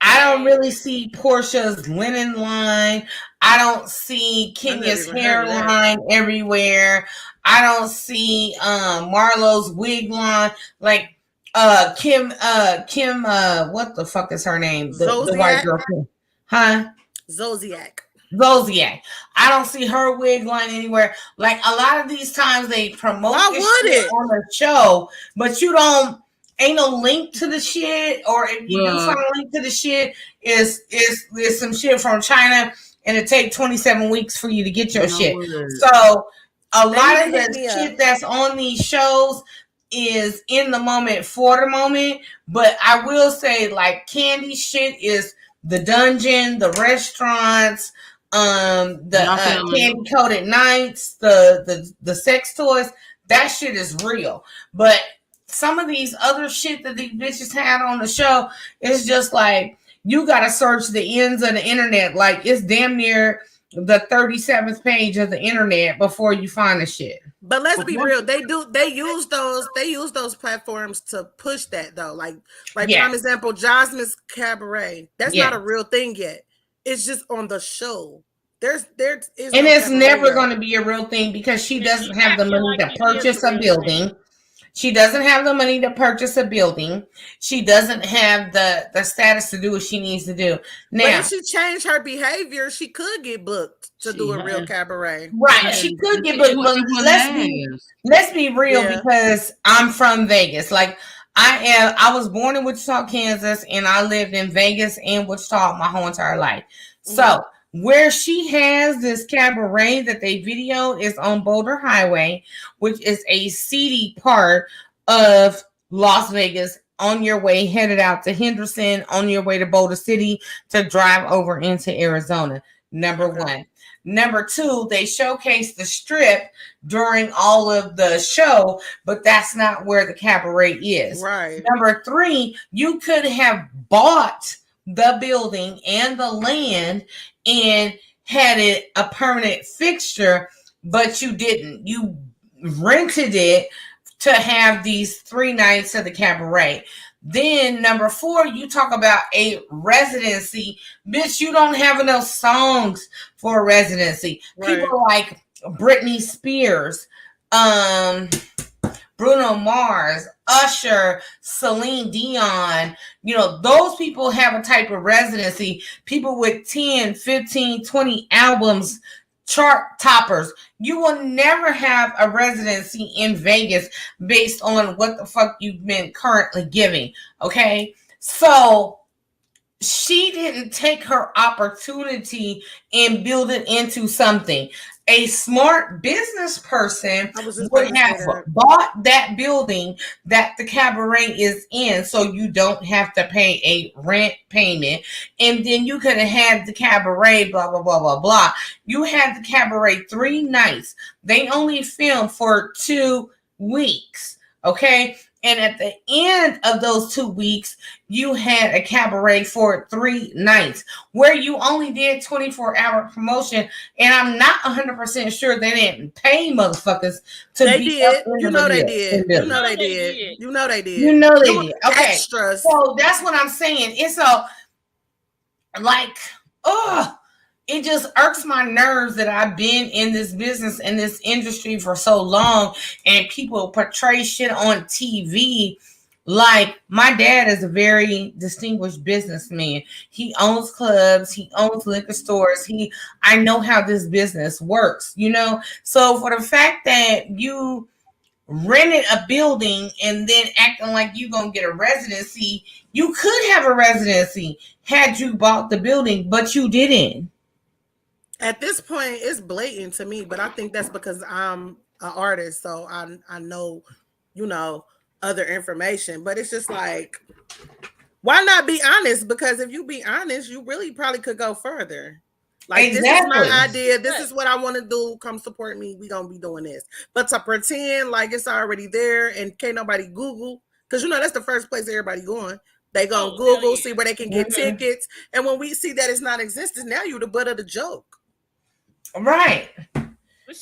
S3: I don't really see Portia's linen line. I don't see Kenya's hairline everywhere. I don't see Marlo's wig line. Like Kim what the fuck is her name? The white girl. Huh? Zodiac. I don't see her wig line anywhere. Like a lot of these times they promote this shit on the show, but ain't no link to the shit, or if you do find a link to the shit, is some shit from China, and it take 27 weeks for you to get your shit. So a lot of the shit that's on these shows is in the moment for the moment, but I will say like Candy shit is the dungeon, the restaurants, the candy coated nights, the sex toys, that shit is real. But some of these other shit that these bitches had on the show is just like you gotta search the ends of the internet. Like it's damn near the 37th page of the internet before you find the shit.
S12: But let's be real, they use those platforms to push that though. Like for example, Jasmine's Cabaret. That's not a real thing yet. It's just on the show. There is
S3: and it's never going to be a real thing because she doesn't have the money to purchase a building. She doesn't have the money to purchase a building. She doesn't have the status to do what she needs to do. Now,
S12: but if she changed her behavior, she could get booked to do a real cabaret.
S3: Right, she could get booked. But let's be real because I'm from Vegas. Like I was born in Wichita, Kansas, and I lived in Vegas and Wichita my whole entire life. So where she has this cabaret that they video is on Boulder Highway, which is a seedy part of Las Vegas, on your way headed out to Henderson, on your way to Boulder City to drive over into Arizona. Number one. Number two, they showcase the strip during all of the show, but that's not where the cabaret is.
S12: Right.
S3: Number three, you could have bought the building and the land and had it a permanent fixture, but you didn't. You rented it to have these 3 nights of the cabaret. Then number four, you talk about a residency. Bitch, you don't have enough songs for a residency.
S12: Right.
S3: People like Britney Spears, Bruno Mars, Usher, Celine Dion, you know, those people have a type of residency. People with 10, 15, 20 albums, chart toppers. You will never have a residency in Vegas based on what the fuck you've been currently giving. Okay. So she didn't take her opportunity and build it into something. A smart business person would have bought that building that the cabaret is in, so you don't have to pay a rent payment. And then you could have had the cabaret, blah, blah, blah, blah, blah. You had the cabaret 3 nights. They only filmed for 2 weeks. Okay. And at the end of those 2 weeks, you had a cabaret for 3 nights where you only did 24-hour promotion. And I'm not 100% sure they didn't pay motherfuckers to
S12: they
S3: be
S12: did.
S3: up in
S12: You
S3: the
S12: know they
S3: video.
S12: did. You know they did. You know they did.
S3: You know they did. Okay.
S12: Extras.
S3: So that's what I'm saying. It's a like, it just irks my nerves that I've been in this business and this industry for so long, and people portray shit on TV. Like, my dad is a very distinguished businessman. He owns clubs, he owns liquor stores. I know how this business works, you know? So for the fact that you rented a building and then acting like you're gonna get a residency, you could have a residency had you bought the building, but you didn't.
S12: At this point, it's blatant to me, but I think that's because I'm an artist, so I know, you know, other information. But it's just like, why not be honest? Because if you be honest, you really probably could go further. Like,
S3: exactly.
S12: This is my idea. This is what I want to do. Come support me. We gonna be doing this. But to pretend like it's already there and can't nobody Google, because you know that's the first place everybody going. They gonna Google, see where they can get tickets. And when we see that it's not existing, now you're the butt of the joke.
S3: Right.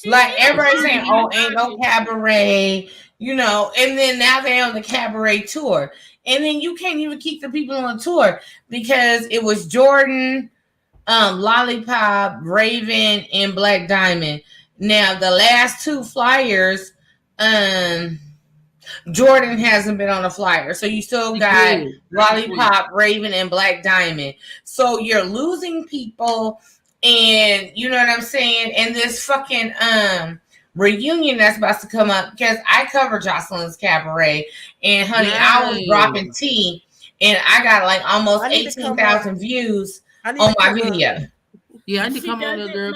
S3: Like everybody saying, oh, ain't no cabaret, you know, and then now they're on the cabaret tour. And then you can't even keep the people on the tour because it was Jordan, Lollipop, Raven, and Black Diamond. Now the last 2 flyers, Jordan hasn't been on a flyer. So you still got Lollipop, Raven, and Black Diamond. So you're losing people. And you know what I'm saying? And this fucking reunion that's about to come up, because I covered Jocelyn's cabaret, and honey, I was dropping tea, and I got like almost 18,000 views on my video.
S6: Yeah, I need to come on there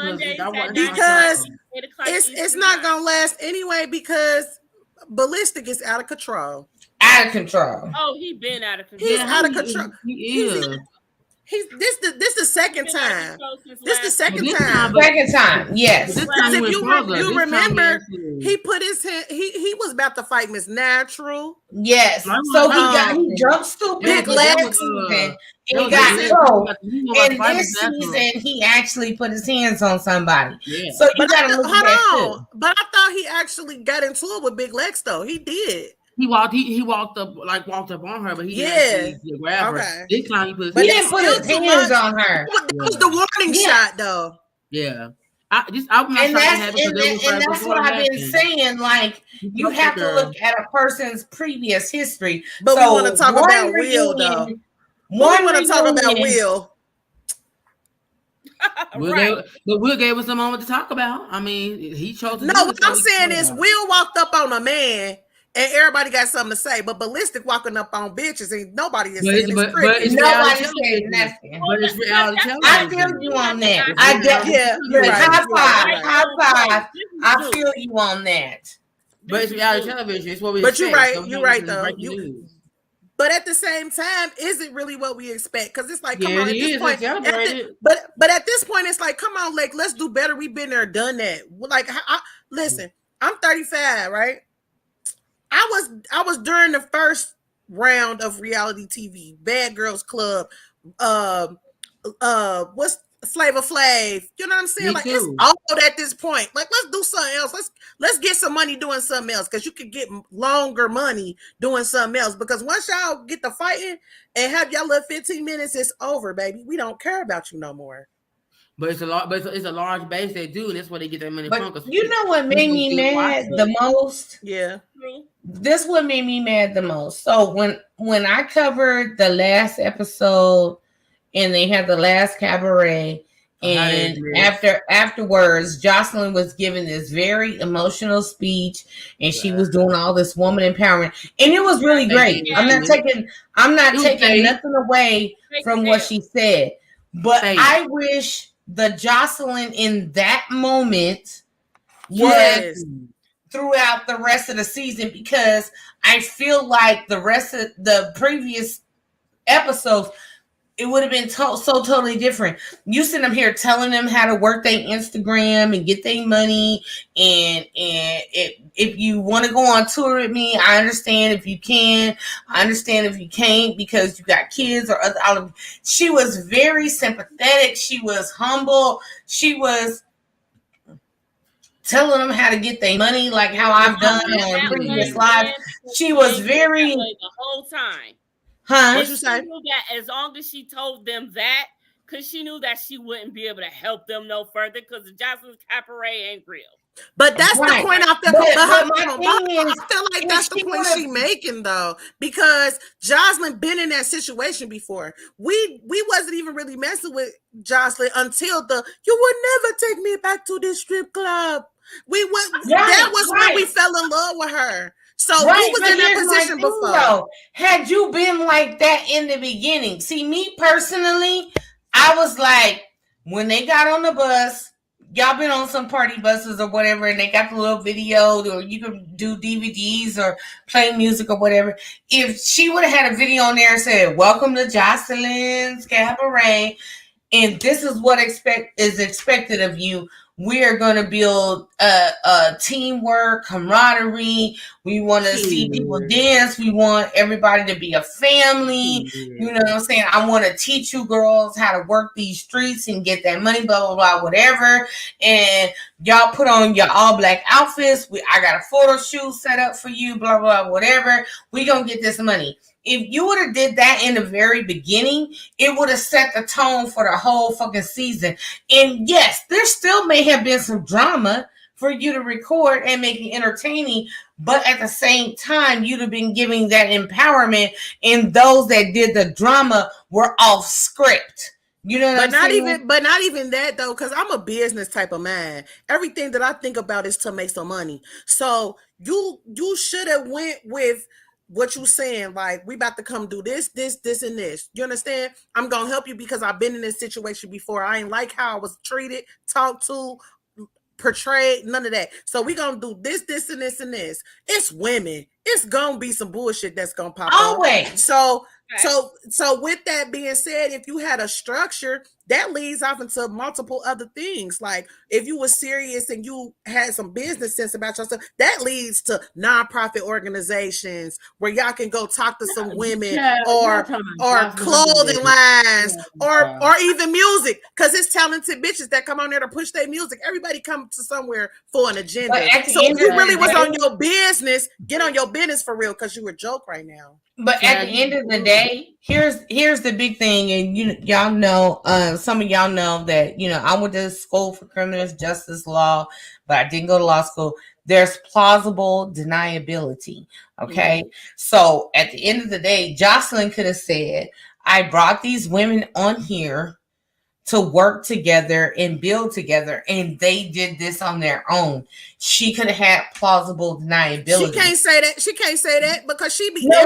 S12: because it's not gonna last anyway, because Ballistic is out of control.
S3: Out of control.
S1: Oh, he been out of control.
S12: He's out of control.
S6: He is.
S12: This the second time. This the second time.
S3: Second time, yes.
S12: Because if you remember, he put his hand. He was about to fight Miss Natural.
S3: Yes. So he jumped stupid. Big Legs season. And he got cold. And this season, he actually put his hands on somebody. Yeah. So you gotta look at that too.
S12: But I thought he actually got into it with Big Legs, though. He did.
S6: He walked up on her, but he didn't grab her. This time he put
S3: his hands on her.
S12: That was the warning shot, though.
S6: Yeah.
S3: That's what I've been saying. Like, you have to look at a person's previous history.
S12: But we want to talk about Will, though. We want to talk about Will.
S6: Will gave us a moment to talk about. I mean, he chose.
S12: No, what I'm saying is, Will walked up on a man, and everybody got something to say. But Ballistic walking up on bitches and nobody is saying it's
S3: but
S12: cricket.
S3: it's reality television. But it's reality
S13: I
S3: television.
S13: feel you on that. High five. I feel you on that.
S3: But it's reality television. It's what we
S12: expect.
S3: You're right.
S12: So you're right though. But at the same time, is it really what we expect? Because it's like, come on, at this point, but at this point, it's like, come on, like, let's do better. We've been there, done that. Like, listen, I'm 35, right? I was during the first round of reality TV, Bad Girls Club, what's Flavor Flav? You know what I'm saying? Like, it's old at this point. Like, let's do something else. Let's get some money doing something else, because you could get longer money doing something else. Because once y'all get to fighting and have y'all little 15 minutes, it's over, baby. We don't care about you no more.
S3: But it's a lot. But it's a large base they do, and that's where they get their money from.
S13: You know what made me mad the most?
S12: Yeah.
S13: This what made me mad the most. So when I covered the last episode and they had the last cabaret, and afterwards, Jocelyn was giving this very emotional speech, and she was doing all this woman empowerment, and it was really great. I'm not taking nothing away from what she said, but I wish the Jocelyn in that moment was throughout the rest of the season, because I feel like the rest of the previous episodes, it would have been so totally different. You sitting up here telling them how to work their Instagram and get their money, and if you want to go on tour with me, I understand if you can. I understand if you can't because you got kids or other. She was very sympathetic. She was humble. She was telling them how to get their money, like how I've done on previous lives. She was very
S1: the whole time.
S13: Huh?
S1: What you say? She knew that as long as she told them that, because she knew that she wouldn't be able to help them no further, because the Jocelyn's cabaret ain't real.
S12: But that's the point I feel. I feel like that's the point she's making, though, because Jocelyn been in that situation before. We wasn't even really messing with Jocelyn until you would never take me back to this strip club. That was when we fell in love with her. So who was in that position before?
S13: Though, had you been like that in the beginning? See, me personally, I was like, when they got on the bus, y'all been on some party buses or whatever, and they got the little video, or you could do DVDs or play music or whatever. If she would have had a video on there and said, "Welcome to Jocelyn's Cabaret, and this is what is expected of you. We are going to build teamwork, camaraderie. We want to see people dance. We want everybody to be a family. You know what I'm saying? I want to teach you girls how to work these streets and get that money, blah, blah, blah, whatever. And y'all put on your all black outfits. I got a photo shoot set up for you, blah, blah, whatever. We going to get this money." If you would have did that in the very beginning, it would have set the tone for the whole fucking season. And yes, there still may have been some drama for you to record and make it entertaining, but at the same time, you'd have been giving that empowerment, and those that did the drama were off script. You know what I'm saying?
S12: But not even that, though, because I'm a business type of man. Everything that I think about is to make some money. So you should have went with what you saying, like, we about to come do this, and this. You understand? I'm gonna help you because I've been in this situation before. I ain't like how I was treated, talked to, portrayed, none of that. So we gonna do this, and this, and this. It's women. It's gonna be some bullshit that's gonna pop
S13: always.
S12: Up. So with that being said, if you had a structure, that leads off into multiple other things. Like if you were serious and you had some business sense about yourself, that leads to nonprofit organizations where y'all can go talk to some women or clothing lines or even music, because it's talented bitches that come on there to push their music. Everybody come to somewhere for an agenda. So if you really was on your business, get on your business for real, because you were a joke right now.
S13: But at the end of the day, here's the big thing, and y'all know, some of y'all know that I went to school for criminal justice law, but I didn't go to law school. There's plausible deniability. Okay, so at the end of the day, Jocelyn could have said, "I brought these women on here to work together and build together, and they did this on their own. She could have had plausible deniability.
S12: She can't say that. She can't say that because she be
S13: no.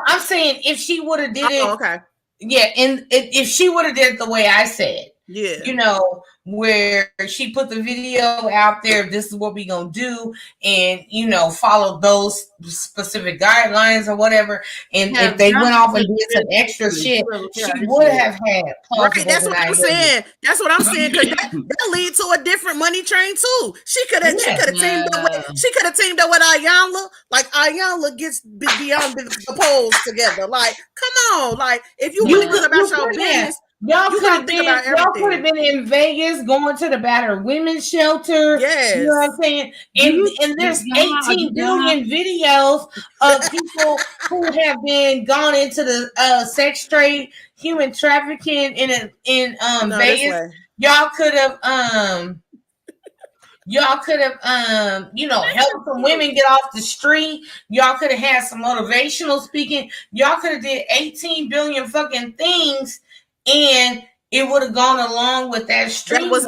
S13: I'm saying if she would have did it,
S12: okay.
S13: Yeah, and if she would have did it the way I said,
S12: yeah,
S13: you know, where she put the video out there, this is what we gonna do, and you know, follow those specific guidelines or whatever. And if they went off and did some extra shit, she would have had plausible
S12: right. That's what I'm saying. That's what I'm saying because that lead to a different money train too. She could have teamed up with Ayanla. Like Ayanla gets beyond the polls together. Like, come on, like if you really think about your business.
S13: Y'all could have been in Vegas going to the battered women's shelter.
S12: Yes.
S13: You know what I'm saying? And there's 18 billion videos of people who have been gone into the sex trade, human trafficking in Vegas. Y'all could have you know, helped some women get off the street. Y'all could have had some motivational speaking. Y'all could have did 18 billion fucking things. And it would have gone along with that streamline.
S12: That was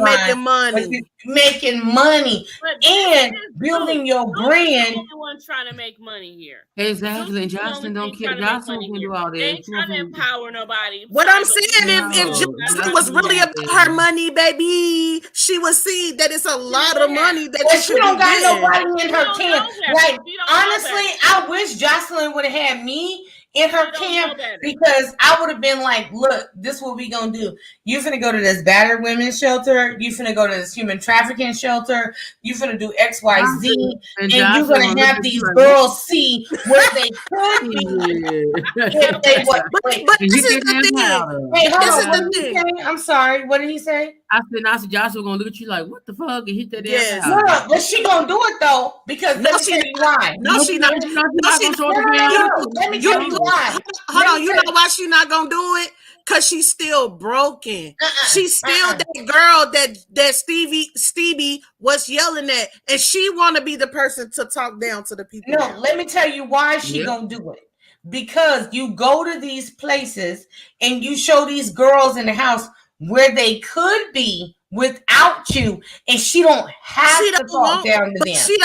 S13: making money and building your brand.
S1: No one's trying to make money here.
S6: Exactly. And Jocelyn don't care. Jocelyn can do all
S1: They
S6: that.
S1: ain't trying to empower nobody.
S12: What I'm saying, if Jocelyn was really about her money, baby, she would see that it's a lot of money that
S13: she don't got nobody in her camp. Like, honestly, I wish Jocelyn would have had me in her camp because I would have been like, look, this is what we gonna do. You finna go to this battered women's shelter. You finna go to this human trafficking shelter. You finna do X, Y, Z. And you're gonna have these girls see where they could be if they would.
S12: But this is the thing.
S13: Wait, hold on. This is the thing. I'm sorry. What did he say?
S6: I said Joshua gonna look at you like, what the fuck? And hit that ass.
S13: No, but she gonna do it though because let me tell you why.
S12: No, she not.
S13: Let me tell you why.
S12: Hold on. You know why she not gonna do it? Cause she's still broken. She's still that girl that Stevie was yelling at, and she want to be the person to talk down to the people.
S13: No, let me tell you why she gonna do it. Because you go to these places and you show these girls in the house where they could be without you, and she don't have to talk down to them.
S12: She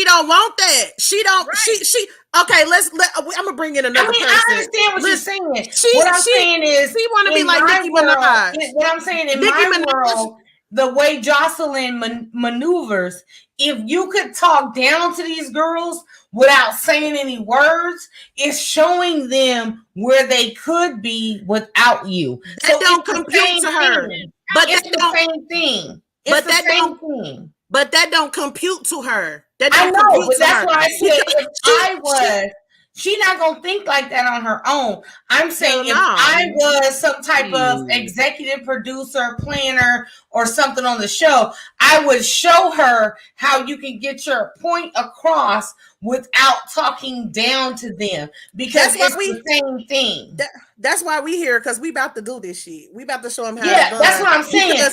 S12: don't want that. She don't. Right. She. Okay, I'm gonna bring in another person.
S13: I understand what you're saying. What I'm saying is,
S12: she want to be like Nicki Minaj.
S13: What I'm saying in my world, the way Jocelyn maneuvers, if you could talk down to these girls without saying any words, it's showing them where they could be without you.
S12: That don't compute to her.
S13: But it's the same thing.
S12: But that don't compute to her.
S13: I know, but that's why I said if she's not gonna think like that on her own. I'm saying if I was some type of executive producer, planner, or something on the show, I would show her how you can get your point across without talking down to them because it's the same thing.
S12: That's why we here, because we about to do this shit. We about to show them how.
S13: Yeah, that's what I'm saying.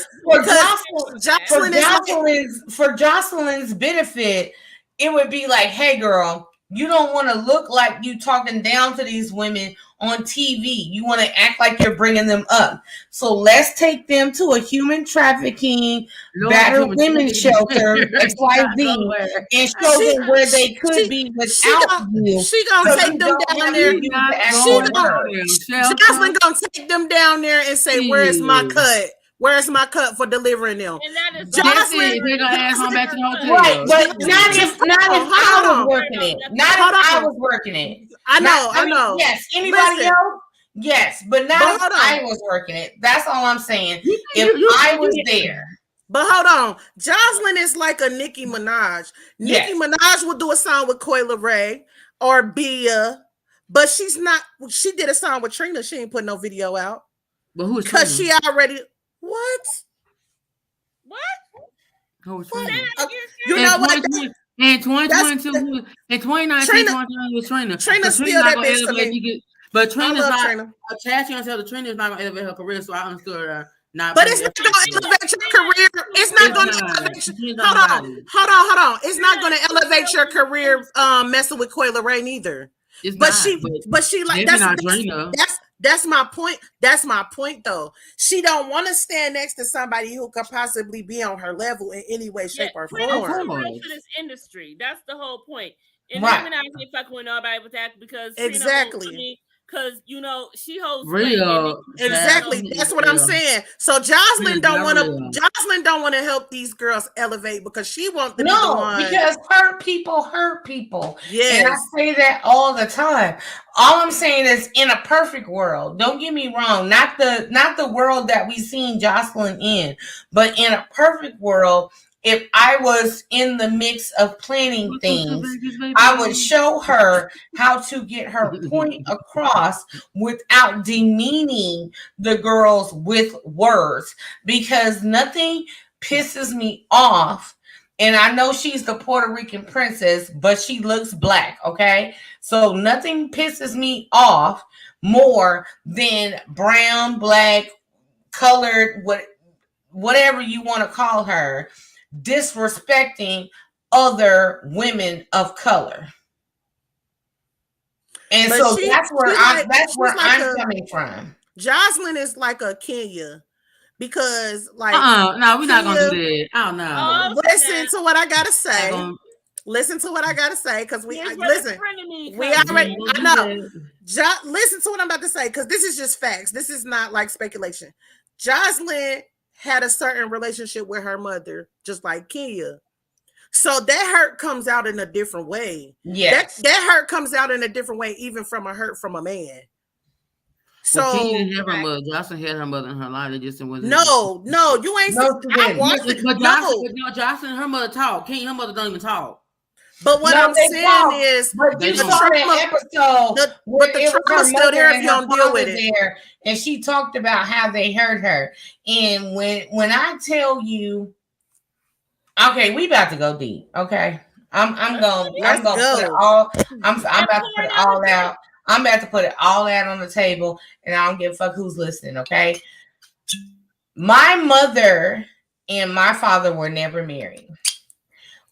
S13: For Jocelyn's benefit, it would be like, hey, girl, you don't want to look like you talking down to these women on TV. You want to act like you're bringing them up. So let's take them to a human trafficking, battered women's shelter, XYZ, and show them where they could be without you.
S12: She gonna take them down there. Jocelyn gonna take them down there and say, "Where's my cut? Where's my cut for delivering them?"
S1: And that is
S12: Jocelyn.
S6: They're gonna ask them back to the hotel.
S13: Right, but not if I was working it. Not if I was working it.
S12: I know.
S13: Yes, anybody else? Yes, but not if I was working it. That's all I'm saying. If I was there.
S12: But hold on, Jocelyn is like a Nicki Minaj. Nicki Minaj will do a song with Coyle Ray or Bia, but she's not. She did a song with Trina. She ain't put no video out.
S6: But who is Trina?
S12: Because she already. What?
S6: Who is
S12: Trina?
S6: You know what? In 2022, in 2019, was Trina.
S12: Trina's still that bitch to me.
S6: But Trina's not. Chassie herself, the Trina is not gonna elevate her career, so I understood her.
S12: But it's not going to elevate your career. It's not going to elevate. Hold on. It's not going to elevate your career. Messing with Coyle Ray neither. But she like That's my point. That's my point, though. She don't want to stand next to somebody who could possibly be on her level in any way, shape, or form.
S1: For this industry, that's the whole point. And then when I say fucking with nobody with that, because
S12: exactly.
S1: Because she holds
S6: real
S1: weight.
S12: Exactly. That's what I'm saying. So Jocelyn don't want to help these girls elevate because she wants to be the one.
S13: Because hurt people hurt people.
S12: Yes.
S13: And I say that all the time. All I'm saying is, in a perfect world, don't get me wrong, not the world that we seen Jocelyn in, but in a perfect world, if I was in the mix of planning things, I would show her how to get her point across without demeaning the girls with words, because nothing pisses me off. And I know she's the Puerto Rican princess, but she looks black, okay? So nothing pisses me off more than brown, black, colored, whatever you want to call her, disrespecting other women of color. And but so that's where I'm coming from.
S12: Jocelyn is like a Kenya, because like
S6: no, we're not gonna do that. I don't know.
S12: Listen to what I gotta say. Listen to what I gotta say, because we already. I know. Listen to what I'm about to say, because this is just facts. This is not like speculation. Jocelyn had a certain relationship with her mother, just like Kenya. So that hurt comes out in a different way.
S13: Yes.
S12: That hurt comes out in a different way, even from a hurt from a man. So
S6: Kenya didn't have her mother. Jocelyn had her mother in her life. It just wasn't.
S12: No, you ain't. I watched it.
S6: But Jocelyn and her mother talk. Kenya, her mother don't even talk.
S12: But what I'm saying is,
S13: but you saw that episode,
S12: but the trauma's still there if you don't deal with it.
S13: There, and she talked about how they hurt her. And when I tell you, okay, we about to go deep. Okay, I'm about to put it all out. I'm about to put it all out on the table, and I don't give a fuck who's listening. Okay, my mother and my father were never married.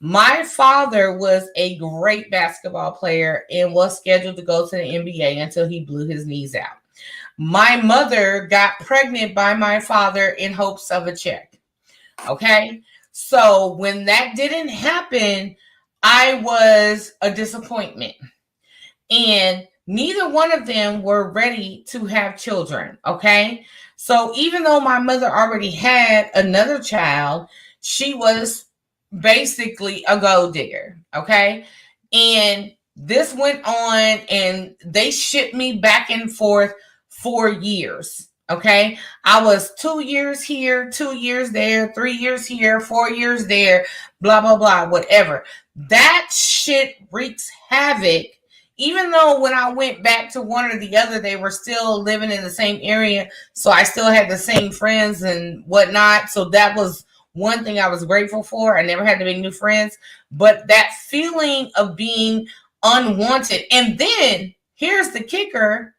S13: My father was a great basketball player and was scheduled to go to the NBA until he blew his knees out. My mother got pregnant by my father in hopes of a check. Okay? So when that didn't happen, I was a disappointment. And neither one of them were ready to have children. Okay? So even though my mother already had another child, she was basically a gold digger, okay? And this went on, and they shipped me back and forth for years, okay? I was 2 years here, 2 years there, 3 years here, 4 years there, blah, blah, blah, whatever. That shit wreaks havoc. Even though when I went back to one or the other, they were still living in the same area, so I still had the same friends and whatnot, so that was one thing I was grateful for. I never had to make new friends, but that feeling of being unwanted. And then here's the kicker.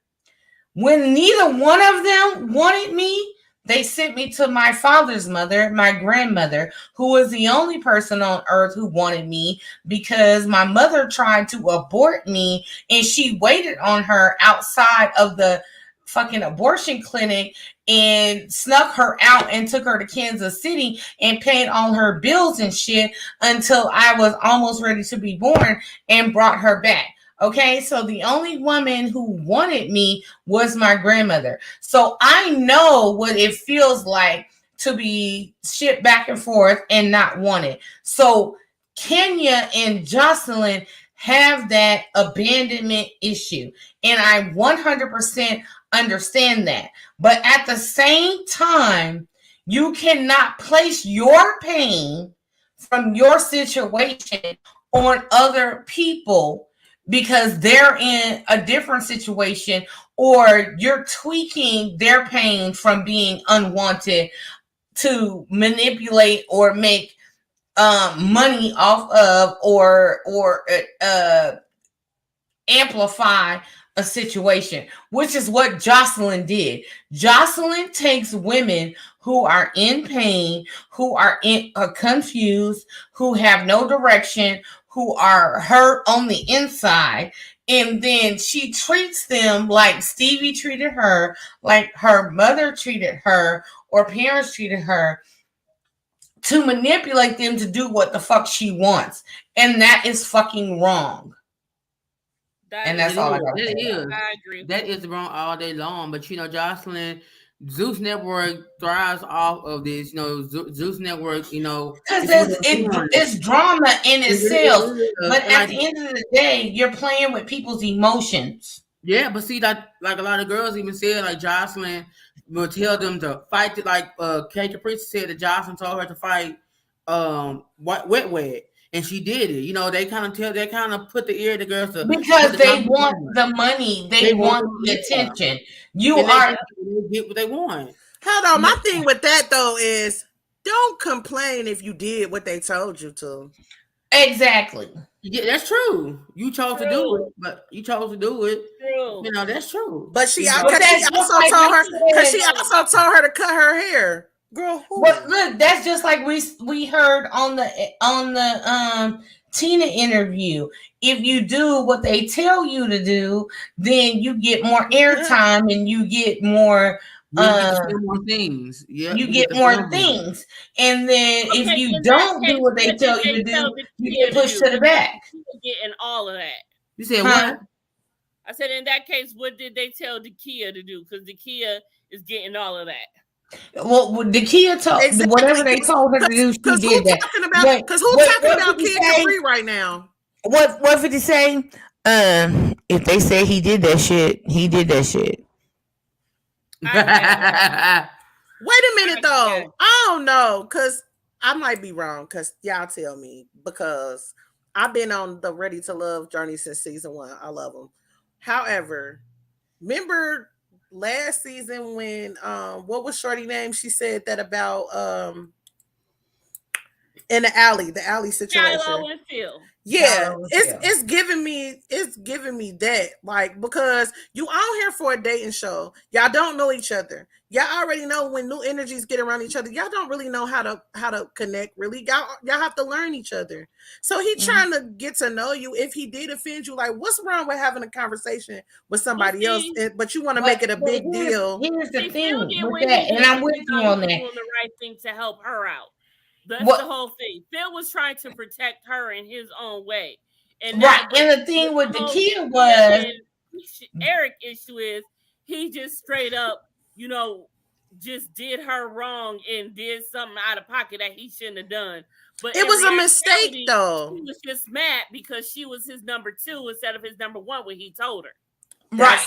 S13: When neither one of them wanted me, they sent me to my father's mother, my grandmother, who was the only person on earth who wanted me, because my mother tried to abort me, and she waited on her outside of the fucking abortion clinic and snuck her out and took her to Kansas City and paid all her bills and shit until I was almost ready to be born and brought her back. Okay, so the only woman who wanted me was my grandmother. So I know what it feels like to be shipped back and forth and not wanted. So Kenya and Jocelyn have that abandonment issue, and I 100% understand that. But at the same time, you cannot place your pain from your situation on other people because they're in a different situation, or you're tweaking their pain from being unwanted to manipulate or make money off of, or amplify a situation, which is what Jocelyn did. Jocelyn takes women who are in pain, who are confused, who have no direction, who are hurt on the inside, and then she treats them like Stevie treated her, like her mother treated her, or parents treated her, to manipulate them to do what the fuck she wants. And that is fucking wrong. And that's all I got to say.
S1: I agree.
S6: That is wrong all day long. But you know, Jocelyn, Zeus Network thrives off of this. You know, Zeus Network. You know,
S13: because it's drama in itself. But at the end of the day, you're playing with people's emotions.
S6: Yeah, but see that, like a lot of girls even said, like Jocelyn will tell them to fight. Like Kay Caprice said that Jocelyn told her to fight wet. And she did it. You know, they kind of put the ear to girls to,
S13: because they want the money. They want the attention. You are
S6: get what they want.
S12: Hold on. My thing with that though is don't complain if you did what they told you to.
S13: Exactly.
S6: Yeah, that's true. You chose to do it, but you chose to do it.
S1: True.
S6: You know, that's true.
S12: But she also told her to cut her hair. Girl,
S13: but look, that's just like we heard on the Tina interview. If you do what they tell you to do, then you get more airtime and you get more
S6: more things. Yeah,
S13: you get more things. And then if you don't do what they tell you to do, you get pushed to the back.
S1: Getting all of that.
S6: You said what?
S1: I said in that case, what did they tell Dakia to do? Because Dakia is getting all of that.
S13: Well, Dakia told whatever they told her to do, she did that.
S12: Because who's talking about Kid Capri right now?
S5: What 50 say? If they say he did that shit, he did that shit.
S12: Wait a minute though. I don't know, because I might be wrong, because y'all tell me, because I've been on the Ready to Love journey since season 1. I love them. However, remember last season when what was Shorty name? She said that about in the alley situation. Yeah, it's giving me that, like, because you all here for a dating show. Y'all don't know each other. Y'all already know when new energies get around each other. Y'all don't really know how to connect. Really, y'all have to learn each other. So he trying to get to know you. If he did offend you, like, what's wrong with having a conversation with somebody else? But you want to make it a big deal.
S13: Here's the thing with that, and I'm with you on that.
S1: Doing the right thing to help her out. That's the whole thing. Phil was trying to protect her in his own way. And
S13: the thing with Dakia was
S1: Eric issue is he just straight up, just did her wrong and did something out of pocket that he shouldn't have done. But
S12: it was a mistake though.
S1: He was just mad because she was his number 2 instead of his number 1 when he told her.
S13: Right.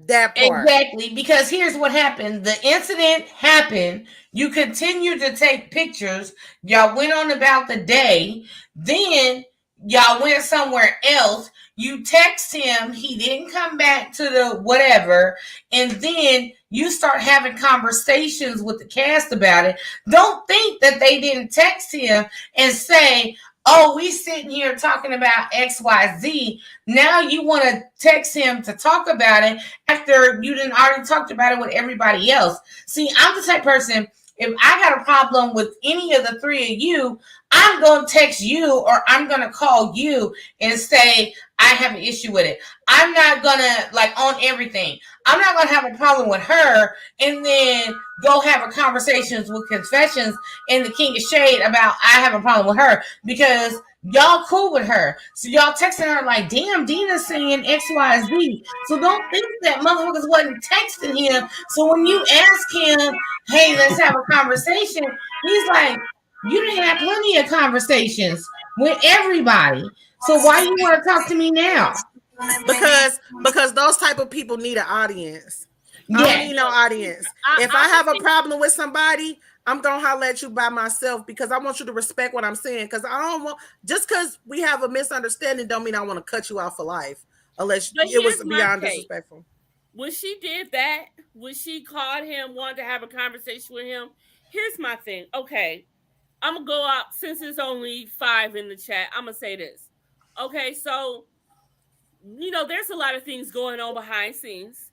S12: That part.
S13: Exactly. Because here's what happened. The incident happened. You continued to take pictures. Y'all went on about the day. Then y'all went somewhere else. You text him. He didn't come back to the whatever. And then you start having conversations with the cast about it. Don't think that they didn't text him and say, oh, we sitting here talking about XYZ. Now you want to text him to talk about it after you didn't already talked about it with everybody else. See, I'm the type person, if I got a problem with any of the 3 of you, I'm going to text you or I'm going to call you and say, I have an issue with it. I'm not going to, on everything. I'm not going to have a problem with her and then go have a conversations with Confessions and the King of Shade about I have a problem with her because y'all cool with her. So y'all texting her like, damn, Dina's saying XYZ. So don't think that motherfuckers wasn't texting him. So when you ask him, hey, let's have a conversation, he's like, you didn't have plenty of conversations with everybody. So why you want to talk to me now?
S12: Because those type of people need an audience. I don't need no audience. If I have a problem with somebody, I'm gonna holler at you by myself because I want you to respect what I'm saying. Because I don't want, just because we have a misunderstanding don't mean I want to cut you out for life unless it was beyond disrespectful.
S1: When she did that, when she called him, wanted to have a conversation with him, here's my thing. Okay, I'm gonna go out since it's only 5 in the chat. I'm gonna say this. Okay, so there's a lot of things going on behind scenes.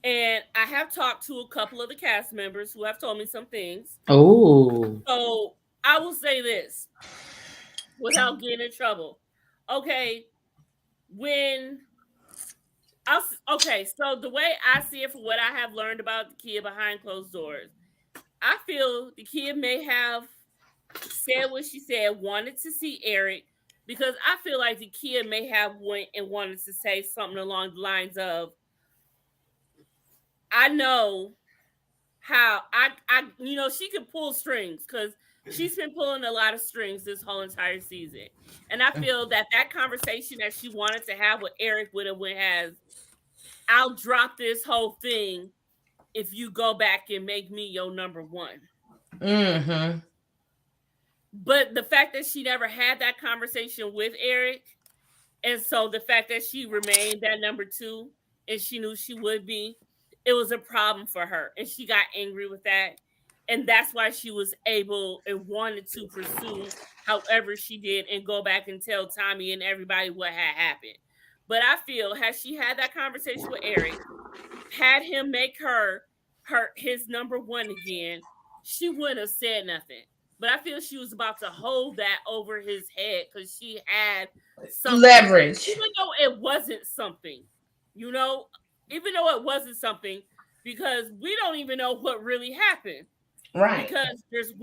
S1: And I have talked to a couple of the cast members who have told me some things.
S6: Oh.
S1: So I will say this without getting in trouble. Okay, when Okay, so the way I see it, from what I have learned about the kid behind closed doors, I feel the kid may have said what she said, wanted to see Eric, because I feel like the kid may have went and wanted to say something along the lines of, I know how she could pull strings, because she's been pulling a lot of strings this whole entire season. And I feel that conversation that she wanted to have with Eric would have went as, I'll drop this whole thing if you go back and make me your number one.
S13: Mm-hmm.
S1: But the fact that she never had that conversation with Eric, and so the fact that she remained that number two, and she knew she would be, it was a problem for her. And she got angry with that. And that's why she was able and wanted to pursue however she did and go back and tell Tommy and everybody what had happened. But I feel, had she had that conversation with Eric, had him make her his number one again, she wouldn't have said nothing. But I feel she was about to hold that over his head, because she had something,
S13: leverage,
S1: even though it wasn't something, even though it wasn't something, because we don't even know what really happened.
S13: Right.
S1: Because there's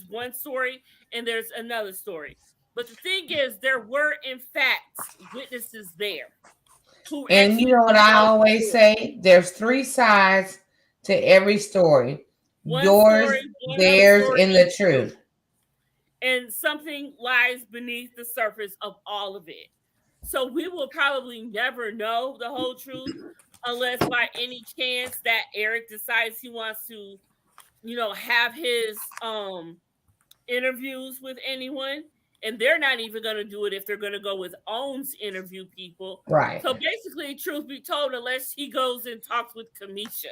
S1: one story and there's another story. But the thing is, there were in fact witnesses there.
S13: And you know what I always say? There's 3 sides to every story. Yours, theirs, and the truth.
S1: And something lies beneath the surface of all of it. So we will probably never know the whole truth, unless by any chance that Eric decides he wants to, have his interviews with anyone. And they're not even going to do it if they're going to go with Own's interview people.
S13: Right.
S1: So basically, truth be told, unless he goes and talks with Kamisha,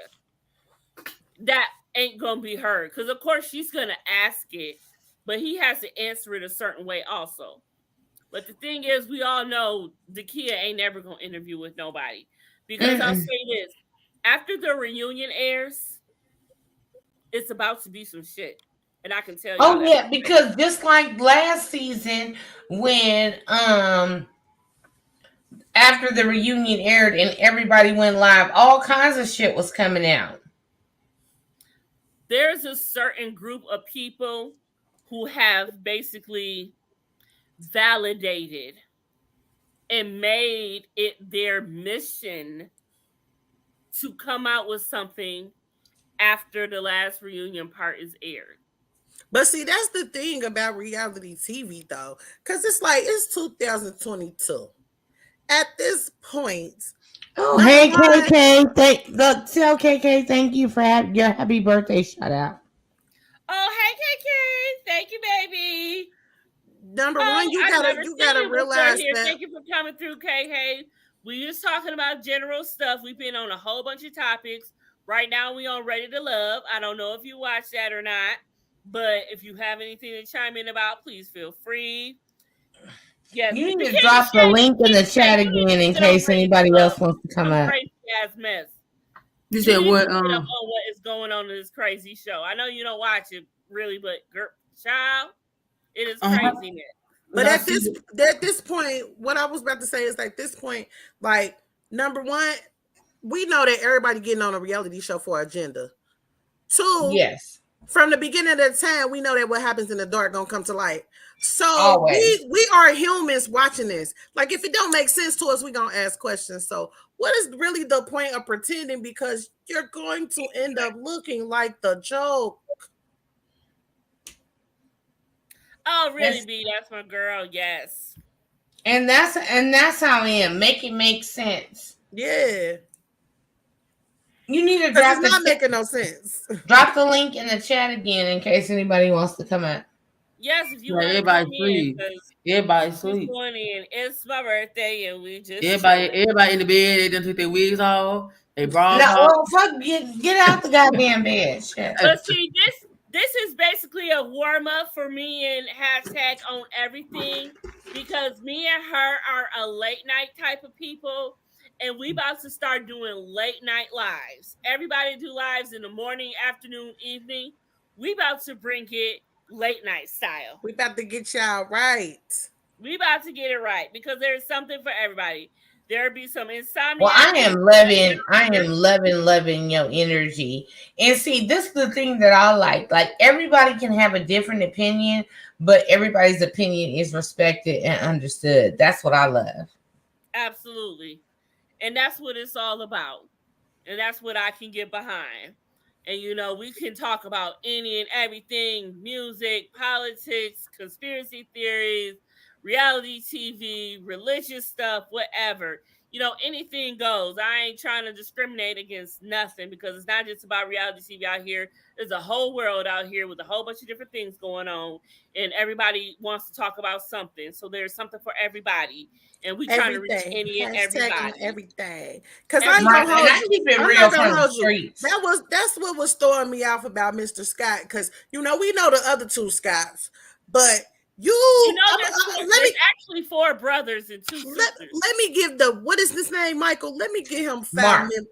S1: that ain't going to be her. Because, of course, she's going to ask it, but he has to answer it a certain way also. But the thing is, we all know the kid ain't never going to interview with nobody. Because I'll say this, after the reunion airs, it's about to be some shit. And I can tell you.
S13: Oh, yeah, because just like last season, when after the reunion aired and everybody went live, all kinds of shit was coming out.
S1: There's a certain group of people who have basically validated and made it their mission to come out with something after the last reunion part is aired.
S12: But see, that's the thing about reality TV, though, because it's 2022. At this point,
S13: oh, hey KK, tell KK thank you for your happy birthday shout out.
S1: Oh, hey KK, thank you, baby.
S12: Number one, you gotta realize that.
S1: Thank you for coming through, KK. We just talking about general stuff. We've been on a whole bunch of topics. Right now, we on Ready to Love. I don't know if you watched that or not, but if you have anything to chime in about, please feel free. Yes,
S13: you need to drop the link in the chat again in case anybody else wants to come up.
S1: Crazy ass mess.
S6: You said what?
S1: On what is going on in this crazy show? I know you don't watch it really, but girl, child, it is craziness.
S12: But at this point, what I was about to say is at this point, like, number one, we know that everybody getting on a reality show for agenda. 2,
S13: yes,
S12: from the beginning of the time, we know that what happens in the dark gonna come to light. So we are humans watching this. Like, if it don't make sense to us, we gonna ask questions. So what is really the point of pretending? Because you're going to end up looking like the joke.
S1: Oh, really, B? That's my girl. Yes.
S13: And that's how I am. Make it make sense.
S12: Yeah.
S13: You need to drop
S12: it's not making no sense.
S13: Drop the link in the chat again in case anybody wants to come up.
S1: Yes, if you want to
S6: everybody
S1: come
S6: sleep.
S1: in,
S6: Everybody sleep.
S1: It's my birthday and we just
S6: everybody in the bed. They done took their wigs off. They bras off.
S13: Well, fuck, get out the goddamn bed. Shit.
S1: But see, this is basically a warm up for me and hashtag on everything, because me and her are a late night type of people. And we about to start doing late night lives. Everybody do lives in the morning, afternoon, evening. We about to bring it late night style.
S12: We about to get y'all right.
S1: We about to get it right, because there's something for everybody. There'll be some insomnia.
S13: Well, I am loving your energy. And see, this is the thing that I like. Like, everybody can have a different opinion, but everybody's opinion is respected and understood. That's what I love.
S1: Absolutely. And that's what it's all about. And that's what I can get behind. And, you know, we can talk about any and everything: music, politics, conspiracy theories, reality TV, religious stuff, whatever. You know, anything goes. I ain't trying to discriminate against nothing, because it's not just about reality TV out here. There's a whole world out here with a whole bunch of different things going on, and everybody wants to talk about something. So there's something for everybody, and we trying to reach any and everybody.
S12: Everything. Because I ain't gonna hold you.
S13: Keep it
S12: I'm
S13: real
S12: not
S13: from
S12: gonna
S13: the
S12: hold you.
S13: streets.
S12: That's what was throwing me off about Mr. Scott, because you know we know the other two Scotts, but
S1: you know there's actually 4 brothers and 2 sisters.
S12: Let me give what is his name, Michael? Let me give him 5
S13: Mark.
S12: minutes.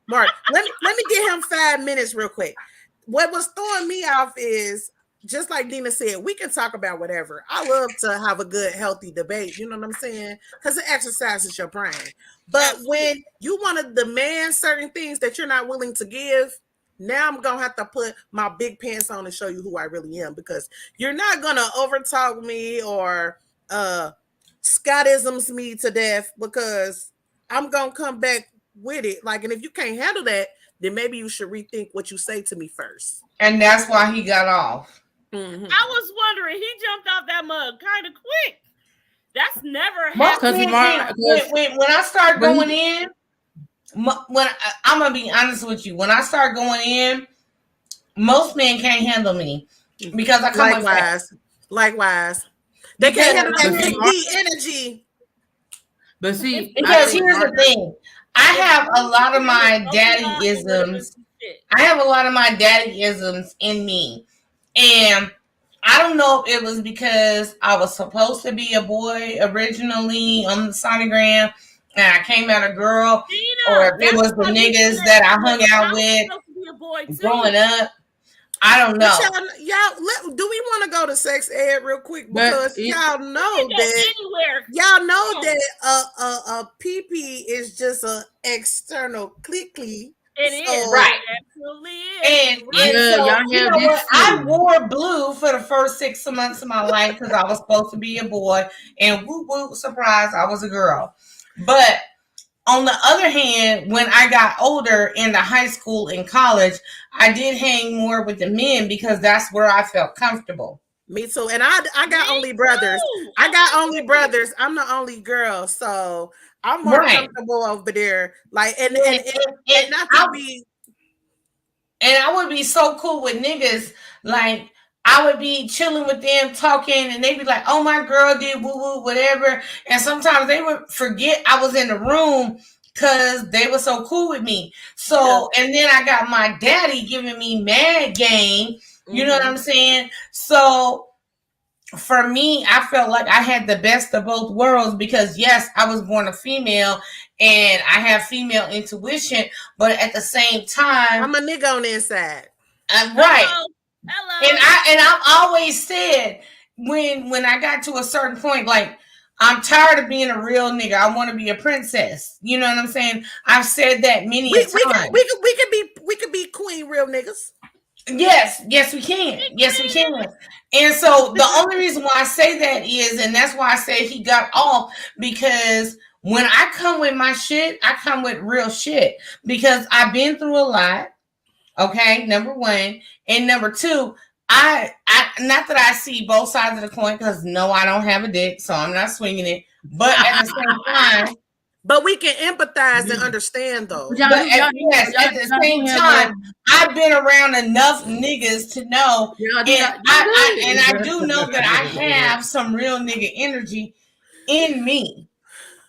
S12: Mark. let me give him 5 minutes real quick. What was throwing me off is, just like Dina said, we can talk about whatever. I love to have a good, healthy debate. You know what I'm saying? Because it exercises your brain. But when you want to demand certain things that you're not willing to give, now I'm going to have to put my big pants on and show you who I really am, because you're not going to overtalk me or Scottisms me to death, because I'm going to come back with it. Like, and if you can't handle that, then maybe you should rethink what you say to me first.
S13: And that's why he got off.
S12: Mm-hmm.
S1: I was wondering, he jumped off that mug kind of quick. That's never happened.
S13: When I start going in, when I'm gonna be honest with you, when I start going in, most men can't handle me because I come
S12: likewise. They can't handle that big D energy.
S6: But see,
S13: because here's the thing, I have a lot of my daddy-isms. I have a lot of my daddy-isms in me, and I don't know if it was because I was supposed to be a boy originally on the sonogram and I came out a girl, or if it was the niggas that I hung out with growing up. I don't know.
S12: Y'all, do we want to go to sex ed real quick? Because y'all know that a pee-pee is just an external clickly.
S1: It is
S13: right.
S1: Absolutely is.
S13: And so, you know what? I wore blue for the first 6 months of my life because I was supposed to be a boy, and whoop whoop, surprise, I was a girl. But on the other hand, when I got older into high school and college, I did hang more with the men because that's where I felt comfortable.
S12: Me too. And I got only brothers. I got only brothers. I'm the only girl, so I'm more comfortable over there. Like, and not to be.
S13: And I would be so cool with niggas. Like, I would be chilling with them, talking, and they'd be like, "Oh, my girl did woo woo, whatever." And sometimes they would forget I was in the room because they were so cool with me. So, and then I got my daddy giving me mad game. You know what I'm saying? So, for me, I felt like I had the best of both worlds because, yes, I was born a female and I have female intuition, but at the same time,
S12: I'm a nigga on the inside.
S13: Right. Hello. And I've always said when I got to a certain point, like, I'm tired of being a real nigga. I want to be a princess. You know what I'm saying? I've said that many times.
S12: We could be queen real niggas.
S13: Yes, we can. Yes, we can. And so the only reason why I say that is, and that's why I say he got off, because when I come with my shit, I come with real shit because I've been through a lot. Okay, number one. And number two, I not that I see both sides of the coin, because no, I don't have a dick, so I'm not swinging it. But at the same time,
S12: but we can empathize and understand, though.
S13: But at the same time, I've been around enough niggas to know, and I do know that I have some real nigga energy in me.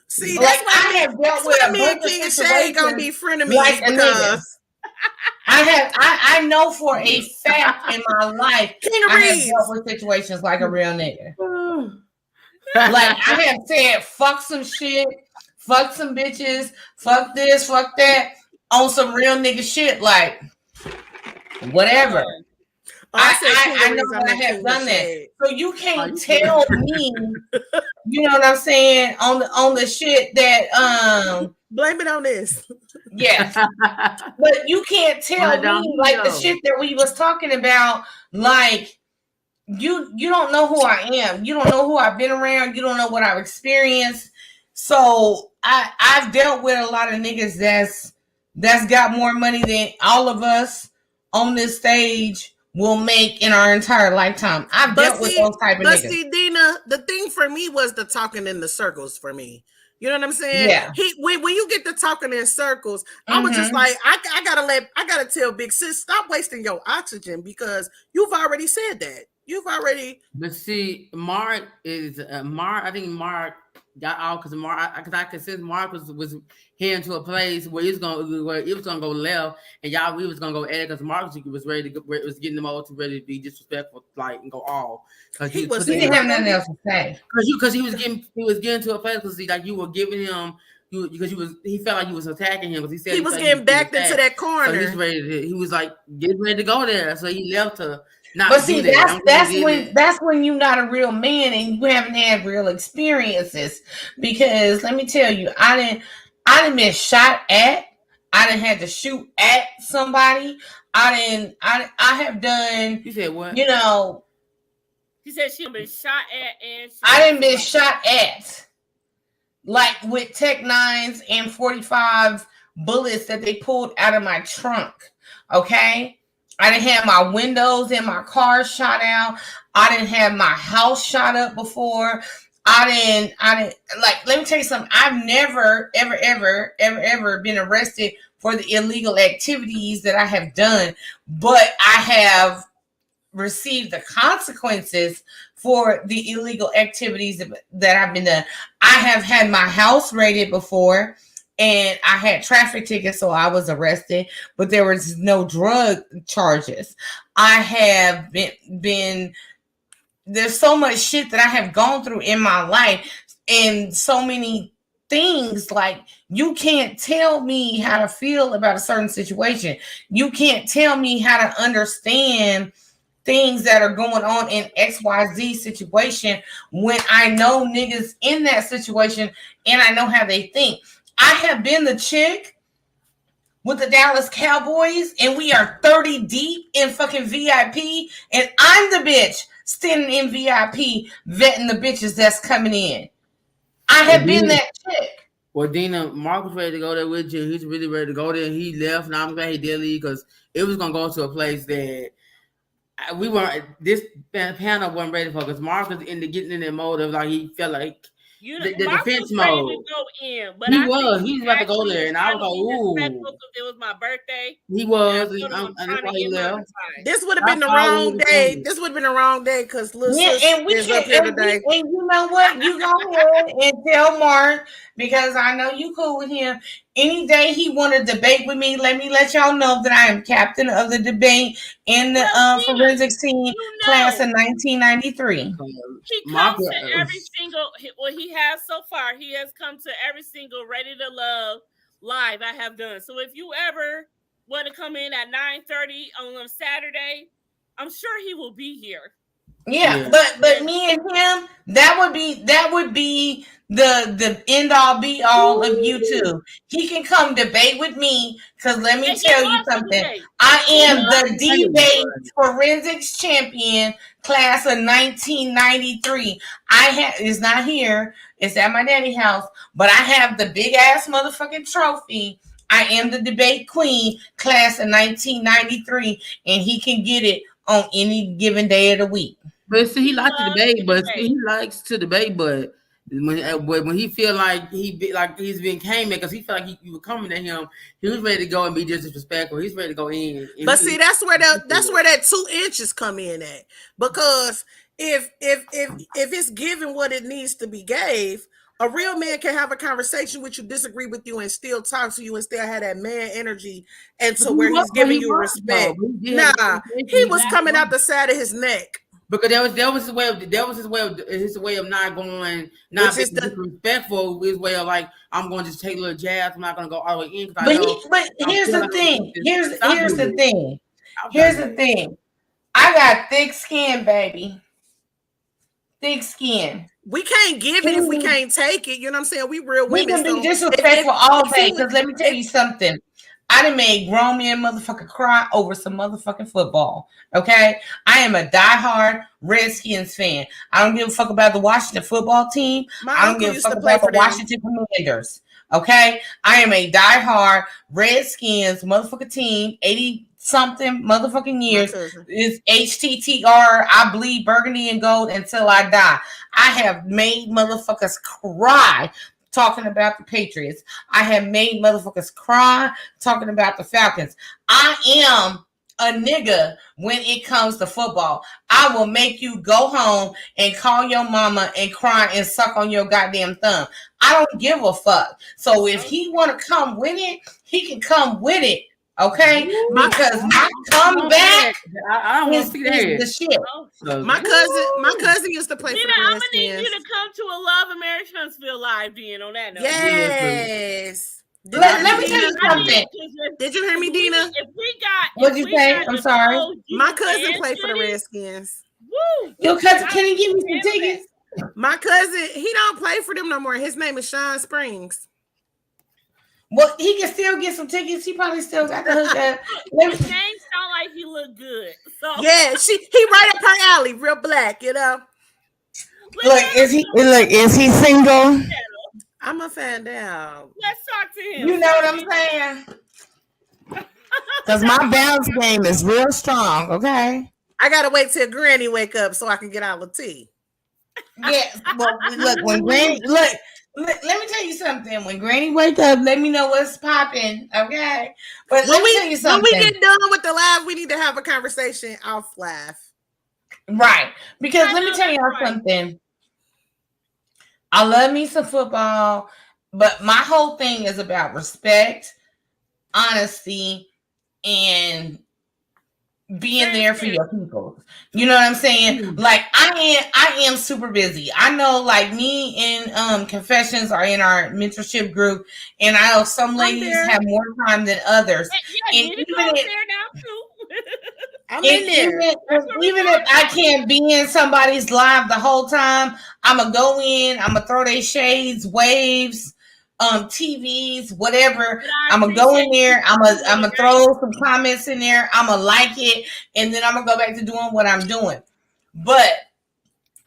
S12: See,
S13: like I have dealt with a bunch of situations
S12: gonna be frenemies
S13: like a nigga.
S12: because
S13: I know for a fact in my life I have dealt with situations like a real nigga. Like I have said, fuck some shit. Fuck some bitches, fuck this, fuck that, on some real nigga shit, like whatever.
S3: I know that I have done that. So you can't tell me, you know what I'm saying, on the shit that
S12: blame it on this.
S3: Yes. But you can't tell me like the shit that we was talking about, like you don't know who I am. You don't know who I've been around. You don't know what I've experienced. So I've dealt with a lot of niggas that's got more money than all of us on this stage will make in our entire lifetime. I've dealt with those type of niggas.
S12: But see, Dina, the thing for me was the talking in the circles for me. You know what I'm saying?
S3: Yeah.
S12: When you get to talking in circles, I was just like, I gotta tell Big Sis, stop wasting your oxygen because you've already said that. You've already.
S6: But see, Mark is Mark. I think Mark got out because I could sense Mark was heading to a place where it was gonna go left, and we was gonna go ahead because Mark was ready to go, was getting them all to ready to be disrespectful, like and go all.
S3: He didn't have nothing else to say.
S6: Because he was getting to a place because like you were giving him. Because he felt like you was attacking him because
S12: he was getting backed into that corner.
S6: So he was like getting ready to go there. So he left to not.
S3: But see, that's when you're not a real man and you haven't had real experiences. Because let me tell you, I didn't been shot at. I didn't had to shoot at somebody. I have done.
S6: You said what?
S3: You know.
S1: She said she been shot at and.
S3: I didn't been shot at. Like with Tech 9s and 45 bullets that they pulled out of my trunk. Okay. I didn't have my windows in my car shot out. I didn't have my house shot up before. I didn't like, let me tell you something. I've never, ever been arrested for the illegal activities that I have done, but I have received the consequences for the illegal activities that I've been done. I have had my house raided before and I had traffic tickets, so I was arrested, but there was no drug charges. I have been there's so much shit that I have gone through in my life and so many things. Like, you can't tell me how to feel about a certain situation. You can't tell me how to understand things that are going on in XYZ situation when I know niggas in that situation and I know how they think. I have been the chick with the Dallas Cowboys and we are 30 deep in fucking VIP and I'm the bitch standing in VIP vetting the bitches that's coming in. I have been that chick.
S6: Well, Dina, Mark was ready to go there with you. He's really ready to go there. He left. Now I'm glad he did leave because it was going to go to a place that we weren't, this panel wasn't ready for, because Mark was getting in that mode of like he felt like the defense mode.
S1: To go in, but
S6: he was about to go there, and I was like, "Ooh!"
S1: It was my birthday.
S6: He was, and that's why he left.
S12: This would have been the wrong day. This would have been the wrong day because
S3: and we is up here today. And you know what? You go ahead and tell Mark, because I know you cool with him. Any day he want to debate with me, let y'all know that I am captain of the debate in the forensics team class of 1993.
S1: He comes to every single, he has so far. He has come to every single Ready to Love live I have done. So if you ever want to come in at 9:30 on a Saturday, I'm sure he will be here.
S3: Yeah, but me and him, that would be the end all be all of YouTube. He can come debate with me, because let me tell you something. I am the debate forensics champion class of 1993. It's not here, it's at my daddy's house, but I have the big ass motherfucking trophy. I am the debate queen class of 1993, and he can get it on any given day of the week.
S6: But see, he likes to debate, but when he feel like he's being came because he felt like you were coming at him, he was ready to go and be disrespectful. He's ready to go in.
S12: But see, that's where that 2 inches come in at, because if it's given what it needs to be gave, a real man can have a conversation with you, disagree with you, and still talk to you and still have that man energy, and to where he's giving you respect. Nah, he was coming out the side of his neck.
S6: Because that was his way of not being disrespectful. His way of like, I'm going to just take a little jabs. I'm not going to go all the way in.
S3: But here's the thing. Here's the thing.
S13: I got thick skin, baby. Thick skin.
S12: We can't give it if we can't take it. You know what I'm saying? We real
S13: We
S12: women.
S13: can be
S12: So
S13: disrespectful all day. Because let me tell you something. I done made grown men motherfucker cry over some motherfucking football. Okay? I am a diehard Redskins fan. I don't give a fuck about the Washington football team. I don't give a fuck about the Washington Commanders. Okay? I am a diehard Redskins motherfucking team. 80-something motherfucking years. It's HTTR. I bleed burgundy and gold until I die. I have made motherfuckers cry talking about the Patriots. I have made motherfuckers cry talking about the Falcons. I am a nigga when it comes to football. I will make you go home and call your mama and cry and suck on your goddamn thumb. I don't give a fuck. So if he want to come with it, he can come with it. Okay? Because my comeback
S6: I don't want to see that.
S13: is the shit.
S12: My cousin used to play for the
S1: I'm gonna need
S12: Redskins.
S1: you to come to a Love in Marriage Huntsville live, Dean. On that note,
S12: Yes.
S13: Let me tell you something.
S12: Did you hear me, Dina?
S1: If we got,
S13: what'd you say? I'm sorry.
S12: My cousin played for the Redskins.
S1: Woo!
S13: Your cousin, can he give me some tickets?
S12: My cousin, he don't play for them no more. His name is Sean Springs.
S13: Well, he can still get some tickets. He probably still got the hook up.
S1: His name sound like he look good. So
S12: yeah, he right up her alley, real black, you know.
S5: Is he single?
S12: I'm gonna find out.
S1: Let's talk to him.
S13: You know what I'm saying?
S5: Because my bounce game is real strong. Okay.
S12: I gotta wait till Granny wake up so I can get all the tea.
S13: Yeah. Well, look, when Granny let me tell you something. When Granny wake up, let me know what's popping. Okay. But let me tell you something.
S12: When we get done with the live, we need to have a conversation off live.
S13: Right. Because let me tell you something. I love me some football, but my whole thing is about respect, honesty, and being there for your people. You know what I'm saying? Like I am super busy. I know like me and Confessions are in our mentorship group, and I know some ladies have more time than others.
S1: Yeah,
S13: and
S1: you need to go there now too.
S12: I'm in there.
S13: Even if I can't be in somebody's live the whole time, I'm gonna go in, I'm gonna throw their shades, waves, TVs, whatever. I'm gonna go in there, I'm gonna throw some comments in there, I'm gonna like it, and then I'm gonna go back to doing what I'm doing. But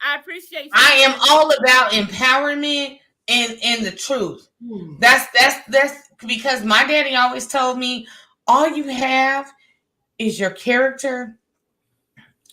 S1: I appreciate you.
S13: I am all about empowerment and the truth. That's because my daddy always told me all you have is your character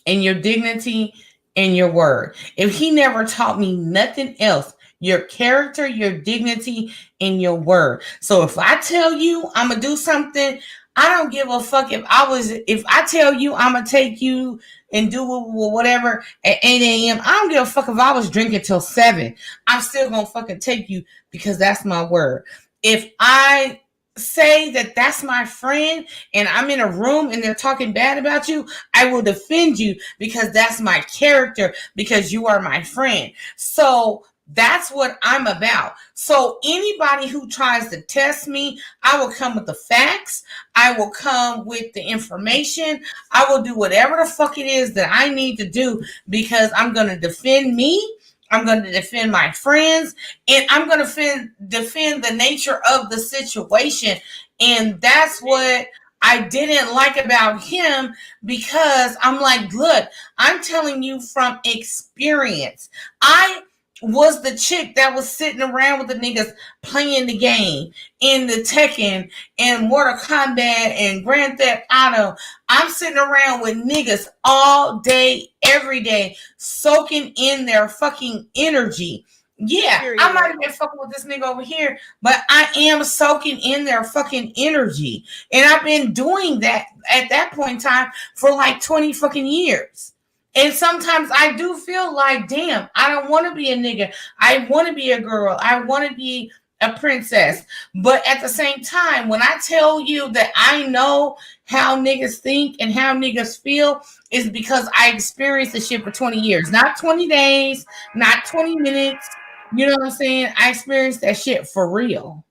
S13: and your dignity and your word. If he never taught me nothing else, your character, your dignity, and your word. So if I tell you I'm gonna do something, I don't give a fuck if I tell you I'm gonna take you and do whatever at 8 a.m. I don't give a fuck if I was drinking till 7. I'm still gonna fucking take you because that's my word. If I say that that's my friend and I'm in a room and they're talking bad about you, I will defend you because that's my character, because you are my friend. So that's what I'm about. So anybody who tries to test me, I will come with the facts. I will come with the information. I will do whatever the fuck it is that I need to do because I'm going to defend me. I'm going to defend my friends, and I'm going to defend the nature of the situation. And that's what I didn't like about him, because I'm like, look, I'm telling you from experience. I was the chick that was sitting around with the niggas playing the game in the Tekken and Mortal Kombat and Grand Theft Auto. I'm sitting around with niggas all day, every day, soaking in their fucking energy. Yeah, I might have been fucking with this nigga over here, but I am soaking in their fucking energy. And I've been doing that at that point in time for like 20 fucking years. And sometimes I do feel like, damn, I don't want to be a nigga. I want to be a girl. I want to be a princess. But at the same time, when I tell you that I know how niggas think and how niggas feel, is because I experienced this shit for 20 years. Not 20 days, not 20 minutes. You know what I'm saying? I experienced that shit for real.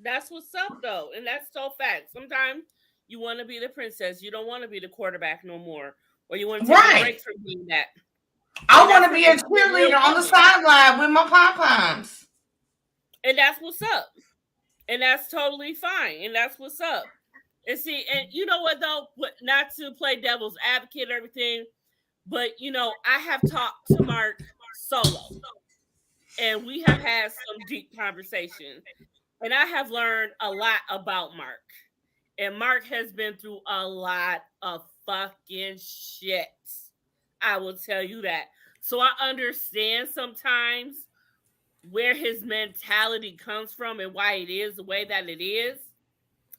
S1: That's what's up, though. And that's so fact. Sometimes you want to be the princess. You don't want to be the quarterback no more. or you want to take a break from being that.
S13: I want to be a cheerleader on the sideline with my pom-poms.
S1: And that's what's up. And that's totally fine. And that's what's up. And see, and you know what though? Not to play devil's advocate and everything, but you know, I have talked to Mark solo. And we have had some deep conversations. And I have learned a lot about Mark. And Mark has been through a lot of fucking shit. I will tell you that. So I understand sometimes where his mentality comes from and why it is the way that it is.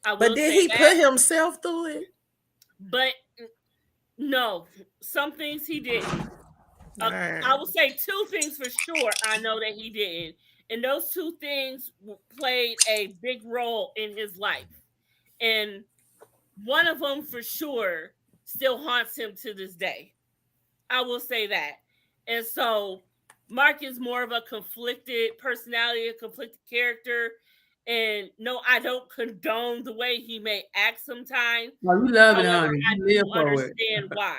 S12: But did he put himself through it?
S1: But no, some things he didn't. I will say two things for sure I know that he didn't. And those two things played a big role in his life. And one of them for sure still haunts him to this day. I will say that. And so Mark is more of a conflicted personality, a conflicted character. And no, I don't condone the way he may act sometimes.
S6: Oh, you love it, honey.
S1: I do understand why.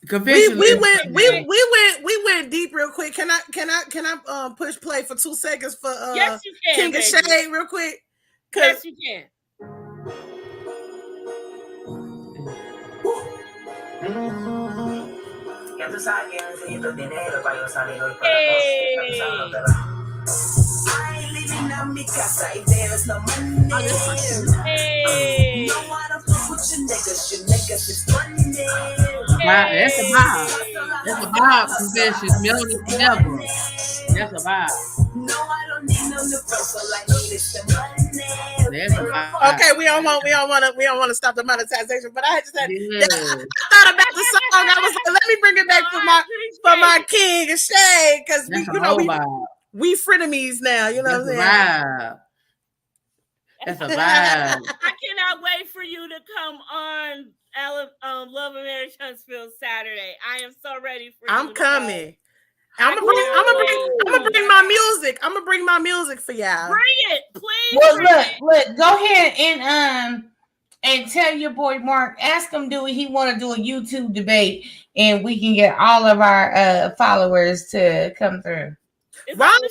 S12: We went deep real quick. Can I push play for 2 seconds for
S1: yes, you can,
S12: King of Shade real quick?
S1: Yes, you can.
S16: There's no money. Hey. No one to fuck with your niggas is funny.
S6: That's a vibe. That's a vibe, Confessions. Melody forever. That's a vibe.
S16: No, I don't need no new person like this money.
S6: That's a vibe.
S12: Okay, we don't want to stop the monetization, but I just had I thought about the song. I was like, let me bring it back for my King of Shade, because we frenemies now, you know what I'm saying?
S6: Vibe. That's a vibe.
S1: I cannot wait for you to come on Love and Marriage Huntsville Saturday. I am so ready for you.
S12: I'm coming. I'm gonna bring my music. I'm gonna bring my music for y'all.
S1: Bring it, please.
S13: Well, look. Go ahead and tell your boy Mark. Ask him do he want to do a YouTube debate, and we can get all of our followers to come through.
S12: Why don't we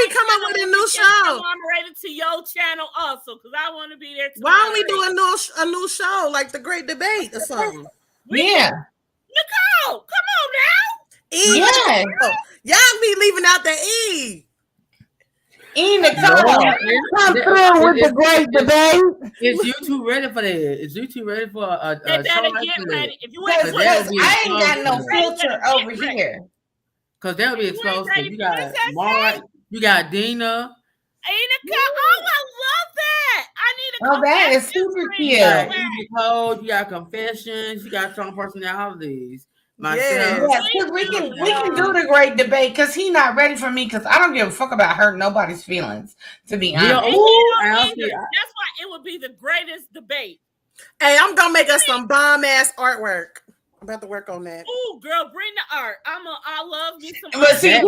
S12: come up with a new show?
S1: I'm ready to your channel also, because I want to be there.
S12: Why don't we do a new show like the Great Debate or something?
S13: Yeah.
S1: Nicole, come on now.
S12: Yeah. Y'all be leaving out the E.
S13: Nicole. Come through with the Great Debate.
S6: Is YouTube ready for that? Is YouTube ready for a
S1: they better get ready. If you ain't
S13: I ain't got no filter over here.
S6: Because that'll be explosive. You got Mark, you got Dina.
S1: Nicole, oh, I love that. I need a
S13: that is super cute.
S6: Nicole, you got Confessions, you got strong personalities.
S13: Myself. Yes, we can do the Great Debate because he's not ready for me because I don't give a fuck about hurting nobody's feelings, to be honest.
S1: That's why it would be the greatest debate.
S12: Hey, I'm gonna make us some bomb ass artwork. I'm about to work on that.
S1: Ooh, girl, bring the art. I love me some.
S13: But see,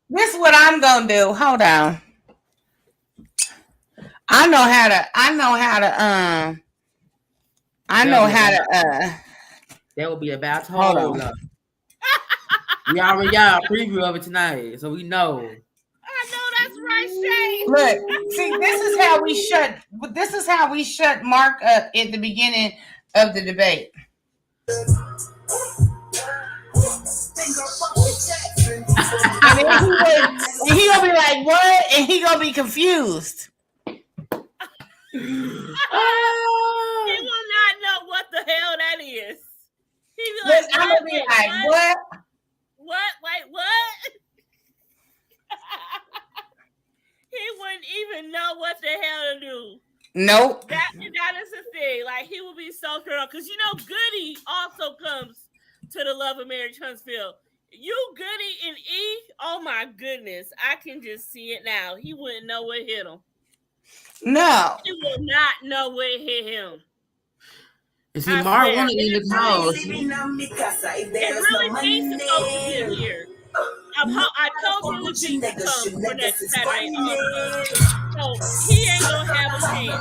S13: this is what I'm gonna do. Hold on. I know how to.
S6: That would be a bad hold. We already got a preview of it tonight, so we know.
S1: I know that's right, Shay.
S13: Look, see, this is how we shut Mark up at the beginning of the debate. And he gonna be like, what? And he gonna be confused.
S1: He will not know what the hell that is. He be like,
S13: I'm gonna be like, what?
S1: What? Wait, what? He wouldn't even know what the hell to do.
S13: Nope.
S1: That is the thing. Like, he will be so thrown because Goody also comes to the Love and Marriage Huntsville. You, Goody, and E. Oh my goodness, I can just see it now. He wouldn't know what hit him.
S13: No,
S1: he will not know what hit him.
S6: And see, Mark wanted in the house.
S1: It really needs to go to here. I told him to be come for next Saturday. So he ain't gonna have a chance.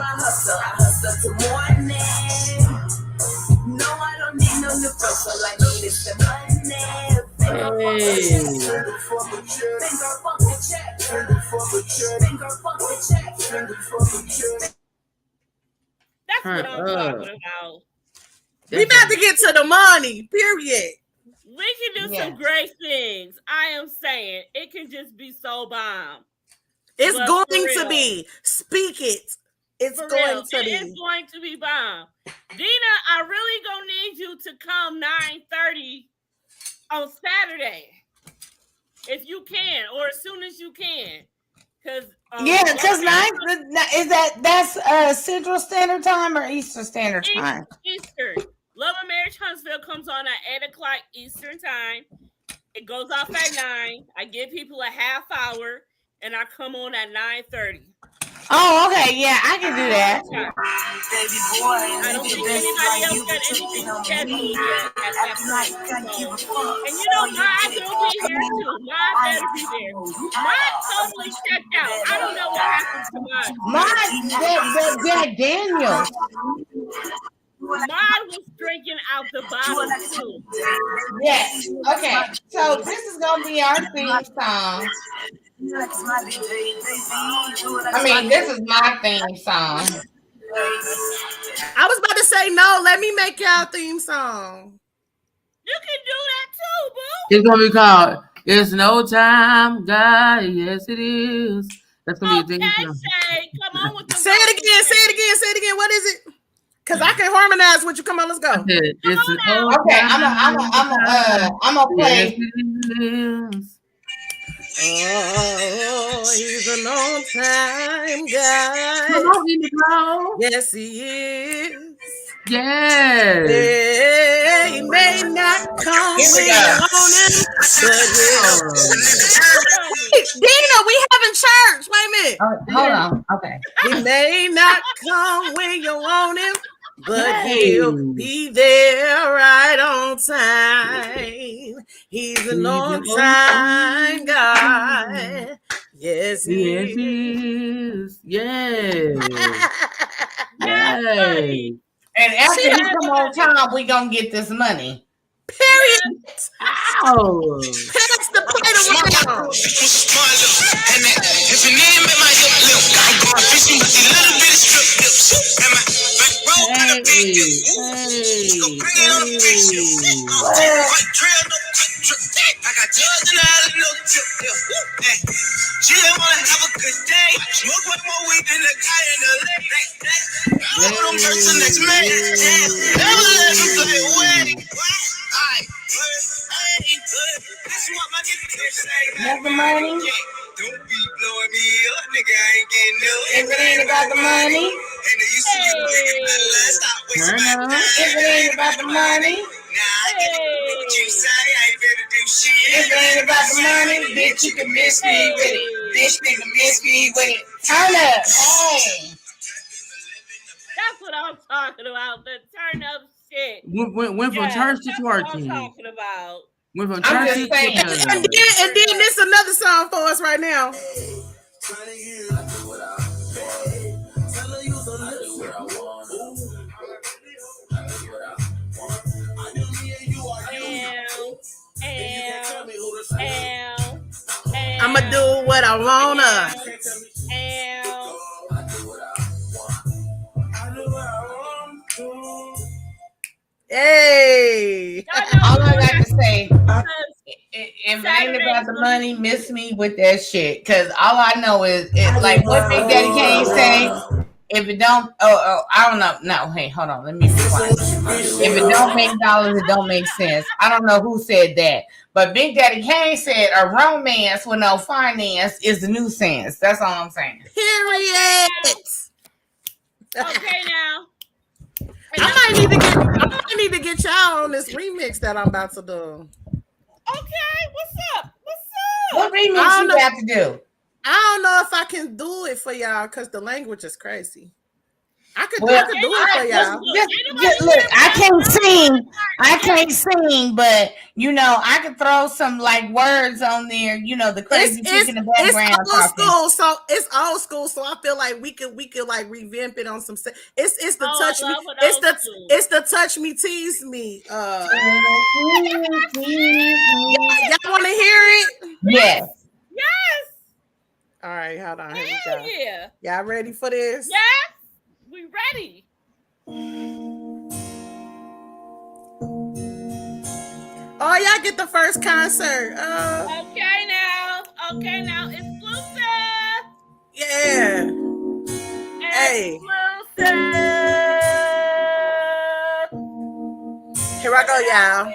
S16: No, I don't need
S1: That's what I'm talking about.
S12: We about to get to the money, period.
S1: We can do some great things. I am saying it can just be so bomb.
S12: It's going to be. Speak it. It's going to be.
S1: It's going to be bomb. Dina, I really gonna need you to come 9:30 on Saturday. If you can, or as soon as you can. Because
S13: that's Central Standard Time or Eastern Standard Time?
S1: Eastern. Love of Marriage Huntsville comes on at 8 o'clock Eastern Time. It goes off at 9. I give people a half hour, and I come on at 9:30.
S13: Oh, okay, yeah, I can do that.
S1: I don't think anybody else got anything scheduled yet at that point. And you know, Mod will be here too. Mod better be there. Mod totally checked out. I don't know what happened to Mod.
S13: Jack Daniels.
S1: Mod was drinking out the bottle too.
S13: Yes. Okay. So this is gonna be our theme song. I mean, this is my theme song.
S12: I was about to say no. Let me make y'all theme song.
S1: You can do that too, boo.
S6: It's gonna be called "It's No Time, God." Yes, it is. That's gonna be a theme song.
S1: Shay, come on with the
S12: Say it again. Say it again. Say it again. What is it? Cause I can harmonize with you. Come on, let's go.
S13: Okay, I'm gonna play.
S12: Oh, he's a long time guy.
S6: Come on, Indigo.
S12: Yes, he is.
S6: Yes.
S12: Yeah, he may not come when you want him, but Dina, we having church. Wait a minute.
S13: Hold on. Okay.
S12: He may not come when you want him, but he'll be there right on time. He's an on time guy. Yes, he
S6: is. Yes. Yes.
S13: And after he come on time, we gonna get this money.
S12: Period.
S6: Oh.
S12: Pass the plate around.
S16: If you need me, my lip, I'm going fishing with these little bitty strip dips. And my back row kind of big dip. Bring it on the big ship. Quick trail, no quick trip. I got drugs and I no tip. She didn't want to have a good day. Smoke with more weed than the guy in the lake. I want them first the next man. Never let him play away.
S13: That's the money.
S16: Don't be blowing me up, nigga. I ain't getting no.
S13: If it ain't about the money, if it ain't about the money, if it ain't about the money, bitch, you can miss me with it. Bitch, nigga, miss me with it. Turn up. Hey.
S1: That's what I'm talking about. The turn up shit.
S6: Went from church to twerking.
S1: That's what I'm talking about.
S6: Went from church to twerking.
S12: And then this another song for us right now. I'ma do what I wanna. Hey.
S13: All I got to say, if it ain't about the money, miss me with that shit. Cause all I know is like what Big Daddy Kane say. If it don't, I don't know. No, hey, hold on. Let me be quiet. If it don't make dollars, it don't make sense. I don't know who said that, but Big Daddy Kane said a romance with no finance is the new sense. That's all I'm saying.
S12: Period.
S1: Okay, now.
S12: I might need to get y'all on this remix that I'm about to do.
S1: Okay, what's up?
S13: What remix you got to do?
S12: I don't know if I can do it for y'all because the language is crazy. I could do it for y'all.
S13: Look, I can't sing, but you know, I could throw some like words on there. You know, the crazy chick in the background.
S12: It's old school, so I feel like we could like revamp it on some. It's the touch me. It's the touch me, tease me. Y'all want to hear it?
S13: Yes.
S12: All right, hold on. Here we go.
S1: Yeah.
S12: Y'all ready for this?
S1: Yes, we ready.
S12: Oh, y'all get the first concert.
S1: Okay, now. Exclusive.
S12: Yeah. Hey.
S1: Exclusive.
S12: Here I go, y'all.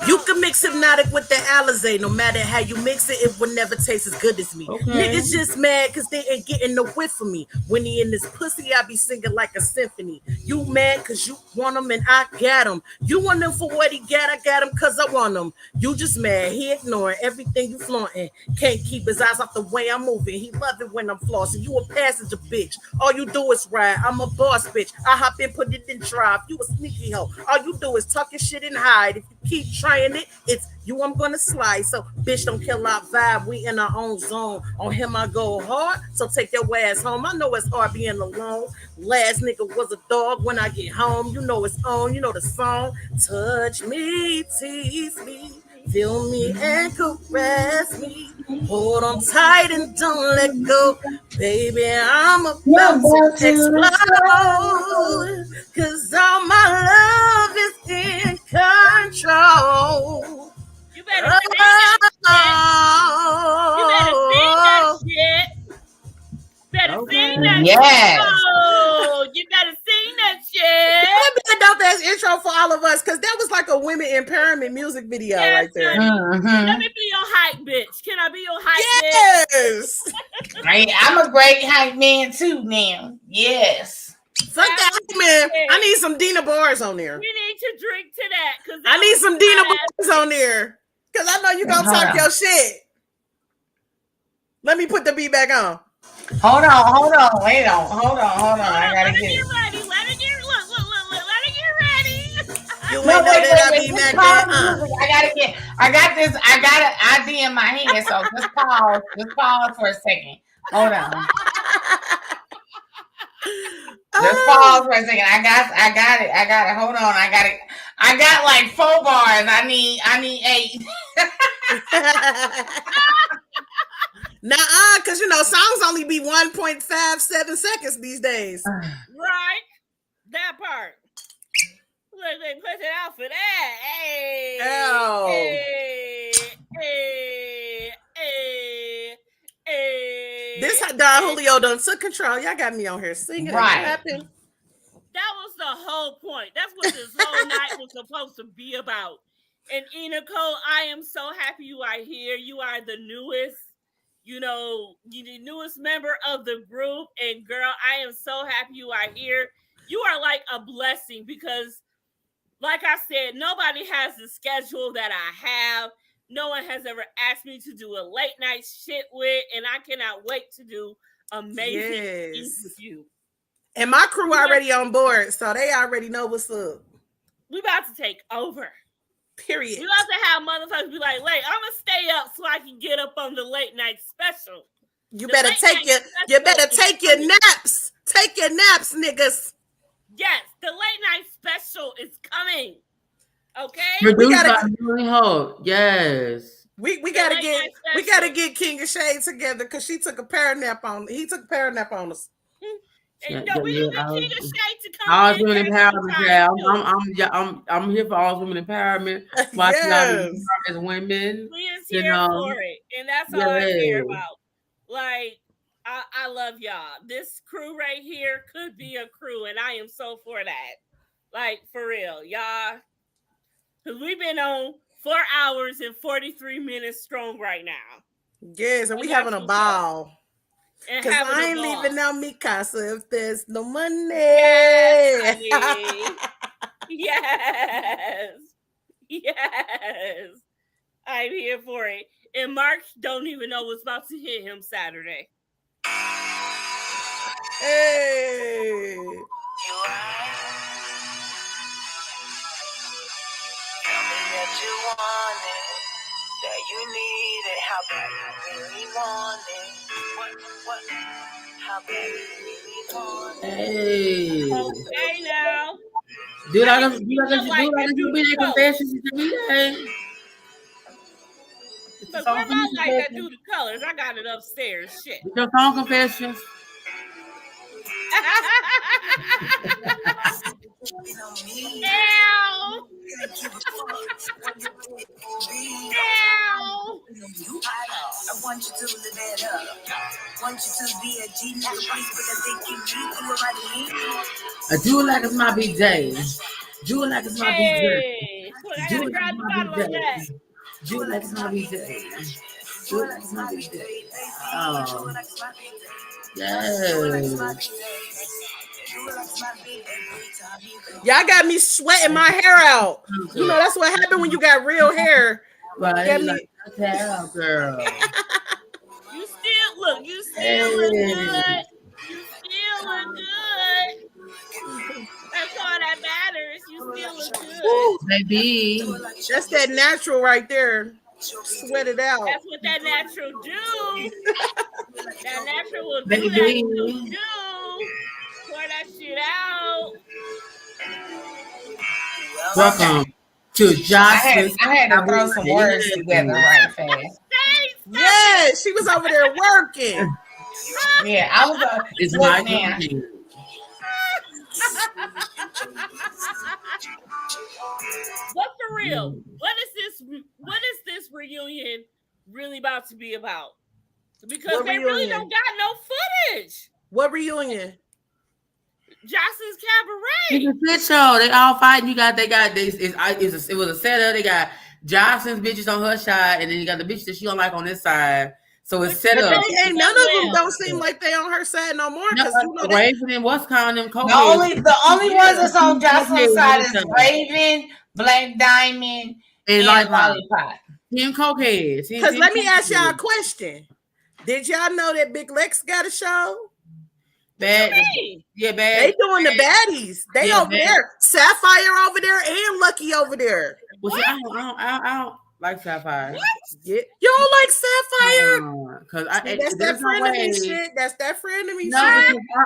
S12: You can mix hypnotic with the Alizé. No matter how you mix it, it will never taste as good as me. Okay. Niggas just mad because they ain't getting no whiff from me. When he in this pussy, I be singing like a symphony. You mad because you want him and I got him. You want him for what he got, I got him because I want him. You just mad, he ignoring everything you flaunting. Can't keep his eyes off the way I'm moving. He love it when I'm flossing. You a passenger bitch. All you do is ride. I'm a boss bitch. I hop in, put it in drive. You a sneaky hoe. All you do is talk your shit and hide. If you keep trying it, it's you I'm gonna slide. So bitch, don't kill our vibe. We in our own zone. On him I go hard. So take your ass home. I know it's hard being alone. Last nigga was a dog. When I get home, you know it's on. You know the song. Touch me, tease me, feel me and caress me. Hold on tight and don't let go. Baby, I'm about to explode. Cause all my love is in control.
S1: You better sing that shit. You better sing that shit. Better sing that shit. Oh, you better sing that shit.
S12: That be a dope ass intro for all of us, because that was like a women empowerment music video right there.
S1: Let me be your hype bitch. Can I be your hype
S12: bitch?
S13: Yes. I'm a great hype man too now. Yes.
S12: Fuck that, man. I need some Dina bars on there.
S1: We need to drink to that.
S12: I need some Dina bars on there. Because I know you going to talk your shit. Let me put the beat back on.
S13: Hold on. Wait on. Hold on. I gotta get it.
S1: Let it get ready.
S12: You ain't know that I be back there.
S13: I got this. I got an ID in my hand, so just pause. Just pause for a second. Hold on. Just pause for a second. I got it. Hold on. I got it. I got like 4 bars. I need 8.
S12: Nuh-uh, because songs only be 1.57 seconds these days.
S1: Right. That part. Look, they put it out for that. Hey.
S12: Oh.
S1: Hey.
S12: This Don Julio done took control. Y'all got me on here singing.
S13: Right.
S12: What happened?
S1: That was the whole point. That's what this whole night was supposed to be about. And Nicole, I am so happy you are here. You are the newest, you're the newest member of the group. And girl, I am so happy you are here. You are like a blessing because, like I said, nobody has the schedule that I have. No one has ever asked me to do a late night shit with, and I cannot wait to do amazing things with you.
S12: And my crew already on board, so they already know what's up.
S1: We about to take over.
S12: Period.
S1: We about to have motherfuckers be like, I'm gonna stay up so I can get up on the late night special.
S12: You better take your naps. Take your naps, niggas.
S1: Yes, the late night special is coming. Okay.
S6: Produced by Millie Hope. Yes.
S12: We gotta get King of Shade together because he took a power nap on us.
S1: And we need King of Shade to come.
S6: All women empowerment, I'm here for all women empowerment. Watch y'all as women.
S1: We is here for it, and that's all I care about. Like, I love y'all. This crew right here could be a crew, and I am so for that. Like, for real, y'all. Because we've been on 4 hours and 43 minutes strong right now.
S12: Yes, and we having a ball. Because I ain't leaving out mi casa if there's no money.
S1: Yes. I'm here for it. And Mark don't even know what's about to hit him Saturday.
S12: Hey.
S16: Tell me that you want it, that you need it, how bad you really want it. What? How bad you really want it.
S6: Hey.
S1: Okay, now.
S6: Do like you be that confessions to me, hey.
S1: Look, where my light that do the colors? I got it upstairs. Shit.
S6: Your song confessions.
S16: I want you to live it up. Want you to be a genius, a place where they can meet you right me.
S6: I do it like it's my BJ. Do it like it's my BJ.
S1: Look, I gotta grab the bottle on that.
S6: Do it like it's my BJ. Do it like it's my BJ. Oh. Yes.
S12: Y'all got me sweating my hair out. You know, that's what happened when you got real hair.
S6: Right,
S12: got me...
S6: like that, girl.
S1: You still look good. You still look good. That's all that matters. You still look good.
S6: Baby.
S12: That's that natural right there. Sweat it out.
S1: That's what that natural do. That natural will do that to do. Pour that shit out.
S6: Welcome to Jocelyn.
S13: I had to throw some words together right fast.
S12: Yeah, she was over there working.
S13: Yeah, I was.
S6: It's my
S13: man.
S1: But for real, what is this reunion really about to be about? Because
S12: what
S1: they
S12: reunion?
S1: really don't got no footage.
S12: What reunion?
S1: Johnson's Cabaret.
S6: It's a shit show. They all fighting. It was a setup. They got Johnson's bitches on her side, and then you got the bitches that she don't like on this side. So it's set up.
S12: Ain't none of them don't seem like they on her side no more.
S6: No, Raven and what's calling them
S13: cokeheads. The only ones that's on Jocelyn's side is Raven, Black Diamond, and Lollipop.
S6: Him cokeheads.
S12: Because let me ask y'all a question. Did y'all know that Big Lex got a show?
S6: Bad. Yeah, bad.
S12: They doing the baddies. They over there. Sapphire over there and Lucky over there.
S6: Well, see, I don't like Sapphire.
S12: What? Yeah. You don't like Sapphire?
S6: Because
S12: that's that frenemy shit. That's that frenemy shit.
S6: No,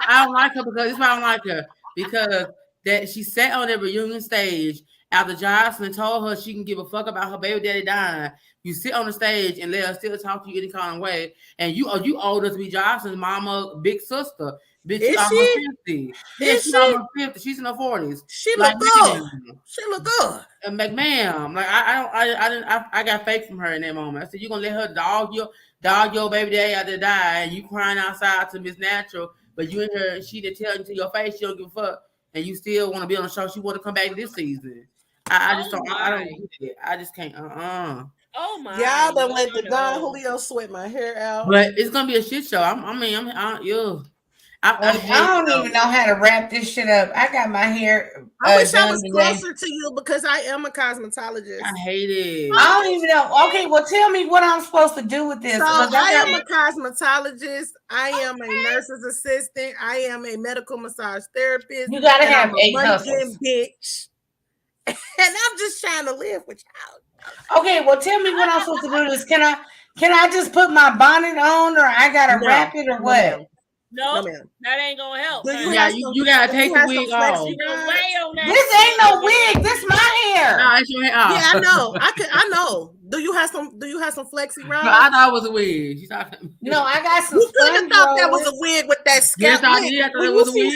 S6: I don't like her because it's why I don't like her. Because that she sat on that reunion stage after Jocelyn told her she can give a fuck about her baby daddy dying. You sit on the stage and let her still talk to you any kind of way. And you older to be Jocelyn's mama, big sister. Bitch,
S12: is
S6: she? 50.
S12: Is
S6: she's
S12: she?
S6: almost 50. She's in her 40s.
S12: She look good. She look good.
S6: McMahon, like I got faith from her in that moment. I said, you gonna let her dog your baby daddy out to die, and you crying outside to Miss Natural, but you and her, she didn't tell you to your face she don't give a fuck, and you still want to be on the show. She want to come back this season. I just don't. I don't get it. I just can't.
S1: Oh my!
S12: Y'all done let the Don Julio sweat my hair out.
S6: But it's gonna be a shit show. I don't
S13: even know how to wrap this shit up. I got my hair.
S12: I wish I was closer to you because I am a cosmetologist.
S6: I hate it.
S13: I don't even know. Okay, well, tell me what I'm supposed to do with this.
S12: So I am a cosmetologist. I am a nurse's assistant. I am a medical massage therapist.
S13: You gotta have a
S12: hustle, bitch. And I'm just trying to live with y'all.
S13: Okay, well, tell me what I'm supposed to do. This can I just put my bonnet on, or I gotta wrap it, or what?
S1: No, that ain't gonna help.
S6: You gotta take the wig off.
S13: This ain't no wig. This my hair.
S6: No, it's your hair.
S12: Yeah, I know. I know. Do you have some flexi rods?
S6: No, I thought it was a wig.
S13: No, I got some.
S12: You could have thought that was a wig with that scalp.
S6: Yes, I did. I thought it was a wig.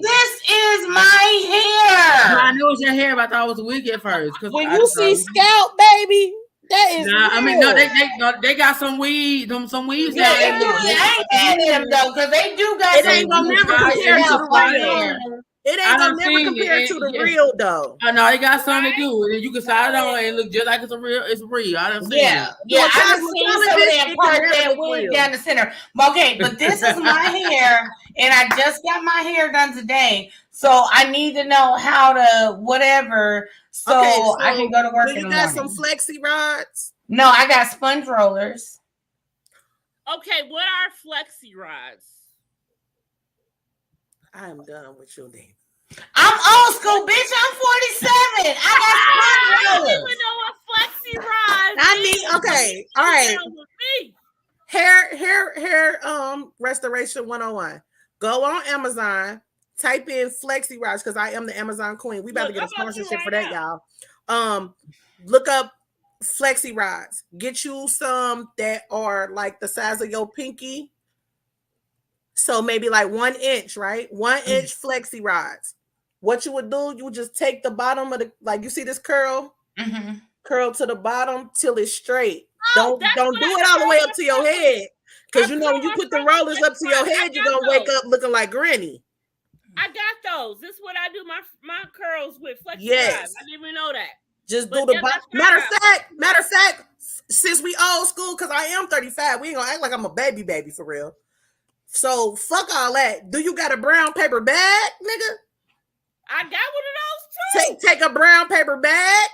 S13: This is my hair.
S6: I knew it was your hair, but I thought it was a wig at first.
S12: When you see scalp, baby. That is
S6: I mean, no, they got some weed, some weeds.
S13: Yeah, I ain't had them though, because they do got.
S12: It ain't gonna never compare to the real. It ain't gonna never compare to the real though.
S6: No, they got something to do, and you can slide it on and look just like it's real. It's real. I don't see it.
S13: Yeah, I just seen some of that part that wig down the center. Okay, but this is my hair, and I just got my hair done today, so I need to know how to whatever. So I can go to work.
S12: You got some flexi rods?
S13: No, I got sponge rollers.
S1: Okay, what are flexi rods?
S12: I am done with you, then.
S13: I'm old school, bitch. I'm 47. I
S1: don't even know what flexi ride.
S12: I need okay. All right. Hair restoration 101. Go on Amazon, type in flexi rods because I am the Amazon queen. We about to get a sponsorship for that, y'all. Look up flexi rods. Get you some that are like the size of your pinky. So maybe like 1 inch, right? 1 inch flexi rods. What you would do, you would just take the bottom of the, like you see this curl, curl to the bottom till it's straight. Don't do it all the way up to your head. Because you know when you put the rollers up to your head, you're gonna wake up looking like Granny.
S1: I got those. This is what I do my curls with flexi
S12: yes.
S1: rods. I didn't even know that.
S12: Just do the matter of fact, since we old school, because I am 35, we ain't gonna act like I'm a baby for real. So fuck all that. Do you got a brown paper bag, nigga?
S1: I got one of those too.
S12: Take a brown paper bag,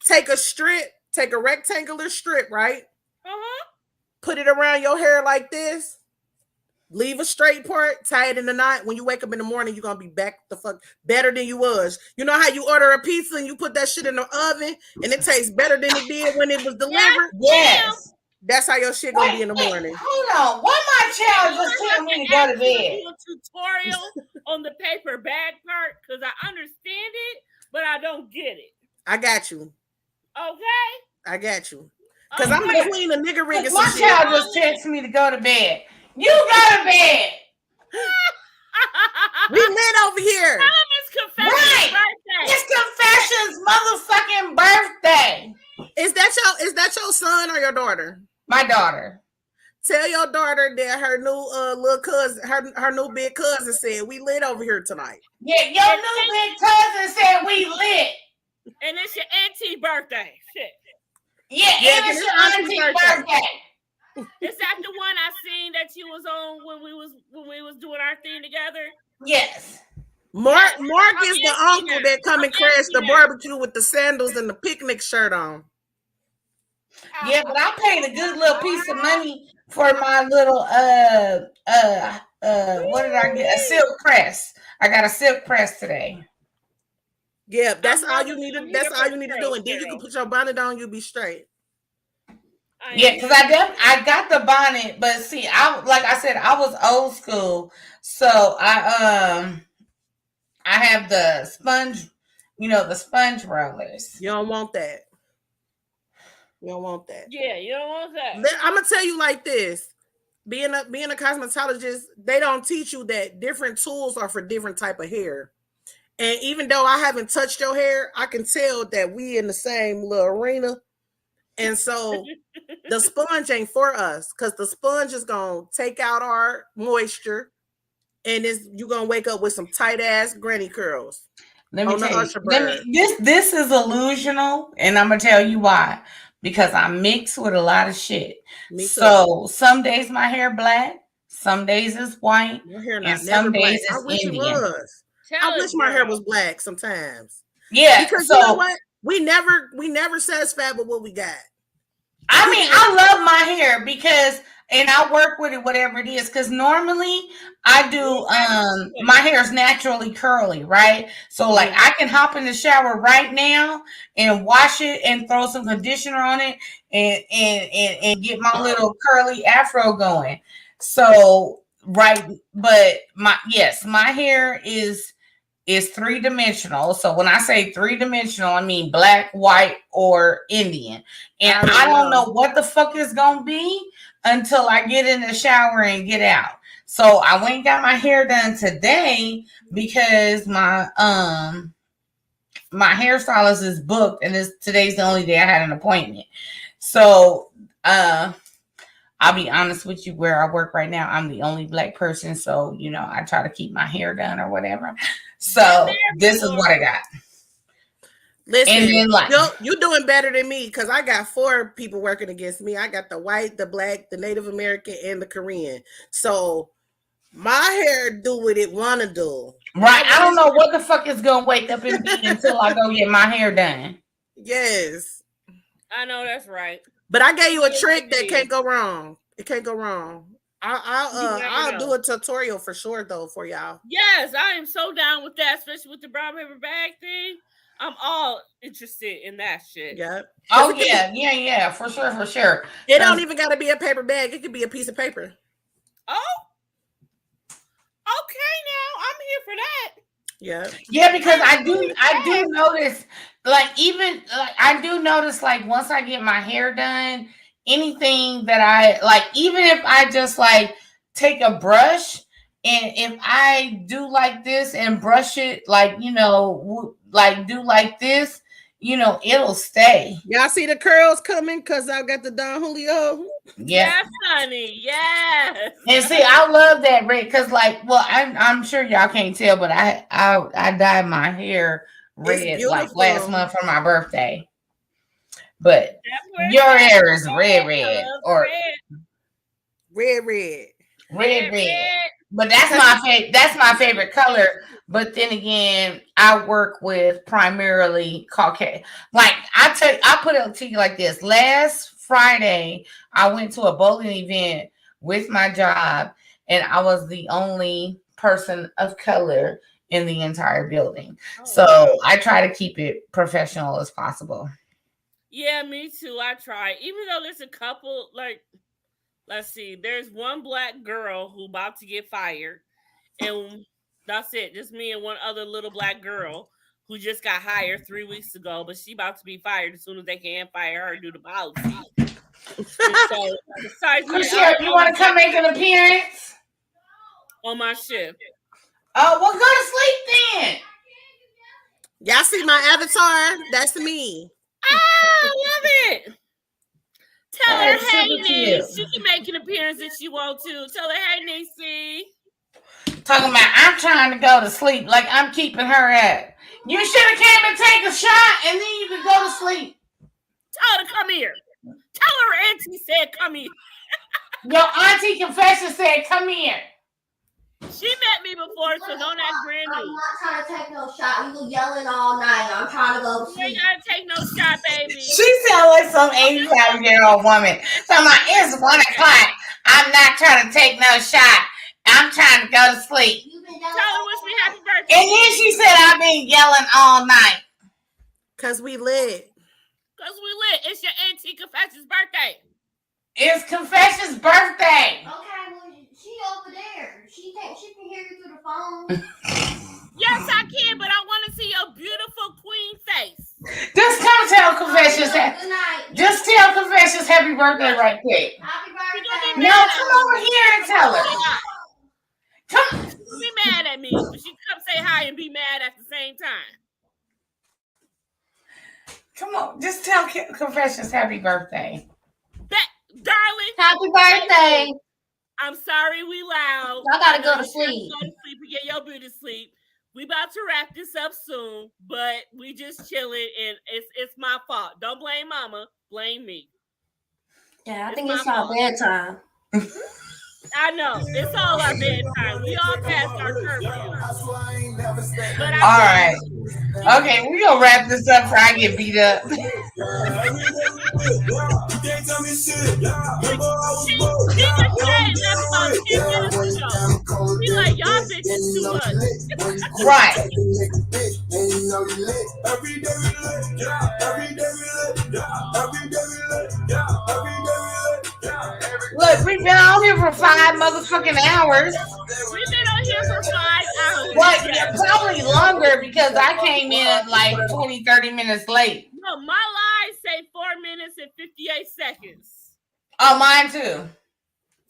S12: take a strip, take a rectangular strip, right? Put it around your hair like this. Leave a straight part, tie it in the knot. When you wake up in the morning, you're gonna be back the fuck better than you was. You know how you order a pizza and you put that shit in the oven and it tastes better than it did when it was delivered?
S13: Yes.
S12: That's how your shit gonna be in the morning.
S13: Hold on. Why my child just tell me to go to bed?
S1: Do a tutorial on the paper bag part because I understand it, but I don't get it.
S12: I got you.
S1: Okay.
S12: I got you. Because I'm the queen of nigga ring.
S13: My child just texted me to go to bed. You go to bed.
S12: We lit over here.
S1: Tell him it's Confession's birthday.
S13: It's Confession's motherfucking birthday.
S12: Is that your son or your daughter?
S13: My daughter.
S12: Tell your daughter that her new little cousin, her new big cousin said we lit over here tonight.
S13: Yeah, your new big cousin said we lit.
S1: And it's your auntie birthday. Shit.
S13: Yeah, and it's your auntie birthday.
S1: Is that the one I seen that you was on when we was doing our thing together?
S13: Yes.
S12: Mark is the uncle that come and crash the barbecue with the sandals and the picnic shirt on.
S13: Yeah, but I paid a good little piece of money for my little what did I get? A silk press. I got a silk press today.
S12: Yeah, that's all you need to. That's all you need to do, and then you can put your bonnet on. You'll be straight.
S13: Yeah, because I got the bonnet, but see, like I said, I was old school, so I have the sponge, the sponge rollers.
S12: You don't want that. You don't want that.
S1: Yeah, you don't want that.
S12: I'm gonna tell you like this: being a cosmetologist, they don't teach you that different tools are for different type of hair. And even though I haven't touched your hair, I can tell that we in the same little arena. And so the sponge ain't for us because the sponge is gonna take out our moisture, and you're gonna wake up with some tight ass granny curls.
S13: Let me tell you, this is illusional, and I'm gonna tell you why. Because I mix with a lot of shit. So some days my hair black, some days it's white, and some days it's Indian.
S12: I wish my hair was black sometimes.
S13: Yeah,
S12: because you know what? We never satisfied with what we got.
S13: I mean, I love my hair because, and I work with it, whatever it is. Because normally I do, my hair is naturally curly, right? So like I can hop in the shower right now and wash it and throw some conditioner on it and get my little curly afro going. So right, but my hair is 3-dimensional. So when I say 3-dimensional, I mean black, white, or Indian. And I don't know what the fuck is gonna be until I get in the shower and get out. So I went and got my hair done today because my hairstylist is booked, and today's the only day I had an appointment. So I'll be honest with you, where I work right now, I'm the only black person. So, I try to keep my hair done or whatever. So this is what I got.
S12: Listen, you're doing better than me because I got 4 people working against me. I got the white, the black, the Native American, and the Korean. So my hair do what it want to do.
S13: Right. I don't know what the fuck is going to wake up in me until I go get my hair done.
S12: Yes.
S1: I know that's right.
S12: But I gave you a trick that can't go wrong. It can't go wrong. I'll do a tutorial for sure though for y'all.
S1: Yes, I am so down with that, especially with the brown paper bag thing. I'm all interested in that shit.
S12: Yeah.
S13: Oh yeah, for sure.
S12: It don't even got to be a paper bag. It could be a piece of paper.
S1: Oh, okay. Now I'm here for that.
S13: Yeah, because I do notice, like, even like I do notice, like, once I get my hair done, anything that I like, even if I just like take a brush and if I do like this and brush it, like, you know, like do like this, you know, it'll stay.
S12: Y'all see the curls coming because I got the Don Julio.
S13: Yeah.
S1: Yes, honey. Yes.
S13: And see, I love that red because, like, well, I'm sure y'all can't tell, but I dyed my hair red like last month for my birthday. But your hair is red, or
S12: red.
S13: But that's my favorite color. But then again, I work with primarily Caucasian. Like I put it to you like this. Last Friday, I went to a bowling event with my job, and I was the only person of color in the entire building. So I try to keep it professional as possible.
S1: Yeah, me too. I try. Even though there's a couple, like, let's see, there's one black girl who about to get fired, and that's it. Just me and one other little black girl who just got hired 3 weeks ago, but she about to be fired as soon as they can fire her due to policy. So, besides
S13: Michelle, you want to come make an appearance
S1: on my shift?
S13: Oh, well, go to sleep then.
S12: Y'all see my avatar? That's me.
S1: I love it. Tell her, hey, niece. She can make an appearance if she wants to. Tell her, hey, niece.
S13: Talking about, I'm trying to go to sleep. Like, I'm keeping her at. You should have came and take a shot, and then you could go to sleep.
S1: Tell her to come here. Tell her auntie said come here.
S13: Your auntie Confession said come here.
S1: She met me before, so don't act brand new.
S4: I'm not trying to take no shot. You were yelling all night. I'm trying to go to sleep.
S1: You ain't gotta take no shot, baby.
S13: She sounds like some 85-year-old woman. So I'm like, it's 1 o'clock. I'm not trying to take no shot. I'm trying to go to sleep.
S1: Tell her wish me happy birthday.
S13: And then she said I've been yelling all night.
S12: Cause we lit.
S1: It's your auntie Confession's birthday.
S13: It's Confession's birthday.
S4: Okay, well, she over there. She can hear you through the phone.
S1: Yes, I can, but I want to see your beautiful queen face.
S13: Just come tell Confessions. Just tell Confessions happy birthday right quick.
S4: Happy birthday.
S13: No, come over here and tell her.
S1: Come. Be mad at me, but she come say hi and be mad at the same time.
S13: Come on, just tell Confessions happy birthday.
S1: Darling.
S4: Happy birthday.
S1: I'm sorry we loud.
S4: I gotta go to sleep.
S1: Go to sleep and get your beauty sleep. We about to wrap this up soon, but we just chilling, and it's my fault. Don't blame mama, blame me.
S4: Yeah, I think it's our bedtime.
S1: I know. It's all our bedtime. We all passed our curfew.
S13: All right. Okay, we're going to wrap this up before I get beat up.
S1: She just said that's about 10 minutes ago. Be like, y'all bitches too much.
S13: Right. Look, we've been on here for 5 motherfucking hours.
S1: We've been on here for 5 hours.
S13: What? Probably longer because I came in like 20, 30 minutes late.
S1: No, my lies say 4 minutes and 58 seconds.
S13: Oh, mine too.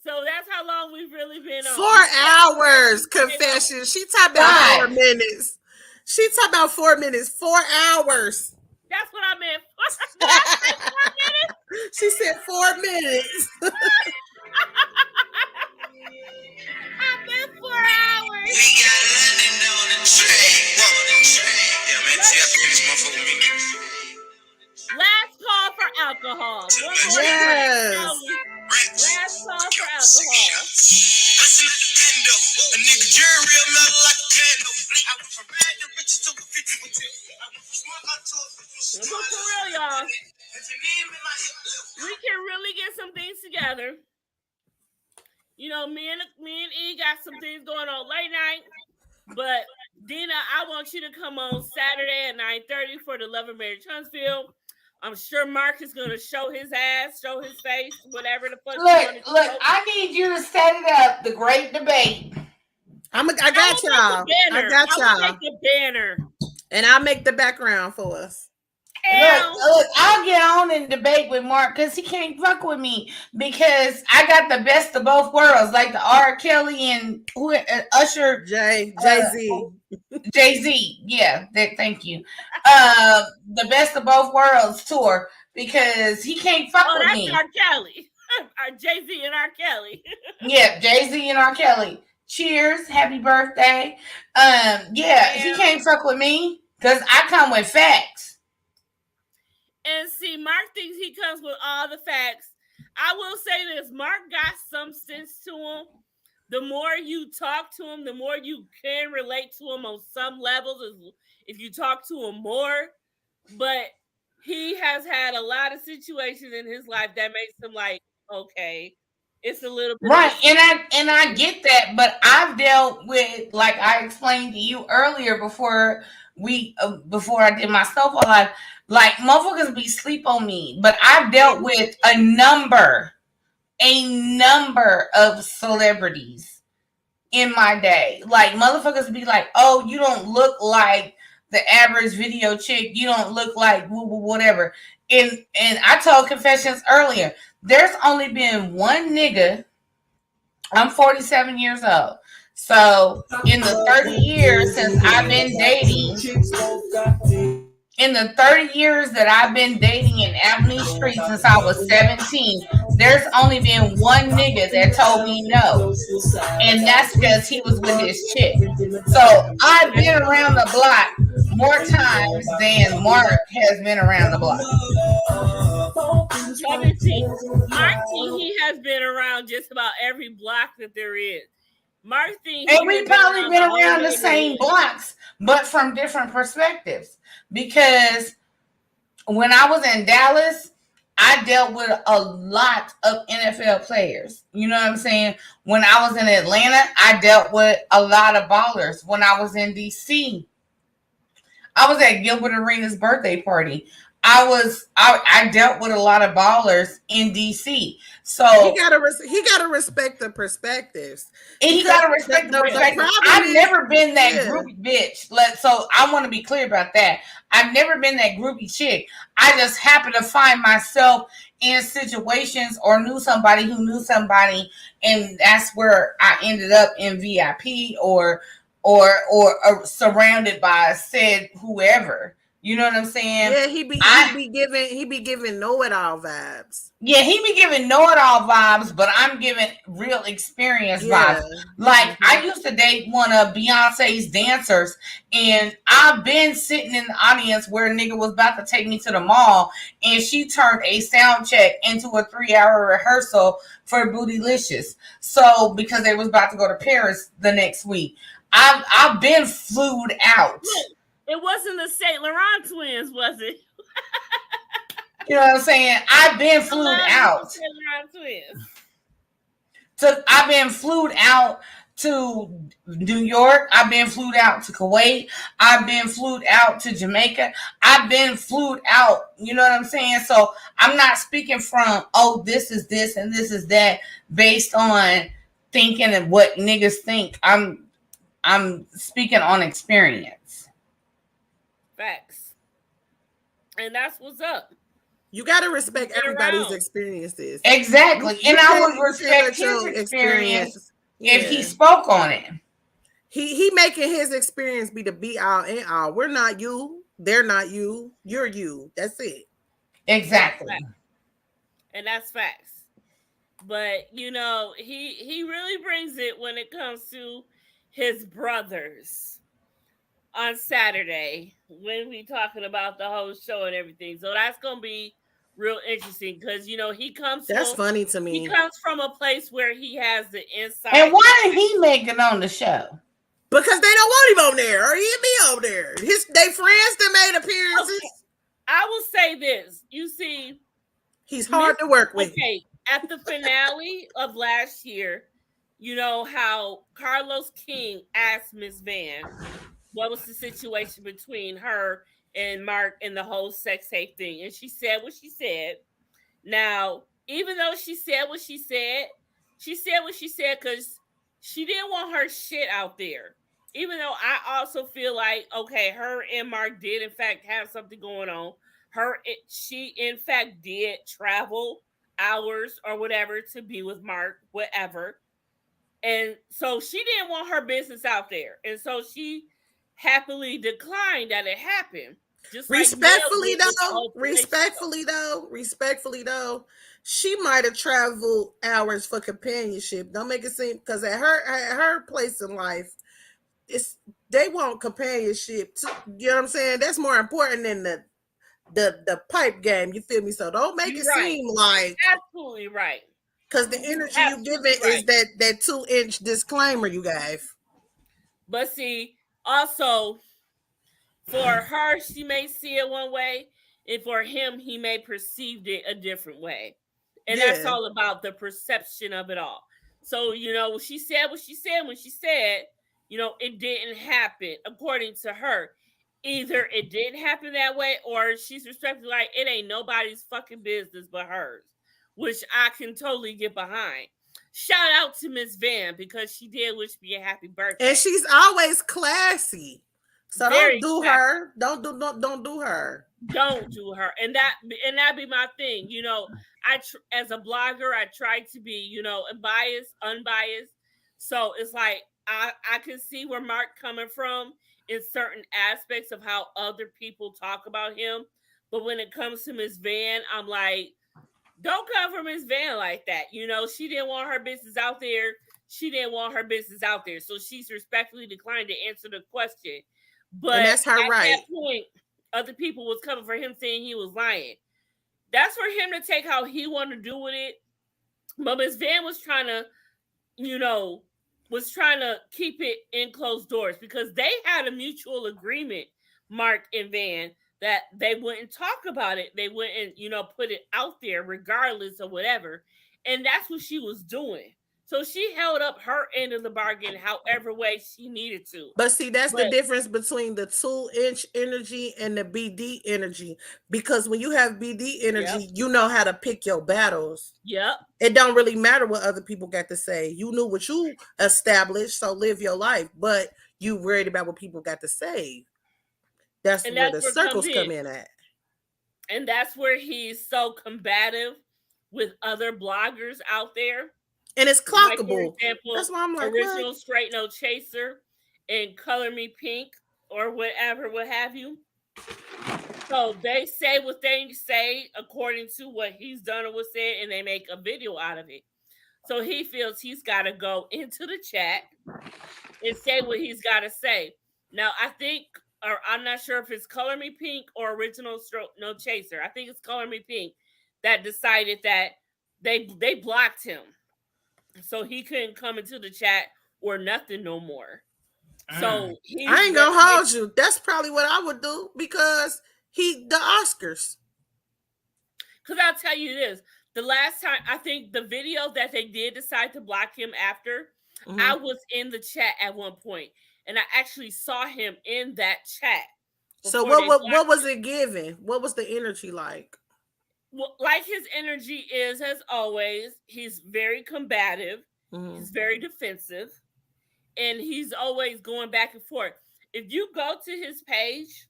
S1: So that's how long we've really been on.
S12: 4 hours, Confession. She talked about 4 minutes. She talked about 4 minutes. 4 hours.
S1: That's what I meant. Did I say 4 minutes?
S12: She said 4 minutes.
S1: I meant 4 hours.
S16: We got London on the track. Yeah, man, tell this motherfucker with me.
S1: Last call for alcohol.
S12: Yes.
S1: Last call for alcohol.
S16: Listen at the bando. A nigga jury real metal like a candle. I went from bad to riches to a 50 with you. I went from smart to a 50.
S1: For real, y'all. We can really get some things together. You know, me and E got some things going on late night. But Dina, I want you to come on Saturday at 9:30 for the Love and Marriage Huntsville. I'm sure Mark is gonna show his ass, show his face, whatever the fuck you want to
S13: Look,
S1: show.
S13: I need you to set it up. The great debate.
S12: I got y'all. I got
S1: I will
S12: y'all.
S1: make the banner.
S12: And I'll make the background for us.
S13: Look, I'll get on and debate with Mark because he can't fuck with me because I got the best of both worlds, like the R. Kelly and Usher,
S12: Jay-Z.
S13: Jay-Z, yeah. Thank you. The best of both worlds tour because he can't fuck with me.
S1: Oh, that's R. Kelly. Jay-Z and R. Kelly.
S13: Yeah, Jay-Z and R. Kelly. Cheers, happy birthday. He can't fuck with me because I come with facts.
S1: And see, Mark thinks he comes with all the facts. I will say this, Mark got some sense to him. The more you talk to him, the more you can relate to him on some levels if you talk to him more. But he has had a lot of situations in his life that makes him like, okay, it's a little bit
S13: right. And I get that, but I've dealt with, like I explained to you earlier before I did my snowball live, like motherfuckers be sleep on me, but I've dealt with a number of celebrities in my day. Like motherfuckers be like, oh, you don't look like the average video chick. You don't look like whatever. And I told Confessions earlier, there's only been one nigga. I'm 47 years old. So in the 30 years since I've been dating, in the 30 years that I've been dating in Avenue Street since I was 17, there's only been one nigga that told me no. And that's because he was with his chick. So I've been around the block more times than Mark has been around the block.
S1: Mark thinks he has been around just about every block that there is. Mark thinks,
S13: and we've probably been around the same blocks, but from different perspectives. Because when I was in Dallas, I dealt with a lot of NFL players. You know what I'm saying? When I was in Atlanta, I dealt with a lot of ballers. When I was in DC, I was at Gilbert Arenas' birthday party. I dealt with a lot of ballers in DC. So
S12: he gotta respect the perspectives.
S13: He gotta respect the perspectives. I've never been that groupie bitch. So I want to be clear about that. I've never been that groupie chick. I just happen to find myself in situations or knew somebody who knew somebody, and that's where I ended up in VIP or surrounded by said whoever. You know what I'm saying?
S12: Yeah, he be giving know-it-all vibes.
S13: Yeah, he be giving know-it-all vibes, but I'm giving real experience vibes. Like I used to date one of Beyonce's dancers, and I've been sitting in the audience where a nigga was about to take me to the mall, and she turned a sound check into a 3-hour rehearsal for Bootylicious. So because they was about to go to Paris the next week, I've been flued out.
S1: It wasn't the Saint Laurent twins, was it?
S13: You know what I'm saying? I've been flued out. I've been flued out to New York. I've been flued out to Kuwait. I've been flued out to Jamaica. I've been flued out. You know what I'm saying? So I'm not speaking from, oh, this is this and this is that based on thinking of what niggas think. I'm speaking on experience.
S1: Facts. And that's what's up.
S12: You got to respect everybody's experiences.
S13: Exactly. And I would respect his experience if he spoke on it.
S12: He making his experience be the be all and all. We're not you. They're not you. You're you. That's it.
S13: Exactly.
S1: And that's facts. But, you know, he really brings it when it comes to his brothers. On Saturday, when we talking about the whole show and everything, so that's gonna be real interesting because you know he comes.
S12: That's funny to me.
S1: He comes from a place where he has the inside.
S13: And why did he make it on the show?
S12: Because they don't want him on there, or he'd be over there. They friends that made appearances.
S1: Okay. I will say this: you see,
S12: he's hard to work with.
S1: Okay, at the finale of last year, you know, how Carlos King asked Miss Van what was the situation between her and Mark and the whole sex tape thing. And she said what she said. Now, even though she said what she said because she didn't want her shit out there. Even though I also feel like, okay, her and Mark did in fact have something going on. She in fact did travel hours or whatever to be with Mark, whatever. And so she didn't want her business out there. And so she happily declined that it happened. Just like Mel did with the whole
S12: respectfully though, she might have traveled hours for companionship. Don't make it seem, because at her place in life, they want companionship. You know what I'm saying? That's more important than the pipe game. You feel me? So don't make it seem like
S1: absolutely right.
S12: Because the energy you give it is that 2-inch disclaimer you gave.
S1: But see, also for her, she may see it one way, and for him, he may perceive it a different way. And that's all about the perception of it all. So, you know, she said what she said when she said, you know, it didn't happen according to her. Either it didn't happen that way, or she's respectfully like, it ain't nobody's fucking business but hers, which I can totally get behind. Shout out to Miss Van because she did wish me a happy birthday.
S12: And she's always classy. So
S1: Very
S12: don't do
S1: classy.
S12: her. Don't do her.
S1: Don't do her. And that be my thing. You know, as a blogger, I try to be, you know, unbiased. So it's like I can see where Mark coming from in certain aspects of how other people talk about him. But when it comes to Miss Van, I'm like, don't come for Miss Van like that. You know, she didn't want her business out there. She didn't want her business out there. So she's respectfully declined to answer the question. But
S12: and that's her
S1: at
S12: right.
S1: that point, other people was coming for him saying he was lying. That's for him to take how he wanted to do with it. But Miss Van was trying to, you know, keep it in closed doors because they had a mutual agreement, Mark and Van, that they wouldn't talk about it. They wouldn't, you know, put it out there regardless of whatever. And that's what she was doing. So she held up her end of the bargain however way she needed to.
S12: But see, that's the difference between the 2-inch energy and the BD energy. Because when you have BD energy, you know how to pick your battles.
S1: Yep.
S12: It don't really matter what other people got to say. You knew what you established, so live your life. But you worried about what people got to say. That's where the circles come in at.
S1: And that's where he's so combative with other bloggers out there.
S12: And it's clockable.
S1: Like, for example,
S12: that's why I'm like,
S1: Original Straight No Chaser and Color Me Pink or whatever, what have you. So they say what they say according to what he's done or was said, and they make a video out of it. So he feels he's got to go into the chat and say what he's got to say. Now, I think, or I'm not sure if it's Color Me Pink or Original Straight No Chaser. I think it's Color Me Pink that decided that they blocked him. So he couldn't come into the chat or nothing no more. So
S12: I ain't gonna hold you. That's probably what I would do because the Oscars.
S1: Because I'll tell you this. The last time, I think the video that they did decide to block him after, I was in the chat at one point, and I actually saw him in that chat.
S12: So what was it giving? What was the energy like?
S1: Well, like his energy is, as always, he's very combative. He's very defensive. And he's always going back and forth. If you go to his page,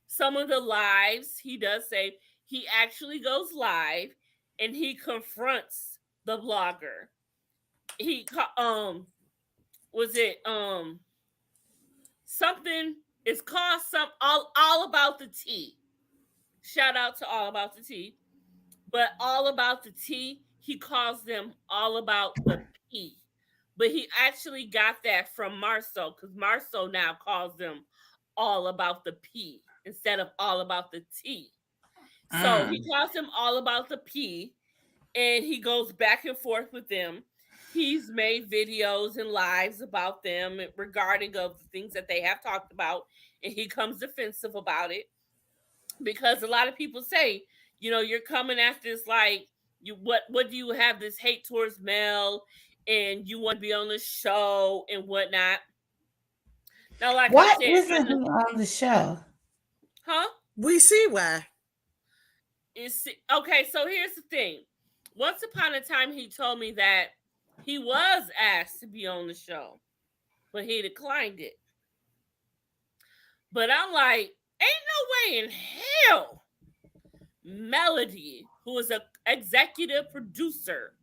S1: some of the lives, he does say, he actually goes live and he confronts the blogger. He, something, it's called All About the Tea. Shout out to All About the Tea. But All About the Tea, he calls them All About the P. But he actually got that from Marceau because Marceau now calls them All About the P instead of All About the T. So he calls them All About the P, and he goes back and forth with them. He's made videos and lives about them regarding of the things that they have talked about, and he comes defensive about it because a lot of people say, you know, you're coming at this like, what do you have this hate towards Mel? and you want to be on the show and whatnot. Now, like
S13: why
S1: I said,
S13: isn't he on the show?
S1: Huh?
S12: We see why.
S1: Okay, so here's the thing. Once upon a time, he told me that he was asked to be on the show, but he declined it. But I'm like, ain't no way in hell Melody, who is an executive producer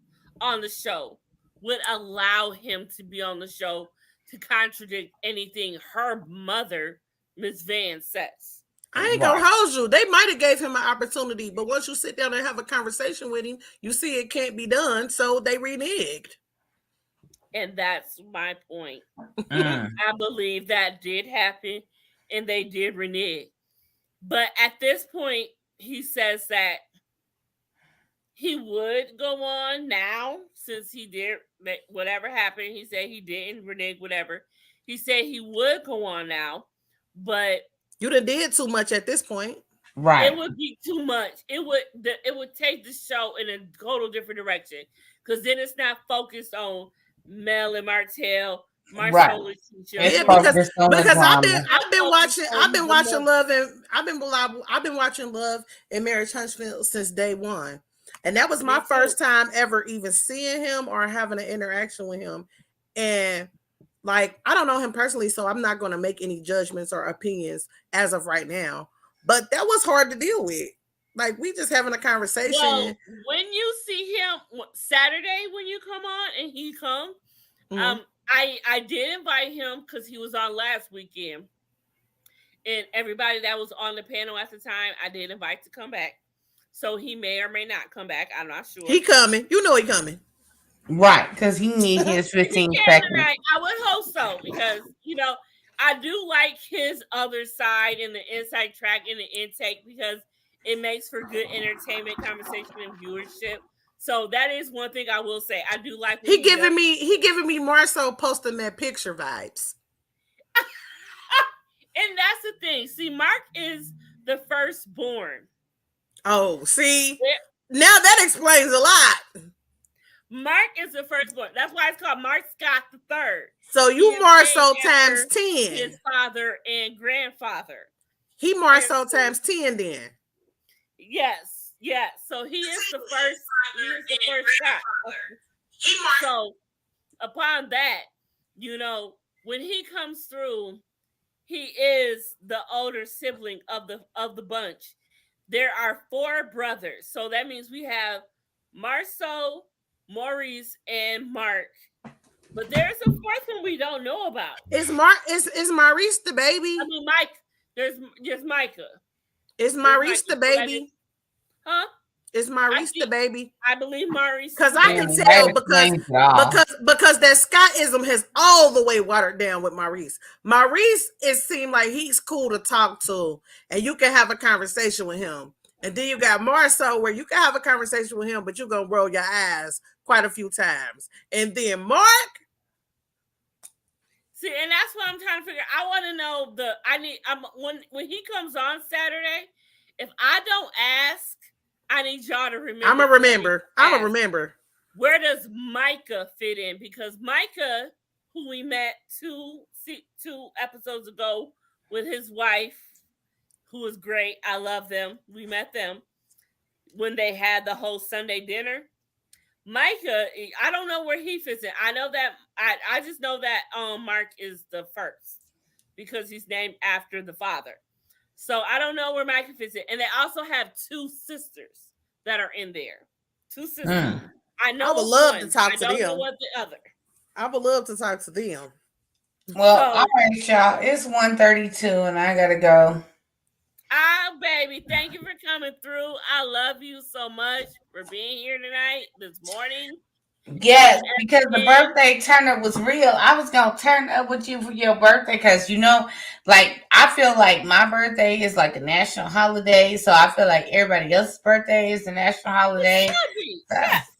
S1: on the show, would allow him to be on the show to contradict anything her mother, Miss Van, says.
S12: I ain't gonna hold you. They might have gave him an opportunity, but once you sit down and have a conversation with him, you see it can't be done, so they reneged.
S1: And that's my point. I believe that did happen, and they did renege. But at this point, he says that he would go on now, since he did whatever happened. He said he didn't renege whatever. He said he would go on now, but
S12: you done did too much at this point.
S13: Right.
S1: It would be too much. It would take the show in a total different direction, because then it's not focused on Mel and Martell.
S12: Right. Yeah, because I've been watching Love and Marriage Huntsville since day one. And that was my first time ever even seeing him or having an interaction with him. And like, I don't know him personally, so I'm not going to make any judgments or opinions as of right now. But that was hard to deal with. Like, we just having a conversation.
S1: Well, when you see him Saturday, when you come on and he come, I did invite him because he was on last weekend. And everybody that was on the panel at the time, I did invite to come back. So he may or may not come back. I'm not sure.
S12: He coming. You know he coming.
S13: Right, because he needs his 15 seconds.
S1: Tonight. I would hope so, because, I do like his other side and the inside track and the intake, because it makes for good entertainment, conversation, and viewership. So that is one thing I will say. I do like
S12: he giving me more so posting that picture vibes.
S1: And that's the thing. See, Mark is the firstborn.
S12: Oh, see? Now that explains a lot.
S1: Mark is the firstborn. That's why it's called Mark Scott III.
S12: So you more so times 10.
S1: His father and grandfather.
S12: He more so times 10 then.
S1: Yes. So he is the first. He is the first shot. So upon that, when he comes through, he is the older sibling of the bunch. There are 4 brothers, so that means we have Marceau, Maurice, and Mark. But there's a 4th one we don't know about.
S12: Is Maurice the baby?
S1: I mean, Mike. There's Micah.
S12: Is Maurice the baby?
S1: Huh?
S12: Is Maurice the baby?
S1: I believe Maurice.
S12: Because I can tell because that Scottism has all the way watered down with Maurice. Maurice, it seemed like he's cool to talk to, and you can have a conversation with him. And then you got Marceau, where you can have a conversation with him, but you're gonna roll your eyes quite a few times. And then Mark.
S1: See, and that's what I'm trying to figure. I want to know when he comes on Saturday. If I don't ask, I need y'all to remember.
S12: I'm gonna remember.
S1: Where does Micah fit in? Because Micah, who we met two episodes ago with his wife, who was great. I love them. We met them when they had the whole Sunday dinner. Micah, I don't know where he fits in. I know that I just know that Mark is the first because he's named after the father. So I don't know where Micah fits in. And they also have 2 sisters that are in there. 2 sisters. I know.
S12: I would love to talk to them.
S1: I don't know what the other.
S12: I would love to talk to them.
S13: Well, all right, y'all. It's 1:32 and I gotta go.
S1: Baby, thank you for coming through. I love you so much for being here tonight, this morning.
S13: Yes, because the birthday turn up was real. I was gonna turn up with you for your birthday because I feel like my birthday is like a national holiday, so I feel like everybody else's birthday is a national holiday.
S1: It should be. Yes.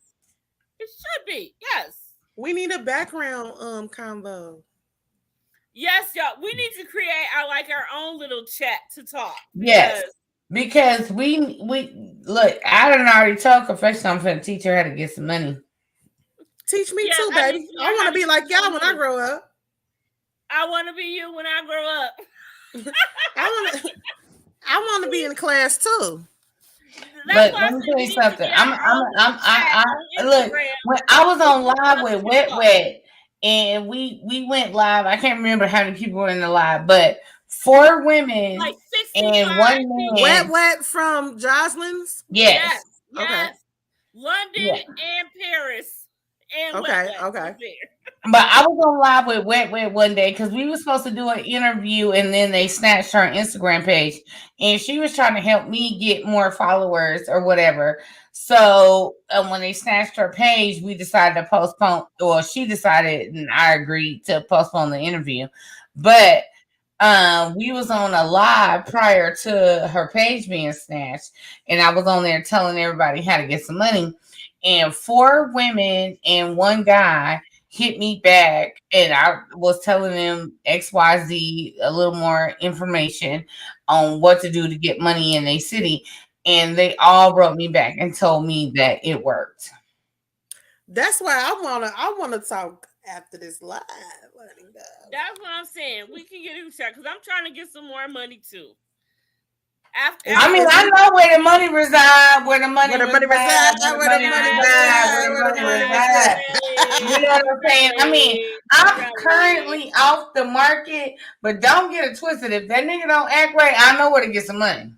S1: It should be. Yes.
S12: We need a background convo.
S1: Yes, y'all. We need to create our own little chat to talk.
S13: Yes. Because we look, I done already told Confession I'm finna teach her how to get some money.
S12: Teach me too, baby. I want to be like y'all when I grow up.
S1: I want to be you when I grow up.
S12: I want to be in class too.
S13: But let me tell you something. Look, when I was on live with Wet, and we went live. I can't remember how many people were in the live, but 4 women
S1: like
S13: and 1 man.
S12: Wet from Jocelyn's.
S13: Yes.
S1: Okay. London and Paris and
S12: okay.
S13: But I was on live with Wet one day because we were supposed to do an interview, and then they snatched her Instagram page, and she was trying to help me get more followers or whatever. So when they snatched her page, we decided to postpone. Well, she decided, and I agreed to postpone the interview. But we was on a live prior to her page being snatched, and I was on there telling everybody how to get some money. And 4 women and 1 guy hit me back, and I was telling them XYZ, a little more information on what to do to get money in a city, and they all wrote me back and told me that it worked.
S12: That's why I wanna talk after this live.
S1: That's what I'm saying. We can get each other because I'm trying to get some more money too.
S13: I mean, I know where the money resides. Where the money resides. You know what I'm saying? I mean, I'm currently off the market, but don't get it twisted. If that nigga don't act right, I know where to get some money.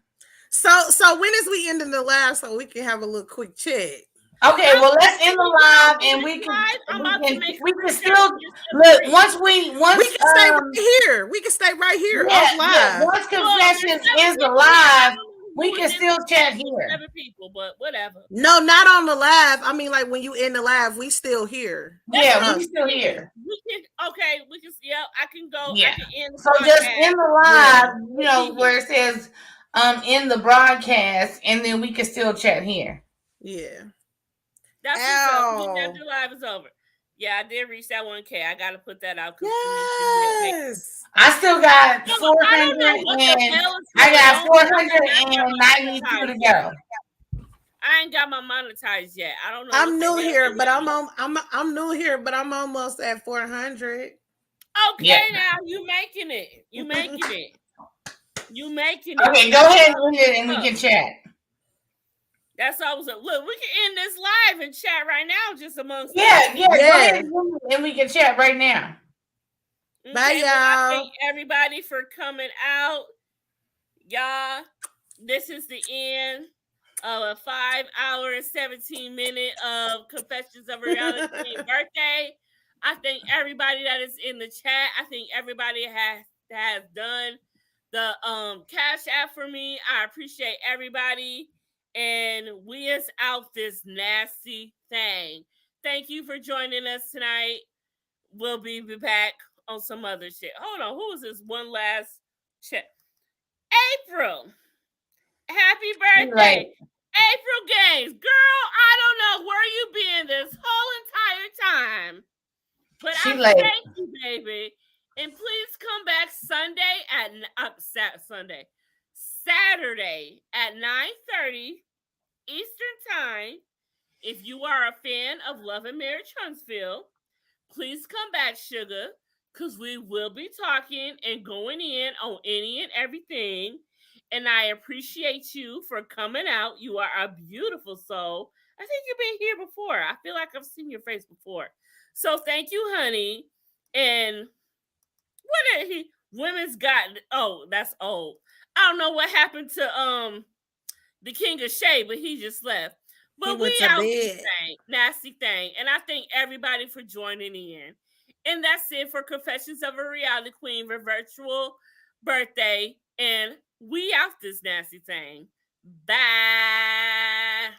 S12: So when is we ending the live so we can have a little quick chat?
S13: Okay, well, let's end the live, and we can still look once we can
S12: stay right here. We can stay right here.
S13: Yeah, once Confessions ends the live, we can still chat here.
S1: 7 people, but whatever.
S12: No, not on the live. I mean, like when you end the live, we still here.
S13: Yeah, we still here.
S1: We can. Yeah, I can go.
S13: Yeah.
S1: I can end the
S13: so
S1: broadcast.
S13: Just in the live, you know, where it says in the broadcast, and then we can still chat here.
S12: Yeah.
S1: That's after live is over. Yeah, I did reach that 1K. I got to put that out.
S12: Yes.
S13: I still got 400 and I got 492 to go.
S1: I ain't got my monetized yet. I don't know.
S12: I'm new here, but I'm new here, but I'm almost at 400.
S1: Okay, now you making it. You making it.
S13: Okay, go ahead and end it, and we can chat.
S1: That's always look. We can end this live and chat right now, just amongst.
S13: Go ahead and we can chat right now.
S1: Okay,
S12: bye, y'all.
S1: I thank everybody for coming out, y'all. This is the end of a 5-hour and 17-minute of Confessions of a Reality Queen birthday. I thank everybody that is in the chat. I think everybody has done the cash app for me. I appreciate everybody. And we is out this nasty thing. Thank you for joining us tonight. We'll be back on some other shit. Hold on. Who is this one last check? April. Happy birthday. April Gaines. Girl, I don't know where you been this whole entire time. But I thank you, baby. And please come back Saturday at 9:30 Eastern Time. If you are a fan of Love and Marriage Huntsville, please come back, sugar, because we will be talking and going in on any and everything. And I appreciate you for coming out. You are a beautiful soul. I think you've been here before. I feel like I've seen your face before. So thank you, honey. And what did he? Women's got. Oh, that's old. I don't know what happened to the King of Shade, but he just left. But we out this thing, nasty thing. And I thank everybody for joining in. And that's it for Confessions of a Reality Queen virtual birthday. And we out this nasty thing. Bye.